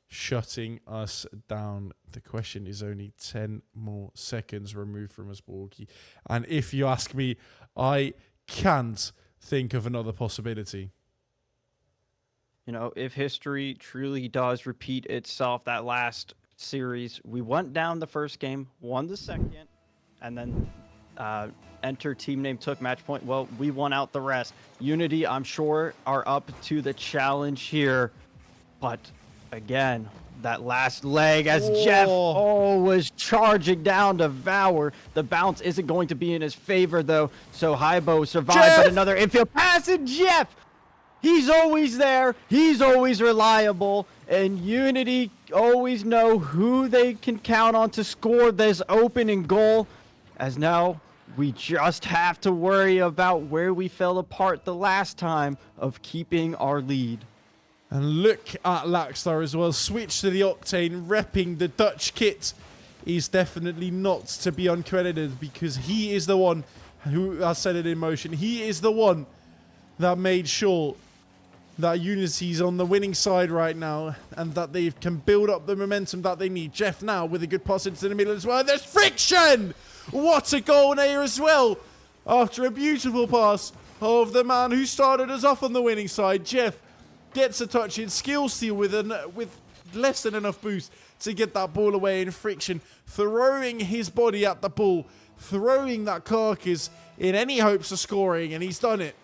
shutting us down? The question is only 10 more seconds removed from us, Borky. And if you ask me, I can't think of another possibility. You know, if history truly does repeat itself, that last series, we went down the first game, won the second, and then enter team name took match point. Well, we won out the rest. Unity, I'm sure, are up to the challenge here. But again, that last leg as Jeff was charging down to Devour. The bounce isn't going to be in his favor, though. So Hybo survived, but another infield pass, and Jeff, he's always there. He's always reliable. And Unity always know who they can count on to score this opening goal. As now, we just have to worry about where we fell apart the last time of keeping our lead. And look at Laxstar as well. Switch to the Octane, repping the Dutch kit. Is definitely not to be uncredited, because he is the one who has set it in motion. He is the one that made sure that Unity's on the winning side right now, and that they can build up the momentum that they need. Jeff now with a good pass into the middle as well. There's Friction! What a goal there as well! After a beautiful pass of the man who started us off on the winning side, Jeff gets a touch in, skill steal with less than enough boost to get that ball away, in Friction throwing his body at the ball, throwing that carcass in any hopes of scoring, and he's done it.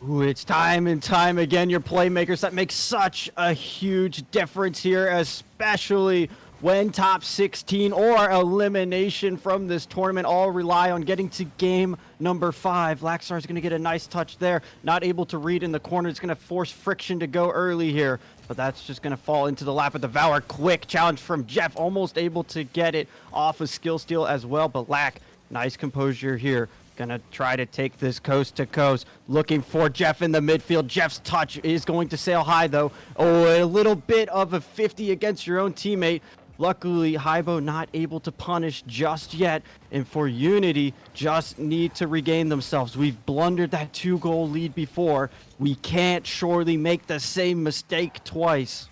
Ooh, it's time and time again, your playmakers that make such a huge difference here, especially when top 16 or elimination from this tournament all rely on getting to game number 5. Laxstar is going to get a nice touch there. Not able to read in the corner. It's going to force Friction to go early here. But that's just going to fall into the lap of Devour. Quick challenge from Jeff. Almost able to get it off a skill steal as well. But Lack, nice composure here. Gonna try to take this coast to coast. Looking for Jeff in the midfield. Jeff's touch is going to sail high, though. Oh, a little bit of a 50 against your own teammate. Luckily, Hybo not able to punish just yet. And for Unity, just need to regain themselves. We've blundered that 2-goal lead before. We can't surely make the same mistake twice.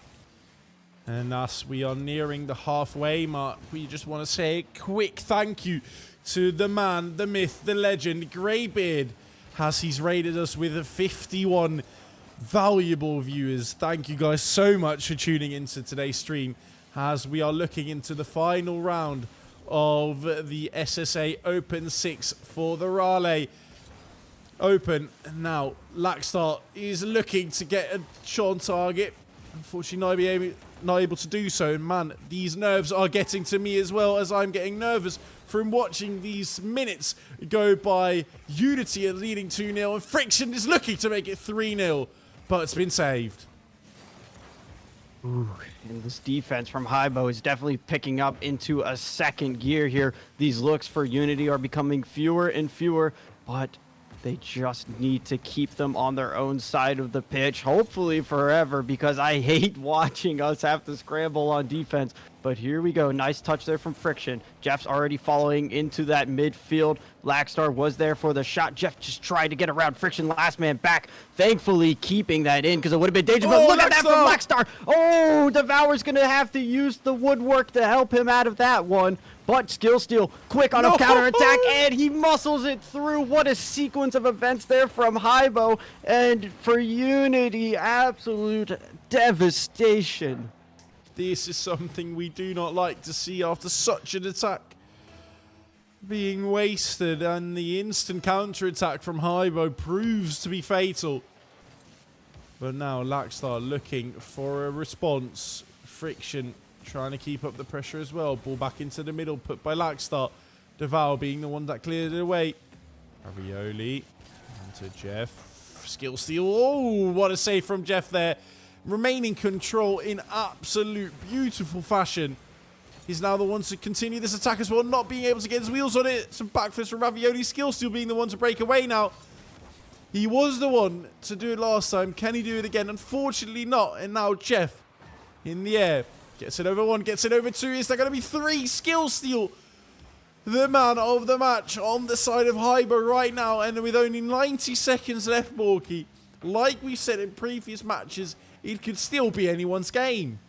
And thus, we are nearing the halfway mark. We just want to say a quick thank you to the man, the myth, the legend, Greybeard, as he's rated us with 51 valuable viewers. Thank you guys so much for tuning into today's stream, as we are looking into the final round of the SSA Open 6 for the Raleigh Open. Now, Laxstar is looking to get a shot on target. Unfortunately, not able to do so. Man, these nerves are getting to me as well, as I'm getting nervous from watching these minutes go by. Unity are leading 2-0, and Friction is looking to make it 3-0, but it's been saved. Ooh, and this defense from Hybo is definitely picking up into a second gear here. These looks for Unity are becoming fewer and fewer, but they just need to keep them on their own side of the pitch, hopefully forever, because I hate watching us have to scramble on defense. But here we go. Nice touch there from Friction. Jeff's already following into that midfield. Laxstar was there for the shot. Jeff just tried to get around Friction. Last man back. Thankfully keeping that in, because it would have been dangerous. But look at that from Laxstar. Oh, Devour's going to have to use the woodwork to help him out of that one. But skill steal, quick on a counterattack, and he muscles it through. What a sequence of events there from Hybo. And for Unity, absolute devastation. This is something we do not like to see after such an attack being wasted, and the instant counter-attack from Hybo proves to be fatal. But now Laxstar looking for a response. Friction trying to keep up the pressure as well. Ball back into the middle, put by Laxstar. Deval being the one that cleared it away. Ravioli onto Jeff. Skill steal. Oh, what a save from Jeff there. Remaining control in absolute beautiful fashion. He's now the one to continue this attack as well, not being able to get his wheels on it. Some backflips from Ravioli. Skill steal being the one to break away now. He was the one to do it last time. Can he do it again? Unfortunately not. And now Jeff in the air. Gets it over 1, gets it over 2. Is there going to be 3? Skill steal. The man of the match on the side of Hyber right now. And with only 90 seconds left, Borky, like we said in previous matches, it could still be anyone's game.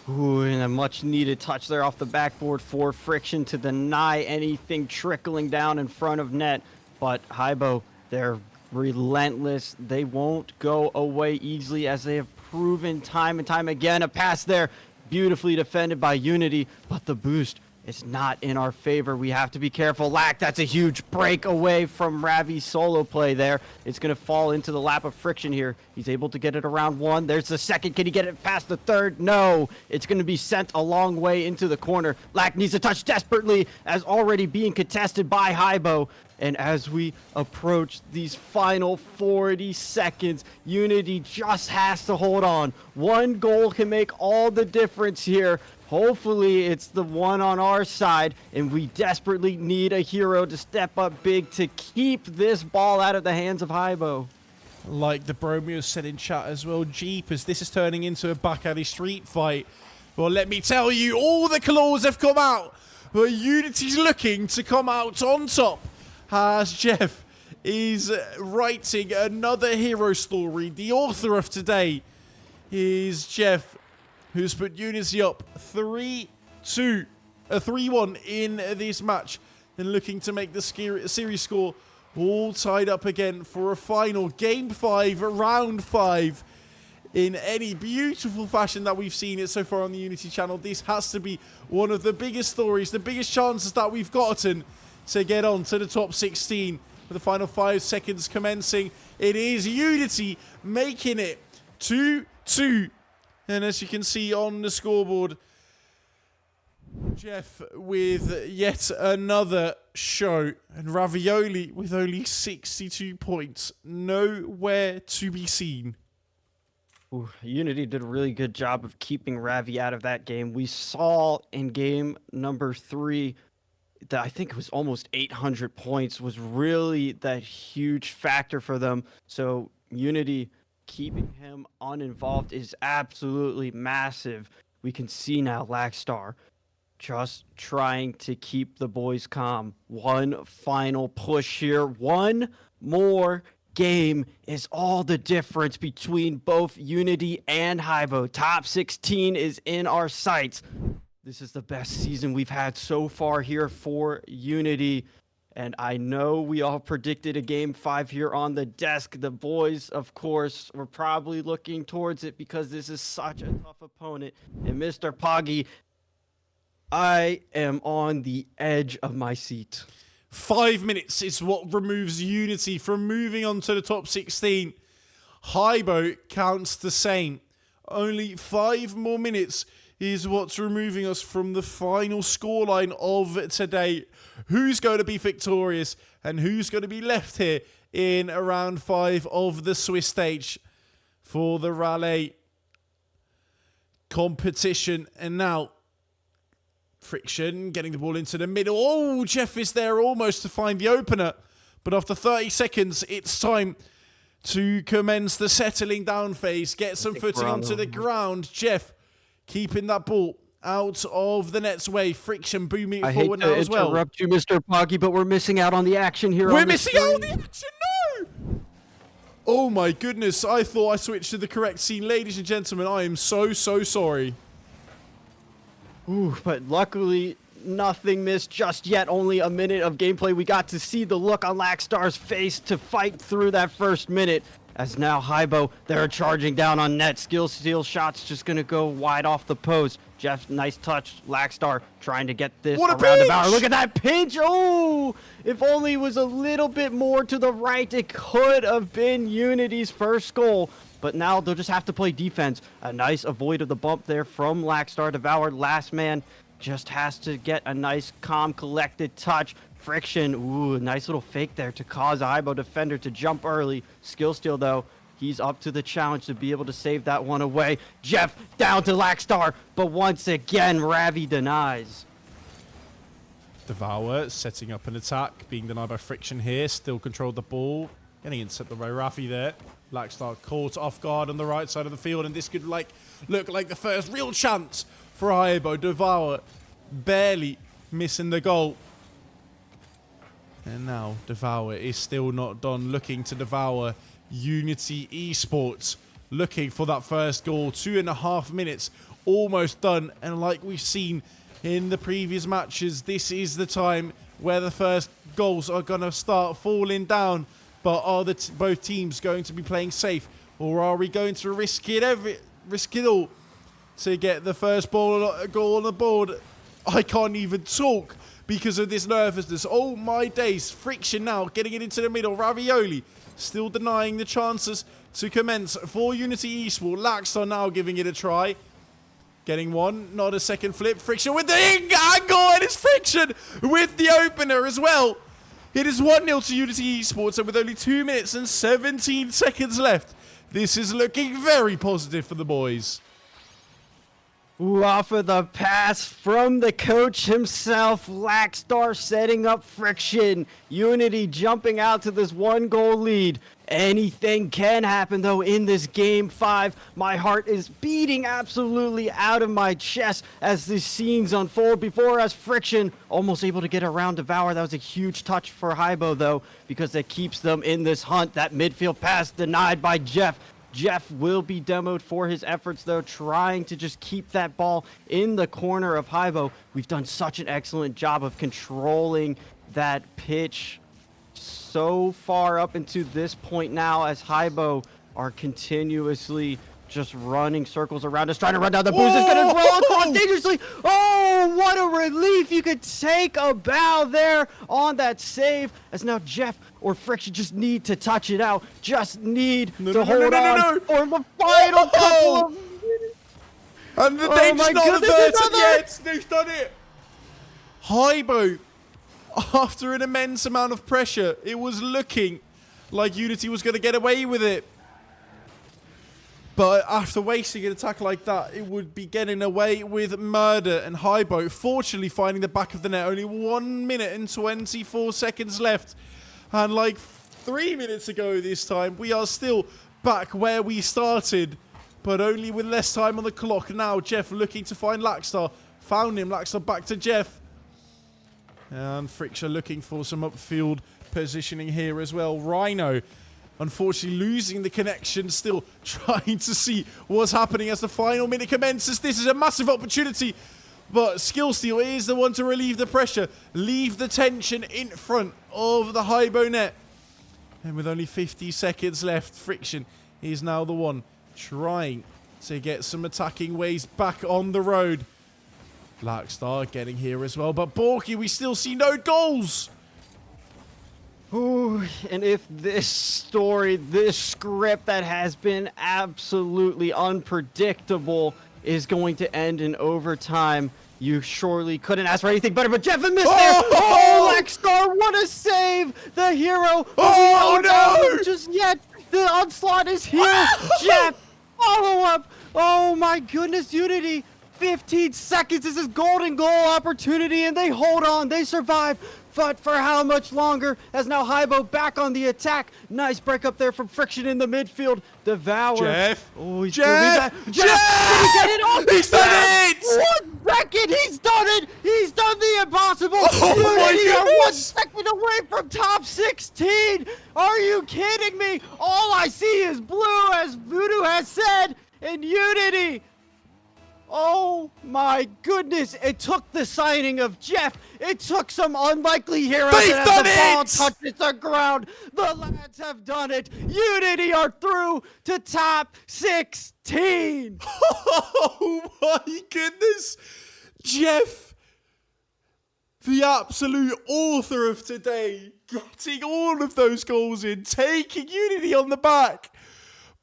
Ooh, and a much needed touch there off the backboard for Friction to deny anything trickling down in front of net. But Hybo, they're relentless. They won't go away easily, as they have proven time and time again. A pass there, beautifully defended by Unity, but the boost is not in our favor. We have to be careful. Lack, that's a huge break away from Ravi's solo play there. It's going to fall into the lap of Friction here. He's able to get it around 1. There's the second. Can he get it past the third? No. It's going to be sent a long way into the corner. Lack needs to touch desperately, as already being contested by Hybo. And as we approach these final 40 seconds, Unity just has to hold on. One goal can make all the difference here. Hopefully it's the one on our side, and we desperately need a hero to step up big to keep this ball out of the hands of Hybo. Like the Bromeo said in chat as well, Jeepers, this is turning into a back alley street fight. Well, let me tell you, all the claws have come out, but Unity's looking to come out on top, as Jeff is writing another hero story. The author of today is Jeff, who's put Unity up 3-1 in this match, and looking to make the series score all tied up again for a final Game 5, Round 5, in any beautiful fashion that we've seen it so far on the Unity channel. This has to be one of the biggest stories, the biggest chances that we've gotten to get on to the top 16. With the final 5 seconds commencing, it is Unity making it 2-2. And as you can see on the scoreboard, Jeff with yet another show, and Ravioli with only 62 points. Nowhere to be seen. Ooh, Unity did a really good job of keeping Ravi out of that game. We saw in game number 3 that I think it was almost 800 points was really that huge factor for them. So Unity keeping him uninvolved is absolutely massive. We can see now Lackstar just trying to keep the boys calm. One final push here. One more game is all the difference between both Unity and Hybo. Top 16 is in our sights. This is the best season we've had so far here for Unity. And I know we all predicted a Game 5 here on the desk. The boys, of course, were probably looking towards it because this is such a tough opponent. And Mr. Poggy, I am on the edge of my seat. 5 minutes is what removes Unity from moving on to the top 16. Hybo counts the same. Only 5 more minutes is what's removing us from the final scoreline of today. Who's going to be victorious and who's going to be left here in round 5 of the Swiss stage for the Raleigh competition. And now Friction getting the ball into the middle. Oh, Jeff is there almost to find the opener, but after 30 seconds it's time to commence the settling down phase. Get some footing onto the ground. Jeff keeping that ball out of the net's way. Friction booming it forward now as well. I hate to interrupt you, Mr. Poggy, but we're missing out on the action here. We're missing out on the action, no! Oh my goodness, I thought I switched to the correct scene. Ladies and gentlemen, I am so sorry. Ooh, but luckily, nothing missed just yet. Only a minute of gameplay. We got to see the look on Lackstar's face to fight through that first minute. As now Hybo, they're charging down on net. Skill steal shots just going to go wide off the post. Jeff, nice touch. Lackstar trying to get this around the boundary. Look at that pinch. Oh, if only it was a little bit more to the right, it could have been Unity's first goal. But now they'll just have to play defense. A nice avoid of the bump there from Lackstar. Devoured last man just has to get a nice, calm, collected touch. Friction, ooh, nice little fake there to cause Aibo defender to jump early. Skill steal, though. He's up to the challenge to be able to save that one away. Jeff down to Lackstar, but once again, Ravi denies. Devour setting up an attack, being denied by Friction here. Still controlled the ball. Getting intercepted by Rafi there. Lackstar caught off guard on the right side of the field, and this could look like the first real chance for Aibo. Devour barely missing the goal. And now Devour is still not done, looking to devour Unity Esports, looking for that first goal. 2.5 minutes almost done, and like we've seen in the previous matches, this is the time where the first goals are going to start falling down. But are both teams going to be playing safe, or are we going to risk it all to get the first goal on the board? I can't even talk because of this nervousness. Oh my days. Friction now getting it into the middle. Ravioli still denying the chances to commence for Unity Esports. Lackstar now giving it a try. Getting one, not a second flip. Friction with the angle, and it's Friction with the opener as well. It is 1-0 to Unity Esports, and with only 2 minutes and 17 seconds left, this is looking very positive for the boys. Ooh, off of the pass from the coach himself, Lackstar setting up Friction. Unity jumping out to this 1-goal lead. Anything can happen, though, in this Game 5. My heart is beating absolutely out of my chest as the scenes unfold before us. Friction almost able to get around Devour. That was a huge touch for Hybo, though, because that keeps them in this hunt. That midfield pass denied by Jeff. Jeff will be demoed for his efforts, though, trying to just keep that ball in the corner of Hybo. We've done such an excellent job of controlling that pitch so far up into this point now, as Hybo are continuously just running circles around us, trying to run down the boost. It's going to roll across dangerously. Oh, what a relief. You could take a bow there on that save, as now Jeff or Friction just need to touch it out. Just need to hold on for the final couple of minutes. And the danger's not averted yet. They've done it. Hybo, after an immense amount of pressure, it was looking like Unity was going to get away with it. But after wasting an attack like that, it would be getting away with murder. And Hybo, fortunately, finding the back of the net. Only 1 minute and 24 seconds left. And like 3 minutes ago this time, we are still back where we started, but only with less time on the clock. Now, Jeff looking to find Lackstar. Found him. Lackstar back to Jeff. And Friction looking for some upfield positioning here as well. Rhino, unfortunately, losing the connection, still trying to see what's happening as the final minute commences. This is a massive opportunity, but Skill Steal is the one to relieve the pressure, leave the tension in front of the Hybo net. And with only 50 seconds left, Friction is now the one trying to get some attacking ways back on the road. Lackstar getting here as well, but Borky, we still see no goals. Ooh, and if this story, this script that has been absolutely unpredictable is going to end in overtime, you surely couldn't ask for anything better. But Jeff missed there. Oh, Lackstar, what a save! The hero. Oh no! Just yet, the onslaught is here. Jeff, follow up. Oh my goodness, Unity. 15 seconds. This is golden goal opportunity, and they hold on. They survive. But for how much longer? As now Hybo back on the attack. Nice break up there from Friction in the midfield. Devour. Jeff. Oh, he's Jeff. Jeff. Did he get it off? He's done it. 1 second. He's done it. He's done the impossible. Oh my Unity are 1 goodness. second away from top 16. Are you kidding me? All I see is blue, as Voodoo has said. And Unity. Oh my goodness, it took the signing of Jeff. It took some unlikely heroes. They've as done the ball it! touches the ground. The lads have done it. Unity are through to top 16. Oh my goodness. Jeff, the absolute author of today, getting all of those goals in, taking Unity on the back.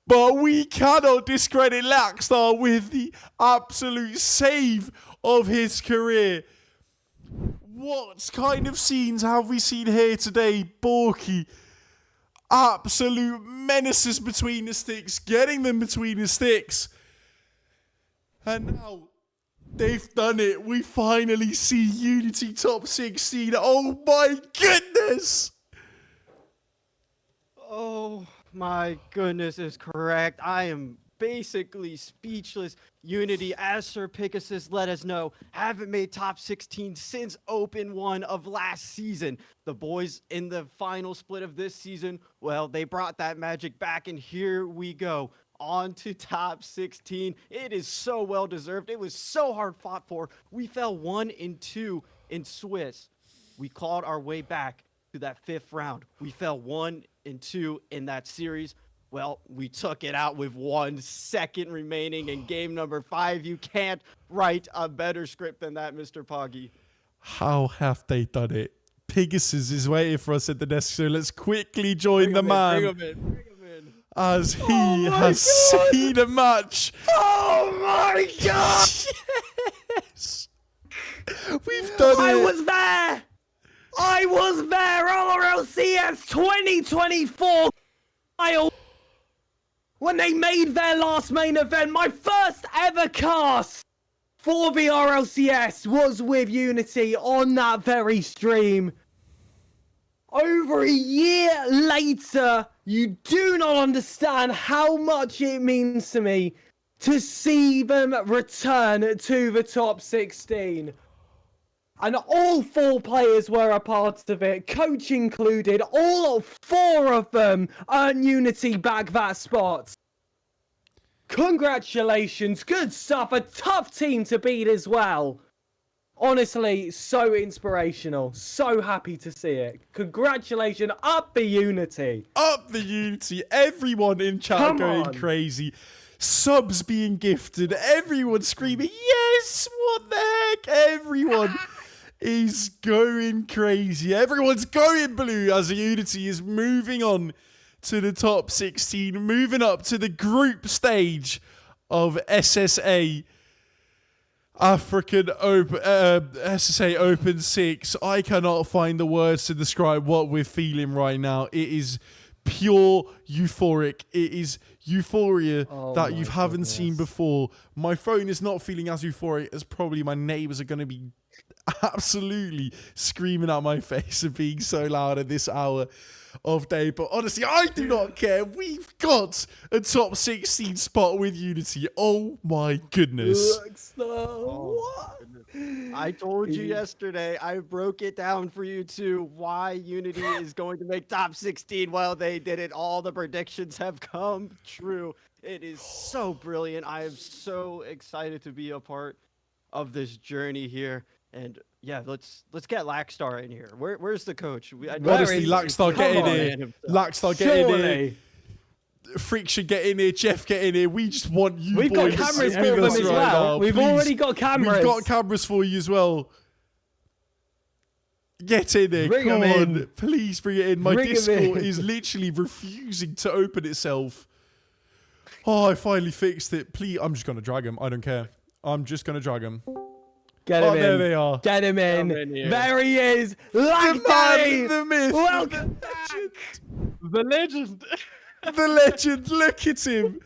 But we cannot discredit Lackstar with the absolute save of his career. What kind of scenes have we seen here today? Borky, absolute menaces between the sticks, getting them between the sticks. And now they've done it. We finally see Unity top 16. Oh my goodness! Oh my goodness is correct. I am basically speechless. Unity, as SirPigasus let us know, haven't made top 16 since Open 1 of last season. The boys in the final split of this season, well, they brought that magic back, and here we go. On to top 16. It is so well deserved. It was so hard fought for. We fell 1-2 in Swiss. We clawed our way back to that 5th round. We fell 1-2 in that series. Well, we took it out with 1 second remaining in game number 5. You can't write a better script than that, Mr. Poggy. How have they done it? Pegasus is waiting for us at the desk, so let's quickly join the man. Bring him in. As he has seen a match. Oh my god! Yes! We've done it! I was there! RLCS 2024 when they made their last main event. My first ever cast for the RLCS was with Unity on that very stream. Over a year later, you do not understand how much it means to me to see them return to the top 16. And all 4 players were a part of it, coach included. All 4 of them earned Unity back that spot. Congratulations, good stuff. A tough team to beat as well. Honestly, so inspirational. So happy to see it. Congratulations, up the Unity. Up the Unity. Everyone in chat Come going on. crazy. Subs being gifted. Everyone screaming, yes! What the heck? Everyone is going crazy. Everyone's going blue as the Unity is moving on to the top 16. Moving up to the group stage of SSA. African Open, SSA Open 6. I cannot find the words to describe what we're feeling right now. It is pure euphoric. It is euphoria that you haven't seen before. My phone is not feeling as euphoric as probably my neighbors are going to be absolutely screaming at my face and being so loud at this hour of day. But honestly, I do not care. We've got a top 16 spot with Unity. Oh my goodness. I told you yesterday, I broke it down for you too, why Unity is going to make top 16. Well, they did it. All the predictions have come true. It is so brilliant. I am so excited to be a part of this journey here. And yeah, let's get Lackstar in here. Where's the coach? Honestly, Lackstar get in here. Lackstar get in here. Freak should get in here. Jeff get in here. We just want you We've boys got cameras to for with them us as right well. now. We've Please. already got cameras. We've got cameras for you as well. Get in there. Bring Come 'em on. in. Please bring it in. My Bring 'em Discord in. is literally refusing to open itself. Oh, I finally fixed it. Please, I'm just going to drag him. I don't care. I'm just going to drag him. Get him in. There they are. Get him in. Come in here. There he is. The Like man, the myth, Welcome The legend. the legend. Look at him.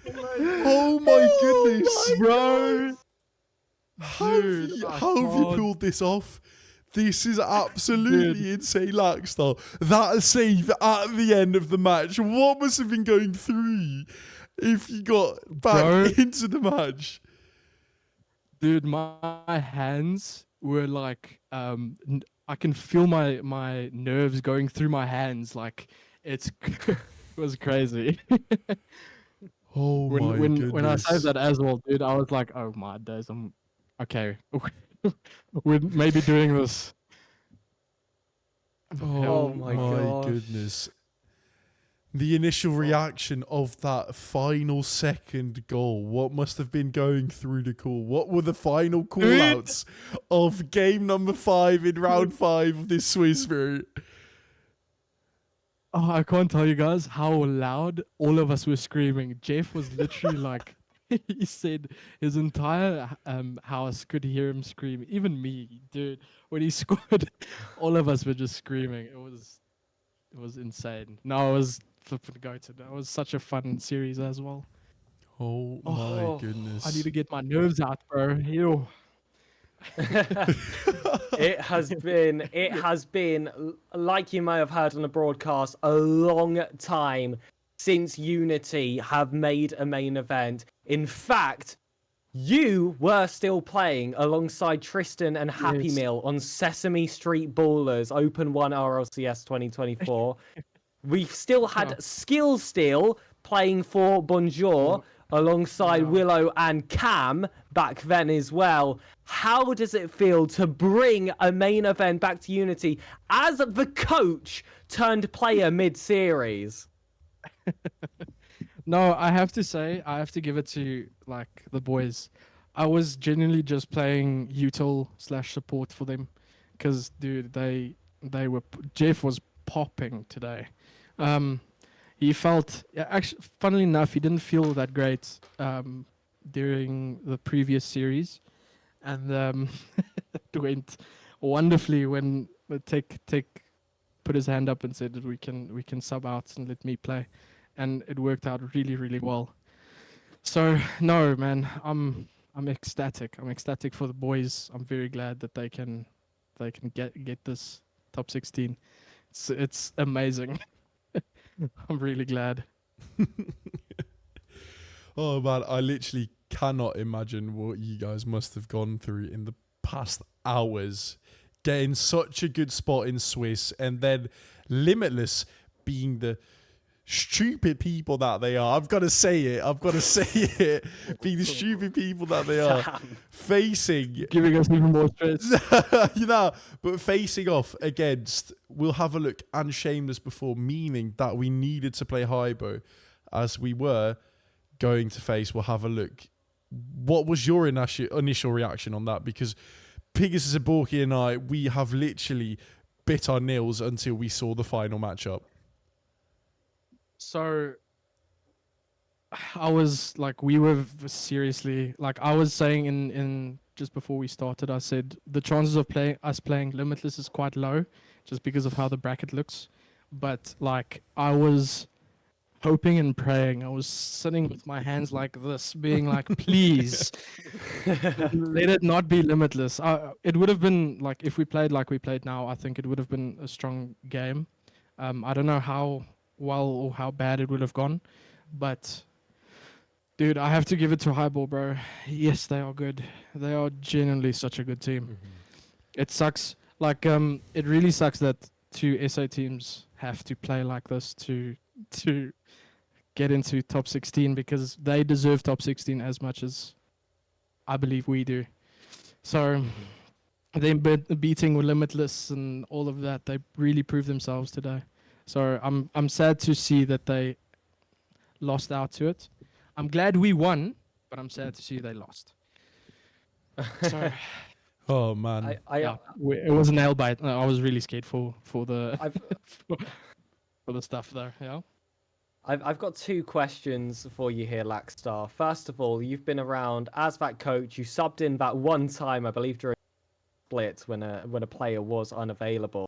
Oh my goodness. Bro. How have Dude, you, I how have you can't. pulled this off? This is absolutely insane, Lackstar. That save at the end of the match. What must have been going through you if you got back Bro. into the match? Dude, my hands were like, I can feel my nerves going through my hands. Like, it was crazy. Oh my goodness. when I saved that as well, dude, I was like, oh my days, I'm okay. We're maybe doing this. Oh my my gosh. goodness. The initial reaction of that final second goal. What must have been going through the call? What were the final call-outs of game number 5 in round 5 of this Swiss Spirit? Oh, I can't tell you guys how loud all of us were screaming. Jeff was literally like he said his entire house could hear him scream. Even me, dude. When he scored, all of us were just screaming. It was insane. No, it was flipping goated. That was such a fun series as well. Oh my Oh, goodness. I need to get my nerves out, bro. Ew. it has been like you may have heard on the broadcast, a long time since Unity have made a main event. In fact, you were still playing alongside Tristan and Happy Yes. Meal on Sesame Street Ballers Open 1 RLCS 2024. We've still had Oh. Skill Steel playing for Bonjour alongside Wow. Willow and Cam back then as well. How does it feel to bring a main event back to Unity as the coach turned player mid-series? No, I have to say, I have to give it to like the boys. I was genuinely just playing util / support for them, because dude, they were Jeff was popping today. He felt, yeah, actually, funnily enough, he didn't feel that great during the previous series, and it went wonderfully when the Tech put his hand up and said that we can sub out and let me play, and it worked out really well. So no, man, I'm ecstatic. I'm ecstatic for the boys. I'm very glad that they can get this top 16. It's amazing. I'm really glad. Oh man, I literally cannot imagine what you guys must have gone through in the past hours, getting such a good spot in Swiss, and then Limitless being the stupid people that they are. I've got to say it. Being the stupid people that they are, facing Giving us even more stress. but facing off against, we'll have a look, and Shameless before, meaning that we needed to play Hybo as we were going to face. We'll have a look. What was your initial reaction on that? Because Pigasus, Borky and I, we have literally bit our nails until we saw the final matchup. So I was like, we were seriously, like I was saying in just before we started, I said the chances of playing Limitless is quite low, just because of how the bracket looks. But like, I was hoping and praying. I was sitting with my hands like this, being like, please let it not be Limitless. It would have been like, if we played like we played now, I think it would have been a strong game. I don't know how well or how bad it would have gone, but dude, I have to give it to Highball, bro. Yes, they are good. They are genuinely such a good team. It sucks, like it really sucks that two SA teams have to play like this to get into top 16, because they deserve top 16 as much as I believe we do. So them beating Limitless and all of that, they really proved themselves today. So I'm sad to see that they lost out to it. I'm glad we won, but I'm sad to see they lost. So Oh man. yeah, it was a nail bite. I was really scared for the I've, for the stuff there. Yeah. I've got two questions for you here, Lackstar. First of all, you've been around as that coach. You subbed in that one time, I believe, during split when a player was unavailable.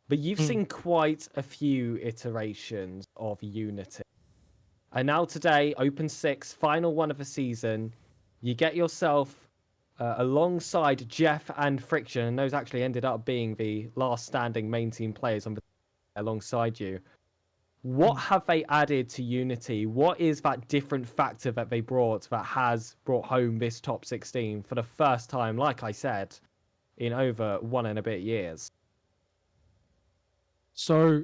But you've seen quite a few iterations of Unity. And now today, Open 6, final one of the season, you get yourself alongside Jeff and Friction, and those actually ended up being the last standing main team players on the alongside you. What have they added to Unity? What is that different factor that they brought that has brought home this top 16 for the first time, like I said, in over 1 and a bit years? So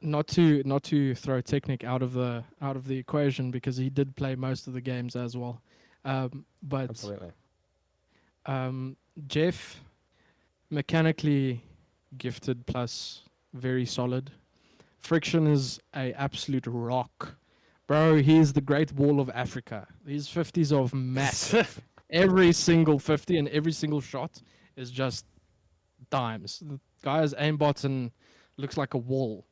not to throw Technic out of the equation, because he did play most of the games as well. But Absolutely. Jeff, mechanically gifted plus very solid. Friction is a absolute rock. Bro, he's the Great Wall of Africa. These 50s are massive. Every single 50 and every single shot is just dimes. The guy has aimbot and looks like a wall.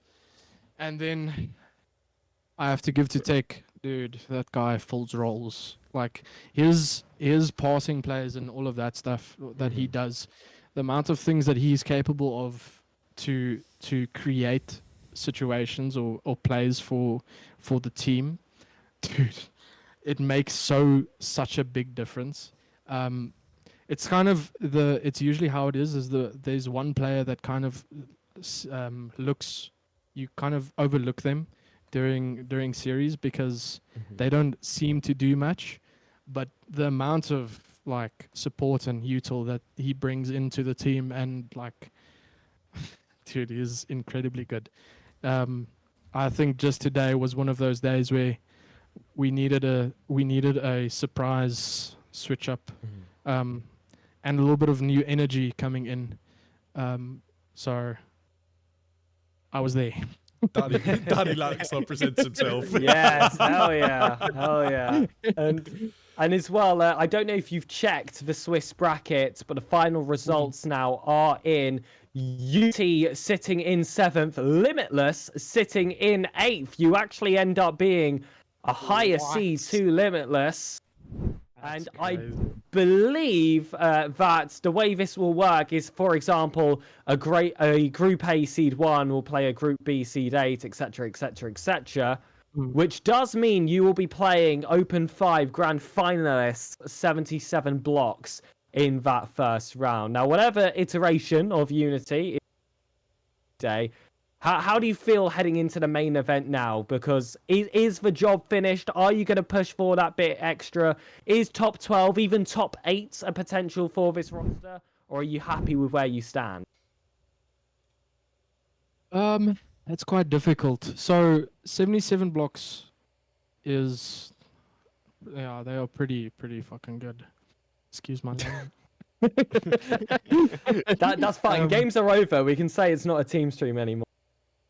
And then I have to give to Tech. Dude, that guy folds rolls. Like his passing plays and all of that stuff that he does, the amount of things that he's capable of to create situations or plays for the team, dude, it makes such a big difference. It's kind of it's usually how it is there's one player that kind of looks, you kind of overlook them during series because they don't seem to do much, but the amount of like support and util that he brings into the team and like dude, he is incredibly good. I think just today was one of those days where we needed a surprise switch up, and a little bit of new energy coming in. So I was there. Danny Laxar presents himself. Yes, hell yeah. And as well, I don't know if you've checked the Swiss bracket, but the final results now are in. UT sitting in 7th, Limitless sitting in 8th. You actually end up being a higher seed to Limitless. And I believe that the way this will work is, for example, a Group A seed 1 will play a Group B seed 8, etc., etc., etc. Which does mean you will be playing Open 5 Grand Finalists 77 blocks in that first round. Now, whatever iteration of Unity day, how do you feel heading into the main event now? Because is the job finished? Are you going to push for that bit extra? Is top 12, even top 8 a potential for this roster? Or are you happy with where you stand? It's quite difficult. So 77 blocks is, yeah, they are pretty fucking good. Excuse my language. That's fine. Games are over. We can say it's not a team stream anymore.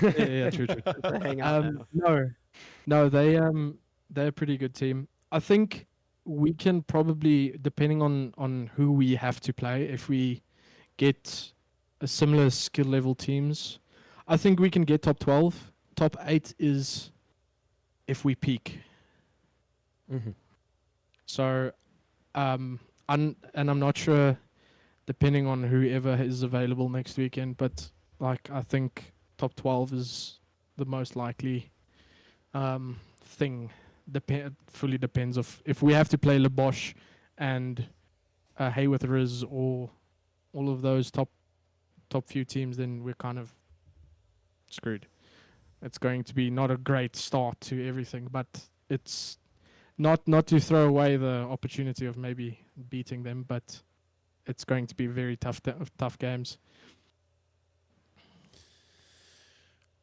Yeah, true. Hang on now. No, they're a pretty good team. I think we can probably, depending on who we have to play, if we get a similar skill level teams, I think we can get top 12. Top 8 is if we peak. So, and I'm not sure, depending on whoever is available next weekend, but like I think top 12 is the most likely thing. Fully depends if we have to play Lebosch and Hayworth Riz or all of those top few teams, then we're kind of screwed. It's going to be not a great start to everything, but it's not to throw away the opportunity of maybe beating them, but it's going to be very tough games.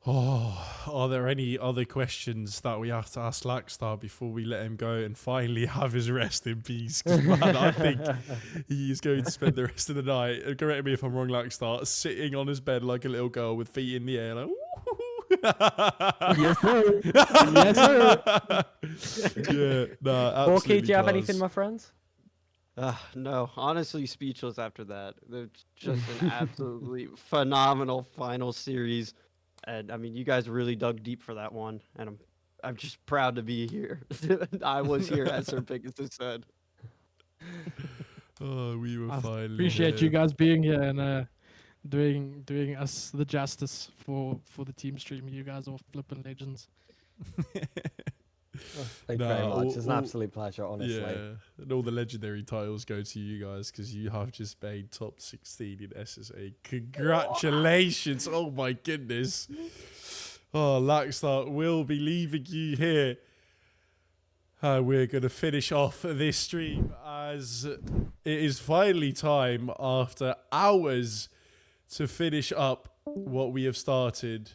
Oh, are there any other questions that we have to ask Laxstar before we let him go and finally have his rest in peace? Because, man, I think he is going to spend the rest of the night, and correct me if I'm wrong, Laxstar, sitting on his bed like a little girl with feet in the air, like, Yes, sir. Yes, sir. Yeah, nah, absolutely. Borky, do you have class. anything, my friends? No, honestly speechless after that. It's just an absolutely phenomenal final series. And I mean, you guys really dug deep for that one, and I'm just proud to be here. I was here, as SirPigasus said. Oh, we were finally Appreciate here. you guys being here and doing us the justice for the team stream. You guys are flipping legends. Thank you very much. It's an absolute pleasure, honestly. Yeah, and all the legendary titles go to you guys because you have just made top 16 in SSA. Congratulations! Oh my goodness. Oh, Laxstar will be leaving you here. We're going to finish off this stream as it is finally time after hours to finish up what we have started.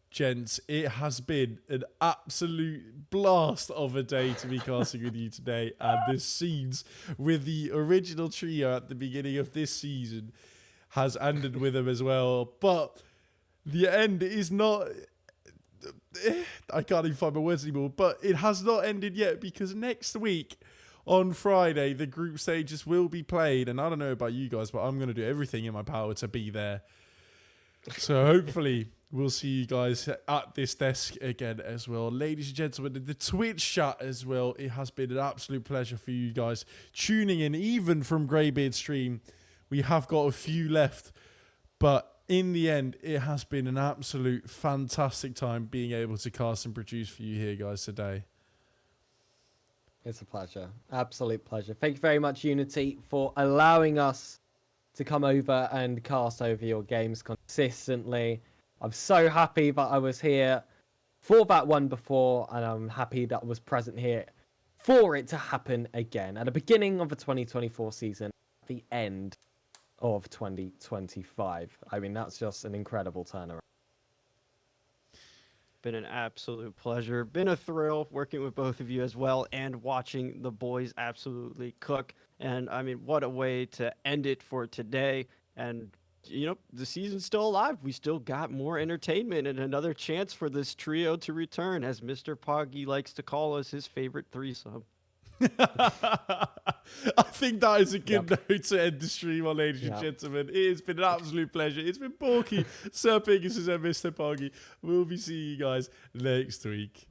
Gents, it has been an absolute blast of a day to be casting with you today, and the scenes with the original trio at the beginning of this season has ended with them as well. But the end is not... I can't even find my words anymore, but it has not ended yet, because next week on Friday, the group stages will be played, and I don't know about you guys, but I'm going to do everything in my power to be there. So hopefully we'll see you guys at this desk again as well. Ladies and gentlemen, the Twitch chat as well. It has been an absolute pleasure for you guys tuning in, even from Greybeard stream. We have got a few left, but in the end, it has been an absolute fantastic time being able to cast and produce for you here, guys, today. It's a pleasure. Absolute pleasure. Thank you very much, Unity, for allowing us to come over and cast over your games consistently. I'm so happy that I was here for that one before, and I'm happy that I was present here for it to happen again at the beginning of the 2024 season, at the end of 2025. I mean, that's just an incredible turnaround. Been an absolute pleasure. Been a thrill working with both of you as well and watching the boys absolutely cook. And I mean, what a way to end it for today. And, you know, the season's still alive. We still got more entertainment and another chance for this trio to return, as Mr. Poggy likes to call us his favorite threesome. I think that is a good note to end the stream on, ladies and Yep. gentlemen. It has been an absolute pleasure. It's been Porky, SirPigasus and Mr. Poggy. We'll be seeing you guys next week.